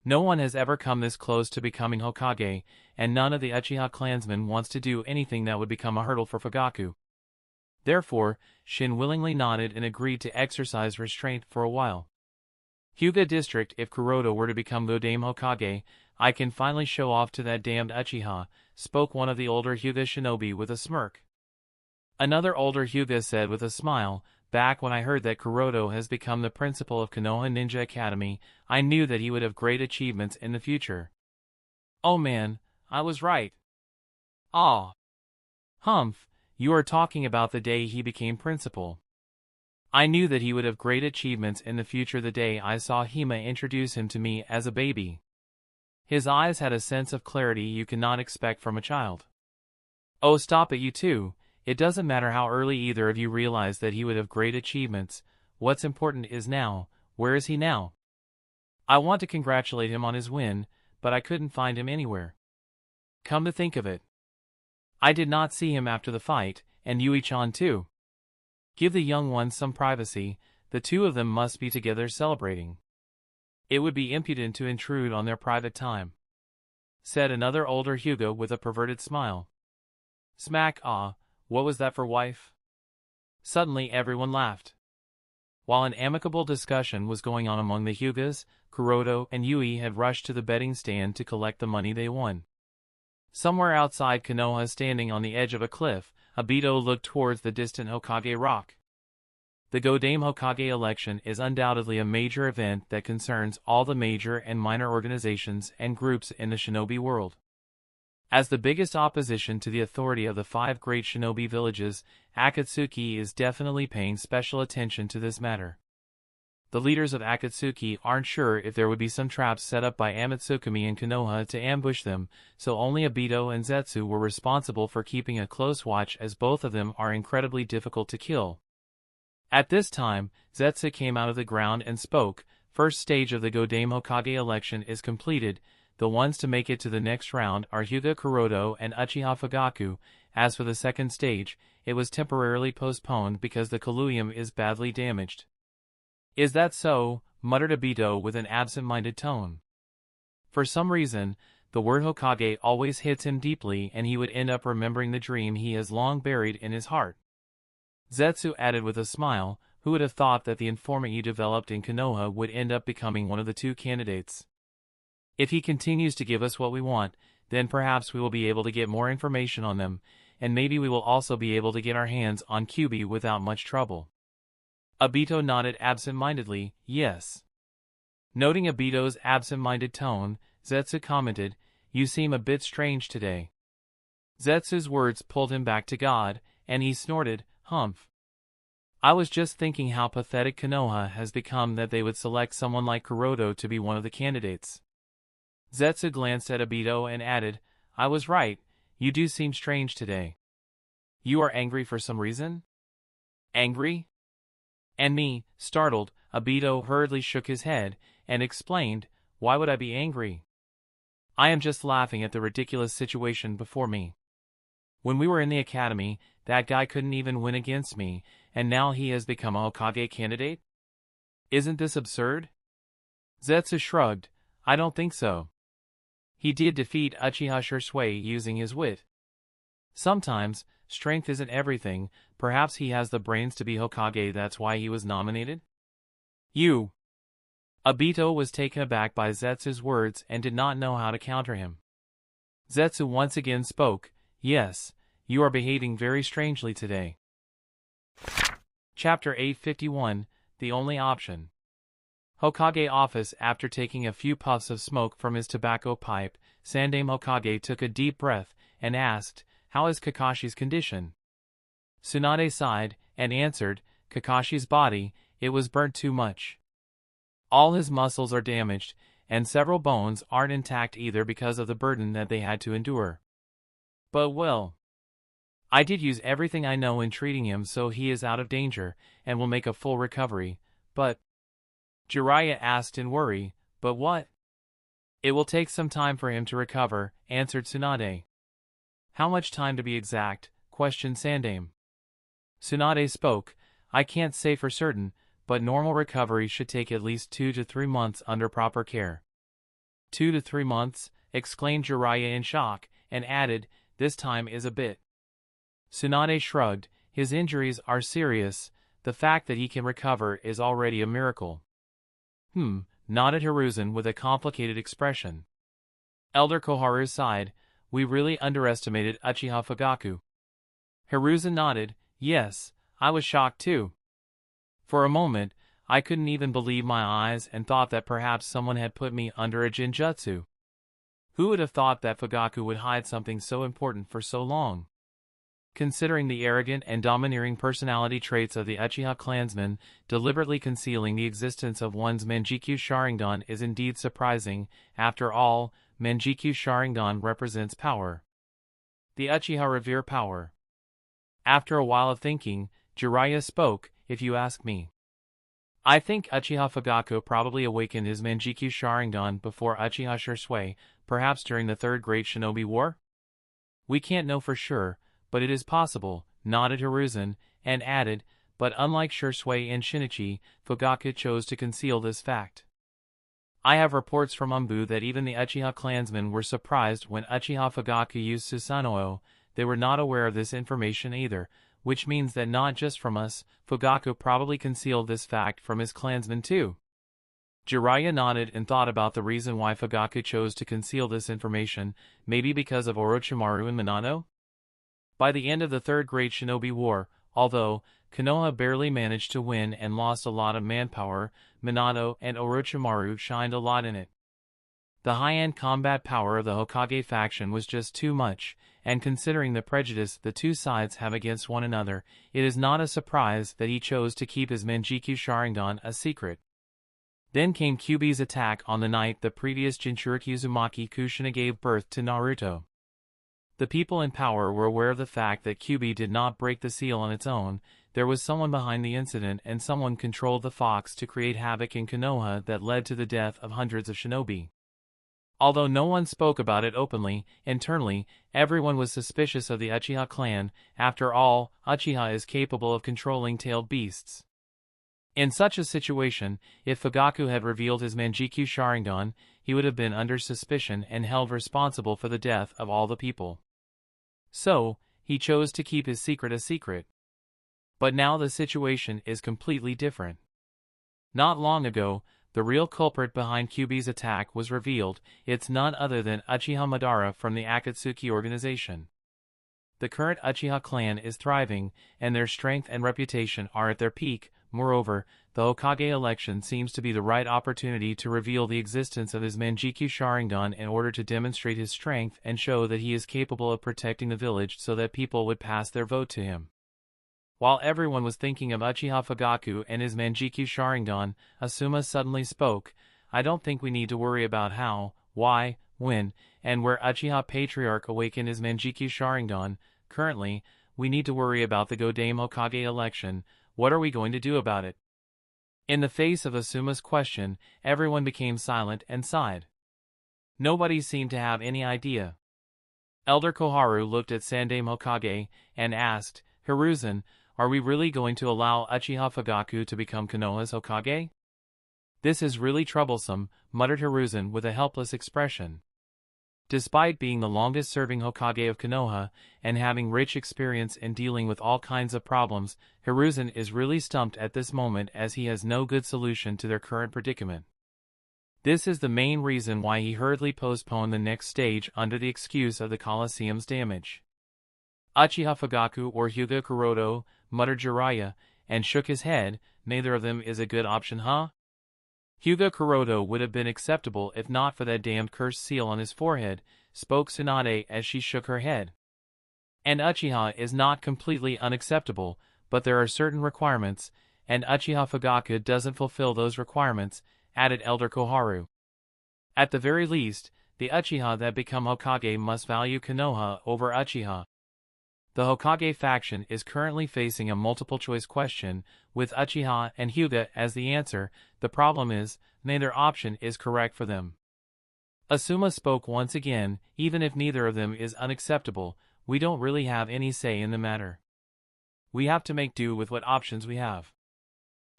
No one has ever come this close to becoming Hokage, and none of the Uchiha clansmen wants to do anything that would become a hurdle for Fugaku. Therefore, Shin willingly nodded and agreed to exercise restraint for a while. Hyuga District, if Kuroto were to become Godame Hokage, I can finally show off to that damned Uchiha, spoke one of the older Hyuga shinobi with a smirk. Another older Hyuga said with a smile, "Back when I heard that Kuroto has become the principal of Konoha Ninja Academy, I knew that he would have great achievements in the future." Oh man, I was right. Ah. Humph, you are talking about the day he became principal. I knew that he would have great achievements in the future the day I saw Hima introduce him to me as a baby. His eyes had a sense of clarity you cannot expect from a child. Oh, stop it, you two. It doesn't matter how early either of you realized that he would have great achievements. What's important is now. Where is he now? I want to congratulate him on his win, but I couldn't find him anywhere. Come to think of it, I did not see him after the fight, and Yui-chan too. Give the young ones some privacy, the two of them must be together celebrating. It would be impudent to intrude on their private time," said another older Hyuga with a perverted smile. Smack. What was that for, wife? Suddenly everyone laughed. While an amicable discussion was going on among the Hyugas, Kuroto and Yui had rushed to the betting stand to collect the money they won. Somewhere outside Konoha, standing on the edge of a cliff, Obito looked towards the distant Hokage rock. The Godame Hokage election is undoubtedly a major event that concerns all the major and minor organizations and groups in the shinobi world. As the biggest opposition to the authority of the 5 great shinobi villages, Akatsuki is definitely paying special attention to this matter. The leaders of Akatsuki aren't sure if there would be some traps set up by Amatsukami and Konoha to ambush them, so only Obito and Zetsu were responsible for keeping a close watch as both of them are incredibly difficult to kill. At this time, Zetsu came out of the ground and spoke. First stage of the Godame Hokage election is completed. The ones to make it to the next round are Hyuga Kuroda and Uchiha Fugaku. As for the second stage, it was temporarily postponed because the colluvium is badly damaged. Is that so? Muttered Obito with an absent-minded tone. For some reason, the word Hokage always hits him deeply and he would end up remembering the dream he has long buried in his heart. Zetsu added with a smile, who would have thought that the informant you developed in Konoha would end up becoming one of the two candidates. If he continues to give us what we want, then perhaps we will be able to get more information on them, and maybe we will also be able to get our hands on Kyuubi without much trouble. Obito nodded absent-mindedly, yes. Noting Obito's absent-minded tone, Zetsu commented, "You seem a bit strange today." Zetsu's words pulled him back to God, and he snorted, "Humph. I was just thinking how pathetic Konoha has become that they would select someone like Kuroda to be one of the candidates." Zetsu glanced at Obito and added, "I was right, you do seem strange today. You are angry for some reason?" "Angry?" And me, startled, Obito hurriedly shook his head, and explained, "Why would I be angry? I am just laughing at the ridiculous situation before me. When we were in the academy, that guy couldn't even win against me, and now he has become a Hokage candidate? Isn't this absurd?" Zetsu shrugged, "I don't think so. He did defeat Uchiha Shisui using his wit. Sometimes, strength isn't everything. Perhaps he has the brains to be Hokage, that's why he was nominated?" "You." Obito was taken aback by Zetsu's words and did not know how to counter him. Zetsu once again spoke, "Yes, you are behaving very strangely today." Chapter 851, The Only Option. Hokage office. After taking a few puffs of smoke from his tobacco pipe, Sandaime Hokage took a deep breath and asked, "How is Kakashi's condition?" Tsunade sighed and answered, "Kakashi's body, it was burnt too much. All his muscles are damaged, and several bones aren't intact either because of the burden that they had to endure. But well, I did use everything I know in treating him, so he is out of danger, and will make a full recovery, but—" Jiraiya asked in worry, "But what?" "It will take some time for him to recover," answered Tsunade. "How much time to be exact?" questioned Sandaime. Tsunade spoke, "I can't say for certain, but normal recovery should take at least 2 to 3 months under proper care." 2 to 3 months, exclaimed Jiraiya in shock, and added, "This time is a bit." Tsunade shrugged, "His injuries are serious. The fact that he can recover is already a miracle." Nodded Hiruzen with a complicated expression. Elder Koharu sighed, "We really underestimated Uchiha Fugaku." Hiruzen nodded, "Yes, I was shocked too. For a moment, I couldn't even believe my eyes and thought that perhaps someone had put me under a genjutsu. Who would have thought that Fugaku would hide something so important for so long?" Considering the arrogant and domineering personality traits of the Uchiha clansmen, deliberately concealing the existence of one's Manjikyu Sharingan is indeed surprising. After all, Manjikyu Sharingan represents power. The Uchiha revere power. After a while of thinking, Jiraiya spoke, "If you ask me, I think Uchiha Fugaku probably awakened his Manjikyu Sharingan before Uchiha Shisui, perhaps during the Third Great Shinobi War? We can't know for sure, but it is possible," nodded Hiruzen, and added, "But unlike Shisui and Shinichi, Fugaku chose to conceal this fact. I have reports from Umbu that even the Uchiha clansmen were surprised when Uchiha Fugaku used Susanoo. They were not aware of this information either, which means that not just from us, Fugaku probably concealed this fact from his clansmen too." Jiraiya nodded and thought about the reason why Fugaku chose to conceal this information, maybe because of Orochimaru and Minato? By the end of the Third Great Shinobi War, although Konoha barely managed to win and lost a lot of manpower, Minato and Orochimaru shined a lot in it. The high-end combat power of the Hokage faction was just too much, and considering the prejudice the two sides have against one another, it is not a surprise that he chose to keep his Manjikyu Sharingan a secret. Then came Kyuubi's attack on the night the previous Jinchuriki Uzumaki Kushina gave birth to Naruto. The people in power were aware of the fact that Kyuubi did not break the seal on its own. There was someone behind the incident, and someone controlled the fox to create havoc in Konoha that led to the death of hundreds of shinobi. Although no one spoke about it openly, internally, everyone was suspicious of the Uchiha clan. After all, Uchiha is capable of controlling tailed beasts. In such a situation, if Fugaku had revealed his Manjikyu Sharingan, he would have been under suspicion and held responsible for the death of all the people. So, he chose to keep his secret a secret. But now the situation is completely different. Not long ago, the real culprit behind Kyuubi's attack was revealed. It's none other than Uchiha Madara from the Akatsuki organization. The current Uchiha clan is thriving, and their strength and reputation are at their peak. Moreover, the Hokage election seems to be the right opportunity to reveal the existence of his Manjikyu Sharingan in order to demonstrate his strength and show that he is capable of protecting the village so that people would pass their vote to him. While everyone was thinking of Uchiha Fugaku and his Manjikyu Sharingan, Asuma suddenly spoke. I don't think we need to worry about how, why, when, and where Uchiha Patriarch awakened his Manjikyu Sharingan. Currently, we need to worry about the Godame Hokage election. What are we going to do about it? In the face of Asuma's question, everyone became silent and sighed. Nobody seemed to have any idea. Elder Koharu looked at Sandaime Hokage and asked, Hiruzen, are we really going to allow Uchiha Fugaku to become Konoha's Hokage? This is really troublesome, muttered Hiruzen with a helpless expression. Despite being the longest-serving Hokage of Konoha, and having rich experience in dealing with all kinds of problems, Hiruzen is really stumped at this moment as he has no good solution to their current predicament. This is the main reason why he hurriedly postponed the next stage under the excuse of the Colosseum's damage. Uchiha Fugaku or Hyuga Kuroto, muttered Jiraiya, and shook his head. Neither of them is a good option, huh? Hyuga Kuroto would have been acceptable if not for that damned cursed seal on his forehead, spoke Tsunade as she shook her head. And Uchiha is not completely unacceptable, but there are certain requirements, and Uchiha Fugaku doesn't fulfill those requirements, added Elder Koharu. At the very least, the Uchiha that become Hokage must value Konoha over Uchiha. The Hokage faction is currently facing a multiple-choice question, with Uchiha and Hyuga as the answer. The problem is, neither option is correct for them. Asuma spoke once again. Even if neither of them is unacceptable, we don't really have any say in the matter. We have to make do with what options we have.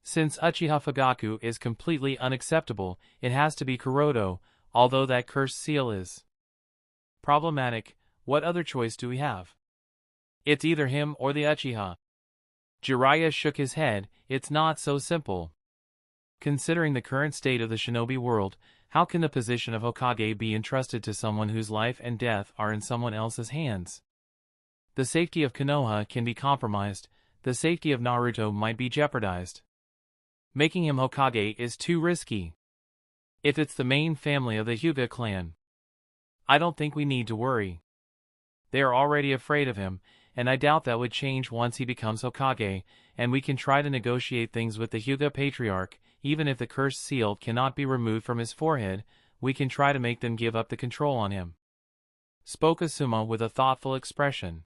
Since Uchiha Fugaku is completely unacceptable, it has to be Kuroto, although that cursed seal is problematic. What other choice do we have? It's either him or the Uchiha. Jiraiya shook his head. It's not so simple. Considering the current state of the shinobi world, how can the position of Hokage be entrusted to someone whose life and death are in someone else's hands? The safety of Konoha can be compromised. The safety of Naruto might be jeopardized. Making him Hokage is too risky. If it's the main family of the Hyuga clan, I don't think we need to worry. They are already afraid of him, and I doubt that would change once he becomes Hokage, and we can try to negotiate things with the Hyuga Patriarch. Even if the cursed seal cannot be removed from his forehead, we can try to make them give up the control on him. Spoke Asuma with a thoughtful expression.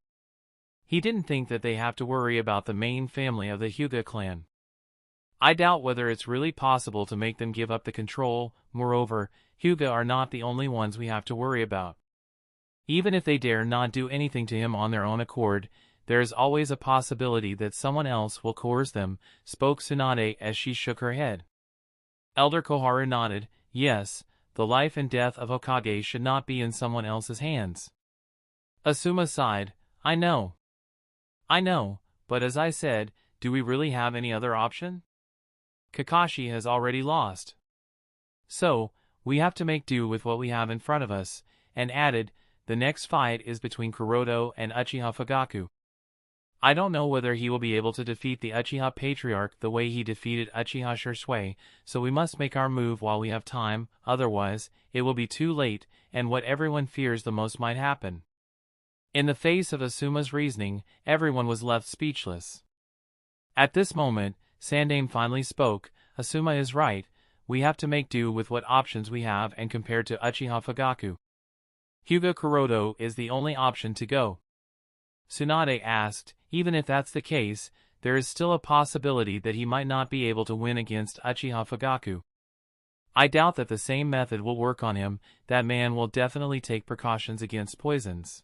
He didn't think that they have to worry about the main family of the Hyuga clan. I doubt whether it's really possible to make them give up the control. Moreover, Hyuga are not the only ones we have to worry about. Even if they dare not do anything to him on their own accord, there is always a possibility that someone else will coerce them, spoke Tsunade as she shook her head. Elder Koharu nodded. Yes, the life and death of Hokage should not be in someone else's hands. Asuma sighed. I know, but as I said, do we really have any other option? Kakashi has already lost. So, we have to make do with what we have in front of us, and added, the next fight is between Kuroto and Uchiha Fugaku. I don't know whether he will be able to defeat the Uchiha Patriarch the way he defeated Uchiha Shisui, so we must make our move while we have time, otherwise, it will be too late, and what everyone fears the most might happen. In the face of Asuma's reasoning, everyone was left speechless. At this moment, Sandaime finally spoke. Asuma is right. we have to make do with what options we have and compared to Uchiha Fugaku. Hyuga Kuroda is the only option to go. Tsunade asked, even if that's the case, there is still a possibility that he might not be able to win against Uchiha Fugaku. I doubt that the same method will work on him. That man will definitely take precautions against poisons.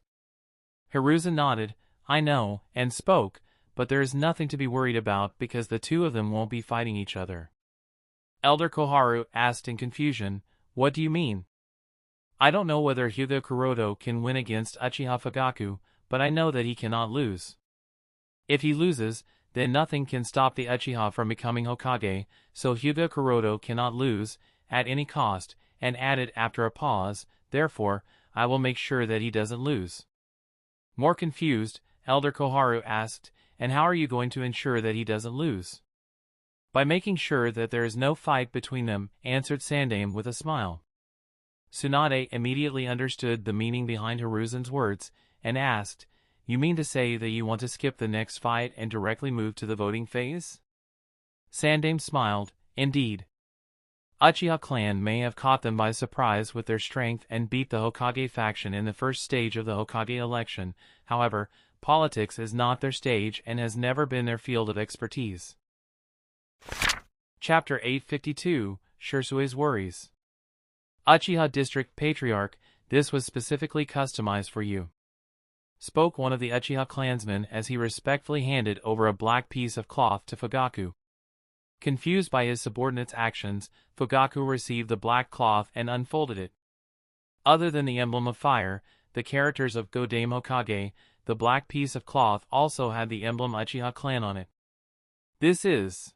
Hiruzen nodded, I know, and spoke, but there is nothing to be worried about because the two of them won't be fighting each other. Elder Koharu asked in confusion, what do you mean? I don't know whether Hyuga Kuroda can win against Uchiha Fugaku, but I know that he cannot lose. If he loses, then nothing can stop the Uchiha from becoming Hokage, so Hyuga Kuroda cannot lose, at any cost, and added after a pause, therefore, I will make sure that he doesn't lose. More confused, Elder Koharu asked, and how are you going to ensure that he doesn't lose? By making sure that there is no fight between them, answered Sandaime with a smile. Tsunade immediately understood the meaning behind Hiruzen's words, and asked, you mean to say that you want to skip the next fight and directly move to the voting phase? Sandaime smiled, indeed. Uchiha clan may have caught them by surprise with their strength and beat the Hokage faction in the first stage of the Hokage election, however, politics is not their stage and has never been their field of expertise. Chapter 852, Shirsui's Worries. Uchiha District Patriarch, this was specifically customized for you. Spoke one of the Uchiha clansmen as he respectfully handed over a black piece of cloth to Fugaku. Confused by his subordinate's actions, Fugaku received the black cloth and unfolded it. Other than the emblem of fire, the characters of Godame Hokage, the black piece of cloth also had the emblem Uchiha clan on it. This is...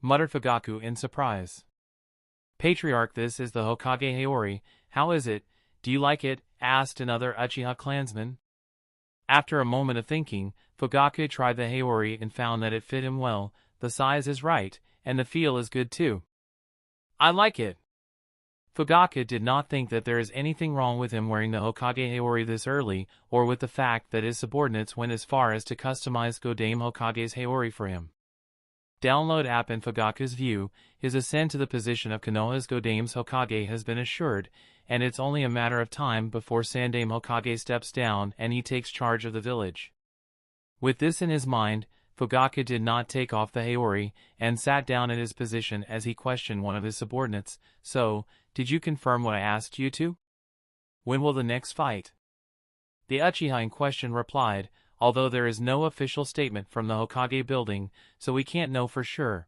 muttered Fugaku in surprise. Patriarch, this is the Hokage Haori, how is it, do you like it? Asked another Uchiha clansman. After a moment of thinking, Fugaku tried the Haori and found that it fit him well, the size is right, and the feel is good too. I like it. Fugaku did not think that there is anything wrong with him wearing the Hokage Haori this early, or with the fact that his subordinates went as far as to customize Godame Hokage's Haori for him. Download app. In Fugaku's view, his ascent to the position of Konoha's Godame's Hokage has been assured, and it's only a matter of time before Sandaime Hokage steps down and he takes charge of the village. With this in his mind, Fugaku did not take off the Haori, and sat down in his position as he questioned one of his subordinates, so, did you confirm what I asked you to? When will the next fight? The Uchiha in question replied, although there is no official statement from the Hokage building, so we can't know for sure.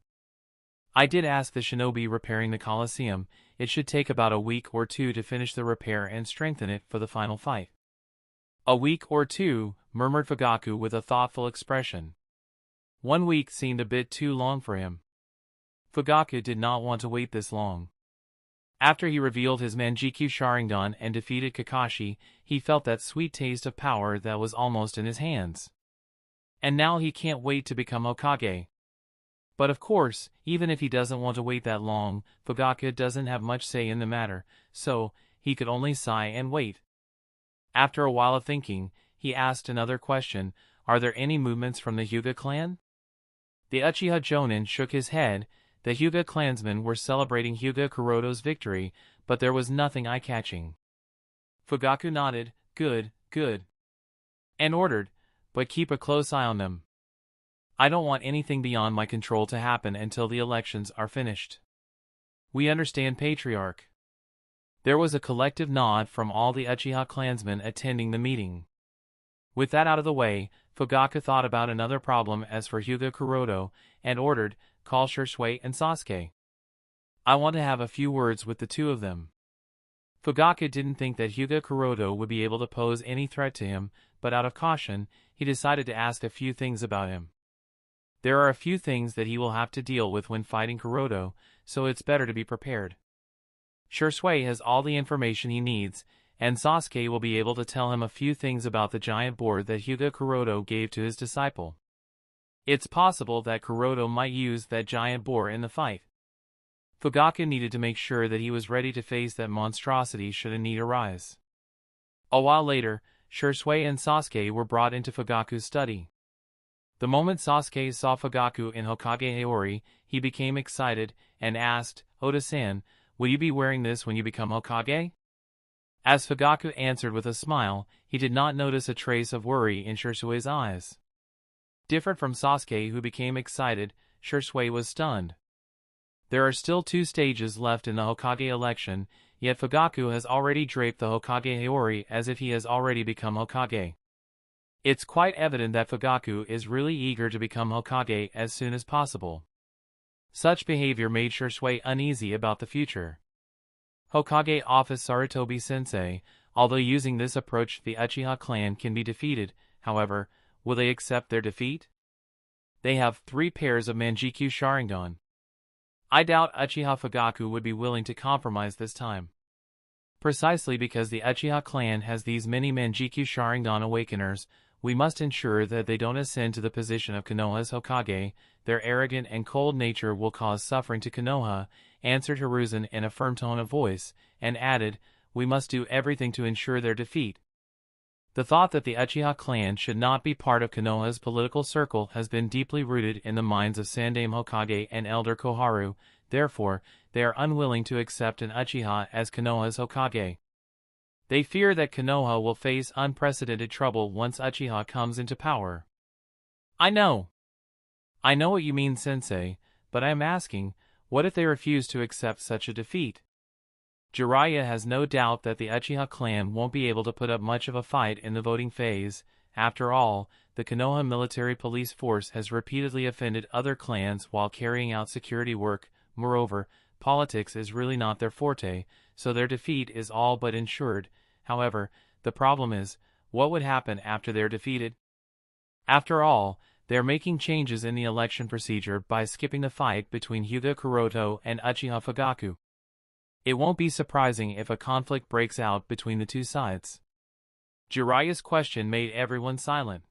I did ask the shinobi repairing the Colosseum, it should take about a week or two to finish the repair and strengthen it for the final fight. A week or two, murmured Fugaku with a thoughtful expression. 1 week seemed a bit too long for him. Fugaku did not want to wait this long. After he revealed his Manjikyu Sharingan and defeated Kakashi, he felt that sweet taste of power that was almost in his hands. And now he can't wait to become Hokage. But of course, even if he doesn't want to wait that long, Fugaku doesn't have much say in the matter, so he could only sigh and wait. After a while of thinking, he asked another question, are there any movements from the Hyuga clan? The Uchiha Jonin shook his head. The Hyuga clansmen were celebrating Hyuga Kuroda's victory, but there was nothing eye-catching. Fugaku nodded, good, good. And ordered, but keep a close eye on them. I don't want anything beyond my control to happen until the elections are finished. We understand, Patriarch. There was a collective nod from all the Uchiha clansmen attending the meeting. With that out of the way, Fugaku thought about another problem as for Hyuga Kuroda, and ordered, call Shisui and Sasuke. I want to have a few words with the two of them. Fugaku didn't think that Hyuga Kuroda would be able to pose any threat to him, but out of caution, he decided to ask a few things about him. There are a few things that he will have to deal with when fighting Kuroda, so it's better to be prepared. Shisui has all the information he needs, and Sasuke will be able to tell him a few things about the giant board that Hyuga Kuroda gave to his disciple. It's possible that Kuroda might use that giant boar in the fight. Fugaku needed to make sure that he was ready to face that monstrosity should a need arise. A while later, Shisui and Sasuke were brought into Fugaku's study. The moment Sasuke saw Fugaku in Hokage Haori, he became excited, and asked, "Oda-san, will you be wearing this when you become Hokage?" As Fugaku answered with a smile, he did not notice a trace of worry in Shusui's eyes. Different from Sasuke, who became excited, Shisui was stunned. There are still 2 stages left in the Hokage election, yet Fugaku has already draped the Hokage Hiyori as if he has already become Hokage. It's quite evident that Fugaku is really eager to become Hokage as soon as possible. Such behavior made Shisui uneasy about the future. Hokage Office Sarutobi-sensei, although using this approach the Uchiha clan can be defeated, however, will they accept their defeat? They have 3 pairs of Manjikyu Sharingan. I doubt Uchiha Fugaku would be willing to compromise this time. Precisely because the Uchiha clan has these many Manjikyu Sharingan awakeners, we must ensure that they don't ascend to the position of Konoha's Hokage. Their arrogant and cold nature will cause suffering to Konoha, answered Hiruzen in a firm tone of voice, and added, "We must do everything to ensure their defeat." The thought that the Uchiha clan should not be part of Konoha's political circle has been deeply rooted in the minds of Sandaime Hokage and Elder Koharu, therefore, they are unwilling to accept an Uchiha as Konoha's Hokage. They fear that Konoha will face unprecedented trouble once Uchiha comes into power. I know what you mean, Sensei, but I am asking, what if they refuse to accept such a defeat? Jiraiya has no doubt that the Uchiha clan won't be able to put up much of a fight in the voting phase. After all, the Konoha military police force has repeatedly offended other clans while carrying out security work. Moreover, politics is really not their forte, so their defeat is all but ensured. However, the problem is, what would happen after they're defeated? After all, they're making changes in the election procedure by skipping the fight between Hyuga Kuroto and Uchiha Fugaku. It won't be surprising if a conflict breaks out between the 2 sides. Jiraiya's question made everyone silent.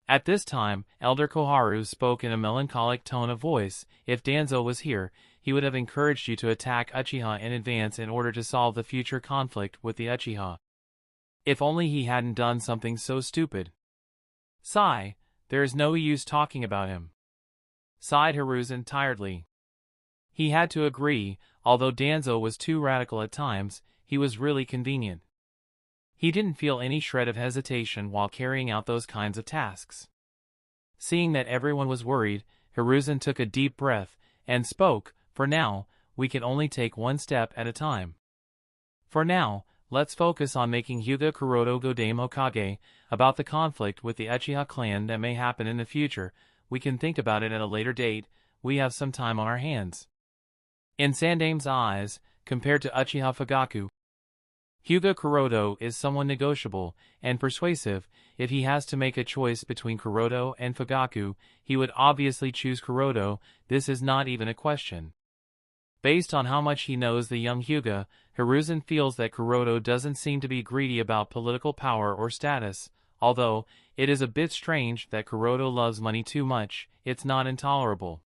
At this time, Elder Koharu spoke in a melancholic tone of voice. If Danzo was here, he would have encouraged you to attack Uchiha in advance in order to solve the future conflict with the Uchiha. If only he hadn't done something so stupid. Sigh, there is no use talking about him, sighed Hiruzen tiredly. He had to agree, although Danzo was too radical at times, he was really convenient. He didn't feel any shred of hesitation while carrying out those kinds of tasks. Seeing that everyone was worried, Hiruzen took a deep breath and spoke, "For now, we can only take one step at a time. For now, let's focus on making Hyuga Kuroto Godame Hokage. About the conflict with the Uchiha clan that may happen in the future, we can think about it at a later date. We have some time on our hands." In Sandaime's eyes, compared to Uchiha Fugaku, Hyuga Kuroto is someone negotiable and persuasive. If he has to make a choice between Kuroto and Fugaku, he would obviously choose Kuroto. This is not even a question. Based on how much he knows the young Hyuga, Hiruzen feels that Kuroto doesn't seem to be greedy about political power or status. Although, it is a bit strange that Kuroto loves money too much, it's not intolerable.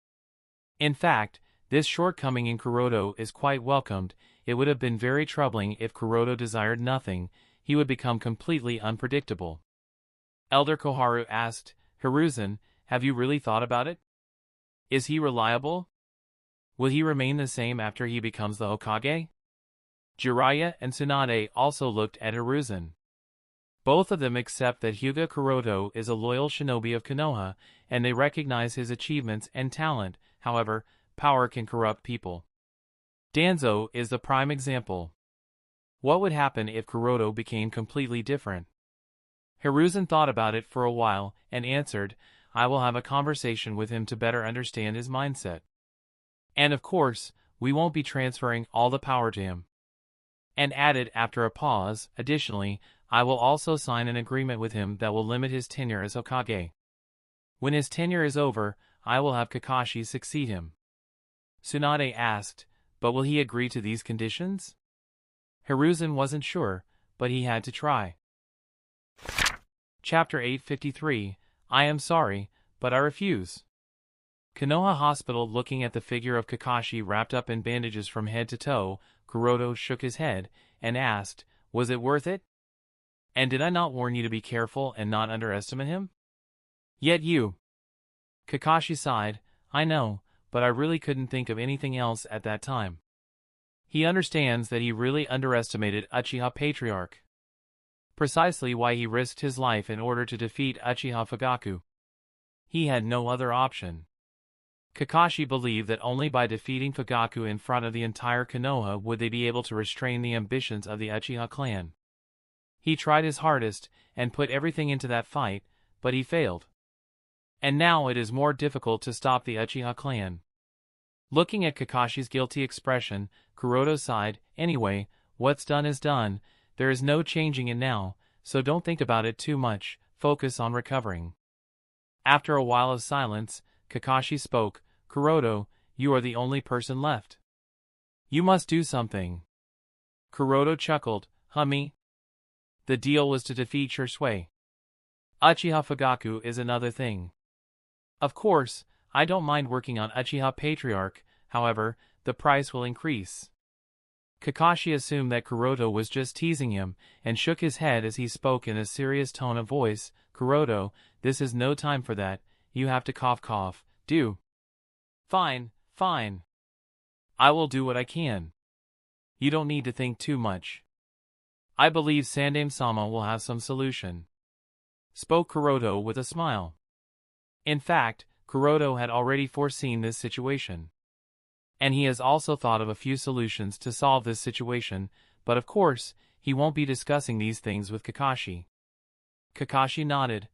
In fact, this shortcoming in Kuroto is quite welcomed. It would have been very troubling if Kuroto desired nothing. He would become completely unpredictable. Elder Koharu asked, "Hiruzen, have you really thought about it? Is he reliable? Will he remain the same after he becomes the Hokage?" Jiraiya and Tsunade also looked at Hiruzen. Both of them accept that Hyuga Kuroto is a loyal shinobi of Konoha, and they recognize his achievements and talent. However, power can corrupt people. Danzo is the prime example. What would happen if Kuroto became completely different? Hiruzen thought about it for a while and answered, "I will have a conversation with him to better understand his mindset. And of course, we won't be transferring all the power to him." And added after a pause, "Additionally, I will also sign an agreement with him that will limit his tenure as Hokage. When his tenure is over, I will have Kakashi succeed him." Tsunade asked, "But will he agree to these conditions?" Hiruzen wasn't sure, but he had to try. Chapter 853, I am sorry, but I refuse. Konoha Hospital. Looking at the figure of Kakashi wrapped up in bandages from head to toe, Kuroto shook his head and asked, "Was it worth it? And did I not warn you to be careful and not underestimate him? Yet you..." Kakashi sighed, "I know, but I really couldn't think of anything else at that time. He understands that he really underestimated Uchiha Patriarch. Precisely why he risked his life in order to defeat Uchiha Fugaku. He had no other option. Kakashi believed that only by defeating Fugaku in front of the entire Konoha would they be able to restrain the ambitions of the Uchiha clan. He tried his hardest and put everything into that fight, but he failed. And now it is more difficult to stop the Uchiha clan. Looking at Kakashi's guilty expression, Kuroto sighed, "Anyway, what's done is done, there is no changing it now, so don't think about it too much, focus on recovering." After a while of silence, Kakashi spoke, "Kuroto, you are the only person left. You must do something." Kuroto chuckled, "Me? The deal was to defeat Shursui. Uchiha Fugaku is another thing. Of course, I don't mind working on Uchiha Patriarch, however, the price will increase." Kakashi assumed that Kuroto was just teasing him, and shook his head as he spoke in a serious tone of voice, "Kuroto, this is no time for that, you have to cough, do." Fine. I will do what I can. You don't need to think too much. I believe Sandaime-sama will have some solution," spoke Kuroto with a smile. In fact, Kuroto had already foreseen this situation. And he has also thought of a few solutions to solve this situation, but of course, he won't be discussing these things with Kakashi. Kakashi nodded,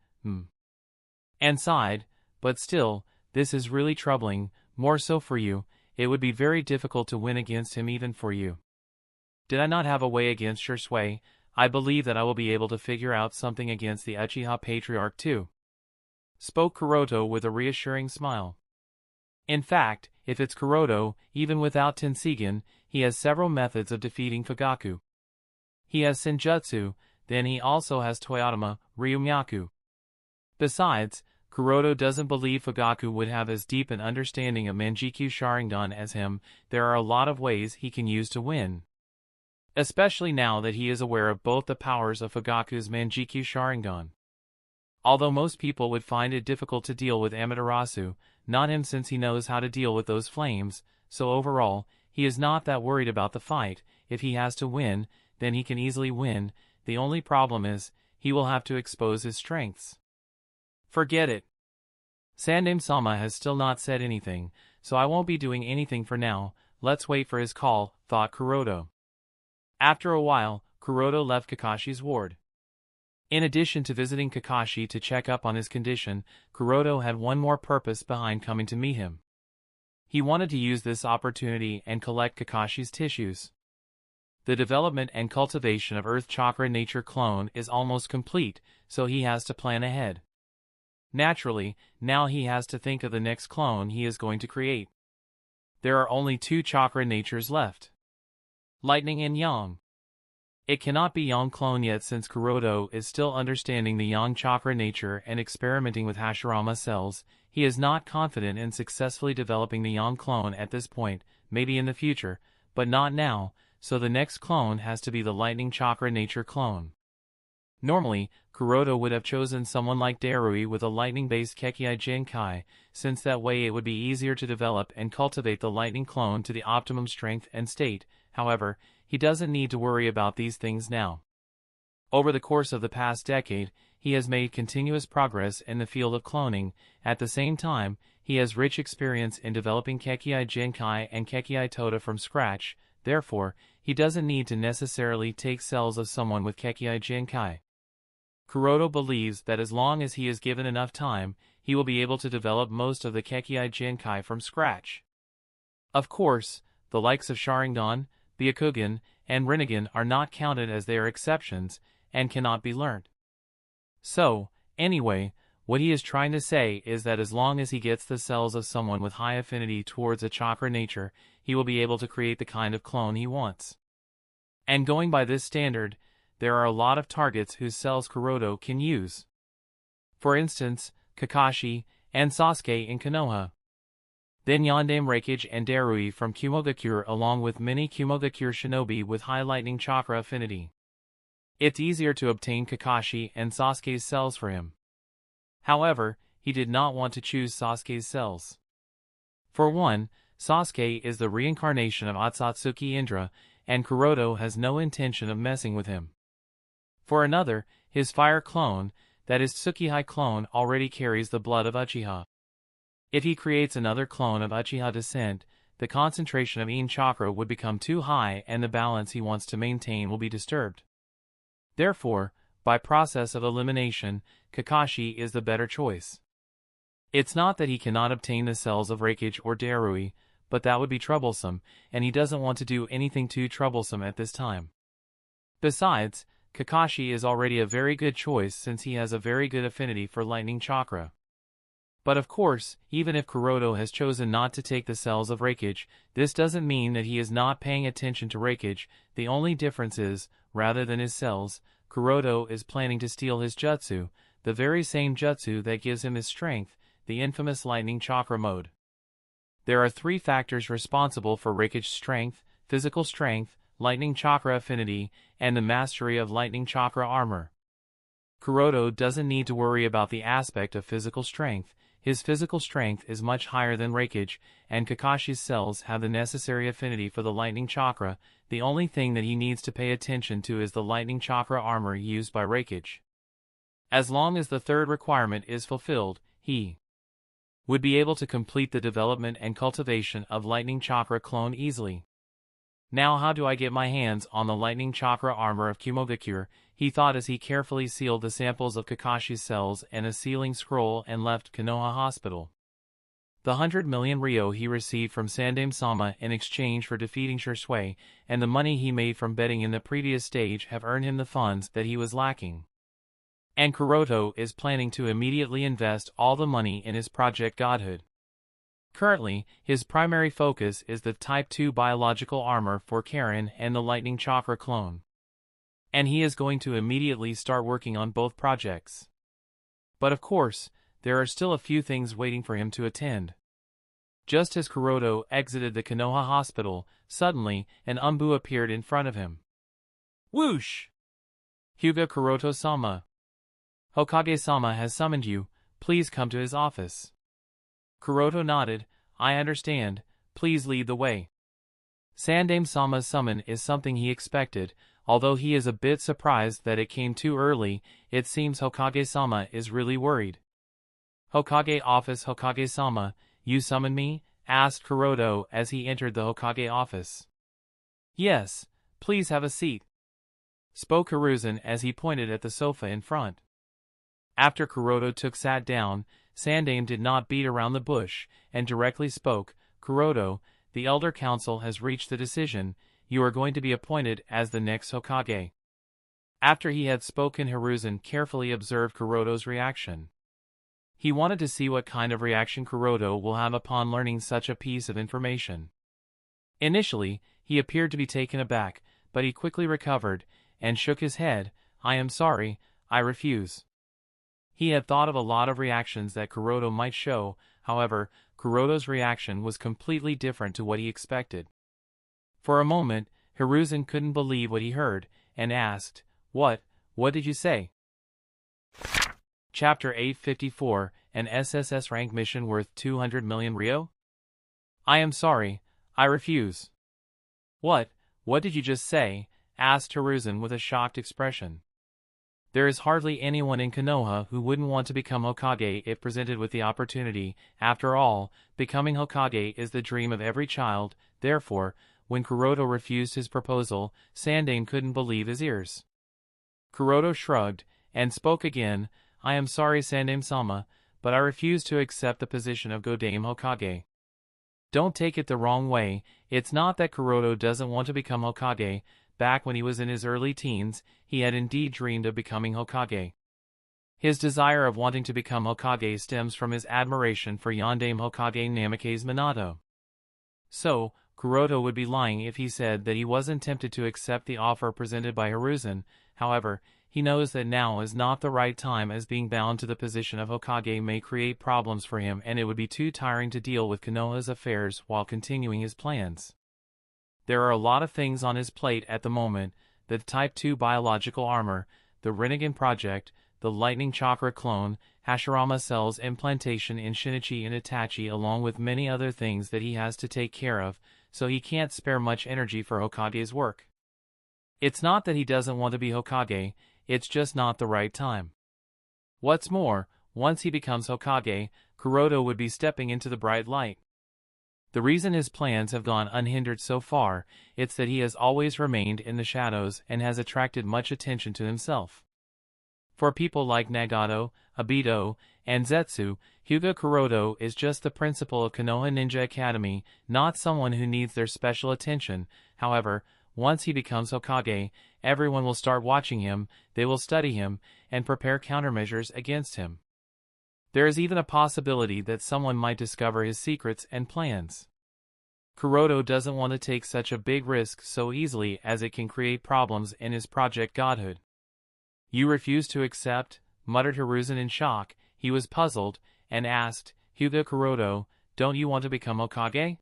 and sighed, "But still, this is really troubling, more so for you, it would be very difficult to win against him even for you. Did I not have a way against Shursui, I believe that I will be able to figure out something against the Uchiha Patriarch too," spoke Kuroto with a reassuring smile. In fact, if it's Kuroto, even without Tenseigan, he has several methods of defeating Fugaku. He has Senjutsu, then he also has Toyotama, Ryumyaku. Besides, Kuroto doesn't believe Fugaku would have as deep an understanding of Manjikyu Sharingan as him. There are a lot of ways he can use to win. Especially now that he is aware of both the powers of Fugaku's Manjikyu Sharingan. Although most people would find it difficult to deal with Amaterasu, not him since he knows how to deal with those flames, so overall, he is not that worried about the fight. If he has to win, then he can easily win. The only problem is, he will have to expose his strengths. Forget it. Sandaime-sama has still not said anything, so I won't be doing anything for now. Let's wait for his call, thought Kuroto. After a while, Kuroto left Kakashi's ward. In addition to visiting Kakashi to check up on his condition, Kuroto had one more purpose behind coming to meet him. He wanted to use this opportunity and collect Kakashi's tissues. The development and cultivation of Earth Chakra Nature Clone is almost complete, so he has to plan ahead. Naturally, now he has to think of the next clone he is going to create. There are only 2 chakra natures left: Lightning and Yang. It cannot be Yang clone yet since Kuroto is still understanding the Yang chakra nature and experimenting with Hashirama cells. He is not confident in successfully developing the Yang clone at this point, maybe in the future, but not now, so the next clone has to be the Lightning chakra nature clone. Normally, Kuroto would have chosen someone like Darui with a lightning-based Kekkei Genkai, since that way it would be easier to develop and cultivate the lightning clone to the optimum strength and state. However, he doesn't need to worry about these things now. Over the course of the past decade, he has made continuous progress in the field of cloning. At the same time, he has rich experience in developing Kekkei Genkai and Kekkei Tota from scratch. Therefore, he doesn't need to necessarily take cells of someone with Kekkei Genkai. Kuroto believes that as long as he is given enough time, he will be able to develop most of the Kekkei Genkai from scratch. Of course, the likes of Sharingan, Byakugan, and Rinnegan are not counted as they are exceptions, and cannot be learnt. So, anyway, what he is trying to say is that as long as he gets the cells of someone with high affinity towards a chakra nature, he will be able to create the kind of clone he wants. And going by this standard, there are a lot of targets whose cells Kuroto can use. For instance, Kakashi and Sasuke in Konoha. Then Yondaime Reikage and Darui from Kumogakure, along with many Kumogakure shinobi with high lightning chakra affinity. It's easier to obtain Kakashi and Sasuke's cells for him. However, he did not want to choose Sasuke's cells. For one, Sasuke is the reincarnation of Otsutsuki Indra, and Kuroto has no intention of messing with him. For another, his fire clone, that is Tsukihei clone, already carries the blood of Uchiha. If he creates another clone of Uchiha descent, the concentration of In chakra would become too high and the balance he wants to maintain will be disturbed. Therefore, by process of elimination, Kakashi is the better choice. It's not that he cannot obtain the cells of Reikage or Darui, but that would be troublesome, and he doesn't want to do anything too troublesome at this time. Besides, Kakashi is already a very good choice since he has a very good affinity for lightning chakra. But of course, even if Kuroto has chosen not to take the cells of Reikage, this doesn't mean that he is not paying attention to Reikage. The only difference is, rather than his cells, Kuroto is planning to steal his jutsu, the very same jutsu that gives him his strength, the infamous lightning chakra mode. There are 3 factors responsible for Reikage's strength: physical strength, lightning chakra affinity, and the mastery of lightning chakra armor. Kuroto doesn't need to worry about the aspect of physical strength. His physical strength is much higher than Reikage, and Kakashi's cells have the necessary affinity for the lightning chakra. The only thing that he needs to pay attention to is the lightning chakra armor used by Reikage. As long as the 3rd requirement is fulfilled, he would be able to complete the development and cultivation of lightning chakra clone easily. Now how do I get my hands on the lightning chakra armor of Kumogakure? He thought as he carefully sealed the samples of Kakashi's cells and a sealing scroll and left Konoha Hospital. The 100 million ryo he received from Sandaime-sama in exchange for defeating Shisui, and the money he made from betting in the previous stage have earned him the funds that he was lacking. And Kuroto is planning to immediately invest all the money in his Project Godhood. Currently, his primary focus is the Type 2 biological armor for Karen and the lightning chakra clone. And he is going to immediately start working on both projects. But of course, there are still a few things waiting for him to attend. Just as Kuroto exited the Konoha Hospital, suddenly, an Umbu appeared in front of him. Whoosh! Hyuga Kuroto-sama. Hokage-sama has summoned you, please come to his office. Kuroto nodded. I understand, please lead the way. Sandaime-sama's summon is something he expected, although he is a bit surprised that it came too early. It seems Hokage-sama is really worried. Hokage office. Hokage-sama, you summoned me? Asked Kuroto as he entered the Hokage office. Yes, please have a seat, spoke Hiruzen as he pointed at the sofa in front. After Kuroto sat down, Sandaime did not beat around the bush, and directly spoke. Kuroto, the Elder Council has reached the decision, you are going to be appointed as the next Hokage. After he had spoken, Hiruzen carefully observed Kuroto's reaction. He wanted to see what kind of reaction Kuroto will have upon learning such a piece of information. Initially, he appeared to be taken aback, but he quickly recovered, and shook his head. I am sorry, I refuse. He had thought of a lot of reactions that Kuroto might show, however, Kuroto's reaction was completely different to what he expected. For a moment, Hiruzen couldn't believe what he heard, and asked, What did you say? Chapter 854, an SSS rank mission worth 200 million ryo? I am sorry, I refuse. What did you just say? Asked Hiruzen with a shocked expression. There is hardly anyone in Konoha who wouldn't want to become Hokage if presented with the opportunity. After all, becoming Hokage is the dream of every child. Therefore, when Kuroto refused his proposal, Sandaime couldn't believe his ears. Kuroto shrugged, and spoke again. I am sorry, Sandaime-sama, but I refuse to accept the position of Godame Hokage. Don't take it the wrong way, it's not that Kuroto doesn't want to become Hokage. Back when he was in his early teens, he had indeed dreamed of becoming Hokage. His desire of wanting to become Hokage stems from his admiration for Yondaime Hokage Namikaze Minato. So, Kuroto would be lying if he said that he wasn't tempted to accept the offer presented by Hiruzen. However, he knows that now is not the right time, as being bound to the position of Hokage may create problems for him, and it would be too tiring to deal with Konoha's affairs while continuing his plans. There are a lot of things on his plate at the moment: the Type 2 biological armor, the Rinnegan project, the lightning chakra clone, Hashirama sells implantation in Shinichi and Itachi along with many other things that he has to take care of, so he can't spare much energy for Hokage's work. It's not that he doesn't want to be Hokage, it's just not the right time. What's more, once he becomes Hokage, Kuroda would be stepping into the bright light. The reason his plans have gone unhindered so far, it's that he has always remained in the shadows and has attracted much attention to himself. For people like Nagato, Obito, and Zetsu, Hyuga Kuroda is just the principal of Konoha Ninja Academy, not someone who needs their special attention. However, once he becomes Hokage, everyone will start watching him, they will study him, and prepare countermeasures against him. There is even a possibility that someone might discover his secrets and plans. Kuroda doesn't want to take such a big risk so easily as it can create problems in his project godhood. "You refuse to accept?" muttered Hiruzen in shock. He was puzzled, and asked, "Hyuga Kuroda, don't you want to become Hokage?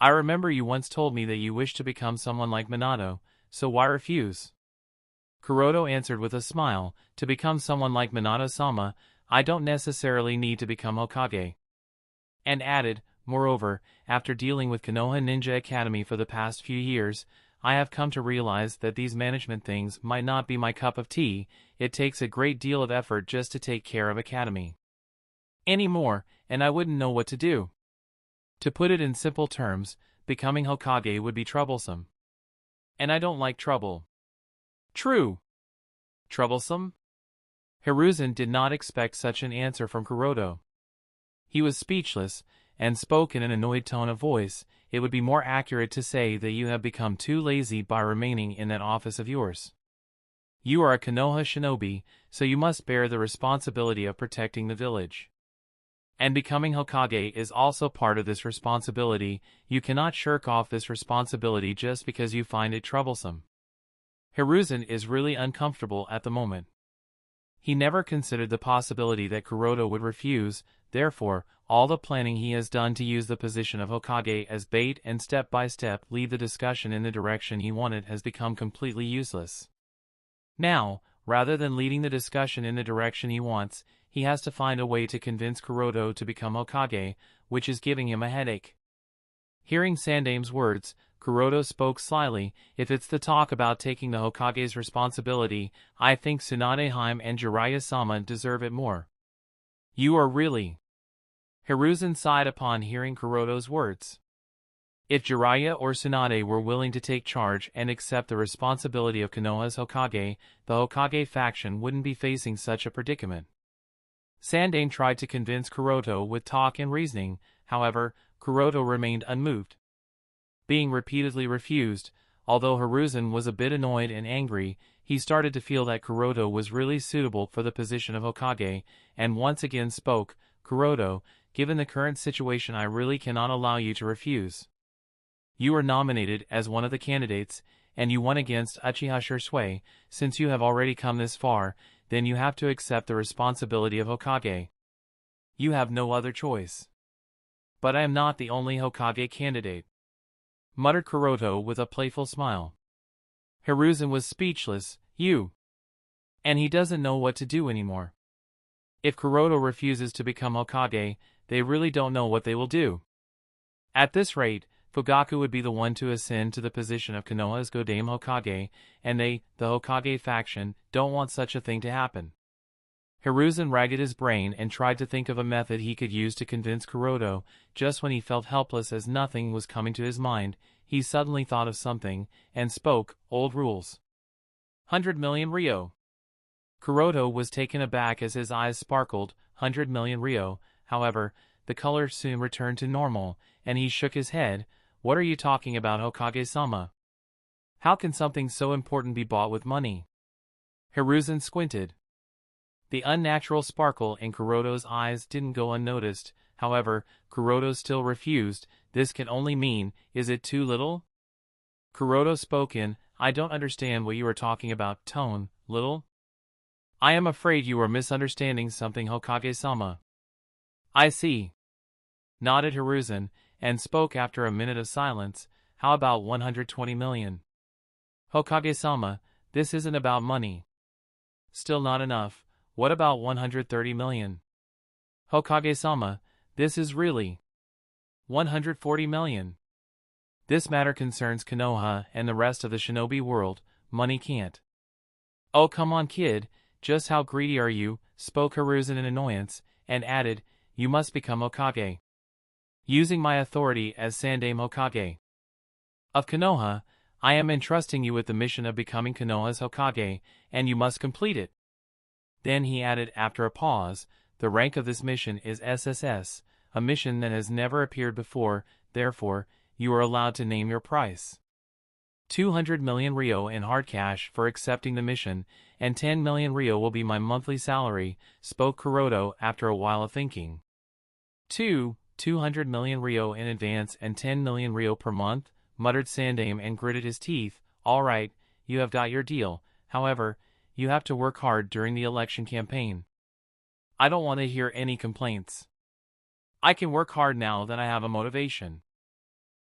I remember you once told me that you wish to become someone like Minato, so why refuse?" Kuroda answered with a smile, "To become someone like Minato-sama, I don't necessarily need to become Hokage." And added, "Moreover, after dealing with Konoha Ninja Academy for the past few years, I have come to realize that these management things might not be my cup of tea. It takes a great deal of effort just to take care of Academy anymore, and I wouldn't know what to do. To put it in simple terms, becoming Hokage would be troublesome. And I don't like trouble." "True. Troublesome?" Hiruzen did not expect such an answer from Kuroda. He was speechless, and spoke in an annoyed tone of voice. "It would be more accurate to say that you have become too lazy by remaining in that office of yours. You are a Konoha shinobi, so you must bear the responsibility of protecting the village. And becoming Hokage is also part of this responsibility. You cannot shirk off this responsibility just because you find it troublesome." Hiruzen is really uncomfortable at the moment. He never considered the possibility that Kuroda would refuse, therefore, all the planning he has done to use the position of Hokage as bait and step by step lead the discussion in the direction he wanted has become completely useless. Now, rather than leading the discussion in the direction he wants, he has to find a way to convince Kuroda to become Hokage, which is giving him a headache. Hearing Sandame's words, Kuroda spoke slyly. "If it's the talk about taking the Hokage's responsibility, I think Tsunade-hime and Jiraiya-sama deserve it more." "You are really—" Hiruzen sighed upon hearing Kuroda's words. If Jiraiya or Tsunade were willing to take charge and accept the responsibility of Konoha's Hokage, the Hokage faction wouldn't be facing such a predicament. Sandane tried to convince Kuroda with talk and reasoning, however, Kuroda remained unmoved. Being repeatedly refused, although Hiruzen was a bit annoyed and angry, he started to feel that Kuroda was really suitable for the position of Hokage, and once again spoke, "Kuroda, given the current situation I really cannot allow you to refuse. You were nominated as one of the candidates, and you won against Uchiha Shisui. Since you have already come this far, then you have to accept the responsibility of Hokage. You have no other choice." "But I am not the only Hokage candidate," muttered Kuroda with a playful smile. Hiruzen was speechless. "You—" And he doesn't know what to do anymore. If Kuroda refuses to become Hokage, they really don't know what they will do. At this rate, Fugaku would be the one to ascend to the position of Konoha's Godame Hokage, and they, the Hokage faction, don't want such a thing to happen. Hiruzen ragged his brain and tried to think of a method he could use to convince Kuroda. Just when he felt helpless as nothing was coming to his mind, he suddenly thought of something, and spoke, "Old rules. 100 million Ryo." Kuroda was taken aback as his eyes sparkled. 100 million Ryo, however, the color soon returned to normal, and he shook his head. "What are you talking about, Hokage-sama? How can something so important be bought with money?" Hiruzen squinted. The unnatural sparkle in Kuroda's eyes didn't go unnoticed. However, Kuroda still refused. "This can only mean, is it too little?" Kuroda spoke in, "I don't understand what you are talking about, tone, little. I am afraid you are misunderstanding something, Hokage-sama." "I see," nodded Hiruzen, and spoke after a minute of silence. "How about 120 million? Hokage-sama, this isn't about money." "Still not enough. What about 130 million? Hokage-sama, this is really 140 million. This matter concerns Konoha and the rest of the shinobi world, money can't. Oh come on kid, just how greedy are you, spoke Hiruzen in annoyance, and added, you must become Hokage. Using my authority as Sandaime Hokage of Konoha, I am entrusting you with the mission of becoming Konoha's Hokage, and you must complete it. Then he added after a pause, the rank of this mission is SSS, a mission that has never appeared before, therefore, you are allowed to name your price. 200 million Ryo in hard cash for accepting the mission, and 10 million Ryo will be my monthly salary, spoke Kuroto after a while of thinking. 200 million Ryo in advance and 10 million Ryo per month, muttered Sandaime and gritted his teeth. All right, you have got your deal, however, you have to work hard during the election campaign. I don't want to hear any complaints. I can work hard now that I have a motivation.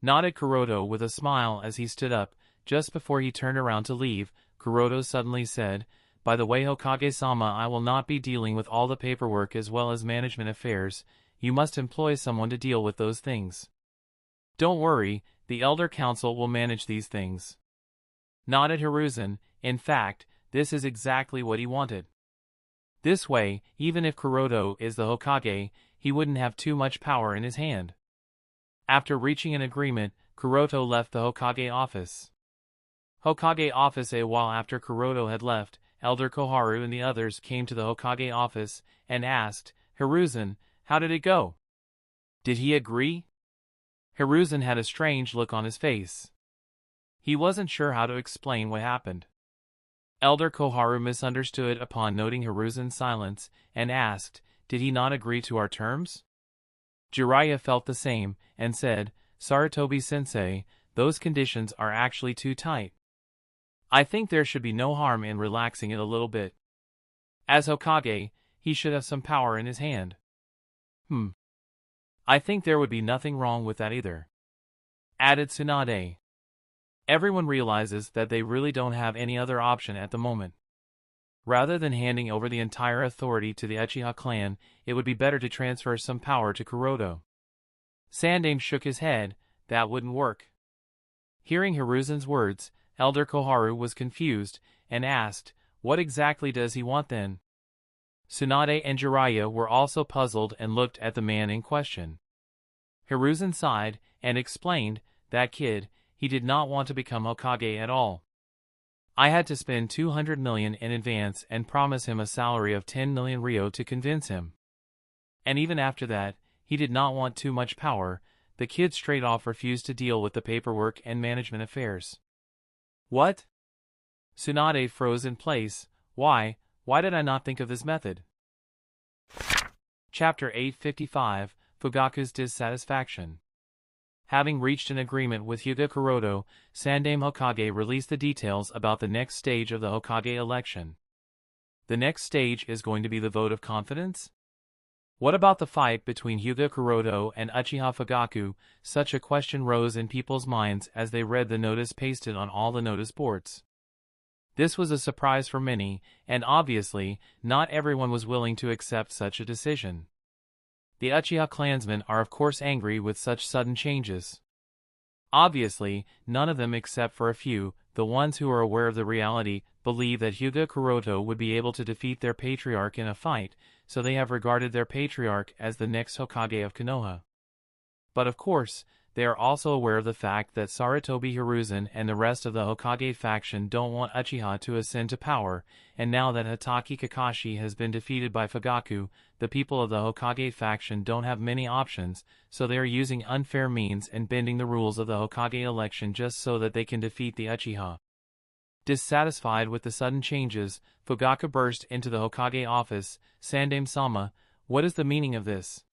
Nodded Kuroto with a smile as he stood up. Just before he turned around to leave, Kuroto suddenly said, by the way Hokage-sama, I will not be dealing with all the paperwork as well as management affairs. You must employ someone to deal with those things. Don't worry, the Elder Council will manage these things. Nodded Hiruzen. In fact, this is exactly what he wanted. This way, even if Kuroto is the Hokage, he wouldn't have too much power in his hand. After reaching an agreement, Kuroto left the Hokage office. A while after Kuroto had left, Elder Koharu and the others came to the Hokage office and asked, Hiruzen, how did it go? Did he agree? Hiruzen had a strange look on his face. He wasn't sure how to explain what happened. Elder Koharu misunderstood upon noting Hiruzen's silence and asked, did he not agree to our terms? Jiraiya felt the same and said, Sarutobi-sensei, those conditions are actually too tight. I think there should be no harm in relaxing it a little bit. As Hokage, he should have some power in his hand. I think there would be nothing wrong with that either. Added Tsunade. Everyone realizes that they really don't have any other option at the moment. Rather than handing over the entire authority to the Uchiha clan, it would be better to transfer some power to Kuroto. Sandaime shook his head. That wouldn't work. Hearing Hiruzen's words, Elder Koharu was confused and asked, what exactly does he want then? Tsunade and Jiraiya were also puzzled and looked at the man in question. Hiruzen sighed and explained, that kid, he did not want to become Hokage at all. I had to spend 200 million in advance and promise him a salary of 10 million Ryo to convince him. And even after that, he did not want too much power. The kid straight off refused to deal with the paperwork and management affairs. What? Tsunade froze in place. Why did I not think of this method? Chapter 855, Fugaku's Dissatisfaction. Having reached an agreement with Hyuga Kuroto, Sandaime Hokage released the details about the next stage of the Hokage election. The next stage is going to be the vote of confidence? What about the fight between Hyuga Kuroto and Uchiha Fugaku? Such a question rose in people's minds as they read the notice pasted on all the notice boards. This was a surprise for many, and obviously, not everyone was willing to accept such a decision. The Uchiha clansmen are of course angry with such sudden changes. Obviously, none of them except for a few, the ones who are aware of the reality, believe that Hyuga Kuroto would be able to defeat their patriarch in a fight, so they have regarded their patriarch as the next Hokage of Konoha. But of course, they are also aware of the fact that Sarutobi Hiruzen and the rest of the Hokage faction don't want Uchiha to ascend to power, and now that Hatake Kakashi has been defeated by Fugaku, the people of the Hokage faction don't have many options, so they are using unfair means and bending the rules of the Hokage election just so that they can defeat the Uchiha. Dissatisfied with the sudden changes, Fugaku burst into the Hokage office. Sandaime-sama, what is the meaning of this?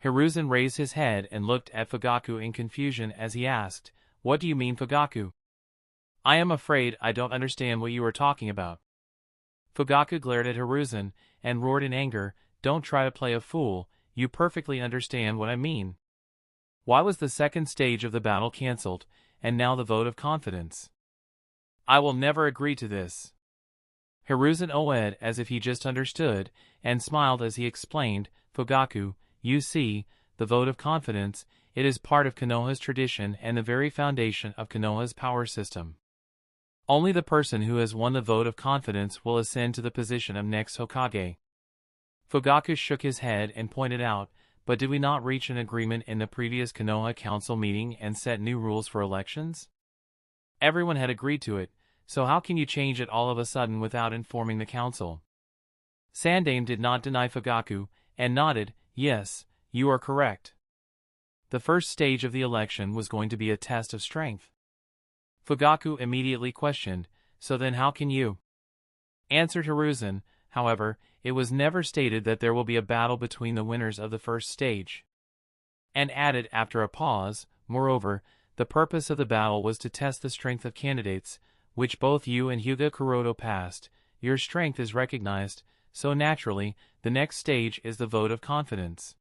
Hiruzen raised his head and looked at Fugaku in confusion as he asked, what do you mean, Fugaku? I am afraid I don't understand what you are talking about. Fugaku glared at Hiruzen and roared in anger, don't try to play a fool, you perfectly understand what I mean. Why was the second stage of the battle cancelled, and now the vote of confidence? I will never agree to this. Hiruzen nodded as if he just understood, and smiled as he explained, Fugaku, you see, the vote of confidence, it is part of Konoha's tradition and the very foundation of Konoha's power system. Only the person who has won the vote of confidence will ascend to the position of next Hokage. Fugaku shook his head and pointed out, but did we not reach an agreement in the previous Konoha Council meeting and set new rules for elections? Everyone had agreed to it, so how can you change it all of a sudden without informing the council? Sandaime did not deny Fugaku, and nodded, yes, you are correct. The first stage of the election was going to be a test of strength. Fugaku immediately questioned, so then how can you? Answered Hiruzen, however, it was never stated that there will be a battle between the winners of the first stage. And added after a pause, moreover, the purpose of the battle was to test the strength of candidates, which both you and Hyuga Kuroto passed. Your strength is recognized, so naturally, the next stage is the vote of confidence.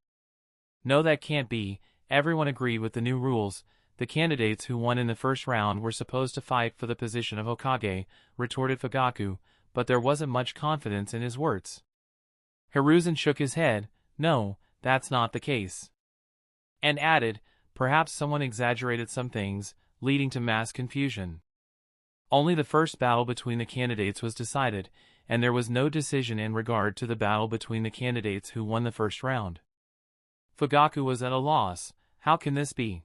No, that can't be. Everyone agreed with the new rules. The candidates who won in the first round were supposed to fight for the position of Hokage, retorted Fugaku, but there wasn't much confidence in his words. Hiruzen shook his head, no, that's not the case. And added, perhaps someone exaggerated some things, leading to mass confusion. Only the first battle between the candidates was decided, and there was no decision in regard to the battle between the candidates who won the first round. Fugaku was at a loss. How can this be?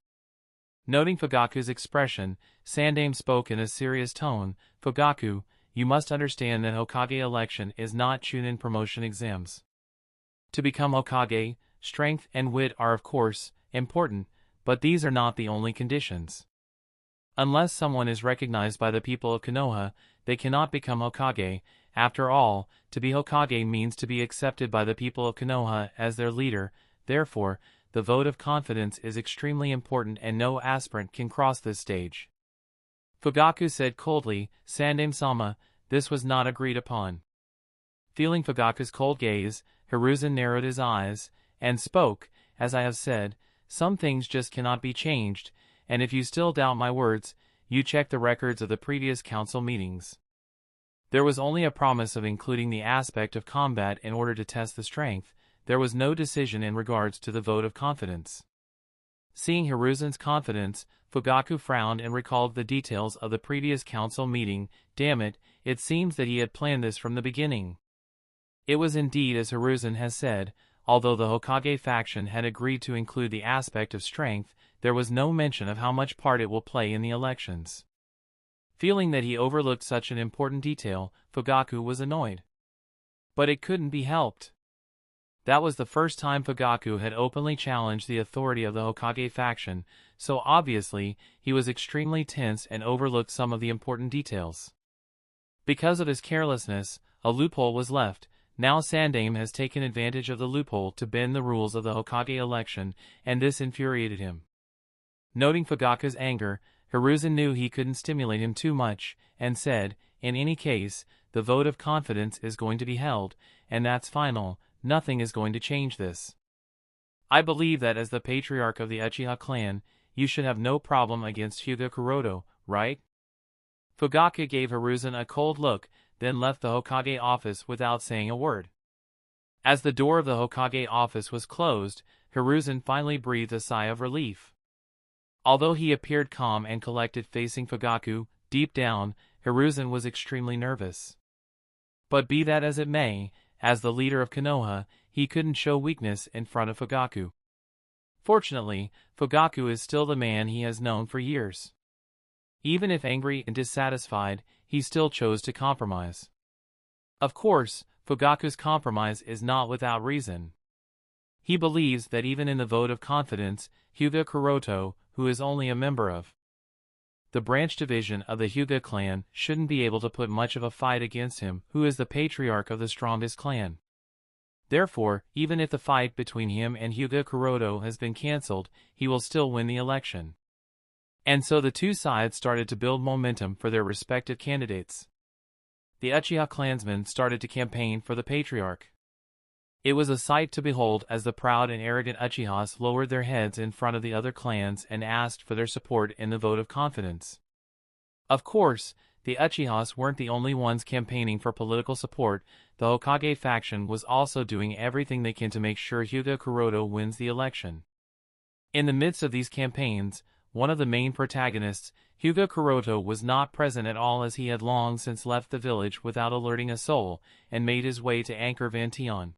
Noting Fugaku's expression, Sandaime spoke in a serious tone, Fugaku, you must understand that Hokage election is not Chunin promotion exams. To become Hokage, strength and wit are of course important, but these are not the only conditions. Unless someone is recognized by the people of Konoha, they cannot become Hokage. After all, to be Hokage means to be accepted by the people of Konoha as their leader. Therefore, the vote of confidence is extremely important and no aspirant can cross this stage. Fugaku said coldly, Sandaime-sama, this was not agreed upon. Feeling Fugaku's cold gaze, Hiruzen narrowed his eyes, and spoke, as I have said, some things just cannot be changed, and if you still doubt my words, you check the records of the previous council meetings. There was only a promise of including the aspect of combat in order to test the strength. There was no decision in regards to the vote of confidence. Seeing Hiruzen's confidence, Fugaku frowned and recalled the details of the previous council meeting. Damn it, it seems that he had planned this from the beginning. It was indeed as Hiruzen has said, although the Hokage faction had agreed to include the aspect of strength, there was no mention of how much part it will play in the elections. Feeling that he overlooked such an important detail, Fugaku was annoyed. But it couldn't be helped. That was the first time Fugaku had openly challenged the authority of the Hokage faction, so obviously, he was extremely tense and overlooked some of the important details. Because of his carelessness, a loophole was left. Now Sandaime has taken advantage of the loophole to bend the rules of the Hokage election, and this infuriated him. Noting Fugaku's anger, Hiruzen knew he couldn't stimulate him too much, and said, in any case, the vote of confidence is going to be held, and that's final. Nothing is going to change this. I believe that as the patriarch of the Uchiha clan, you should have no problem against Hyuga Kuroto, right? Fugaku gave Hiruzen a cold look, then left the Hokage office without saying a word. As the door of the Hokage office was closed, Hiruzen finally breathed a sigh of relief. Although he appeared calm and collected facing Fugaku, deep down, Hiruzen was extremely nervous. But be that as it may, as the leader of Konoha, he couldn't show weakness in front of Fugaku. Fortunately, Fugaku is still the man he has known for years. Even if angry and dissatisfied, he still chose to compromise. Of course, Fugaku's compromise is not without reason. He believes that even in the vote of confidence, Hyuga Kuroto, who is only a member of the branch division of the Hyuga clan, shouldn't be able to put much of a fight against him, who is the patriarch of the strongest clan. Therefore, even if the fight between him and Hyuga Kuroto has been cancelled, he will still win the election. And so the two sides started to build momentum for their respective candidates. The Uchiha clansmen started to campaign for the patriarch. It was a sight to behold as the proud and arrogant Uchihas lowered their heads in front of the other clans and asked for their support in the vote of confidence. Of course, the Uchihas weren't the only ones campaigning for political support. The Hokage faction was also doing everything they can to make sure Hyuga Kuroda wins the election. In the midst of these campaigns, one of the main protagonists, Hyuga Kuroda, was not present at all, as he had long since left the village without alerting a soul, and made his way to Anchor Vantion.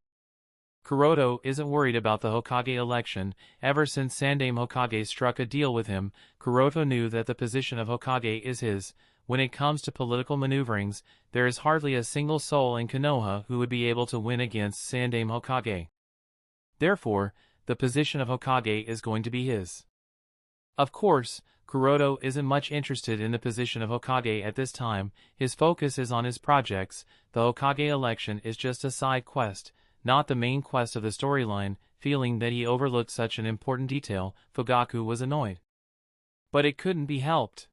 Kuroda isn't worried about the Hokage election. Ever since Sandaime Hokage struck a deal with him, Kuroda knew that the position of Hokage is his. When it comes to political maneuverings, there is hardly a single soul in Konoha who would be able to win against Sandaime Hokage. Therefore, the position of Hokage is going to be his. Of course, Kuroda isn't much interested in the position of Hokage at this time. His focus is on his projects. The Hokage election is just a side quest, not the main quest of the storyline. Feeling that he overlooked such an important detail, Fugaku was annoyed. But it couldn't be helped.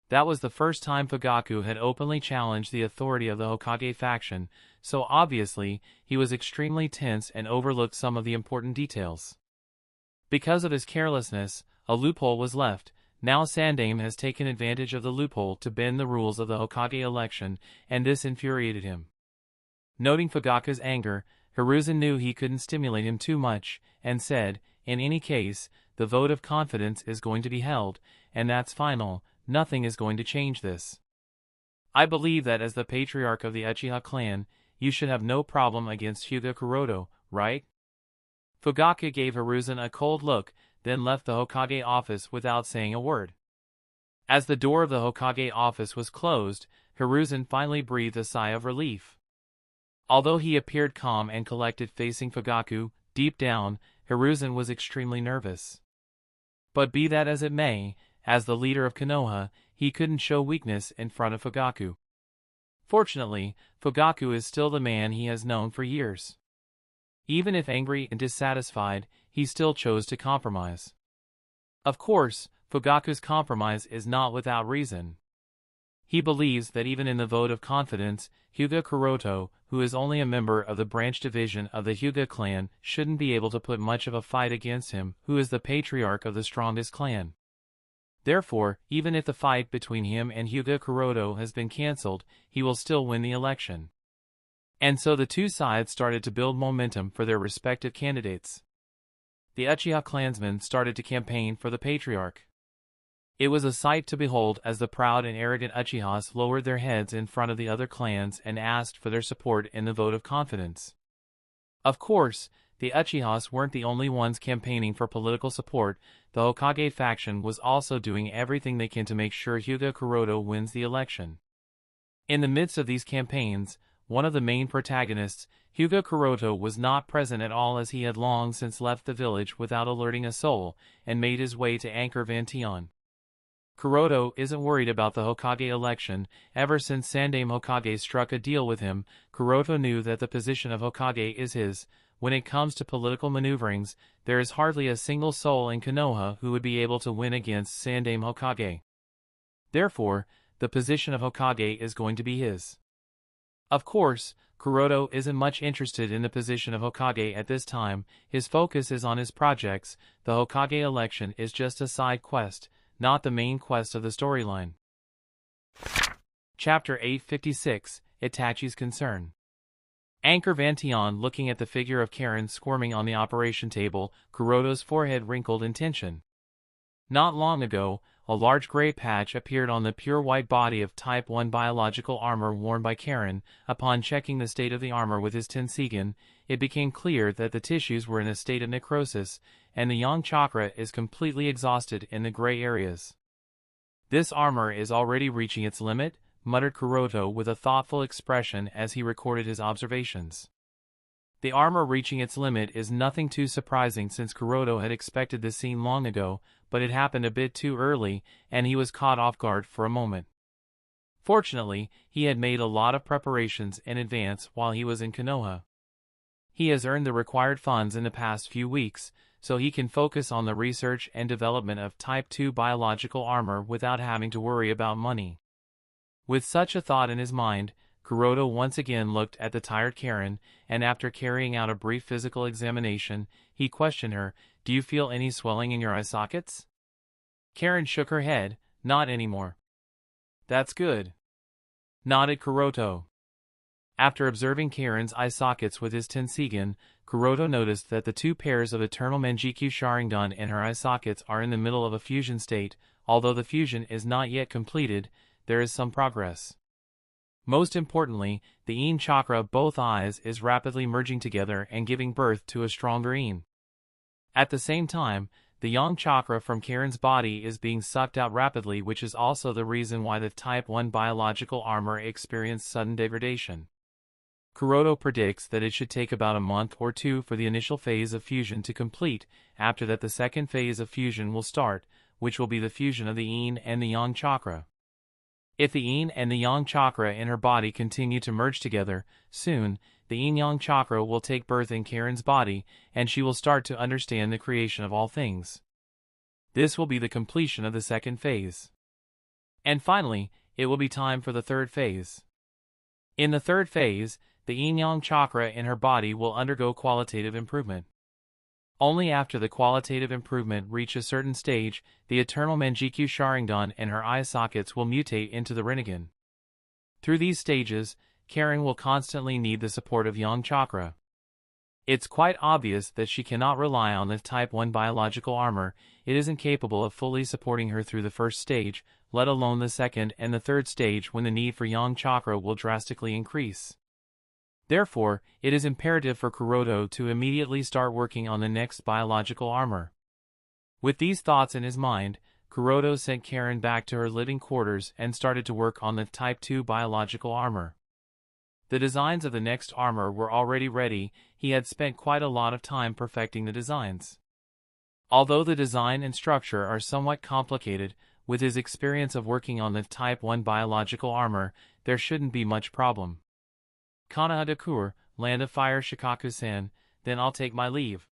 That was the first time Fugaku had openly challenged the authority of the Hokage faction, so obviously, he was extremely tense and overlooked some of the important details. Because of his carelessness, a loophole was left. Now Sandaime has taken advantage of the loophole to bend the rules of the Hokage election, and this infuriated him. Noting Fugaku's anger, Hiruzen knew he couldn't stimulate him too much, and said, "In any case, the vote of confidence is going to be held, and that's final. Nothing is going to change this. I believe that as the patriarch of the Uchiha clan, you should have no problem against Hyuga Kuroda, right?" Fugaku gave Hiruzen a cold look, then left the Hokage office without saying a word. As the door of the Hokage office was closed, Hiruzen finally breathed a sigh of relief. Although he appeared calm and collected facing Fugaku, deep down, Hiruzen was extremely nervous. But be that as it may, as the leader of Konoha, he couldn't show weakness in front of Fugaku. Fortunately, Fugaku is still the man he has known for years. Even if angry and dissatisfied, he still chose to compromise. Of course, Fugaku's compromise is not without reason. He believes that even in the vote of confidence, Hyuga Kuroda, who is only a member of the branch division of the Hyuga clan, shouldn't be able to put much of a fight against him, who is the patriarch of the strongest clan. Therefore, even if the fight between him and Hyuga Kuroda has been cancelled, he will still win the election. And so the two sides started to build momentum for their respective candidates. The Uchiha clansmen started to campaign for the patriarch. It was a sight to behold as the proud and arrogant Uchihas lowered their heads in front of the other clans and asked for their support in the vote of confidence. Of course, the Uchihas weren't the only ones campaigning for political support. The Hokage faction was also doing everything they can to make sure Hyuga Kuroda wins the election. In the midst of these campaigns, one of the main protagonists, Hyuga Kuroda, was not present at all, as he had long since left the village without alerting a soul, and made his way to Anchor Vantion. Kuroda isn't worried about the Hokage election. Ever since Sandaime Hokage struck a deal with him, Kuroda knew that the position of Hokage is his. When it comes to political maneuverings, there is hardly a single soul in Konoha who would be able to win against Sandaime Hokage. Therefore, the position of Hokage is going to be his. Of course, Kuroda isn't much interested in the position of Hokage at this time. His focus is on his projects. The Hokage election is just a side quest, not the main quest of the storyline. Chapter 856, Itachi's Concern. Anchor Vantion. Looking at the figure of Karen squirming on the operation table, Kuroda's forehead wrinkled in tension. Not long ago, a large gray patch appeared on the pure white body of Type 1 biological armor worn by Karen. Upon checking the state of the armor with his Tenseigan, it became clear that the tissues were in a state of necrosis, and the yang chakra is completely exhausted in the gray areas. "This armor is already reaching its limit," muttered Kuroda with a thoughtful expression as he recorded his observations. The armor reaching its limit is nothing too surprising, since Kuroda had expected this scene long ago, but it happened a bit too early, and he was caught off guard for a moment. Fortunately, he had made a lot of preparations in advance while he was in Konoha. He has earned the required funds in the past few weeks, so he can focus on the research and development of Type 2 biological armor without having to worry about money. With such a thought in his mind, Kuroda once again looked at the tired Karen, and after carrying out a brief physical examination, he questioned her, "Do you feel any swelling in your eye sockets?" Karen shook her head, "Not anymore." "That's good. nodded Kuroto. After observing Karen's eye sockets with his Tenseigan, Kuroto noticed that the two pairs of eternal Manjikyu Sharingan in her eye sockets are in the middle of a fusion state. Although the fusion is not yet completed, there is some progress. Most importantly, the In chakra of both eyes is rapidly merging together and giving birth to a stronger In. At the same time, the Yang chakra from Karen's body is being sucked out rapidly, which is also the reason why the Type 1 biological armor experienced sudden degradation. Kuroto predicts that it should take about a month or two for the initial phase of fusion to complete. After that, the second phase of fusion will start, which will be the fusion of the Yin and the Yang chakra. If the Yin and the Yang chakra in her body continue to merge together, soon, the Yin-Yang chakra will take birth in Karen's body, and she will start to understand the creation of all things. This will be the completion of the second phase. And finally, it will be time for the third phase. In the third phase, the Yin-Yang chakra in her body will undergo qualitative improvement. Only after the qualitative improvement reach a certain stage, the eternal Manjikyu Sharingan in her eye sockets will mutate into the Rinnegan. Through these stages, Karen will constantly need the support of Yang chakra. It's quite obvious that she cannot rely on the Type 1 biological armor. It isn't capable of fully supporting her through the first stage, let alone the second and the third stage, when the need for Yang chakra will drastically increase. Therefore, it is imperative for Kuroto to immediately start working on the next biological armor. With these thoughts in his mind, Kuroto sent Karen back to her living quarters and started to work on the Type 2 biological armor. The designs of the next armor were already ready. He had spent quite a lot of time perfecting the designs. Although the design and structure are somewhat complicated, with his experience of working on the Type 1 biological armor, there shouldn't be much problem. Kanahadakur, Land of Fire Shikaku-san, then I'll take my leave,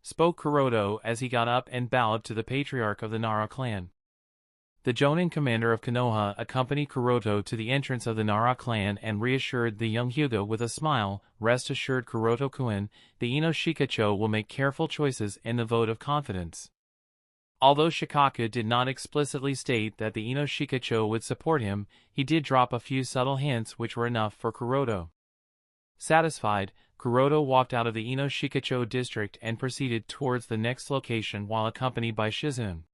spoke Kuroto as he got up and bowed to the patriarch of the Nara clan. The Jonin commander of Konoha accompanied Kuroto to the entrance of the Nara clan and reassured the young Hyuga with a smile. Rest assured, Kuroto-kun, the Ino Shikacho will make careful choices in the vote of confidence. Although Shikaku did not explicitly state that the Ino Shikacho would support him, he did drop a few subtle hints which were enough for Kuroto. Satisfied, Kuroto walked out of the Ino Shikacho district and proceeded towards the next location while accompanied by Shizune.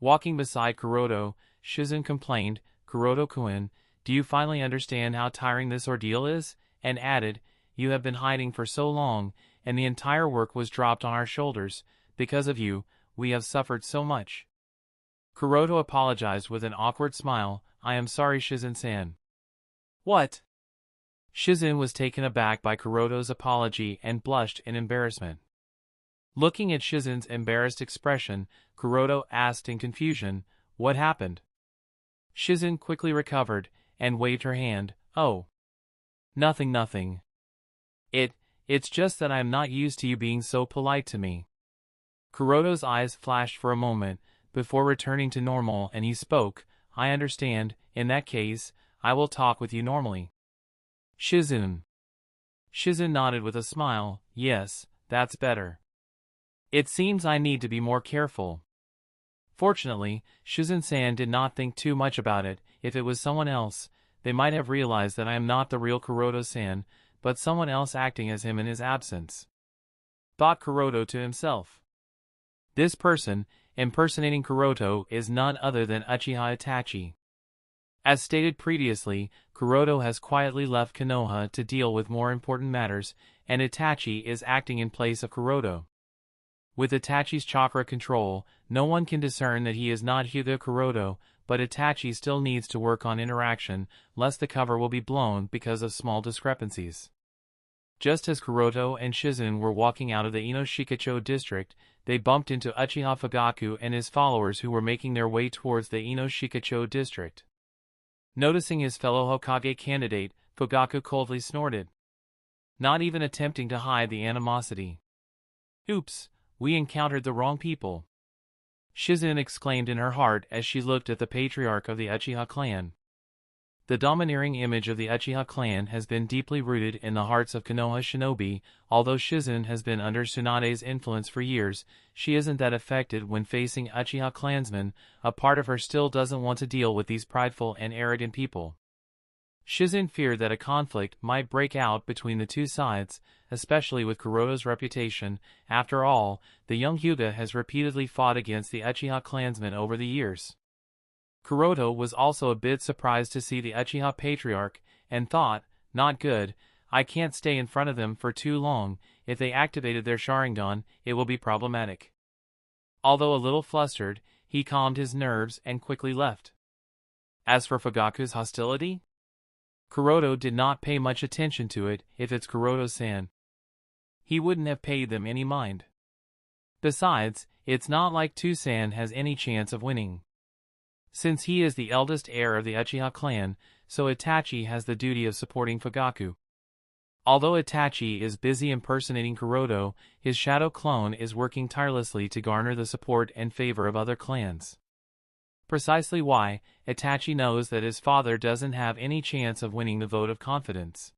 Walking beside Kuroto, Shizune complained, "Kuroto-kun, do you finally understand how tiring this ordeal is?" and added, "You have been hiding for so long, and the entire work was dropped on our shoulders. Because of you, we have suffered so much." Kuroto apologized with an awkward smile. "I am sorry, Shizune-san." "What?" Shizune was taken aback by Kuroto's apology and blushed in embarrassment. Looking at Shizune's embarrassed expression, Kuroto asked in confusion, "What happened?" Shizune quickly recovered and waved her hand. "Oh. Nothing. It's just that I am not used to you being so polite to me." Kuroto's eyes flashed for a moment, before returning to normal, and he spoke, "I understand. In that case, I will talk with you normally." Shizune nodded with a smile. "Yes, that's better. It seems I need to be more careful." Fortunately, Shizune-san did not think too much about it. If it was someone else, they might have realized that I am not the real Kuroto-san, but someone else acting as him in his absence, thought Kuroto to himself. This person, impersonating Kuroto, is none other than Uchiha Itachi. As stated previously, Kuroto has quietly left Konoha to deal with more important matters, and Itachi is acting in place of Kuroto. With Itachi's chakra control, no one can discern that he is not Hyuga Kuroto, but Itachi still needs to work on interaction, lest the cover will be blown because of small discrepancies. Just as Kuroto and Shizune were walking out of the Ino Shikacho district, they bumped into Uchiha Fugaku and his followers who were making their way towards the Ino Shikacho district. Noticing his fellow Hokage candidate, Fugaku coldly snorted, not even attempting to hide the animosity. "Oops, we encountered the wrong people," Shizune exclaimed in her heart as she looked at the patriarch of the Uchiha clan. The domineering image of the Uchiha clan has been deeply rooted in the hearts of Konoha shinobi. Although Shizune has been under Tsunade's influence for years, she isn't that affected when facing Uchiha clansmen. A part of her still doesn't want to deal with these prideful and arrogant people. Shizen feared that a conflict might break out between the two sides, especially with Kuroto's reputation. After all, the young Hyuga has repeatedly fought against the Uchiha clansmen over the years. Kuroto was also a bit surprised to see the Uchiha patriarch, and thought, not good, I can't stay in front of them for too long. If they activated their Sharingan, it will be problematic. Although a little flustered, he calmed his nerves and quickly left. As for Fugaku's hostility, Kuroto did not pay much attention to it. If it's Kuroto-san, he wouldn't have paid them any mind. Besides, it's not like Toussaint has any chance of winning. Since he is the eldest heir of the Uchiha clan, so Itachi has the duty of supporting Fugaku. Although Itachi is busy impersonating Kuroto, his shadow clone is working tirelessly to garner the support and favor of other clans. Precisely why, Itachi knows that his father doesn't have any chance of winning the vote of confidence.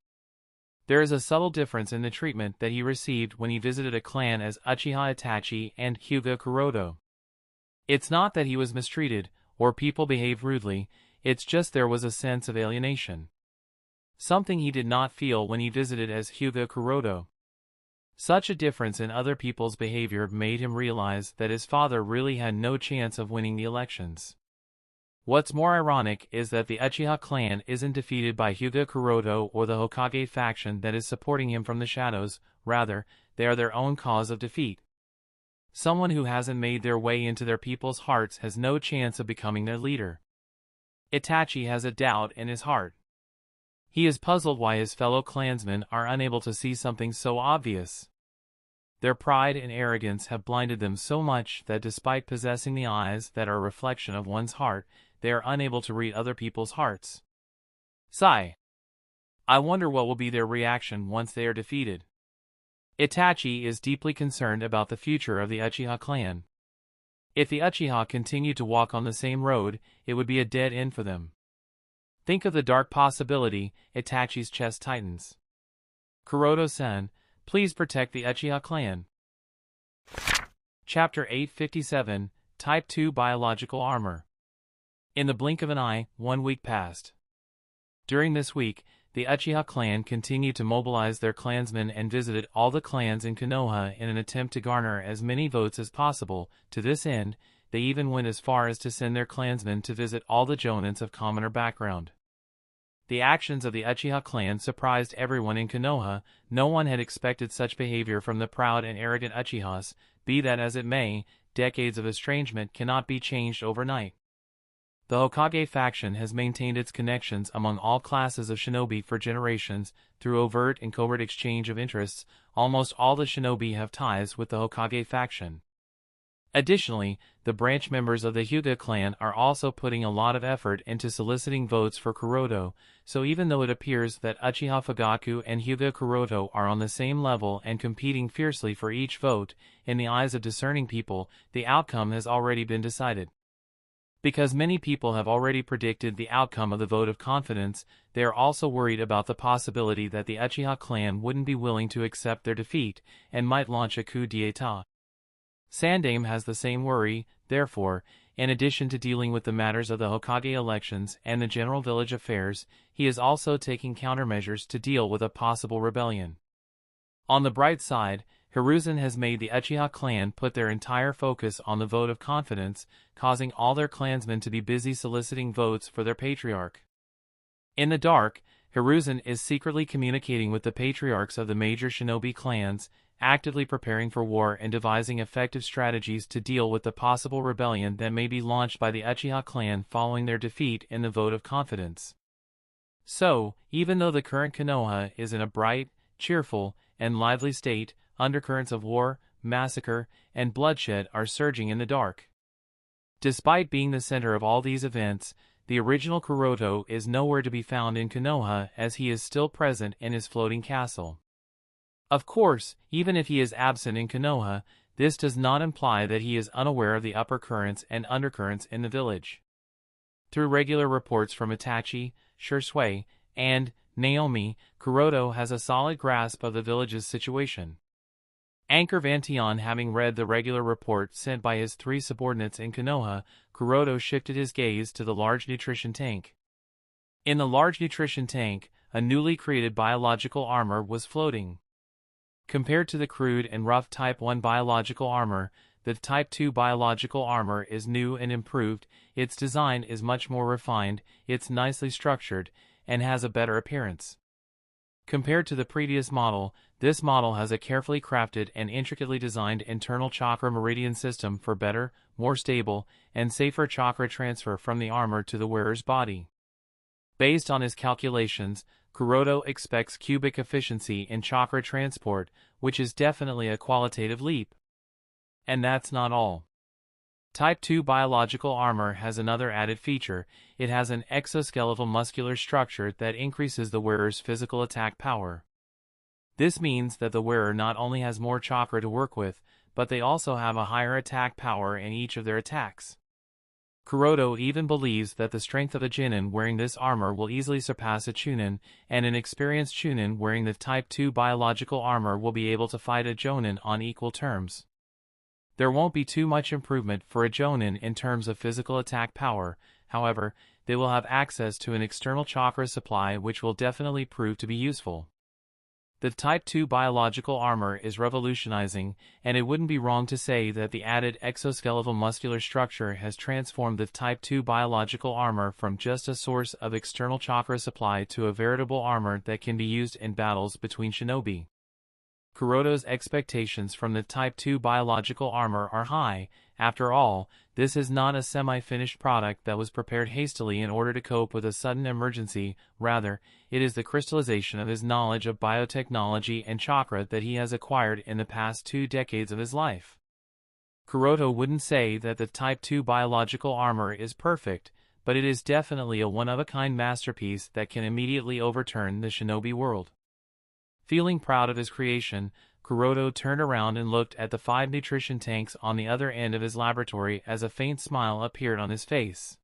There is a subtle difference in the treatment that he received when he visited a clan as Uchiha Itachi and Hyuga Kuroto. It's not that he was mistreated, or people behaved rudely, it's just there was a sense of alienation. Something he did not feel when he visited as Hyuga Kuroto. Such a difference in other people's behavior made him realize that his father really had no chance of winning the elections. What's more ironic is that the Uchiha clan isn't defeated by Hyuga Kuroto or the Hokage faction that is supporting him from the shadows, rather, they are their own cause of defeat. Someone who hasn't made their way into their people's hearts has no chance of becoming their leader. Itachi has a doubt in his heart. He is puzzled why his fellow clansmen are unable to see something so obvious. Their pride and arrogance have blinded them so much that despite possessing the eyes that are a reflection of one's heart, they are unable to read other people's hearts. Sigh. I wonder what will be their reaction once they are defeated. Itachi is deeply concerned about the future of the Uchiha clan. If the Uchiha continue to walk on the same road, it would be a dead end for them. Think of the dark possibility. Itachi's chest tightens. Kuroto-san, please protect the Uchiha clan. Chapter 857, Type 2 Biological Armor. In the blink of an eye, 1 week passed. During this week, the Uchiha clan continued to mobilize their clansmen and visited all the clans in Konoha in an attempt to garner as many votes as possible. To this end, they even went as far as to send their clansmen to visit all the jonins of commoner background. The actions of the Uchiha clan surprised everyone in Konoha. No one had expected such behavior from the proud and arrogant Uchihas. Be that as it may, decades of estrangement cannot be changed overnight. The Hokage faction has maintained its connections among all classes of shinobi for generations. Through overt and covert exchange of interests, almost all the shinobi have ties with the Hokage faction. Additionally, the branch members of the Hyuga clan are also putting a lot of effort into soliciting votes for Kuroto, so even though it appears that Uchiha Fugaku and Hyuga Kuroto are on the same level and competing fiercely for each vote, in the eyes of discerning people, the outcome has already been decided. Because many people have already predicted the outcome of the vote of confidence, they are also worried about the possibility that the Uchiha clan wouldn't be willing to accept their defeat, and might launch a coup d'état. Sandaime has the same worry. Therefore, in addition to dealing with the matters of the Hokage elections and the general village affairs, he is also taking countermeasures to deal with a possible rebellion. On the bright side, Hiruzen has made the Uchiha clan put their entire focus on the vote of confidence, causing all their clansmen to be busy soliciting votes for their patriarch. In the dark, Hiruzen is secretly communicating with the patriarchs of the major shinobi clans, actively preparing for war and devising effective strategies to deal with the possible rebellion that may be launched by the Uchiha clan following their defeat in the vote of confidence. So, even though the current Konoha is in a bright, cheerful, and lively state, undercurrents of war, massacre, and bloodshed are surging in the dark. Despite being the center of all these events, the original Kuroto is nowhere to be found in Konoha, as he is still present in his floating castle. Of course, even if he is absent in Konoha, this does not imply that he is unaware of the upper currents and undercurrents in the village. Through regular reports from Itachi, Shisui, and Naomi, Kuroto has a solid grasp of the village's situation. Anchor Vantion having read the regular report sent by his 3 subordinates in Konoha, Kuroto shifted his gaze to the large nutrition tank. In the large nutrition tank, a newly created biological armor was floating. Compared to the crude and rough Type 1 biological armor, the Type 2 biological armor is new and improved. Its design is much more refined, it's nicely structured, and has a better appearance. Compared to the previous model, this model has a carefully crafted and intricately designed internal chakra meridian system for better, more stable, and safer chakra transfer from the armor to the wearer's body. Based on his calculations, Kuroda expects cubic efficiency in chakra transport, which is definitely a qualitative leap. And that's not all. Type 2 biological armor has another added feature. It has an exoskeletal muscular structure that increases the wearer's physical attack power. This means that the wearer not only has more chakra to work with, but they also have a higher attack power in each of their attacks. Kuroda even believes that the strength of a Chunin wearing this armor will easily surpass a Chunin, and an experienced Chunin wearing the Type 2 biological armor will be able to fight a Jonin on equal terms. There won't be too much improvement for a Jonin in terms of physical attack power, however, they will have access to an external chakra supply which will definitely prove to be useful. The Type 2 biological armor is revolutionizing, and it wouldn't be wrong to say that the added exoskeletal muscular structure has transformed the Type 2 biological armor from just a source of external chakra supply to a veritable armor that can be used in battles between shinobi. Kuroda's expectations from the Type 2 biological armor are high. After all, this is not a semi-finished product that was prepared hastily in order to cope with a sudden emergency. Rather, it is the crystallization of his knowledge of biotechnology and chakra that he has acquired in the past 2 decades of his life. Kuroda wouldn't say that the Type 2 biological armor is perfect, but it is definitely a one-of-a-kind masterpiece that can immediately overturn the shinobi world. Feeling proud of his creation, Kuroda turned around and looked at the 5 nutrition tanks on the other end of his laboratory as a faint smile appeared on his face.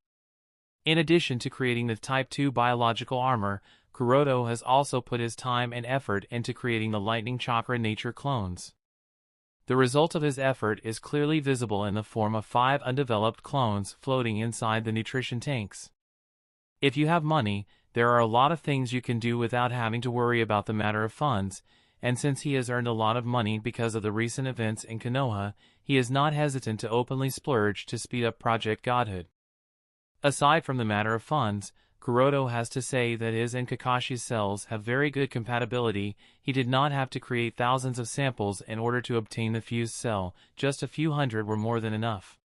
In addition to creating the Type 2 biological armor, Kuroda has also put his time and effort into creating the lightning chakra nature clones. The result of his effort is clearly visible in the form of 5 undeveloped clones floating inside the nutrition tanks. If you have money, there are a lot of things you can do without having to worry about the matter of funds, and since he has earned a lot of money because of the recent events in Konoha, he is not hesitant to openly splurge to speed up Project Godhood. Aside from the matter of funds, Kuroda has to say that his and Kakashi's cells have very good compatibility. He did not have to create thousands of samples in order to obtain the fused cell, just a few hundred were more than enough.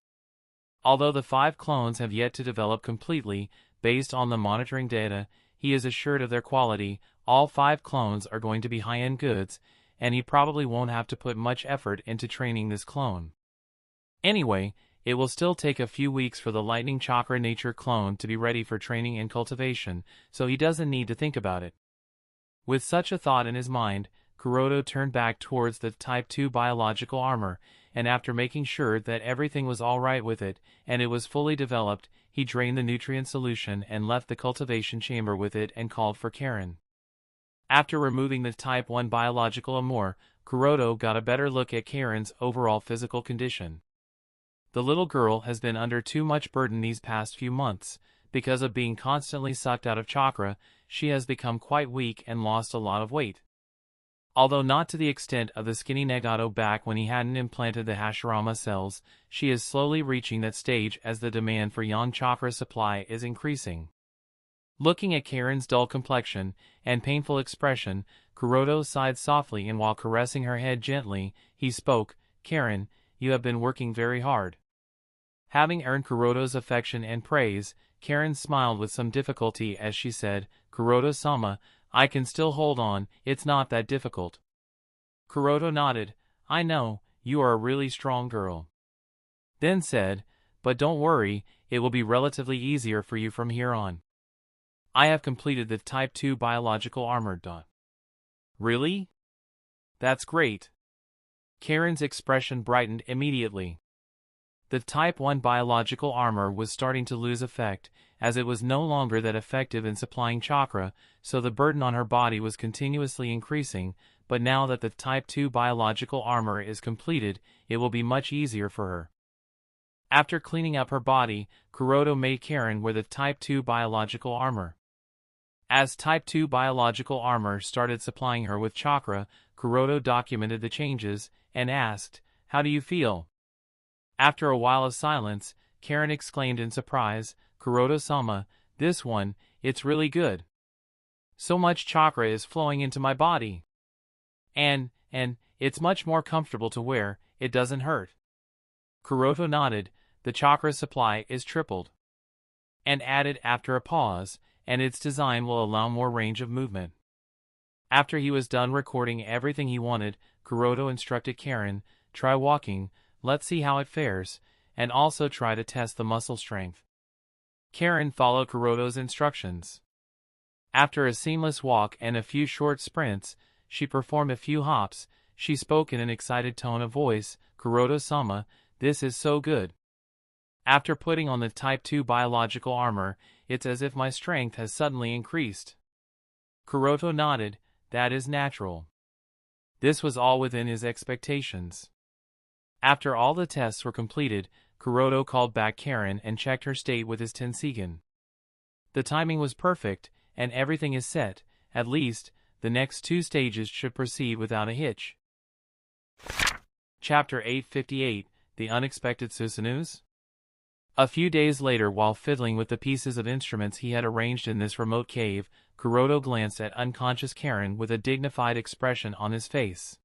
Although the 5 clones have yet to develop completely, based on the monitoring data, he is assured of their quality. All 5 clones are going to be high-end goods, and he probably won't have to put much effort into training this clone. Anyway, it will still take a few weeks for the lightning chakra nature clone to be ready for training and cultivation, so he doesn't need to think about it. With such a thought in his mind, Kuroda turned back towards the Type 2 biological armor, and after making sure that everything was all right with it, and it was fully developed, he drained the nutrient solution and left the cultivation chamber with it and called for Karen. After removing the Type 1 biological armor, Kuroda got a better look at Karen's overall physical condition. The little girl has been under too much burden these past few months. Because of being constantly sucked out of chakra, she has become quite weak and lost a lot of weight. Although not to the extent of the skinny Nagato back when he hadn't implanted the Hashirama cells, she is slowly reaching that stage as the demand for yang chakra supply is increasing. Looking at Karen's dull complexion and painful expression, Kuroda sighed softly, and while caressing her head gently, he spoke, "Karen, you have been working very hard." Having earned Kuroda's affection and praise, Karen smiled with some difficulty as she said, "Kuroda-sama, I can still hold on, it's not that difficult." Kuroda nodded. "I know, you are a really strong girl." Then said, "But don't worry, it will be relatively easier for you from here on. I have completed the Type 2 biological armor." "Really? That's great." Karen's expression brightened immediately. The Type 1 biological armor was starting to lose effect, as it was no longer that effective in supplying chakra, so the burden on her body was continuously increasing, but now that the Type 2 biological armor is completed, it will be much easier for her. After cleaning up her body, Kuroda made Karen wear the Type 2 biological armor. As Type 2 biological armor started supplying her with chakra, Kuroto documented the changes and asked, "How do you feel?" After a while of silence, Karen exclaimed in surprise, "Kuroto-sama, this one, it's really good. So much chakra is flowing into my body. And, it's much more comfortable to wear, it doesn't hurt." Kuroto nodded, "The chakra supply is tripled." And added after a pause, "And its design will allow more range of movement." After he was done recording everything he wanted, Kuroto instructed Karen, "Try walking, let's see how it fares, and also try to test the muscle strength." Karen followed Kuroto's instructions. After a seamless walk and a few short sprints, she performed a few hops. She spoke in an excited tone of voice, "Kuroto-sama, this is so good. After putting on the Type 2 biological armor, it's as if my strength has suddenly increased." Kuroto nodded, "That is natural." This was all within his expectations. After all the tests were completed, Kuroto called back Karen and checked her state with his Tenseigan. The timing was perfect, and everything is set. At least, the next 2 stages should proceed without a hitch. Chapter 858, The Unexpected Susanu's? A few days later, while fiddling with the pieces of instruments he had arranged in this remote cave, Kuroto glanced at unconscious Karen with a dignified expression on his face.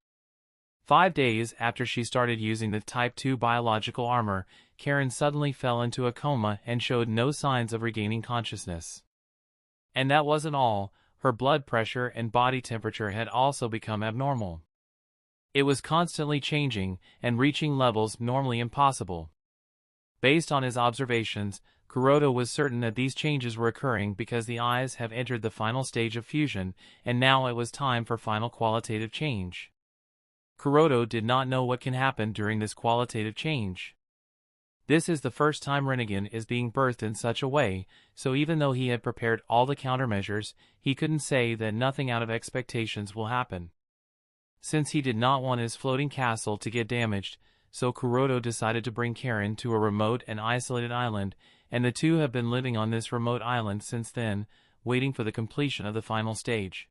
5 days after she started using the Type 2 biological armor, Karen suddenly fell into a coma and showed no signs of regaining consciousness. And that wasn't all, her blood pressure and body temperature had also become abnormal. It was constantly changing and reaching levels normally impossible. Based on his observations, Kuroto was certain that these changes were occurring because the eyes have entered the final stage of fusion, and now it was time for final qualitative change. Kuroto did not know what can happen during this qualitative change. This is the first time Rinnegan is being birthed in such a way, so even though he had prepared all the countermeasures, he couldn't say that nothing out of expectations will happen. Since he did not want his floating castle to get damaged, so Kuroto decided to bring Karen to a remote and isolated island, and the two have been living on this remote island since then, waiting for the completion of the final stage.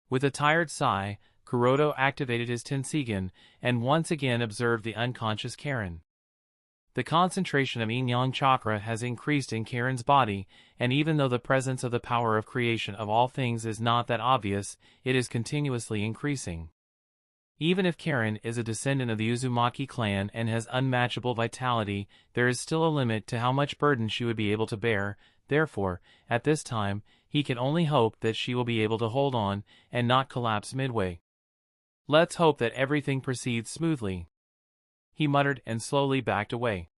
With a tired sigh, Kuroto activated his Tenseigan, and once again observed the unconscious Karen. The concentration of yin-yang chakra has increased in Karen's body, and even though the presence of the power of creation of all things is not that obvious, it is continuously increasing. Even if Karen is a descendant of the Uzumaki clan and has unmatchable vitality, there is still a limit to how much burden she would be able to bear. Therefore, at this time, he can only hope that she will be able to hold on and not collapse midway. "Let's hope that everything proceeds smoothly," he muttered and slowly backed away.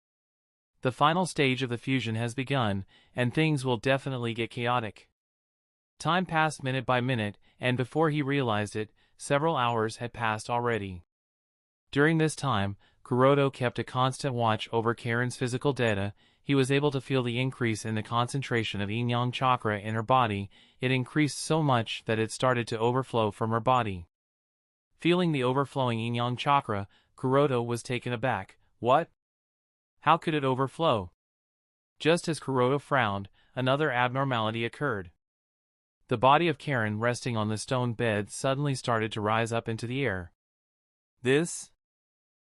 The final stage of the fusion has begun, and things will definitely get chaotic. Time passed minute by minute, and before he realized it, several hours had passed already. During this time, Kuroto kept a constant watch over Karen's physical data. He was able to feel the increase in the concentration of yin-yang chakra in her body. It increased so much that it started to overflow from her body. Feeling the overflowing yin-yang chakra, Kuroto was taken aback. What? How could it overflow? Just as Kuroto frowned, another abnormality occurred. The body of Karen resting on the stone bed suddenly started to rise up into the air. This?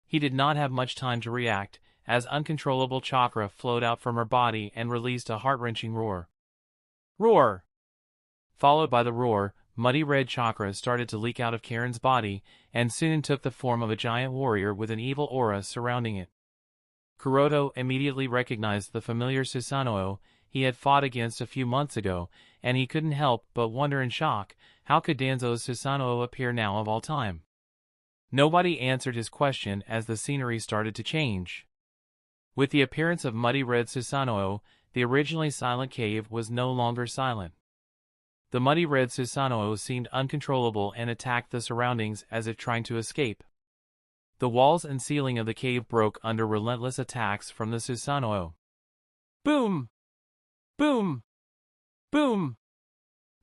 He did not have much time to react, as uncontrollable chakra flowed out from her body and released a heart-wrenching roar. Roar! Followed by the roar, muddy red chakra started to leak out of Karen's body, and soon took the form of a giant warrior with an evil aura surrounding it. Kuroto immediately recognized the familiar Susanoo he had fought against a few months ago, and he couldn't help but wonder in shock, how could Danzo's Susanoo appear now of all time? Nobody answered his question as the scenery started to change. With the appearance of muddy red Susanoo, the originally silent cave was no longer silent. The muddy red Susanoo seemed uncontrollable and attacked the surroundings as if trying to escape. The walls and ceiling of the cave broke under relentless attacks from the Susanoo. Boom! Boom! Boom!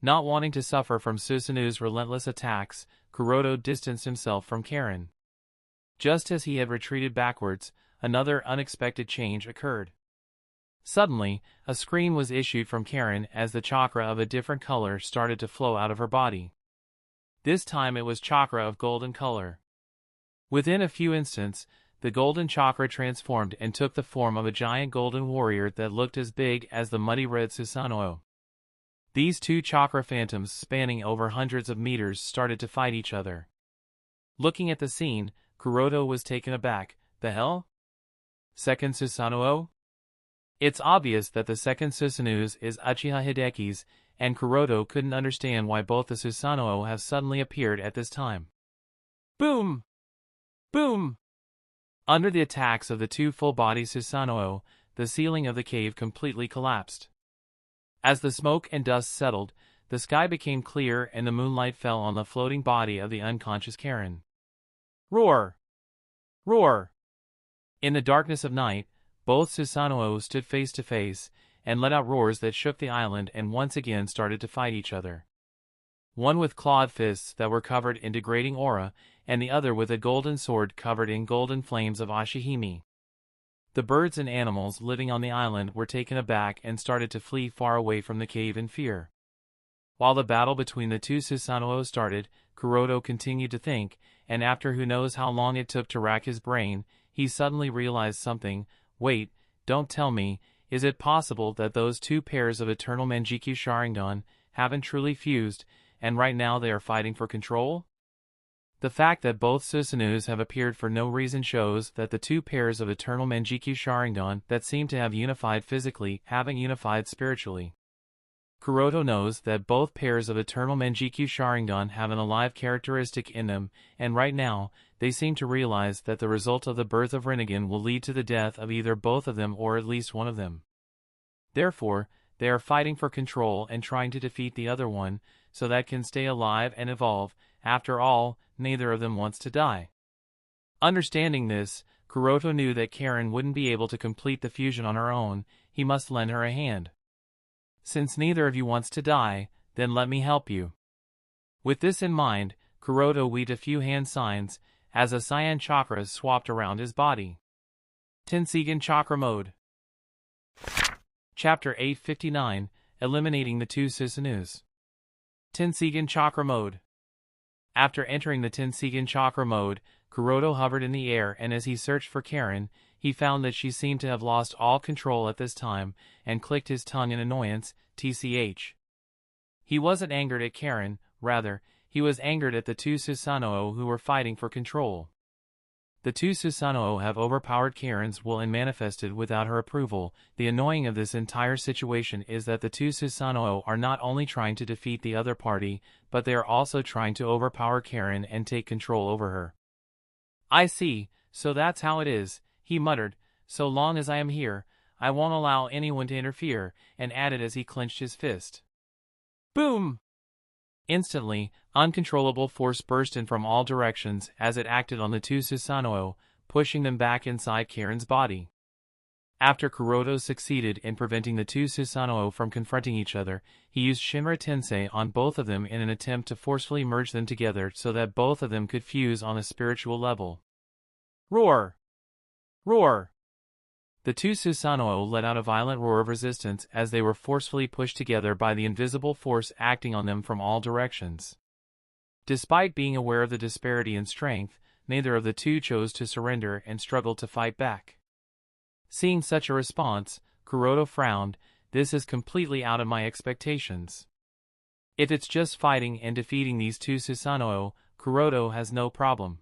Not wanting to suffer from Susanoo's relentless attacks, Kuroto distanced himself from Karen. Just as he had retreated backwards, another unexpected change occurred. Suddenly, a scream was issued from Karen as the chakra of a different color started to flow out of her body. This time it was chakra of golden color. Within a few instants, the golden chakra transformed and took the form of a giant golden warrior that looked as big as the muddy red Susanoo. These two chakra phantoms spanning over hundreds of meters started to fight each other. Looking at the scene, Kuroto was taken aback. The hell? Second Susanoo? It's obvious that the second Susanoo is Uchiha Hideki's, and Kuroto couldn't understand why both the Susanoo have suddenly appeared at this time. Boom! Boom! Under the attacks of the two full-body Susanoo, the ceiling of the cave completely collapsed. As the smoke and dust settled, the sky became clear and the moonlight fell on the floating body of the unconscious Karen. Roar! Roar! In the darkness of night, both Susanoo stood face to face and let out roars that shook the island and once again started to fight each other. One with clawed fists that were covered in degrading aura, and the other with a golden sword covered in golden flames of Ashihime. The birds and animals living on the island were taken aback and started to flee far away from the cave in fear. While the battle between the two Susanoo started, Kuroto continued to think, and after who knows how long it took to rack his brain, he suddenly realized something. Wait, don't tell me, is it possible that those two pairs of eternal Manjikyu Sharingan haven't truly fused, and right now they are fighting for control? The fact that both Susanuos have appeared for no reason shows that the two pairs of eternal Manjikyu Sharingan that seem to have unified physically haven't unified spiritually. Kuroto knows that both pairs of eternal Manjikyu Sharingan have an alive characteristic in them, and right now, they seem to realize that the result of the birth of Rinnegan will lead to the death of either both of them or at least one of them. Therefore, they are fighting for control and trying to defeat the other one, so that can stay alive and evolve. After all, neither of them wants to die. Understanding this, Kuroto knew that Karen wouldn't be able to complete the fusion on her own. He must lend her a hand. Since neither of you wants to die, then let me help you. With this in mind, Kuroto weaved a few hand signs, as a cyan chakra swapped around his body. Tenseigan Chakra Mode. Chapter 859, Eliminating the Two Susanuos. Tenseigan Chakra Mode. After entering the Tenseigan Chakra Mode, Kuroto hovered in the air, and as he searched for Karen, he found that she seemed to have lost all control at this time, and clicked his tongue in annoyance. TCH. He wasn't angered at Karen, rather, he was angered at the two Susanoo who were fighting for control. The two Susanoo have overpowered Karen's will and manifested without her approval. The annoying of this entire situation is that the two Susanoo are not only trying to defeat the other party, but they are also trying to overpower Karen and take control over her. I see, so that's how it is, he muttered. So long as I am here, I won't allow anyone to interfere, and added as he clenched his fist. Boom! Instantly, uncontrollable force burst in from all directions as it acted on the two Susanoo, pushing them back inside Karen's body. After Kuroto succeeded in preventing the two Susanoo from confronting each other, he used Shinra Tensei on both of them in an attempt to forcefully merge them together so that both of them could fuse on a spiritual level. Roar! Roar! The two Susanoo let out a violent roar of resistance as they were forcefully pushed together by the invisible force acting on them from all directions. Despite being aware of the disparity in strength, neither of the two chose to surrender and struggled to fight back. Seeing such a response, Kuroto frowned. This is completely out of my expectations. If it's just fighting and defeating these two Susanoo, Kuroto has no problem.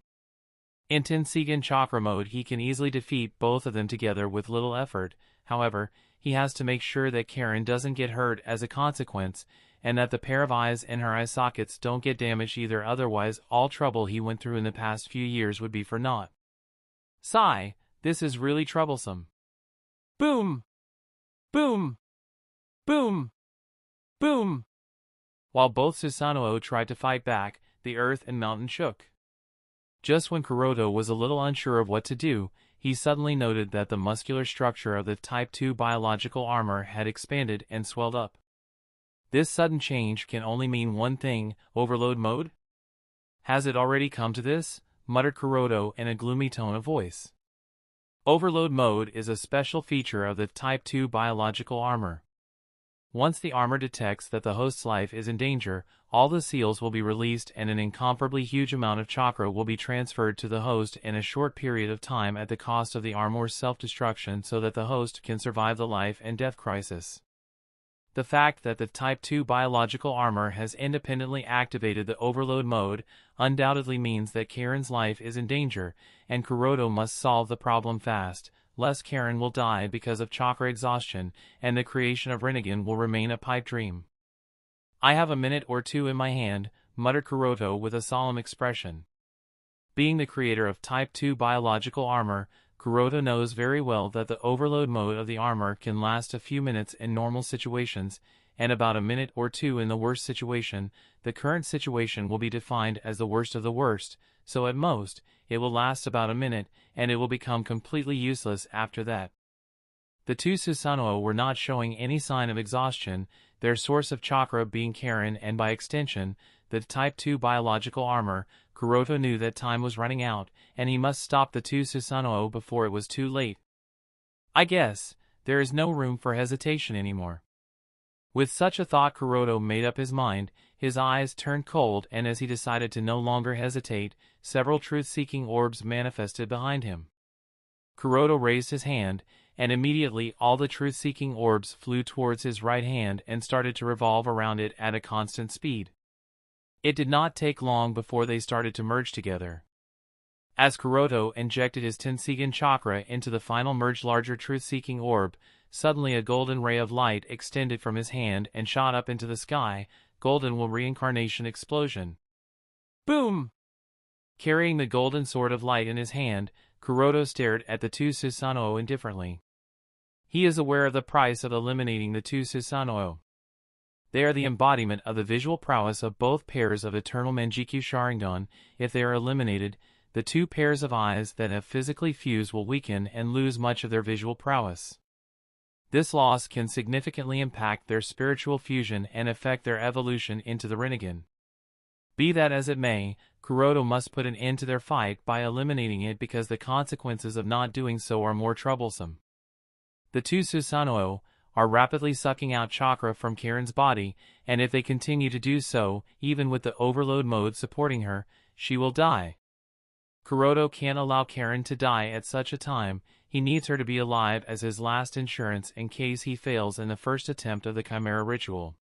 In Tenseigan Chakra Mode he can easily defeat both of them together with little effort. However, he has to make sure that Karen doesn't get hurt as a consequence, and that the pair of eyes in her eye sockets don't get damaged either, otherwise all trouble he went through in the past few years would be for naught. Sigh, this is really troublesome. Boom! Boom! Boom! Boom! While both Susanoo tried to fight back, the earth and mountain shook. Just when Kuroto was a little unsure of what to do, he suddenly noted that the muscular structure of the Type 2 biological armor had expanded and swelled up. This sudden change can only mean one thing: overload mode? Has it already come to this? Muttered Kuroto in a gloomy tone of voice. Overload mode is a special feature of the Type 2 biological armor. Once the armor detects that the host's life is in danger, all the seals will be released and an incomparably huge amount of chakra will be transferred to the host in a short period of time at the cost of the armor's self-destruction so that the host can survive the life and death crisis. The fact that the Type 2 biological armor has independently activated the overload mode undoubtedly means that Karen's life is in danger, and Kuroto must solve the problem fast, lest Karen will die because of chakra exhaustion, and the creation of Rinnegan will remain a pipe dream. "I have a minute or two in my hand," muttered Kuroto with a solemn expression. Being the creator of Type 2 biological armor, Kuroto knows very well that the overload mode of the armor can last a few minutes in normal situations, and about a minute or two in the worst situation. The current situation will be defined as the worst of the worst, so at most, it will last about a minute, and it will become completely useless after that. The two Susanoo were not showing any sign of exhaustion, their source of chakra being Karen and by extension, the Type 2 biological armor. Kuroto knew that time was running out, and he must stop the two Susanoo before it was too late. "I guess there is no room for hesitation anymore." With such a thought, Kuroto made up his mind, his eyes turned cold, and as he decided to no longer hesitate, several truth-seeking orbs manifested behind him. Kuroto raised his hand, and immediately all the truth-seeking orbs flew towards his right hand and started to revolve around it at a constant speed. It did not take long before they started to merge together. As Kuroto injected his Tenseigan chakra into the final merged larger truth-seeking orb, suddenly a golden ray of light extended from his hand and shot up into the sky. Golden will reincarnation explosion. Boom! Carrying the golden sword of light in his hand, Kuroto stared at the two Susanoo indifferently. He is aware of the price of eliminating the two Susanoo. They are the embodiment of the visual prowess of both pairs of eternal Manjikyu Sharingan. If they are eliminated, the two pairs of eyes that have physically fused will weaken and lose much of their visual prowess. This loss can significantly impact their spiritual fusion and affect their evolution into the Rinnegan. Be that as it may, Kuroto must put an end to their fight by eliminating it because the consequences of not doing so are more troublesome. The two Susanoo are rapidly sucking out chakra from Karen's body, and if they continue to do so, even with the overload mode supporting her, she will die. Kuroto can't allow Karen to die at such a time. He needs her to be alive as his last insurance in case he fails in the first attempt of the Chimera ritual.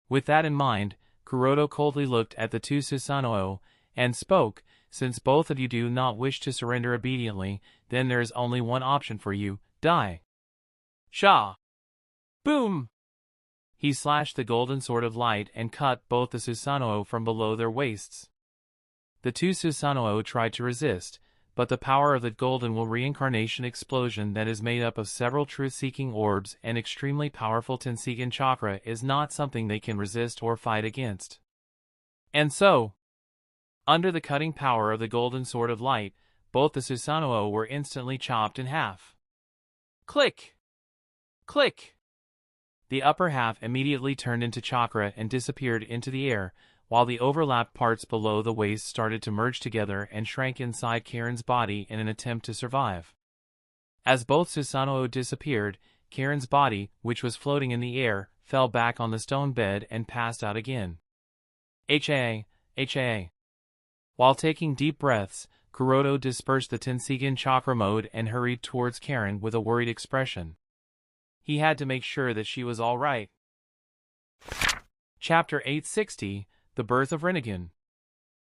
With that in mind, Kuroto coldly looked at the two Susanoo and spoke, "Since both of you do not wish to surrender obediently, then there is only one option for you: die." Sha! Boom! He slashed the golden sword of light and cut both the Susanoo from below their waists. The two Susanoo tried to resist, but the power of the golden will reincarnation explosion that is made up of several truth-seeking orbs and extremely powerful Tenseigan chakra is not something they can resist or fight against. And so, under the cutting power of the golden sword of light, both the Susanoo were instantly chopped in half. Click! Click! The upper half immediately turned into chakra and disappeared into the air, while the overlapped parts below the waist started to merge together and shrank inside Karen's body in an attempt to survive. As both Susanoo disappeared, Karen's body, which was floating in the air, fell back on the stone bed and passed out again. HA. While taking deep breaths, Kuroto dispersed the Tenseigan chakra mode and hurried towards Karen with a worried expression. He had to make sure that she was all right. Chapter 860, The Birth of Rinnegan.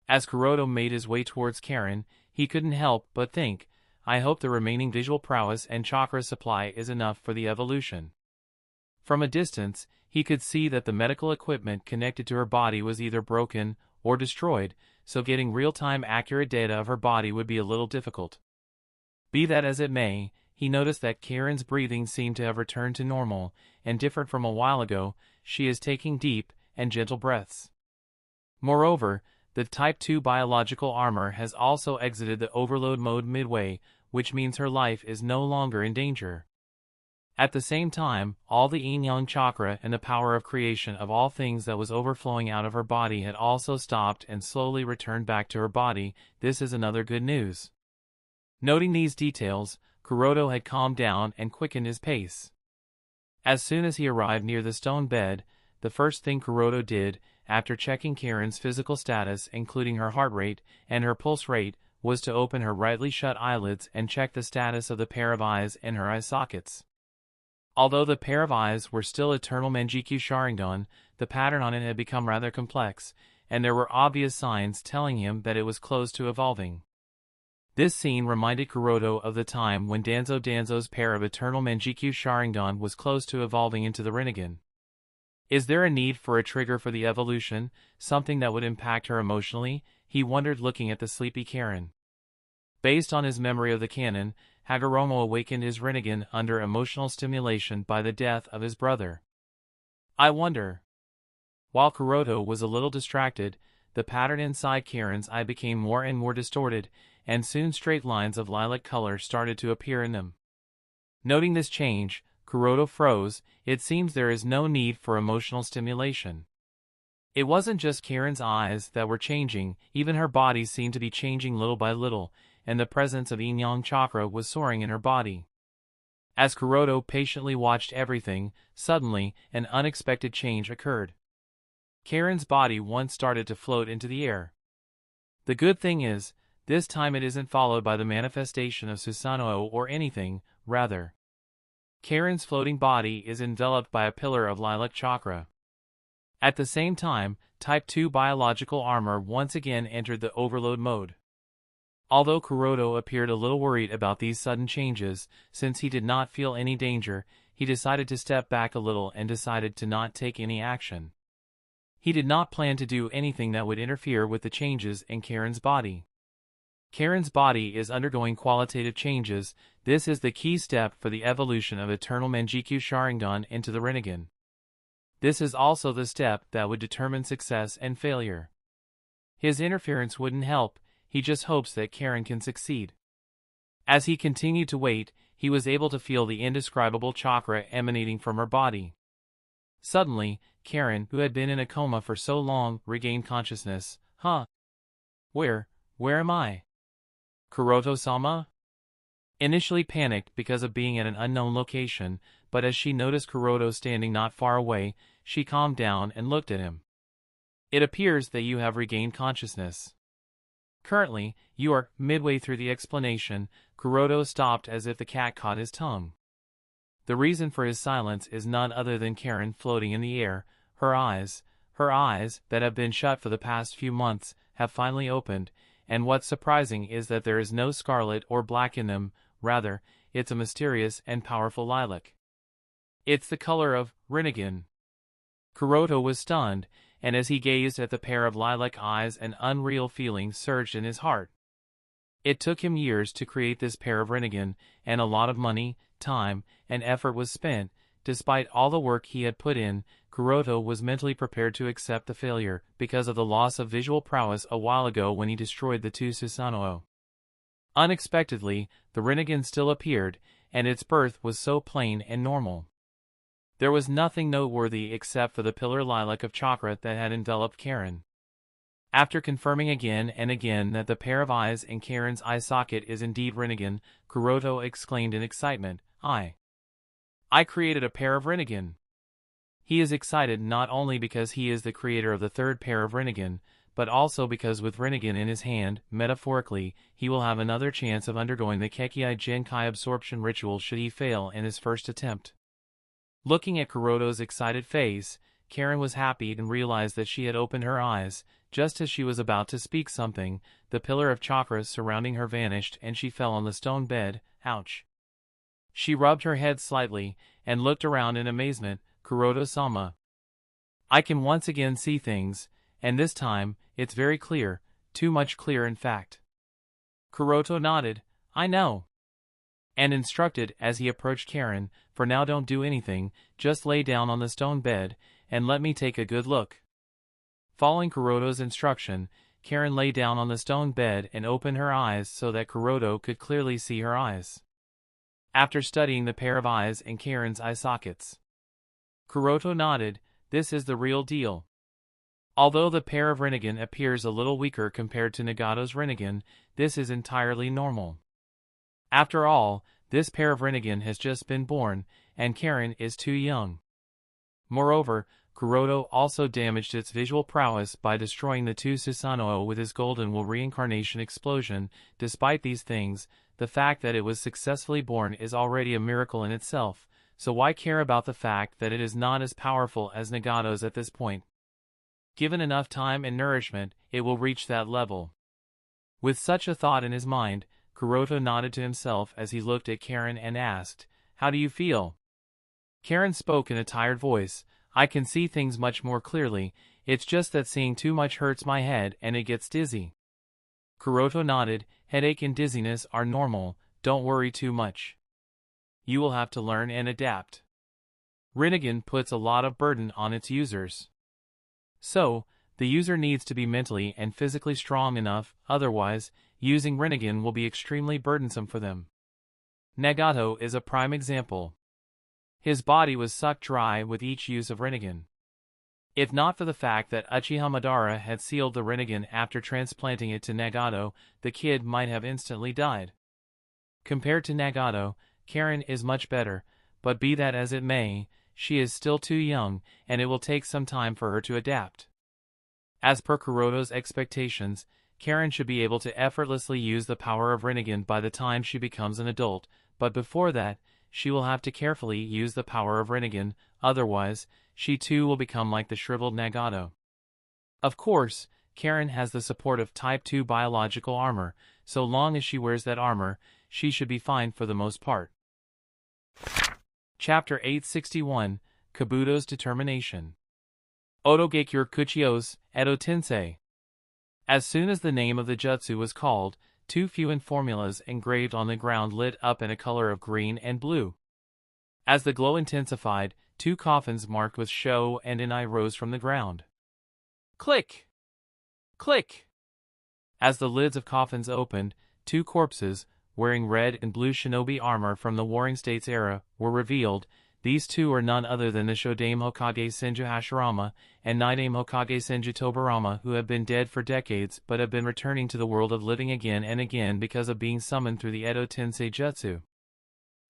As Kuroto made his way towards Karen, he couldn't help but think, I hope the remaining visual prowess and chakra supply is enough for the evolution. From a distance, he could see that the medical equipment connected to her body was either broken or destroyed, so getting real-time accurate data of her body would be a little difficult. Be that as it may, he noticed that Karen's breathing seemed to have returned to normal, and different from a while ago, she is taking deep and gentle breaths. Moreover, the Type 2 biological armor has also exited the overload mode midway, which means her life is no longer in danger. At the same time, all the yin-yang chakra and the power of creation of all things that was overflowing out of her body had also stopped and slowly returned back to her body. This is another good news. Noting these details, Kuroto had calmed down and quickened his pace. As soon as he arrived near the stone bed, the first thing Kuroto did, after checking Karen's physical status including her heart rate and her pulse rate, was to open her rightly shut eyelids and check the status of the pair of eyes in her eye sockets. Although the pair of eyes were still eternal Manjikyu Sharingan, the pattern on it had become rather complex, and there were obvious signs telling him that it was close to evolving. This scene reminded Kuroto of the time when Danzo's pair of eternal Manjikyu Sharingan was close to evolving into the Rinnegan. Is there a need for a trigger for the evolution, something that would impact her emotionally? He wondered looking at the sleepy Karen. Based on his memory of the Canon, Hagoromo awakened his Rinnegan under emotional stimulation by the death of his brother. I wonder. While Kuroto was a little distracted, the pattern inside Karen's eye became more and more distorted, and soon straight lines of lilac color started to appear in them. Noting this change, Kuroto froze. It seems there is no need for emotional stimulation. It wasn't just Karen's eyes that were changing, even her body seemed to be changing little by little, and the presence of yin-yang chakra was soaring in her body. As Kuroto patiently watched everything, suddenly, an unexpected change occurred. Karen's body once started to float into the air. The good thing is, this time it isn't followed by the manifestation of Susanoo or anything, rather. Karen's floating body is enveloped by a pillar of lilac chakra. At the same time, Type 2 biological armor once again entered the overload mode. Although Kuroto appeared a little worried about these sudden changes, since he did not feel any danger, he decided to step back a little and decided to not take any action. He did not plan to do anything that would interfere with the changes in Karen's body. Karen's body is undergoing qualitative changes. This is the key step for the evolution of Eternal Manjikyu Sharingan into the Rinnegan. This is also the step that would determine success and failure. His interference wouldn't help, he just hopes that Karen can succeed. As he continued to wait, he was able to feel the indescribable chakra emanating from her body. Suddenly, Karen, who had been in a coma for so long, regained consciousness. Where am I? Kuroto-sama? Initially panicked because of being at an unknown location, but as she noticed Kuroto standing not far away, she calmed down and looked at him. It appears that you have regained consciousness. Currently, you are midway through the explanation. Kuroto stopped as if the cat caught his tongue. The reason for his silence is none other than Karen floating in the air. Her eyes that have been shut for the past few months, have finally opened, and what's surprising is that there is no scarlet or black in them, rather, it's a mysterious and powerful lilac. It's the color of Rinnegan. Kuroto was stunned, and as he gazed at the pair of lilac eyes an unreal feeling surged in his heart. It took him years to create this pair of Rinnegan, and a lot of money, time, and effort was spent. Despite all the work he had put in, Kuroto was mentally prepared to accept the failure because of the loss of visual prowess a while ago when he destroyed the two Susanoo. Unexpectedly, the Rinnegan still appeared, and its birth was so plain and normal. There was nothing noteworthy except for the pillar lilac of chakra that had enveloped Karen. After confirming again and again that the pair of eyes in Karen's eye socket is indeed Rinnegan, Kuroto exclaimed in excitement, I created a pair of Rinnegan. He is excited not only because he is the creator of the third pair of Rinnegan, but also because with Rinnegan in his hand, metaphorically, he will have another chance of undergoing the Kekkei Genkai absorption ritual should he fail in his first attempt. Looking at Kuroto's excited face, Karen was happy and realized that she had opened her eyes. Just as she was about to speak something, the pillar of chakras surrounding her vanished and she fell on the stone bed. Ouch. She rubbed her head slightly and looked around in amazement. Kuroto-sama. I can once again see things, and this time, it's very clear, too much clear in fact. Kuroto nodded, I know. And instructed as he approached Karen, for now don't do anything, just lay down on the stone bed, and let me take a good look. Following Kuroto's instruction, Karen lay down on the stone bed and opened her eyes so that Kuroto could clearly see her eyes. After studying the pair of eyes in Karen's eye sockets, Kuroto nodded, this is the real deal. Although the pair of Rinnegan appears a little weaker compared to Nagato's Rinnegan, this is entirely normal. After all, this pair of Rinnegan has just been born, and Karen is too young. Moreover, Kuroto also damaged its visual prowess by destroying the two Susanoo with his golden wool reincarnation explosion. Despite these things, the fact that it was successfully born is already a miracle in itself, so why care about the fact that it is not as powerful as Nagato's at this point? Given enough time and nourishment, it will reach that level. With such a thought in his mind, Kuroto nodded to himself as he looked at Karen and asked, "How do you feel?" Karen spoke in a tired voice, "I can see things much more clearly, it's just that seeing too much hurts my head and it gets dizzy." Kuroto nodded, "Headache and dizziness are normal, don't worry too much. You will have to learn and adapt. Rinnegan puts a lot of burden on its users. So, the user needs to be mentally and physically strong enough, otherwise, using Rinnegan will be extremely burdensome for them. Nagato is a prime example. His body was sucked dry with each use of Rinnegan. If not for the fact that Uchiha Madara had sealed the Rinnegan after transplanting it to Nagato, the kid might have instantly died. Compared to Nagato, Karen is much better, but be that as it may, she is still too young, and it will take some time for her to adapt. As per Kuroto's expectations, Karen should be able to effortlessly use the power of Rinnegan by the time she becomes an adult, but before that, she will have to carefully use the power of Rinnegan, otherwise, she too will become like the shriveled Nagato. Of course, Karen has the support of Type 2 biological armor, so long as she wears that armor, she should be fine for the most part. Chapter 861, Kabuto's Determination. Otogekure Kuchios, Edo Tensei. As soon as the name of the jutsu was called, two Fuin formulas engraved on the ground lit up in a color of green and blue. As the glow intensified, two coffins marked with Sho and Inai rose from the ground. Click! Click! As the lids of coffins opened, two corpses, wearing red and blue shinobi armor from the Warring States era, were revealed. These two are none other than the Shodame Hokage Senju Hashirama and Nidame Hokage Senju Tobarama, who have been dead for decades but have been returning to the world of living again and again because of being summoned through the Edo Tensei Jutsu.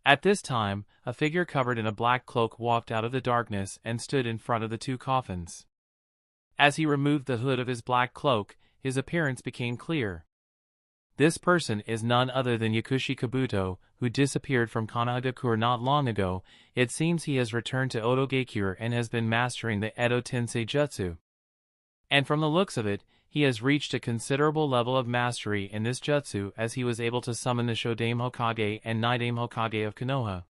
At this time, a figure covered in a black cloak walked out of the darkness and stood in front of the two coffins. As he removed the hood of his black cloak, his appearance became clear. This person is none other than Yakushi Kabuto, who disappeared from Kanagakur not long ago. It seems he has returned to Otogekure and has been mastering the Edo Tensei Jutsu. And from the looks of it, he has reached a considerable level of mastery in this jutsu as he was able to summon the Shodame Hokage and Nidame Hokage of Konoha.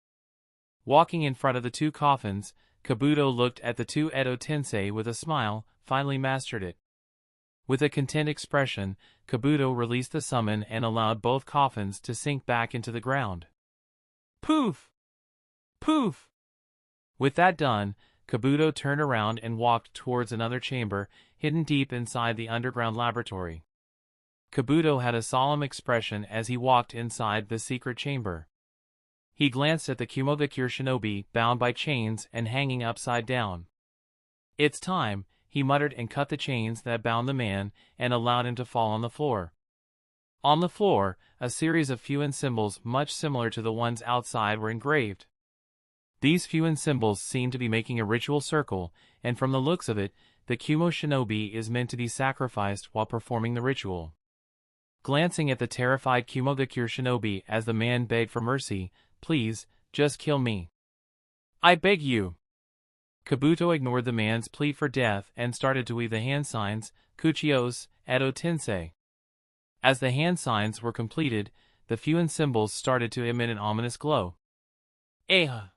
Walking in front of the two coffins, Kabuto looked at the two Edo Tensei with a smile, finally mastered it. With a content expression, Kabuto released the summon and allowed both coffins to sink back into the ground. Poof! Poof! With that done, Kabuto turned around and walked towards another chamber, hidden deep inside the underground laboratory. Kabuto had a solemn expression as he walked inside the secret chamber. He glanced at the Kumogakure shinobi, bound by chains and hanging upside down. "It's time," he muttered, and cut the chains that bound the man and allowed him to fall on the floor. On the floor, a series of Fuin symbols much similar to the ones outside were engraved. These Fuin symbols seem to be making a ritual circle, and from the looks of it, the Kumo shinobi is meant to be sacrificed while performing the ritual. Glancing at the terrified Kumogakure shinobi as the man begged for mercy, "Please, just kill me. I beg you." Kabuto ignored the man's plea for death and started to weave the hand signs, Kuchios, Edo Tensei. As the hand signs were completed, the Fuin symbols started to emit an ominous glow. Eha!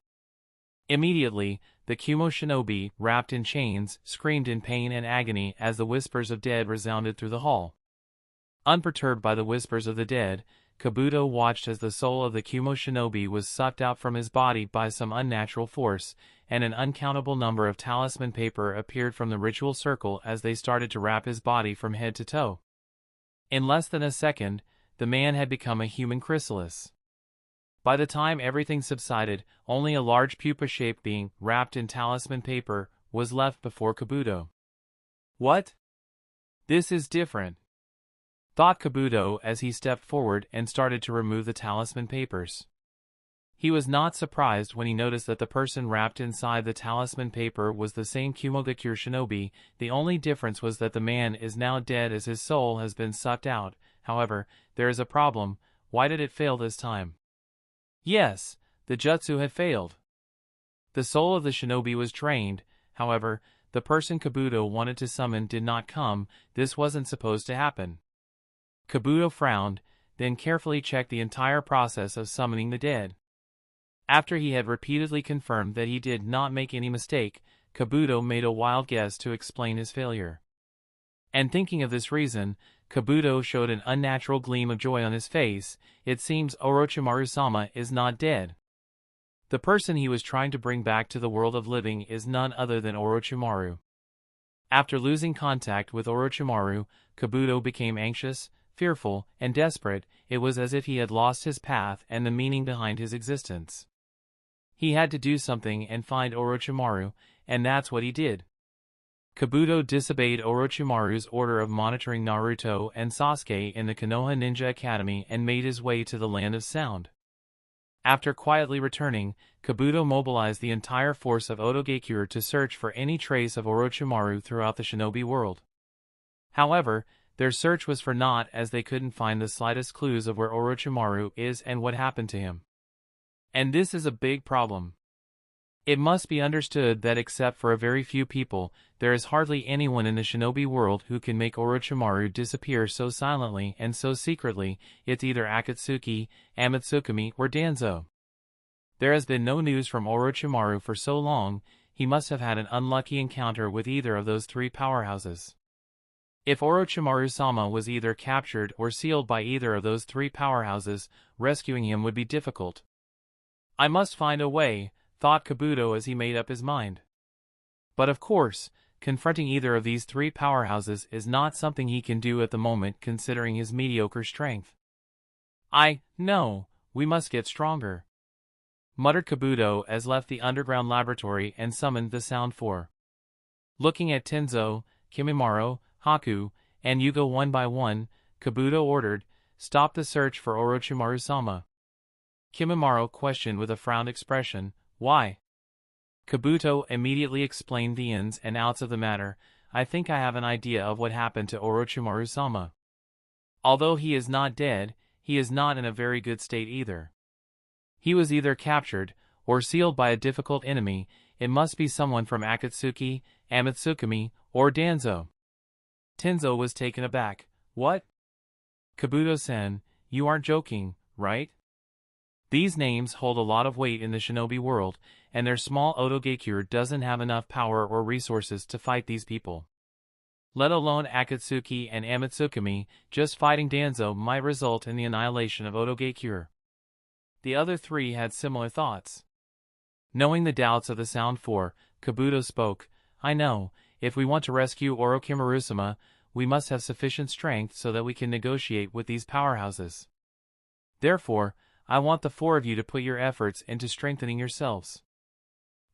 Immediately, the Kumo shinobi, wrapped in chains, screamed in pain and agony as the whispers of dead resounded through the hall. Unperturbed by the whispers of the dead, Kabuto watched as the soul of the Kumo shinobi was sucked out from his body by some unnatural force, and an uncountable number of talisman paper appeared from the ritual circle as they started to wrap his body from head to toe. In less than a second, the man had become a human chrysalis. By the time everything subsided, only a large pupa-shaped being, wrapped in talisman paper, was left before Kabuto. "What? This is different," thought Kabuto as he stepped forward and started to remove the talisman papers. He was not surprised when he noticed that the person wrapped inside the talisman paper was the same Kumogakure shinobi. The only difference was that the man is now dead as his soul has been sucked out. However, there is a problem. Why did it fail this time? Yes, the jutsu had failed. The soul of the shinobi was drained. However, the person Kabuto wanted to summon did not come. This wasn't supposed to happen. Kabuto frowned, then carefully checked the entire process of summoning the dead. After he had repeatedly confirmed that he did not make any mistake, Kabuto made a wild guess to explain his failure. And thinking of this reason, Kabuto showed an unnatural gleam of joy on his face. It seems Orochimaru-sama is not dead. The person he was trying to bring back to the world of living is none other than Orochimaru. After losing contact with Orochimaru, Kabuto became anxious, fearful, and desperate. It was as if he had lost his path and the meaning behind his existence. He had to do something and find Orochimaru, and that's what he did. Kabuto disobeyed Orochimaru's order of monitoring Naruto and Sasuke in the Konoha Ninja Academy and made his way to the Land of Sound. After quietly returning, Kabuto mobilized the entire force of Otogakure to search for any trace of Orochimaru throughout the shinobi world. However, their search was for naught as they couldn't find the slightest clues of where Orochimaru is and what happened to him. And this is a big problem. It must be understood that except for a very few people, there is hardly anyone in the shinobi world who can make Orochimaru disappear so silently and so secretly. It's either Akatsuki, Amatsukami, or Danzo. There has been no news from Orochimaru for so long. He must have had an unlucky encounter with either of those three powerhouses. If Orochimaru-sama was either captured or sealed by either of those three powerhouses, rescuing him would be difficult. I must find a way, thought Kabuto as he made up his mind. But of course, confronting either of these three powerhouses is not something he can do at the moment considering his mediocre strength. No, we must get stronger, muttered Kabuto as left the underground laboratory and summoned the Sound Four. Looking at Tenzo, Kimimaro, Haku, and Hyuga one by one, Kabuto ordered, "Stop the search for Orochimaru-sama." Kimimaro questioned with a frowned expression, "Why?" Kabuto immediately explained the ins and outs of the matter. "I think I have an idea of what happened to Orochimaru-sama. Although he is not dead, he is not in a very good state either. He was either captured or sealed by a difficult enemy. It must be someone from Akatsuki, Amatsukami, or Danzo." Tenzo was taken aback. "What? Kabuto-sen, you aren't joking, right? These names hold a lot of weight in the shinobi world, and their small Otogakure doesn't have enough power or resources to fight these people. Let alone Akatsuki and Amatsukami, just fighting Danzo might result in the annihilation of Otogakure." The other three had similar thoughts. Knowing the doubts of the Sound Four, Kabuto spoke, "I know, if we want to rescue Orochimaru-sama, we must have sufficient strength so that we can negotiate with these powerhouses. Therefore, I want the four of you to put your efforts into strengthening yourselves."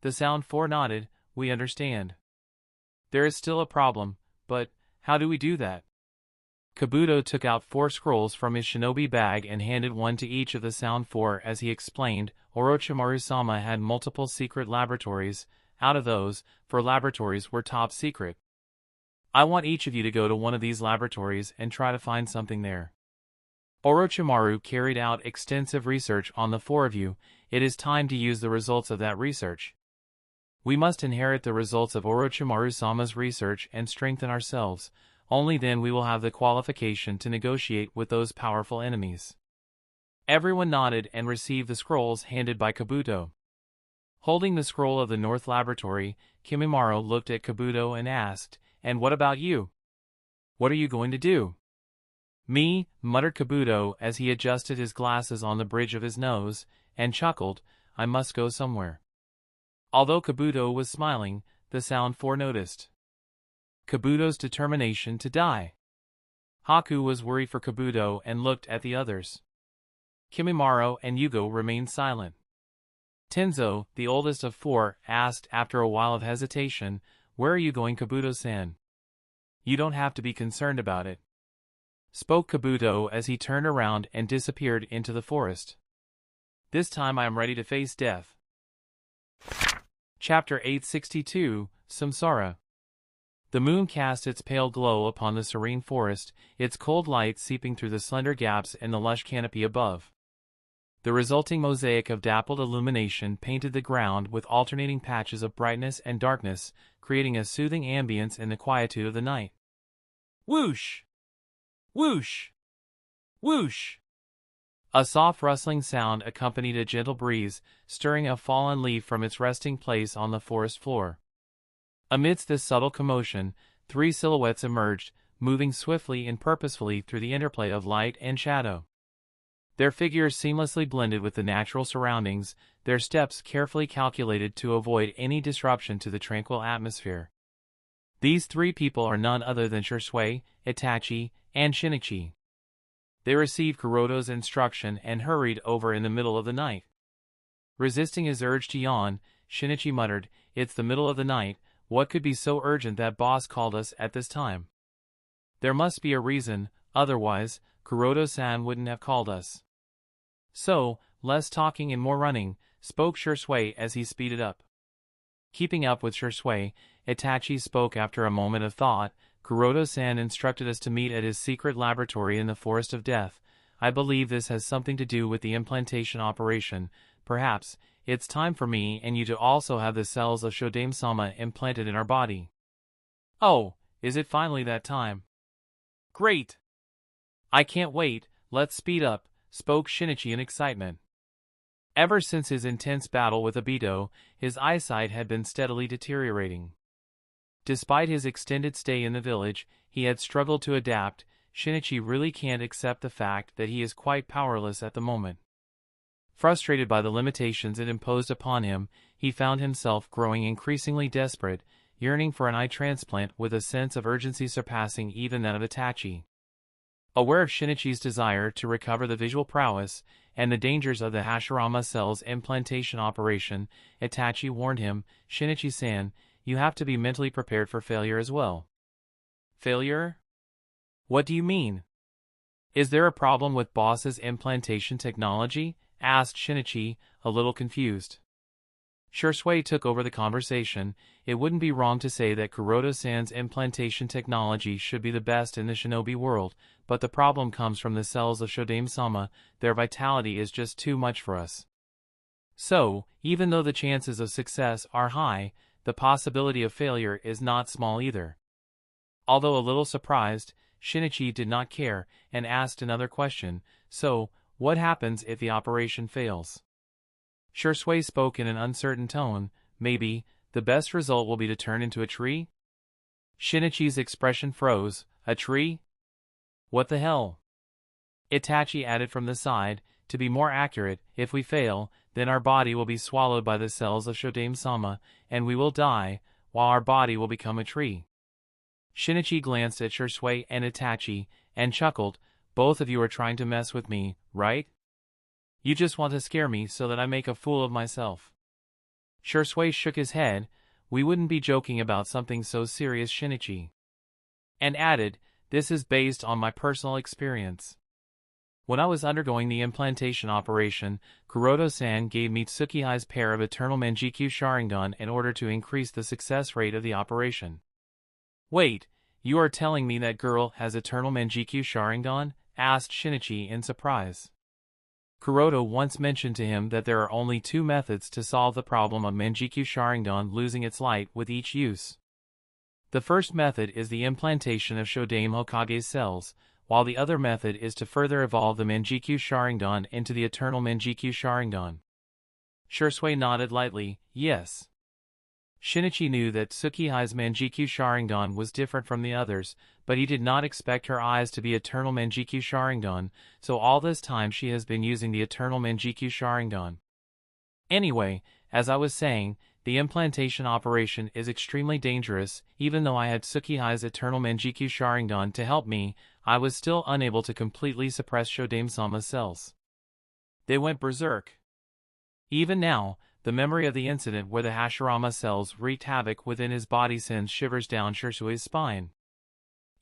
The Sound Four nodded. "We understand. There is still a problem, but how do we do that?" Kabuto took out 4 scrolls from his shinobi bag and handed one to each of the Sound Four as he explained, Orochimaru-sama had multiple secret laboratories. Out of those, 4 laboratories were top secret. I want each of you to go to one of these laboratories and try to find something there. Orochimaru carried out extensive research on the 4 of you. It is time to use the results of that research. We must inherit the results of Orochimaru-sama's research and strengthen ourselves. Only then we will have the qualification to negotiate with those powerful enemies. Everyone nodded and received the scrolls handed by Kabuto. Holding the scroll of the North Laboratory, Kimimaro looked at Kabuto and asked, "And what about you? What are you going to do?" "Me," muttered Kabuto as he adjusted his glasses on the bridge of his nose, and chuckled, "I must go somewhere." Although Kabuto was smiling, the Sound Four noticed Kabuto's determination to die. Haku was worried for Kabuto and looked at the others. Kimimaro and Hyuga remained silent. Tenzo, the oldest of 4, asked after a while of hesitation, "Where are you going, Kabuto-san?" "You don't have to be concerned about it," spoke Kabuto as he turned around and disappeared into the forest. This time I am ready to face death. Chapter 862, Samsara. The moon cast its pale glow upon the serene forest, its cold light seeping through the slender gaps in the lush canopy above. The resulting mosaic of dappled illumination painted the ground with alternating patches of brightness and darkness, creating a soothing ambience in the quietude of the night. Whoosh! Whoosh! Whoosh! A soft rustling sound accompanied a gentle breeze, stirring a fallen leaf from its resting place on the forest floor. Amidst this subtle commotion, 3 silhouettes emerged, moving swiftly and purposefully through the interplay of light and shadow. Their figures seamlessly blended with the natural surroundings, their steps carefully calculated to avoid any disruption to the tranquil atmosphere. These 3 people are none other than Shisui, Itachi, and Shinichi. They received Kuroto's instruction and hurried over in the middle of the night. Resisting his urge to yawn, Shinichi muttered, "It's the middle of the night, what could be so urgent that boss called us at this time? There must be a reason, otherwise, Kuroto-san wouldn't have called us." "So, less talking and more running," spoke Shisui as he speeded up. Keeping up with Shisui, Itachi spoke after a moment of thought. "Kuroto-san instructed us to meet at his secret laboratory in the Forest of Death. I believe this has something to do with the implantation operation. Perhaps it's time for me and you to also have the cells of Shodame-sama implanted in our body." "Oh, is it finally that time? Great! I can't wait, let's speed up," spoke Shinichi in excitement. Ever since his intense battle with Obito, his eyesight had been steadily deteriorating. Despite his extended stay in the village, he had struggled to adapt. Shinichi really can't accept the fact that he is quite powerless at the moment. Frustrated by the limitations it imposed upon him, he found himself growing increasingly desperate, yearning for an eye transplant with a sense of urgency surpassing even that of Itachi. Aware of Shinichi's desire to recover the visual prowess and the dangers of the Hashirama cell's implantation operation, Itachi warned him, "Shinichi-san, you have to be mentally prepared for failure as well." "Failure? What do you mean? Is there a problem with boss's implantation technology?" asked Shinichi, a little confused. Shisui took over the conversation. "It wouldn't be wrong to say that Kuroto-san's implantation technology should be the best in the shinobi world, but the problem comes from the cells of Shodame-sama. Their vitality is just too much for us. So, even though the chances of success are high, the possibility of failure is not small either." Although a little surprised, Shinichi did not care, and asked another question, "So, what happens if the operation fails?" Shisui spoke in an uncertain tone, "Maybe, the best result will be to turn into a tree?" Shinichi's expression froze. "A tree? What the hell?" Itachi added from the side, "To be more accurate, if we fail, then our body will be swallowed by the cells of Shodame-sama, and we will die, while our body will become a tree." Shinichi glanced at Shisui and Itachi, and chuckled, "Both of you are trying to mess with me, right? You just want to scare me so that I make a fool of myself." Shisui shook his head. "We wouldn't be joking about something so serious, Shinichi." And added, "This is based on my personal experience. When I was undergoing the implantation operation, Kuroto-san gave me Tsukihai's pair of Eternal Manjikyu Sharingan in order to increase the success rate of the operation." "Wait, you are telling me that girl has Eternal Manjikyu Sharingan?" asked Shinichi in surprise. Kuroto once mentioned to him that there are only 2 methods to solve the problem of Manjikyu Sharingan losing its light with each use. The first method is the implantation of Shodame Hokage's cells, while the other method is to further evolve the Manjikyu Sharingan into the Eternal Manjikyu Sharingan. Shisui nodded lightly, "Yes." Shinichi knew that Tsukihai's Manjikyu Sharingan was different from the others, but he did not expect her eyes to be Eternal Manjikyu Sharingan, so all this time she has been using the Eternal Manjikyu Sharingan. Anyway, as I was saying, the implantation operation is extremely dangerous. Even though I had Tsukihai's Eternal Manjikyu Sharingan to help me, I was still unable to completely suppress Shodame-sama's cells. They went berserk. Even now, the memory of the incident where the Hashirama cells wreaked havoc within his body sends shivers down Shisui's spine.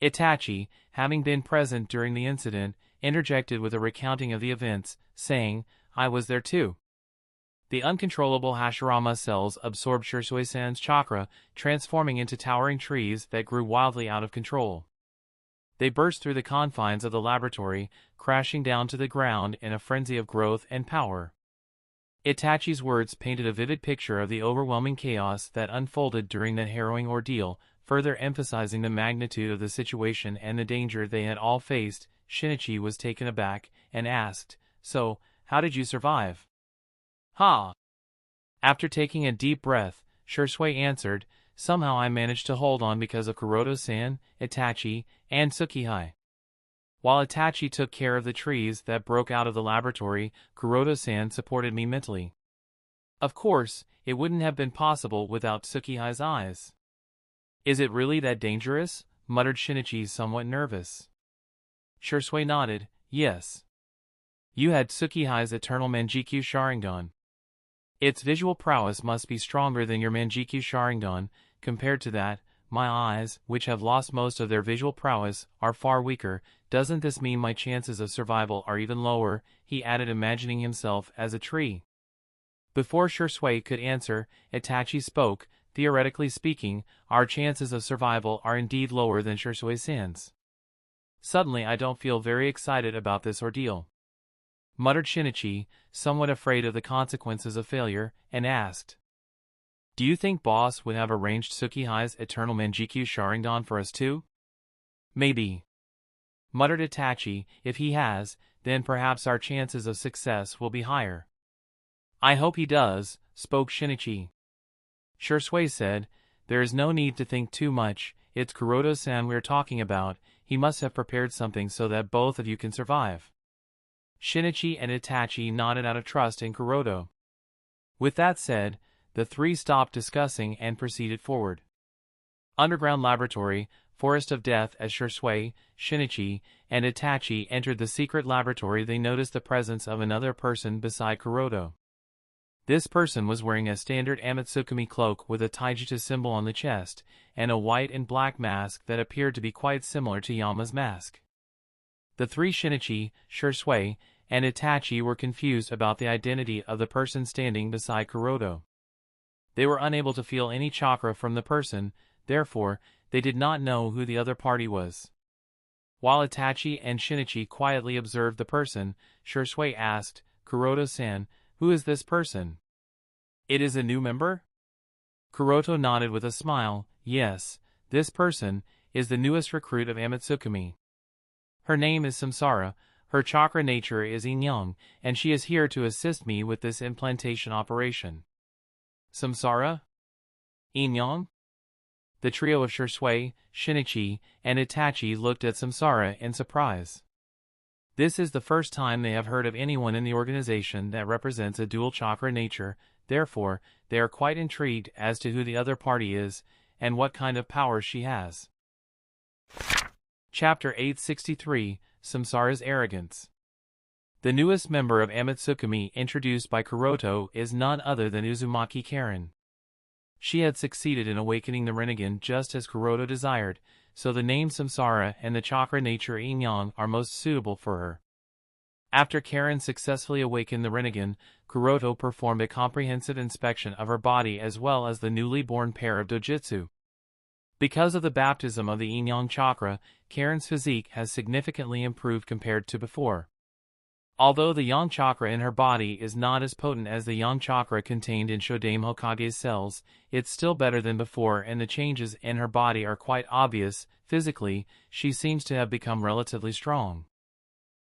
Itachi, having been present during the incident, interjected with a recounting of the events, saying, "I was there too. The uncontrollable Hashirama cells absorbed Shisui-san's chakra, transforming into towering trees that grew wildly out of control. They burst through the confines of the laboratory, crashing down to the ground in a frenzy of growth and power. Itachi's words painted a vivid picture of the overwhelming chaos that unfolded during that harrowing ordeal, further emphasizing the magnitude of the situation and the danger they had all faced. Shinichi was taken aback and asked, "So, how did you survive?" "Ha!" After taking a deep breath, Shisui answered, "Somehow I managed to hold on because of Kuroto-san, Itachi, and Tsukihei. While Itachi took care of the trees that broke out of the laboratory, Kuroto-san supported me mentally. Of course, it wouldn't have been possible without Tsukihei's eyes." "Is it really that dangerous?" muttered Shinichi, somewhat nervous. Shisui nodded, "Yes. You had Tsukihei's eternal Manjikyu Sharingan. Its visual prowess must be stronger than your Manjikyu Sharingan. Compared to that, my eyes, which have lost most of their visual prowess, are far weaker. Doesn't this mean my chances of survival are even lower?" he added, imagining himself as a tree. Before Shisui could answer, Itachi spoke. "Theoretically speaking, our chances of survival are indeed lower than Shisui-san's. Suddenly I don't feel very excited about this ordeal," muttered Shinichi, somewhat afraid of the consequences of failure, and asked, "Do you think Boss would have arranged Tsukihei's eternal Manjikyu Sharingan for us too?" "Maybe," muttered Itachi. "If he has, then perhaps our chances of success will be higher." "I hope he does," spoke Shinichi. Shisui said, "There is no need to think too much. It's Kuroto-san we're talking about. He must have prepared something so that both of you can survive." Shinichi and Itachi nodded out of trust in Kuroto. With that said, the three stopped discussing and proceeded forward. Underground laboratory, Forest of Death. As Shisui, Shinichi, and Itachi entered the secret laboratory, they noticed the presence of another person beside Kuroto. This person was wearing a standard Amatsukami cloak with a taijutsu symbol on the chest, and a white and black mask that appeared to be quite similar to Yama's mask. The three, Shinichi, Shisui, and Itachi, were confused about the identity of the person standing beside Kuroto. They were unable to feel any chakra from the person, therefore, they did not know who the other party was. While Itachi and Shinichi quietly observed the person, Shisui asked, "Kuroto-san, who is this person? It is a new member?" Kuroto nodded with a smile. "Yes, this person is the newest recruit of Amatsukami. Her name is Samsara, her chakra nature is Yin-yang, and she is here to assist me with this implantation operation." "Samsara? Yin-yang?" The trio of Shisui, Shinichi, and Itachi looked at Samsara in surprise. This is the first time they have heard of anyone in the organization that represents a dual chakra nature, therefore, they are quite intrigued as to who the other party is, and what kind of powers she has. Chapter 863, Samsara's Arrogance. The newest member of Amatsukami introduced by Kuroto is none other than Uzumaki Karen. She had succeeded in awakening the Rinnegan just as Kuroto desired, so the name Samsara and the chakra nature Yin-yang are most suitable for her. After Karen successfully awakened the Rinnegan, Kuroto performed a comprehensive inspection of her body as well as the newly born pair of dojutsu. Because of the baptism of the Yin-yang chakra, Karen's physique has significantly improved compared to before. Although the yang chakra in her body is not as potent as the yang chakra contained in Shodame Hokage's cells, it's still better than before, and the changes in her body are quite obvious. Physically, she seems to have become relatively strong.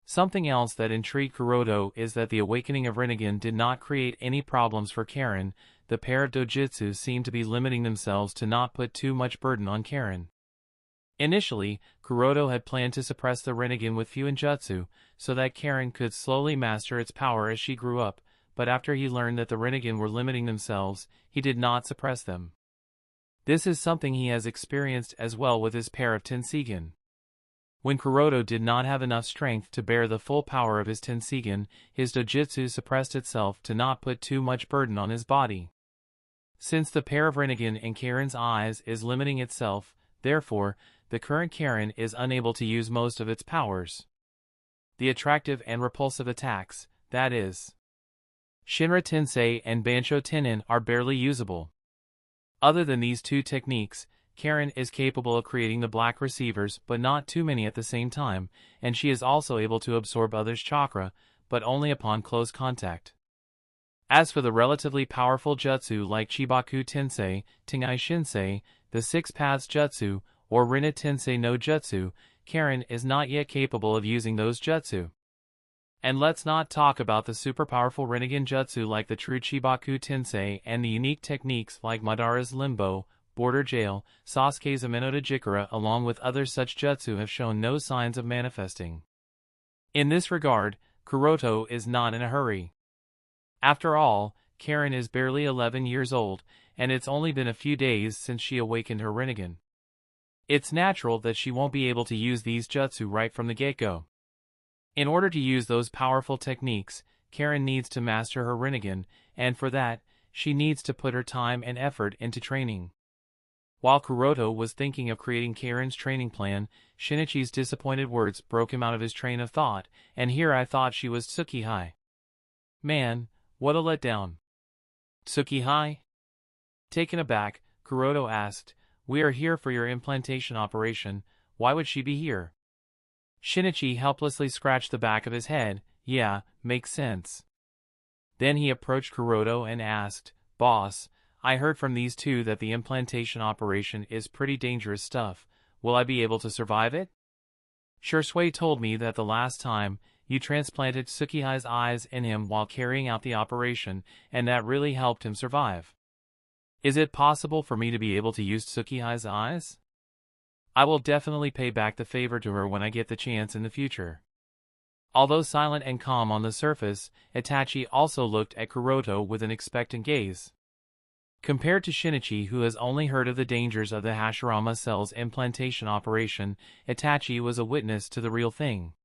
Something else that intrigued Kuroto is that the awakening of Rinnegan did not create any problems for Karen. The pair of dojutsu seemed to be limiting themselves to not put too much burden on Karen. Initially, Kuroto had planned to suppress the Rinnegan with Fuinjutsu, so that Karen could slowly master its power as she grew up, but after he learned that the Rinnegan were limiting themselves, he did not suppress them. This is something he has experienced as well with his pair of Tenseigan. When Kuroto did not have enough strength to bear the full power of his Tenseigan, his dojutsu suppressed itself to not put too much burden on his body. Since the pair of Rinnegan in Karen's eyes is limiting itself, therefore, the current Karen is unable to use most of its powers. The attractive and repulsive attacks, that is. Shinra Tensei and Bansho Tenin are barely usable. Other than these two techniques, Karen is capable of creating the black receivers but not too many at the same time, and she is also able to absorb others' chakra, but only upon close contact. As for the relatively powerful jutsu like Chibaku Tensei, Tengai Shinsei, the Six Paths Jutsu, or Rinna Tensei no Jutsu, Karen is not yet capable of using those jutsu. And let's not talk about the super powerful Rinnegan Jutsu like the true Chibaku Tensei and the unique techniques like Madara's Limbo, Border Jail, Sasuke's Amenoto Jikara along with other such jutsu have shown no signs of manifesting. In this regard, Kuroto is not in a hurry. After all, Karen is barely 11 years old, and it's only been a few days since she awakened her Rinnegan. It's natural that she won't be able to use these jutsu right from the get-go. In order to use those powerful techniques, Karen needs to master her Rinnegan, and for that, she needs to put her time and effort into training. While Kuroto was thinking of creating Karen's training plan, Shinichi's disappointed words broke him out of his train of thought, and here I thought she was Tsukihai. Man, what a letdown. Tsukihai? Taken aback, Kuroto asked, "We are here for your implantation operation, why would she be here?" Shinichi helplessly scratched the back of his head. Yeah, makes sense. Then he approached Kuroto and asked, "Boss, I heard from these two that the implantation operation is pretty dangerous stuff. Will I be able to survive it?" Shursui told me that the last time, you transplanted Tsukihai's eyes in him while carrying out the operation, and that really helped him survive. Is it possible for me to be able to use Tsukihai's eyes? I will definitely pay back the favor to her when I get the chance in the future. Although silent and calm on the surface, Itachi also looked at Kuroto with an expectant gaze. Compared to Shinichi, who has only heard of the dangers of the Hashirama cell's implantation operation, Itachi was a witness to the real thing.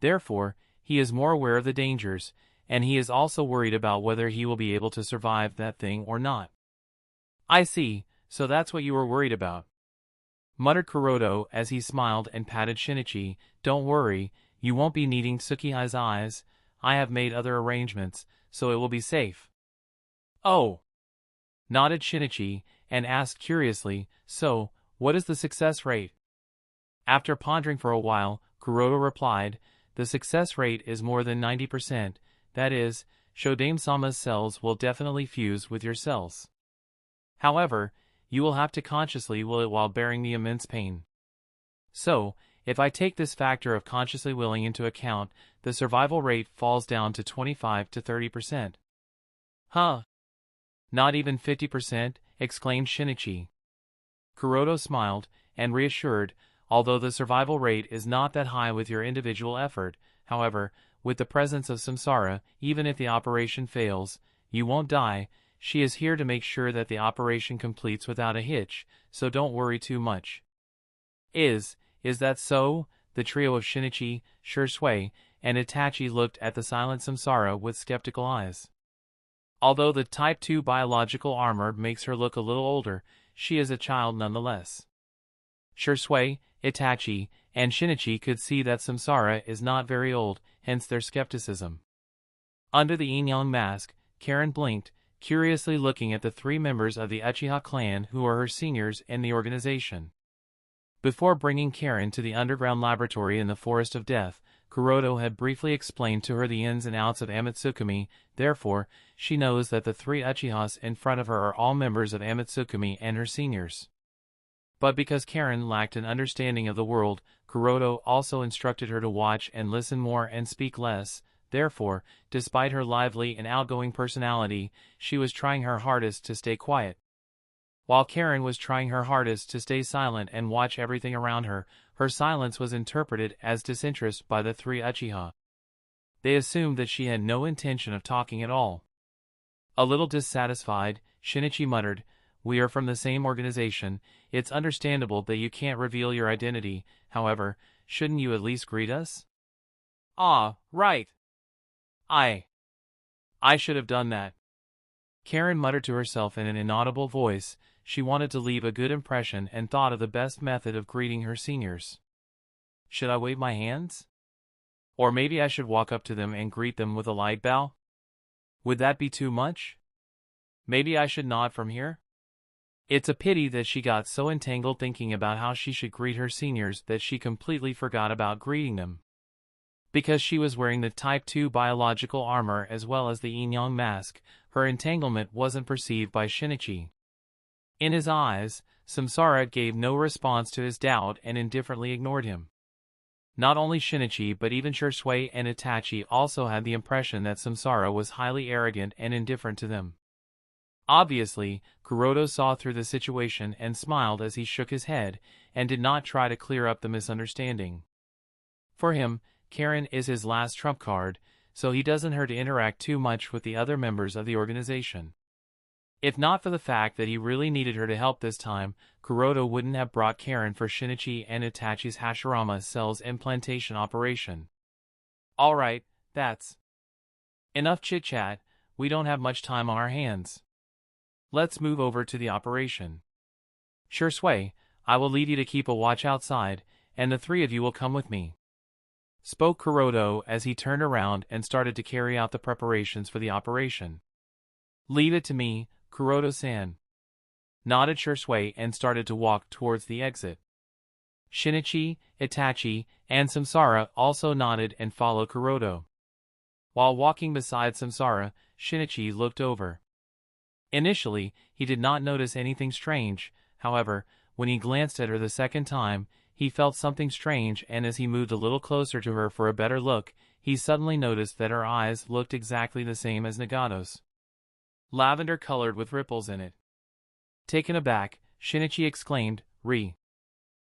Therefore, he is more aware of the dangers, and he is also worried about whether he will be able to survive that thing or not. "I see, so that's what you were worried about," muttered Kuroto as he smiled and patted Shinichi. "Don't worry, you won't be needing Tsukihai's eyes. I have made other arrangements, so it will be safe." "Oh!" nodded Shinichi, and asked curiously, "So, what is the success rate?" After pondering for a while, Kuroto replied, "The success rate is more than 90%, that is, Shodame-sama's cells will definitely fuse with your cells. However, you will have to consciously will it while bearing the immense pain. So, if I take this factor of consciously willing into account, the survival rate falls down to 25 to 30%. Huh? Not even 50%? Exclaimed Shinichi. Kuroto smiled, and reassured, although the survival rate is not that high with your individual effort, however, with the presence of Samsara, even if the operation fails, you won't die. She is here to make sure that the operation completes without a hitch, so don't worry too much." Is that so?" The trio of Shinichi, Shursui, and Itachi looked at the silent Samsara with skeptical eyes. Although the Type 2 biological armor makes her look a little older, she is a child nonetheless. Shursui, Itachi, and Shinichi could see that Samsara is not very old, hence their skepticism. Under the yin-yang mask, Karen blinked, curiously looking at the three members of the Uchiha clan who are her seniors in the organization. Before bringing Karen to the underground laboratory in the Forest of Death, Kuroto had briefly explained to her the ins and outs of Amatsukami, therefore, she knows that the three Uchihas in front of her are all members of Amatsukami and her seniors. But because Karen lacked an understanding of the world, Kuroto also instructed her to watch and listen more and speak less. Therefore, despite her lively and outgoing personality, she was trying her hardest to stay quiet. While Karen was trying her hardest to stay silent and watch everything around her, her silence was interpreted as disinterest by the three Uchiha. They assumed that she had no intention of talking at all. A little dissatisfied, Shinichi muttered, "We are from the same organization. It's understandable that you can't reveal your identity, however, shouldn't you at least greet us?" "Ah, right. I should have done that." Karen muttered to herself in an inaudible voice. She wanted to leave a good impression and thought of the best method of greeting her seniors. Should I wave my hands? Or maybe I should walk up to them and greet them with a light bow? Would that be too much? Maybe I should nod from here? It's a pity that she got so entangled thinking about how she should greet her seniors that she completely forgot about greeting them. Because she was wearing the Type 2 biological armor as well as the Yin-Yang mask, her entanglement wasn't perceived by Shinichi. In his eyes, Samsara gave no response to his doubt and indifferently ignored him. Not only Shinichi but even Shisui and Itachi also had the impression that Samsara was highly arrogant and indifferent to them. Obviously, Kuroto saw through the situation and smiled as he shook his head, and did not try to clear up the misunderstanding. For him, Karen is his last trump card, so he doesn't hurt to interact too much with the other members of the organization. If not for the fact that he really needed her to help this time, Kuroto wouldn't have brought Karen for Shinichi and Itachi's Hashirama cell's implantation operation. Alright, that's enough chit-chat, we don't have much time on our hands. Let's move over to the operation. Shisui, I will lead you to keep a watch outside, and the three of you will come with me. Spoke Kuroto as he turned around and started to carry out the preparations for the operation. Leave it to me, Kuroto-san. Nodded Shisui and started to walk towards the exit. Shinichi, Itachi, and Samsara also nodded and followed Kuroto. While walking beside Samsara, Shinichi looked over. Initially, he did not notice anything strange, however, when he glanced at her the second time, he felt something strange, and as he moved a little closer to her for a better look, he suddenly noticed that her eyes looked exactly the same as Nagato's. Lavender colored with ripples in it. Taken aback, Shinichi exclaimed,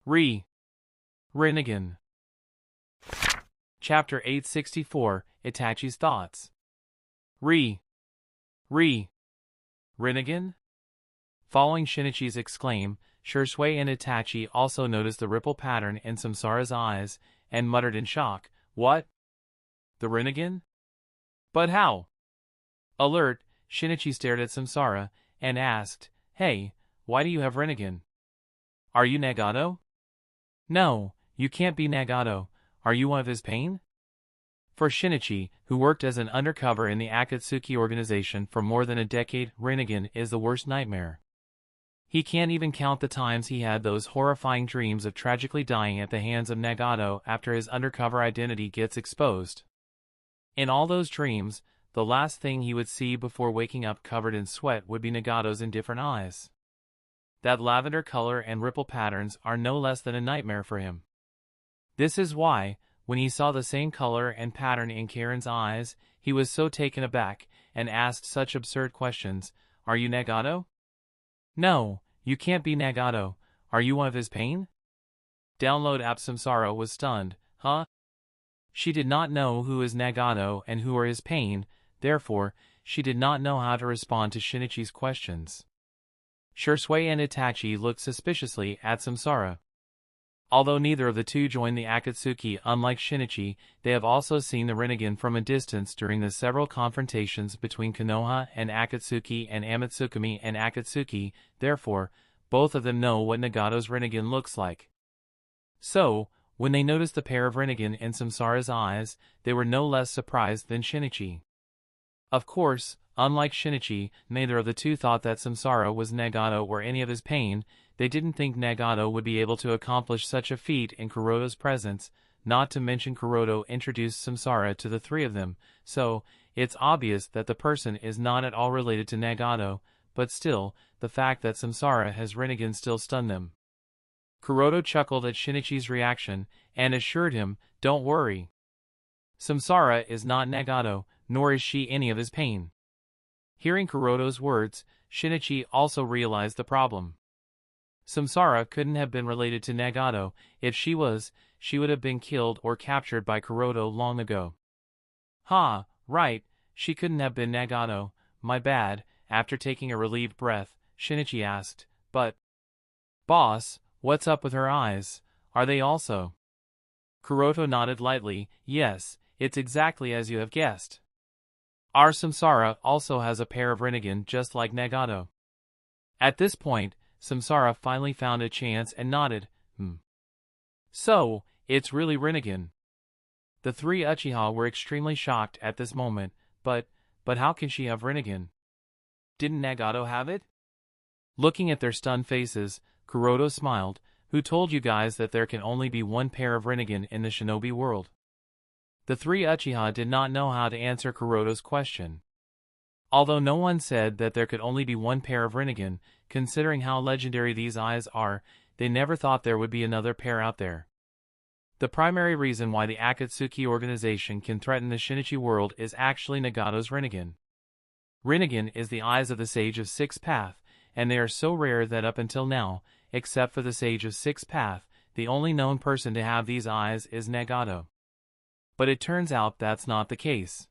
Rinnegan. Chapter 864, Itachi's Thoughts. Rinnegan? Following Shinichi's exclaim, Shisui and Itachi also noticed the ripple pattern in Samsara's eyes, and muttered in shock, What? The Rinnegan? But how? Alert, Shinichi stared at Samsara, and asked, Hey, why do you have Rinnegan? Are you Nagato? No, you can't be Nagato. Are you one of his pain? For Shinichi, who worked as an undercover in the Akatsuki organization for more than a decade, Rinnegan is the worst nightmare. He can't even count the times he had those horrifying dreams of tragically dying at the hands of Nagato after his undercover identity gets exposed. In all those dreams, the last thing he would see before waking up covered in sweat would be Nagato's indifferent eyes. That lavender color and ripple patterns are no less than a nightmare for him. This is why, when he saw the same color and pattern in Karen's eyes, he was so taken aback, and asked such absurd questions. Are you Nagato? No, you can't be Nagato. Are you one of his pain? Download app Samsara was stunned. Huh? She did not know who is Nagato and who are his pain, therefore, she did not know how to respond to Shinichi's questions. Shisui and Itachi looked suspiciously at Samsara. Although neither of the two joined the Akatsuki, unlike Shinichi, they have also seen the Rinnegan from a distance during the several confrontations between Konoha and Akatsuki and Amatsukami and Akatsuki, therefore, both of them know what Nagato's Rinnegan looks like. So, when they noticed the pair of Rinnegan in Samsara's eyes, they were no less surprised than Shinichi. Of course, unlike Shinichi, neither of the two thought that Samsara was Nagato or any of his pain. They didn't think Nagato would be able to accomplish such a feat in Kuroto's presence, not to mention Kuroto introduced Samsara to the three of them, so, it's obvious that the person is not at all related to Nagato, but still, the fact that Samsara has Rinnegan still stunned them. Kuroto chuckled at Shinichi's reaction, and assured him, Don't worry. Samsara is not Nagato, nor is she any of his pain. Hearing Kuroto's words, Shinichi also realized the problem. Samsara couldn't have been related to Nagato. If she was, she would have been killed or captured by Kuroto long ago. Ha, right, she couldn't have been Nagato, my bad. After taking a relieved breath, Shinichi asked, But, boss, what's up with her eyes? Are they also? Kuroto nodded lightly, Yes, it's exactly as you have guessed. Our Samsara also has a pair of Rinnegan just like Nagato. At this point, Samsara finally found a chance and nodded, So, it's really Rinnegan. The three Uchiha were extremely shocked at this moment, but But how can she have Rinnegan? Didn't Nagato have it? Looking at their stunned faces, Kuroto smiled. Who told you guys that there can only be one pair of Rinnegan in the shinobi world? The three Uchiha did not know how to answer Kuroto's question. Although no one said that there could only be one pair of Rinnegan, considering how legendary these eyes are, they never thought there would be another pair out there. The primary reason why the Akatsuki organization can threaten the Shinichi world is actually Nagato's Rinnegan. Rinnegan is the eyes of the Sage of Sixth Path, and they are so rare that up until now, except for the Sage of Sixth Path, the only known person to have these eyes is Nagato. But it turns out that's not the case.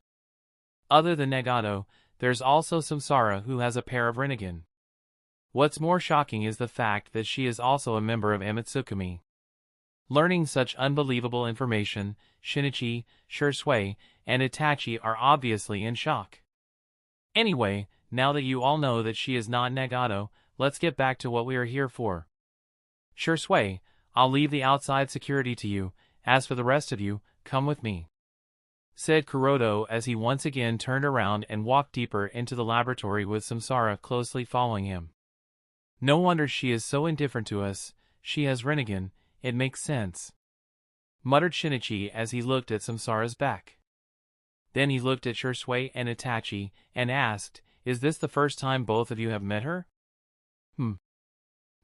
Other than Nagato, there's also Samsara who has a pair of Rinnegan. What's more shocking is the fact that she is also a member of Amatsukami. Learning such unbelievable information, Shinichi, Shisui, and Itachi are obviously in shock. Anyway, now that you all know that she is not Nagato, let's get back to what we are here for. Shisui, I'll leave the outside security to you. As for the rest of you, come with me," said Kuroto as he once again turned around and walked deeper into the laboratory with Samsara closely following him. "No wonder she is so indifferent to us. She has Rinnegan, it makes sense," muttered Shinichi as he looked at Samsara's back. Then he looked at Shisui and Itachi and asked, "Is this the first time both of you have met her?"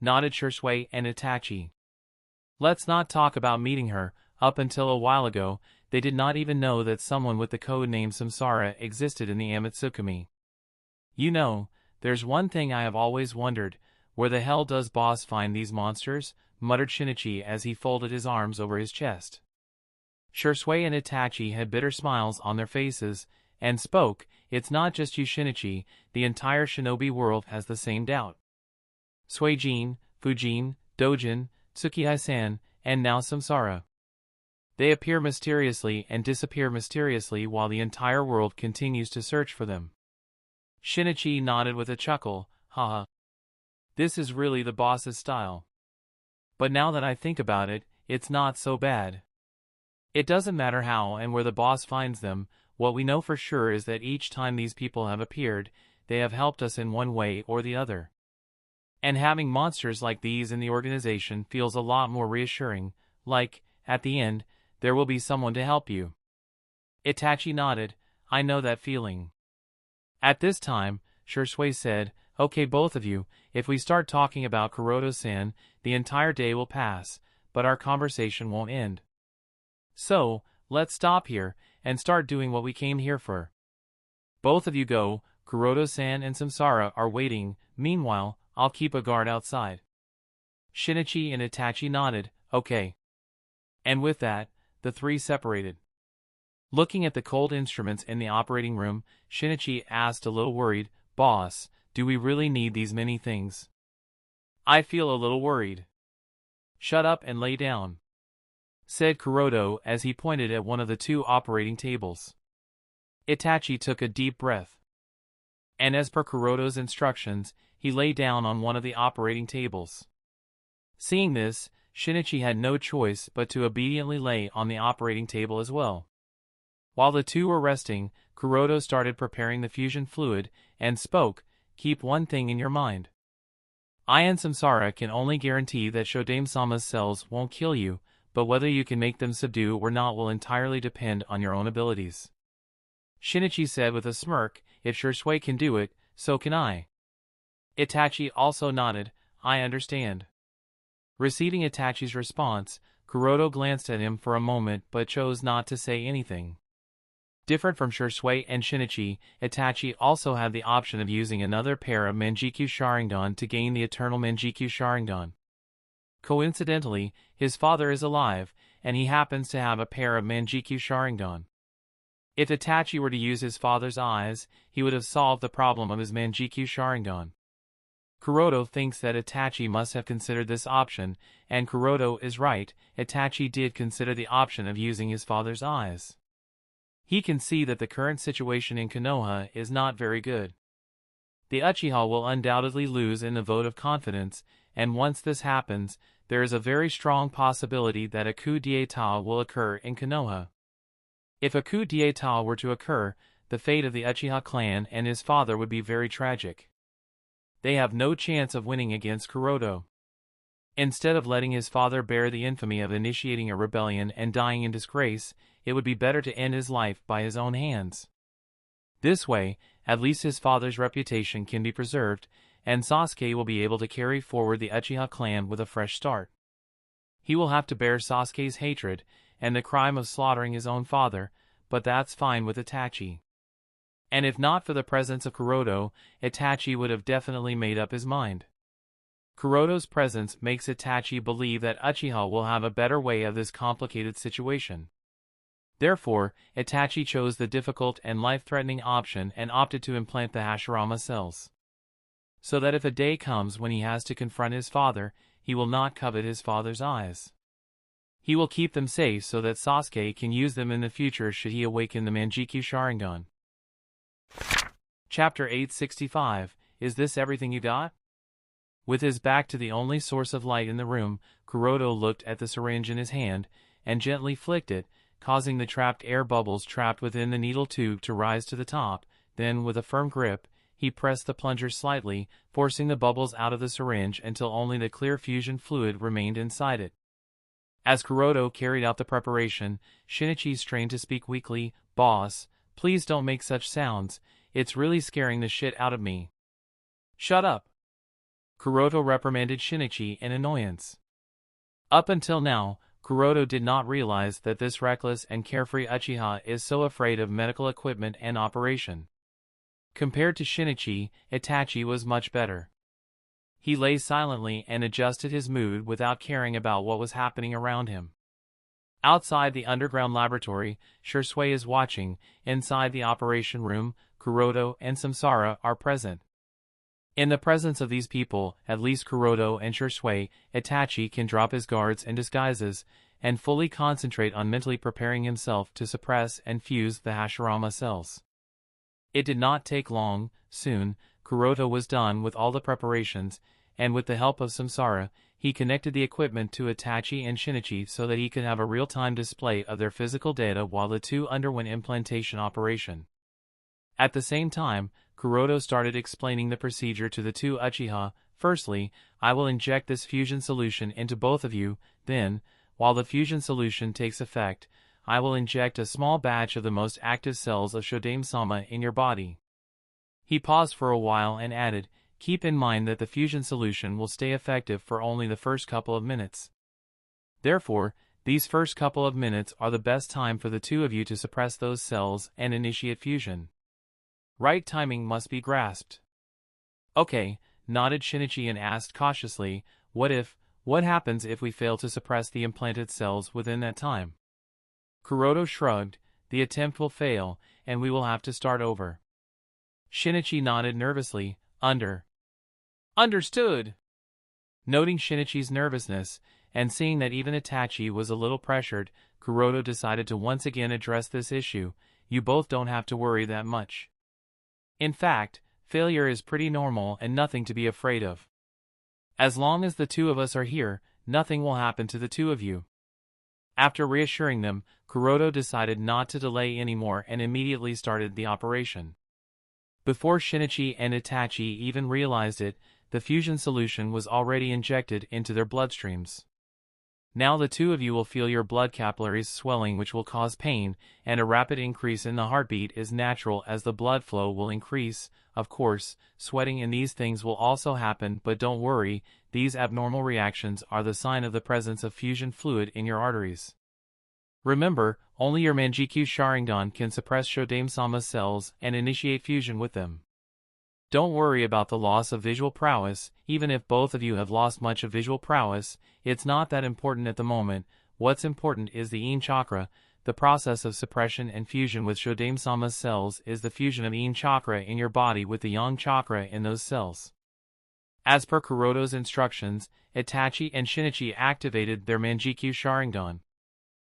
Nodded Shisui and Itachi. "Let's not talk about meeting her. Up until a while ago, they did not even know that someone with the code name Samsara existed in the Amatsukami. You know, there's one thing I have always wondered, where the hell does Boss find these monsters?" muttered Shinichi as he folded his arms over his chest. Shisui and Itachi had bitter smiles on their faces, and spoke, "It's not just you Shinichi, the entire shinobi world has the same doubt. Suijin, Fujin, Dojin, Tsukihei-san, and now Samsara. They appear mysteriously and disappear mysteriously while the entire world continues to search for them." Shinichi nodded with a chuckle, "Haha. This is really the boss's style. But now that I think about it, it's not so bad. It doesn't matter how and where the boss finds them, what we know for sure is that each time these people have appeared, they have helped us in one way or the other. And having monsters like these in the organization feels a lot more reassuring, like, at the end, there will be someone to help you." Itachi nodded, "I know that feeling." At this time, Shisui said, "Okay both of you, if we start talking about Kuroto-san, the entire day will pass, but our conversation won't end. So, let's stop here, and start doing what we came here for. Both of you go, Kuroto-san and Samsara are waiting, meanwhile, I'll keep a guard outside." Shinichi and Itachi nodded, "Okay." And with that, the three separated. Looking at the cold instruments in the operating room, Shinichi asked a little worried, "Boss, do we really need these many things? I feel a little worried." "Shut up and lay down," said Kuroto as he pointed at one of the two operating tables. Itachi took a deep breath. And as per Kuroto's instructions, he lay down on one of the operating tables. Seeing this, Shinichi had no choice but to obediently lay on the operating table as well. While the two were resting, Kuroto started preparing the fusion fluid, and spoke, "Keep one thing in your mind. I and Samsara can only guarantee that Shodame-sama's cells won't kill you, but whether you can make them subdue or not will entirely depend on your own abilities." Shinichi said with a smirk, "If Shisui can do it, so can I." Itachi also nodded, "I understand." Receiving Itachi's response, Kuroto glanced at him for a moment but chose not to say anything. Different from Shisui and Shinichi, Itachi also had the option of using another pair of Manjikyu Sharingan to gain the eternal Manjikyu Sharingan. Coincidentally, his father is alive, and he happens to have a pair of Manjikyu Sharingan. If Itachi were to use his father's eyes, he would have solved the problem of his Manjikyu Sharingan. Kuroto thinks that Itachi must have considered this option, and Kuroto is right, Itachi did consider the option of using his father's eyes. He can see that the current situation in Konoha is not very good. The Uchiha will undoubtedly lose in the vote of confidence, and once this happens, there is a very strong possibility that a coup d'état will occur in Konoha. If a coup d'état were to occur, the fate of the Uchiha clan and his father would be very tragic. They have no chance of winning against Kuroto. Instead of letting his father bear the infamy of initiating a rebellion and dying in disgrace, it would be better to end his life by his own hands. This way, at least his father's reputation can be preserved, and Sasuke will be able to carry forward the Uchiha clan with a fresh start. He will have to bear Sasuke's hatred and the crime of slaughtering his own father, but that's fine with Itachi. And if not for the presence of Kuroto, Itachi would have definitely made up his mind. Kuroto's presence makes Itachi believe that Uchiha will have a better way of this complicated situation. Therefore, Itachi chose the difficult and life-threatening option and opted to implant the Hashirama cells. So that if a day comes when he has to confront his father, he will not covet his father's eyes. He will keep them safe so that Sasuke can use them in the future should he awaken the Manjikyu Sharingan. Chapter 865, Is This Everything You Got? With his back to the only source of light in the room, Kuroto looked at the syringe in his hand, and gently flicked it, causing the trapped air bubbles trapped within the needle tube to rise to the top. Then, with a firm grip, he pressed the plunger slightly, forcing the bubbles out of the syringe until only the clear fusion fluid remained inside it. As Kuroto carried out the preparation, Shinichi strained to speak weakly. "Boss, please don't make such sounds, it's really scaring the shit out of me." "Shut up!" Kuroto reprimanded Shinichi in annoyance. Up until now, Kuroto did not realize that this reckless and carefree Uchiha is so afraid of medical equipment and operation. Compared to Shinichi, Itachi was much better. He lay silently and adjusted his mood without caring about what was happening around him. Outside the underground laboratory, Shursui is watching. Inside the operation room, Kuroto and Samsara are present. In the presence of these people, at least Kuroto and Shursui, Itachi can drop his guards and disguises, and fully concentrate on mentally preparing himself to suppress and fuse the Hashirama cells. It did not take long. Soon, Kuroto was done with all the preparations, and with the help of Samsara, he connected the equipment to Itachi and Shinichi so that he could have a real-time display of their physical data while the two underwent implantation operation. At the same time, Kuroto started explaining the procedure to the two Uchiha. "Firstly, I will inject this fusion solution into both of you, then, while the fusion solution takes effect, I will inject a small batch of the most active cells of Shodame-sama in your body." He paused for a while and added, "Keep in mind that the fusion solution will stay effective for only the first couple of minutes. Therefore, these first couple of minutes are the best time for the two of you to suppress those cells and initiate fusion. Right timing must be grasped." "Okay," nodded Shinichi and asked cautiously, what happens if we fail to suppress the implanted cells within that time?" Kuroto shrugged. "The attempt will fail, and we will have to start over." Shinichi nodded nervously. Understood." Noting Shinichi's nervousness, and seeing that even Itachi was a little pressured, Kuroto decided to once again address this issue. "You both don't have to worry that much. In fact, failure is pretty normal and nothing to be afraid of. As long as the two of us are here, nothing will happen to the two of you." After reassuring them, Kuroto decided not to delay anymore and immediately started the operation. Before Shinichi and Itachi even realized it, the fusion solution was already injected into their bloodstreams. Now the two of you will feel your blood capillaries swelling, which will cause pain, and a rapid increase in the heartbeat is natural as the blood flow will increase. Of course, sweating and these things will also happen, but don't worry, these abnormal reactions are the sign of the presence of fusion fluid in your arteries. Remember, only your Manjikyu Sharingan can suppress Shodame-sama's cells and initiate fusion with them. Don't worry about the loss of visual prowess. Even if both of you have lost much of visual prowess, it's not that important at the moment. What's important is the Yin chakra. The process of suppression and fusion with Shodame-sama's cells is the fusion of Yin chakra in your body with the Yang chakra in those cells. As per Kuroto's instructions, Itachi and Shinichi activated their Manjikyu Sharingan.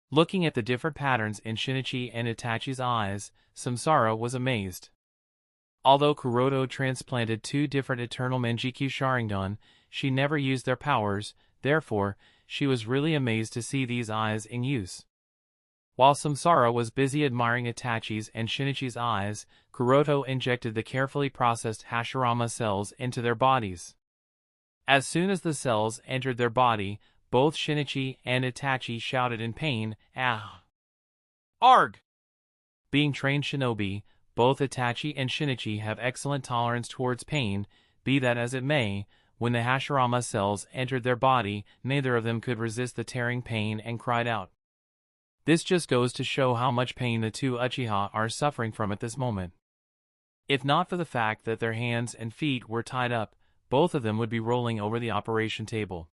Looking at the different patterns in Shinichi and Itachi's eyes, Samsara was amazed. Although Kuroto transplanted two different eternal Manjikyu Sharingan, she never used their powers, therefore, she was really amazed to see these eyes in use. While Samsara was busy admiring Itachi's and Shinichi's eyes, Kuroto injected the carefully processed Hashirama cells into their bodies. As soon as the cells entered their body, both Shinichi and Itachi shouted in pain, "Ah! Arg!" Being trained shinobi, both Itachi and Shinichi have excellent tolerance towards pain. Be that as it may, when the Hashirama cells entered their body, neither of them could resist the tearing pain and cried out. This just goes to show how much pain the two Uchiha are suffering from at this moment. If not for the fact that their hands and feet were tied up, both of them would be rolling over the operation table.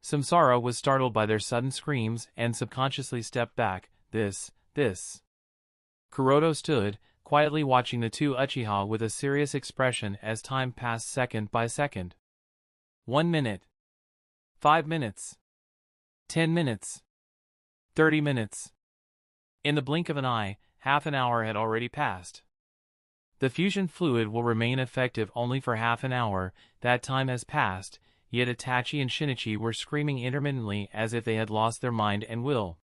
Samsara was startled by their sudden screams and subconsciously stepped back. This. Kuroto stood, quietly watching the two Uchiha with a serious expression as time passed second by second. 1 minute. 5 minutes. 10 minutes. 30 minutes. In the blink of an eye, half an hour had already passed. The fusion fluid will remain effective only for half an hour. That time has passed, yet Itachi and Shinichi were screaming intermittently as if they had lost their mind and will.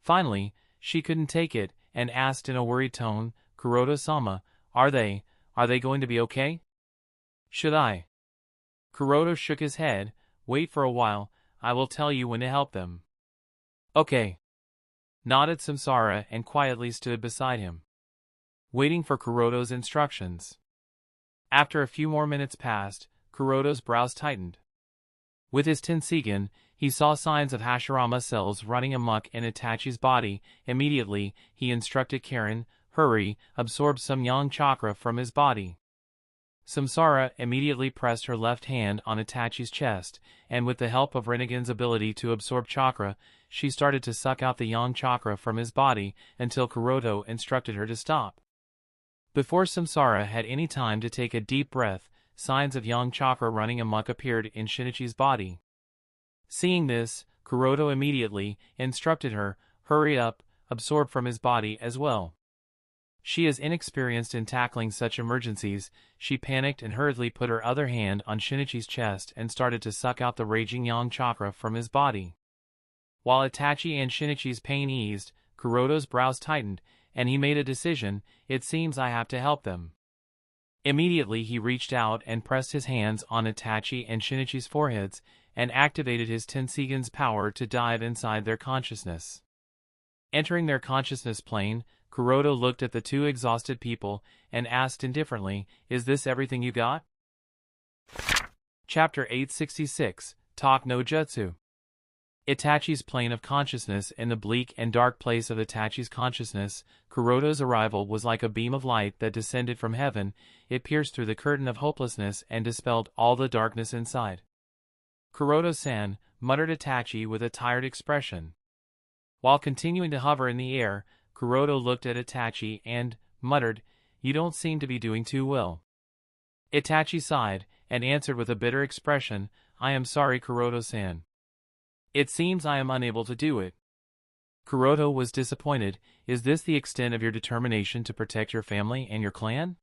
Finally, she couldn't take it, and asked in a worried tone, "Kuroto-sama, are they going to be okay? Should I?" Kuroto shook his head. "Wait for a while, I will tell you when to help them." "Okay," nodded Samsara and quietly stood beside him, waiting for Kuroto's instructions. After a few more minutes passed, Kuroto's brows tightened. With his Tenseigan, he saw signs of Hashirama cells running amok in Itachi's body. Immediately, he instructed Karen, "Hurry, absorb some yang chakra from his body." Samsara immediately pressed her left hand on Itachi's chest, and with the help of Rinnegan's ability to absorb chakra, she started to suck out the yang chakra from his body until Kuroto instructed her to stop. Before Samsara had any time to take a deep breath, signs of yang chakra running amok appeared in Shinichi's body. Seeing this, Kuroto immediately instructed her, "Hurry up, absorb from his body as well." She is inexperienced in tackling such emergencies. She panicked and hurriedly put her other hand on Shinichi's chest and started to suck out the raging yang chakra from his body. While Itachi and Shinichi's pain eased, Kuroto's brows tightened, and he made a decision. "It seems I have to help them." Immediately he reached out and pressed his hands on Itachi and Shinichi's foreheads, and activated his Tenseigan's power to dive inside their consciousness. Entering their consciousness plane, Kuroto looked at the two exhausted people, and asked indifferently, "Is this everything you got?" Chapter 866, Talk no Jutsu. Itachi's plane of consciousness. In the bleak and dark place of Itachi's consciousness, Kuroto's arrival was like a beam of light that descended from heaven. It pierced through the curtain of hopelessness and dispelled all the darkness inside. "Kuroto-san," muttered Itachi with a tired expression. While continuing to hover in the air, Kuroto looked at Itachi and muttered, "You don't seem to be doing too well." Itachi sighed, and answered with a bitter expression, "I am sorry, Kuroto-san. It seems I am unable to do it." Kuroto was disappointed. "Is this the extent of your determination to protect your family and your clan?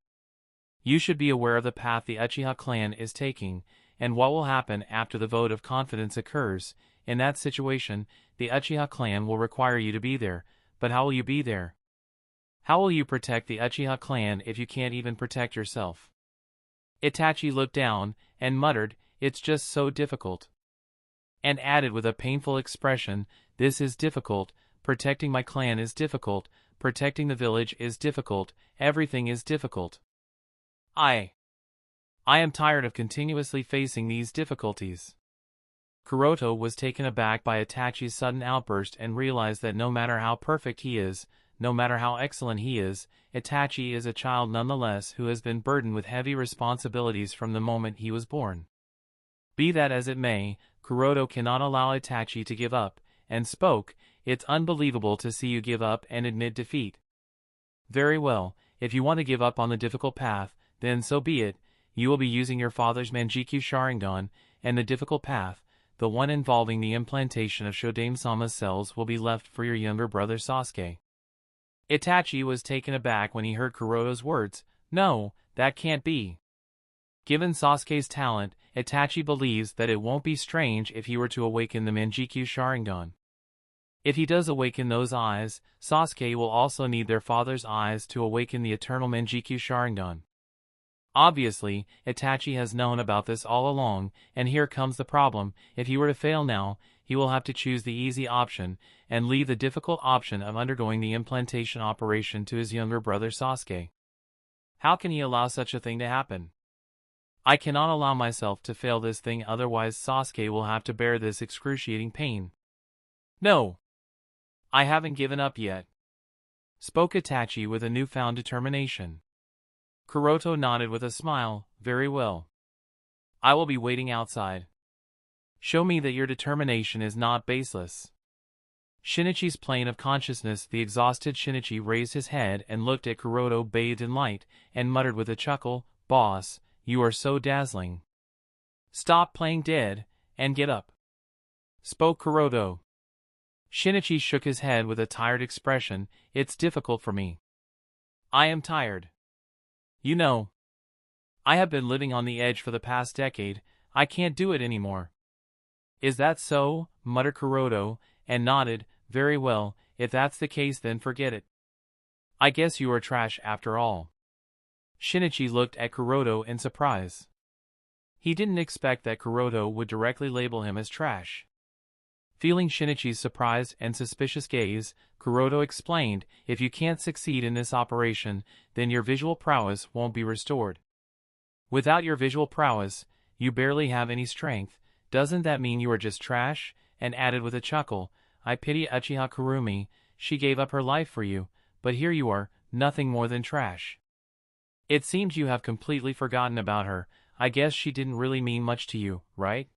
You should be aware of the path the Uchiha clan is taking, and what will happen after the vote of confidence occurs. In that situation, the Uchiha clan will require you to be there. But how will you be there? How will you protect the Uchiha clan if you can't even protect yourself?" Itachi looked down, and muttered, "It's just so difficult." And added with a painful expression, "This is difficult, protecting my clan is difficult, protecting the village is difficult, everything is difficult. I am tired of continuously facing these difficulties." Kuroto was taken aback by Itachi's sudden outburst and realized that no matter how perfect he is, no matter how excellent he is, Itachi is a child nonetheless who has been burdened with heavy responsibilities from the moment he was born. Be that as it may, Kuroto cannot allow Itachi to give up, and spoke, "It's unbelievable to see you give up and admit defeat. Very well, if you want to give up on the difficult path, then so be it. You will be using your father's Manjikyu Sharingan, and the difficult path, the one involving the implantation of Shodame-sama's cells, will be left for your younger brother Sasuke." Itachi was taken aback when he heard Kuroto's words. "No, that can't be." Given Sasuke's talent, Itachi believes that it won't be strange if he were to awaken the Manjikyu Sharingan. If he does awaken those eyes, Sasuke will also need their father's eyes to awaken the eternal Manjikyu Sharingan. Obviously, Itachi has known about this all along, and here comes the problem: if he were to fail now, he will have to choose the easy option, and leave the difficult option of undergoing the implantation operation to his younger brother Sasuke. How can he allow such a thing to happen? I cannot allow myself to fail this thing, otherwise Sasuke will have to bear this excruciating pain. No! I haven't given up yet, spoke Itachi with a newfound determination. Kuroto nodded with a smile. Very well. I will be waiting outside. Show me that your determination is not baseless. Shinichi's plane of consciousness. The exhausted Shinichi raised his head and looked at Kuroto bathed in light, and muttered with a chuckle, "Boss, you are so dazzling. Stop playing dead, and get up," spoke Kuroto. Shinichi shook his head with a tired expression. "It's difficult for me. I am tired. You know, I have been living on the edge for the past decade. I can't do it anymore." "Is that so?" muttered Kuroto, and nodded. "Very well, if that's the case then forget it. I guess you are trash after all." Shinichi looked at Kuroto in surprise. He didn't expect that Kuroto would directly label him as trash. Feeling Shinichi's surprised and suspicious gaze, Kuroto explained, "If you can't succeed in this operation, then your visual prowess won't be restored. Without your visual prowess, you barely have any strength. Doesn't that mean you are just trash?" And added with a chuckle, "I pity Uchiha Kurumi. She gave up her life for you, but here you are, nothing more than trash. It seems you have completely forgotten about her. I guess she didn't really mean much to you, right?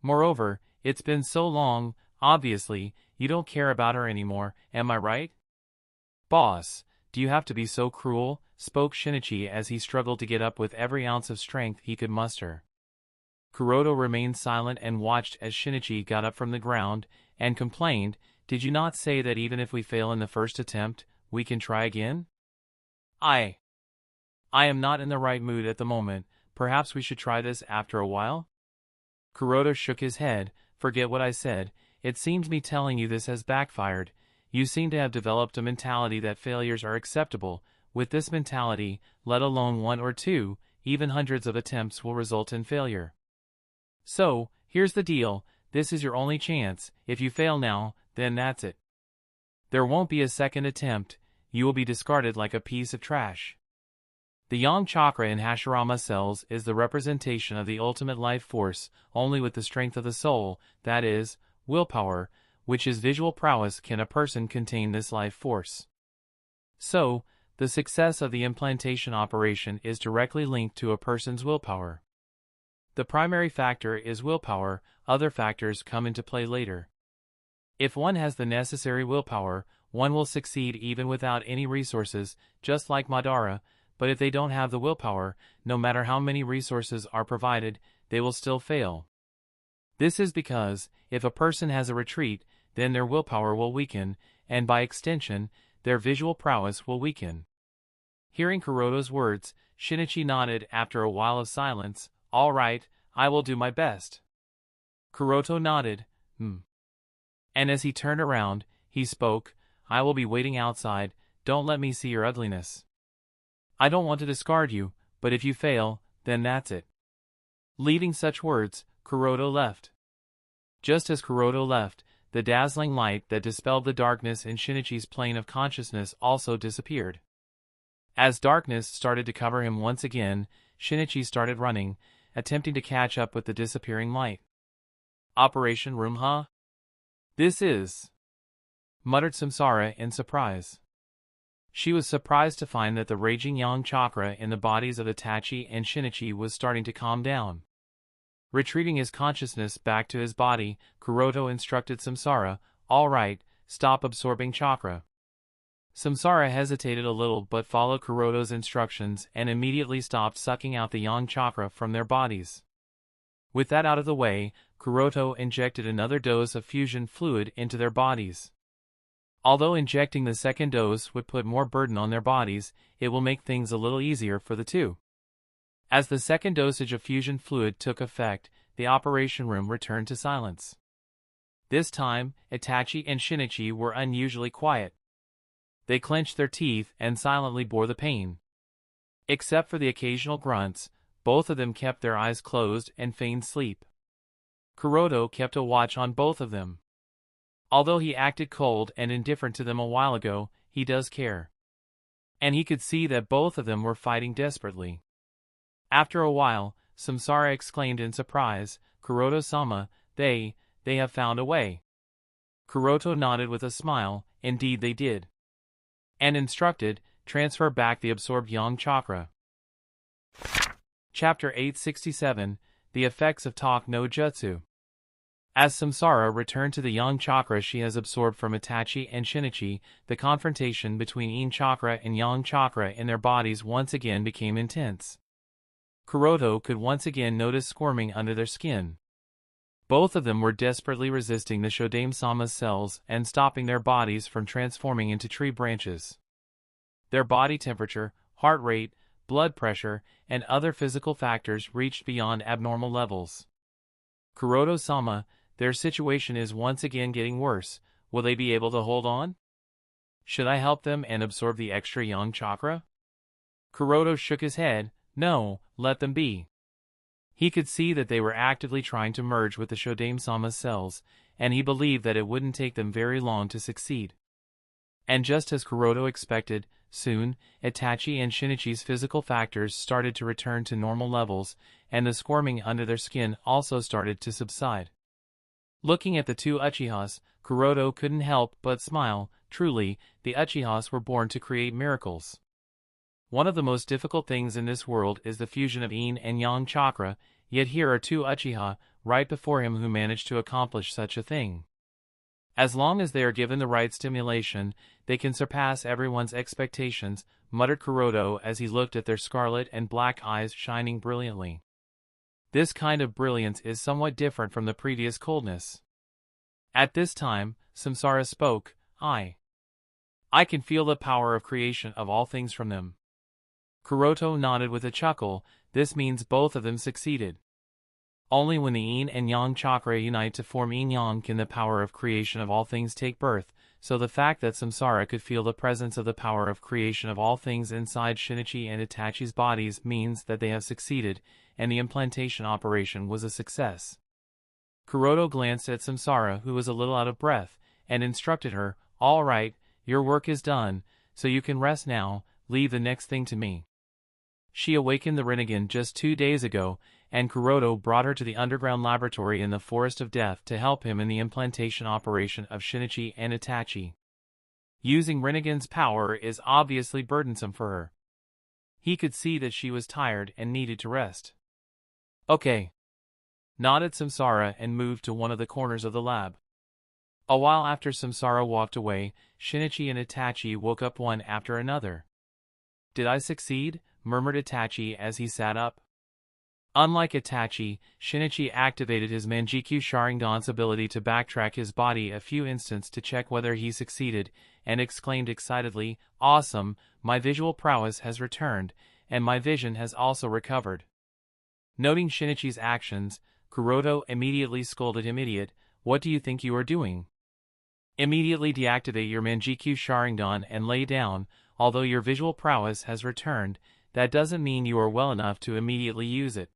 Moreover, it's been so long, obviously, you don't care about her anymore, am I right?" "Boss, do you have to be so cruel?" spoke Shinichi as he struggled to get up with every ounce of strength he could muster. Kuroto remained silent and watched as Shinichi got up from the ground, and complained, "Did you not say that even if we fail in the first attempt, we can try again?" I am not in the right mood at the moment. Perhaps we should try this after a while?" Kuroto shook his head. "Forget what I said. It seems me telling you this has backfired. You seem to have developed a mentality that failures are acceptable. With this mentality, let alone one or two, even hundreds of attempts will result in failure. So, here's the deal. This is your only chance. If you fail now, then that's it. There won't be a second attempt. You will be discarded like a piece of trash." The yang chakra in Hashirama cells is the representation of the ultimate life force. Only with the strength of the soul, that is, willpower, which is visual prowess, can a person contain this life force. So, the success of the implantation operation is directly linked to a person's willpower. The primary factor is willpower, other factors come into play later. If one has the necessary willpower, one will succeed even without any resources, just like Madara. But if they don't have the willpower, no matter how many resources are provided, they will still fail. This is because, if a person has a retreat, then their willpower will weaken, and by extension, their visual prowess will weaken. Hearing Kuroto's words, Shinichi nodded after a while of silence. "All right, I will do my best." Kuroto nodded. And as he turned around, he spoke, "I will be waiting outside. Don't let me see your ugliness. I don't want to discard you, but if you fail, then that's it." Leaving such words, Kuroto left. Just as Kuroto left, the dazzling light that dispelled the darkness in Shinichi's plane of consciousness also disappeared. As darkness started to cover him once again, Shinichi started running, attempting to catch up with the disappearing light. "Operation Room, huh? This is," muttered Samsara in surprise. She was surprised to find that the raging yang chakra in the bodies of Itachi and Shinichi was starting to calm down. Retrieving his consciousness back to his body, Kuroto instructed Samsara, "All right, stop absorbing chakra." Samsara hesitated a little but followed Kuroto's instructions and immediately stopped sucking out the yang chakra from their bodies. With that out of the way, Kuroto injected another dose of fusion fluid into their bodies. Although injecting the second dose would put more burden on their bodies, it will make things a little easier for the two. As the second dosage of fusion fluid took effect, the operation room returned to silence. This time, Itachi and Shinichi were unusually quiet. They clenched their teeth and silently bore the pain. Except for the occasional grunts, both of them kept their eyes closed and feigned sleep. Kuroto kept a watch on both of them. Although he acted cold and indifferent to them a while ago, he does care. And he could see that both of them were fighting desperately. After a while, Samsara exclaimed in surprise, "Kuroto-sama, they have found a way." Kuroto nodded with a smile, indeed they did. And instructed, transfer back the absorbed yang chakra. Chapter 867, The Effects of Talk no Jutsu. As Samsara returned to the yang chakra she has absorbed from Itachi and Shinichi, the confrontation between yin chakra and yang chakra in their bodies once again became intense. Kuroto could once again notice squirming under their skin. Both of them were desperately resisting the Shodame-sama's cells and stopping their bodies from transforming into tree branches. Their body temperature, heart rate, blood pressure, and other physical factors reached beyond abnormal levels. "Kuroto-sama, their situation is once again getting worse. Will they be able to hold on? Should I help them and absorb the extra yang chakra?" Kuroto shook his head. No, let them be. He could see that they were actively trying to merge with the Shodame-sama's cells, and he believed that it wouldn't take them very long to succeed. And just as Kuroto expected, soon, Itachi and Shinichi's physical factors started to return to normal levels, and the squirming under their skin also started to subside. Looking at the two Uchihas, Kuroto couldn't help but smile. Truly, the Uchihas were born to create miracles. One of the most difficult things in this world is the fusion of yin and yang chakra, yet here are two Uchiha right before him who managed to accomplish such a thing. As long as they are given the right stimulation, they can surpass everyone's expectations, muttered Kuroto as he looked at their scarlet and black eyes shining brilliantly. This kind of brilliance is somewhat different from the previous coldness. At this time, Samsara spoke. I can feel the power of creation of all things from them." Kuroto nodded with a chuckle. This means both of them succeeded. Only when the yin and yang chakra unite to form yin-yang can the power of creation of all things take birth, so the fact that Samsara could feel the presence of the power of creation of all things inside Shinichi and Itachi's bodies means that they have succeeded, and the implantation operation was a success. Kuroto glanced at Samsara, who was a little out of breath, and instructed her, "All right, your work is done, so you can rest now. Leave the next thing to me." She awakened the Rinnegan just 2 days ago, and Kuroto brought her to the underground laboratory in the Forest of Death to help him in the implantation operation of Shinichi and Itachi. Using Rinnegan's power is obviously burdensome for her. He could see that she was tired and needed to rest. "Okay," nodded Samsara and moved to one of the corners of the lab. A while after Samsara walked away, Shinichi and Itachi woke up one after another. "Did I succeed?" murmured Itachi as he sat up. Unlike Itachi, Shinichi activated his Manjikyu Sharingan's ability to backtrack his body a few instants to check whether he succeeded, and exclaimed excitedly, "Awesome, my visual prowess has returned, and my vision has also recovered." Noting Shinichi's actions, Kuroto immediately scolded him. "Idiot, what do you think you are doing? Immediately deactivate your Manjikyu Sharingan and lay down. Although your visual prowess has returned, that doesn't mean you are well enough to immediately use it.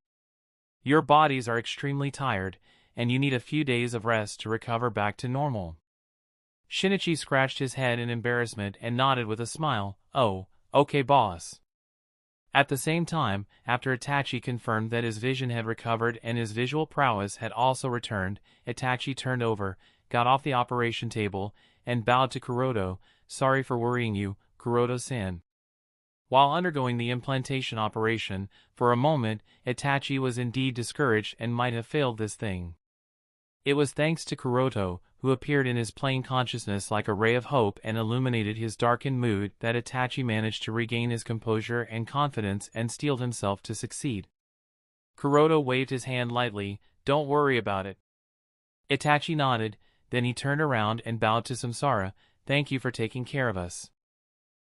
Your bodies are extremely tired, and you need a few days of rest to recover back to normal." Shinichi scratched his head in embarrassment and nodded with a smile. "Oh, okay boss." At the same time, after Itachi confirmed that his vision had recovered and his visual prowess had also returned, Itachi turned over, got off the operation table, and bowed to Kuroto. "Sorry for worrying you, Kuroto-san." While undergoing the implantation operation, for a moment, Itachi was indeed discouraged and might have failed this thing. It was thanks to Kuroto, who appeared in his plane consciousness like a ray of hope and illuminated his darkened mood, that Itachi managed to regain his composure and confidence and steeled himself to succeed. Kuroto waved his hand lightly. "Don't worry about it." Itachi nodded, then he turned around and bowed to Samsara. "Thank you for taking care of us."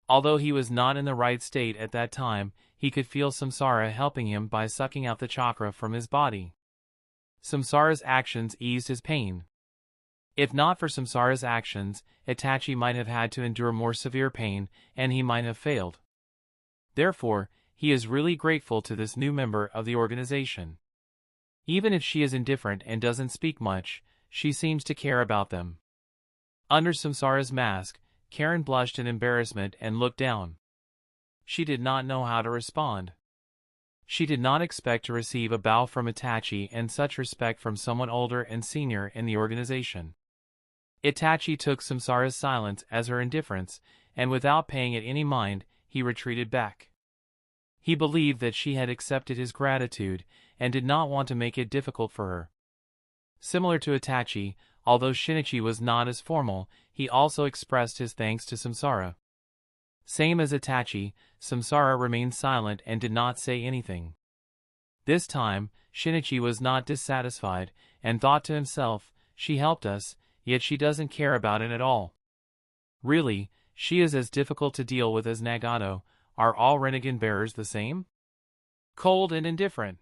Although he was not in the right state at that time, he could feel Samsara helping him by sucking out the chakra from his body. Samsara's actions eased his pain. If not for Samsara's actions, Itachi might have had to endure more severe pain, and he might have failed. Therefore, he is really grateful to this new member of the organization. Even if she is indifferent and doesn't speak much, she seems to care about them. Under Samsara's mask, Karen blushed in embarrassment and looked down. She did not know how to respond. She did not expect to receive a bow from Itachi and such respect from someone older and senior in the organization. Itachi took Samsara's silence as her indifference, and without paying it any mind, he retreated back. He believed that she had accepted his gratitude, and did not want to make it difficult for her. Similar to Itachi, although Shinichi was not as formal, he also expressed his thanks to Samsara. Same as Itachi, Samsara remained silent and did not say anything. This time, Shinichi was not dissatisfied, and thought to himself, she helped us, yet she doesn't care about it at all. Really, she is as difficult to deal with as Nagato. Are all Rinnegan bearers the same? Cold and indifferent.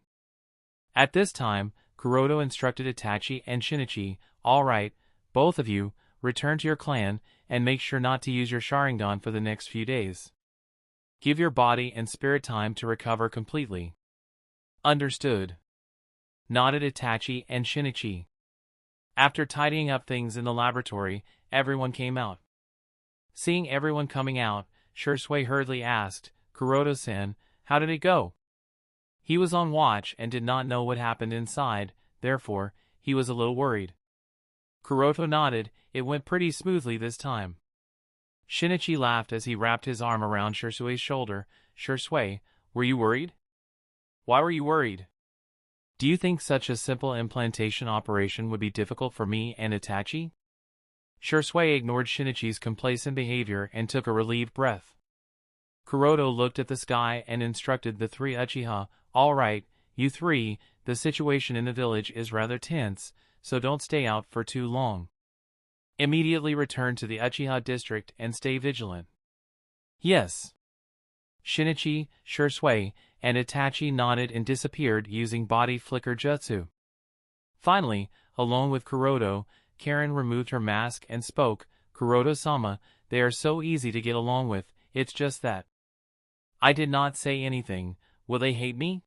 At this time, Kuroto instructed Itachi and Shinichi, all right, both of you, return to your clan, and make sure not to use your Sharingan for the next few days. Give your body and spirit time to recover completely. Understood. Nodded Itachi and Shinichi. After tidying up things in the laboratory, everyone came out. Seeing everyone coming out, Shursui hurriedly asked, Kuroto-san, how did it go? He was on watch and did not know what happened inside, therefore, he was a little worried. Kuroto nodded, it went pretty smoothly this time. Shinichi laughed as he wrapped his arm around Shursui's shoulder. Shursui, were you worried? Why were you worried? Do you think such a simple implantation operation would be difficult for me and Itachi? Shursui ignored Shinichi's complacent behavior and took a relieved breath. Kuroto looked at the sky and instructed the three Uchiha, all right, you three, the situation in the village is rather tense, so don't stay out for too long. Immediately return to the Uchiha district and stay vigilant. Yes. Shinichi, Shursui, and Itachi nodded and disappeared using body flicker jutsu. Finally, alone with Kuroto, Karen removed her mask and spoke, Kuroto-sama, they are so easy to get along with, it's just that. I did not say anything, will they hate me?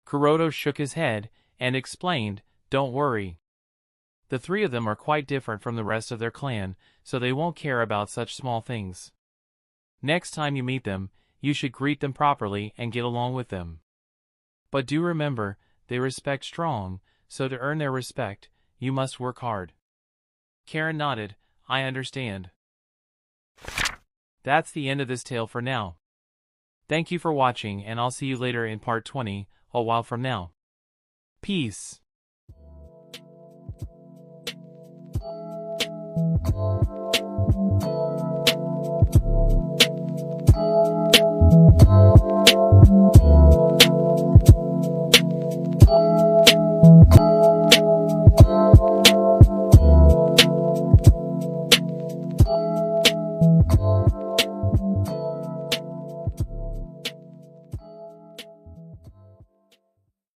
Kuroto shook his head, and explained, don't worry. The three of them are quite different from the rest of their clan, so they won't care about such small things. Next time you meet them, you should greet them properly and get along with them. But do remember, they respect strong, so to earn their respect, you must work hard. Karen nodded, I understand. That's the end of this tale for now. Thank you for watching and I'll see you later in part 20, a while from now. Peace.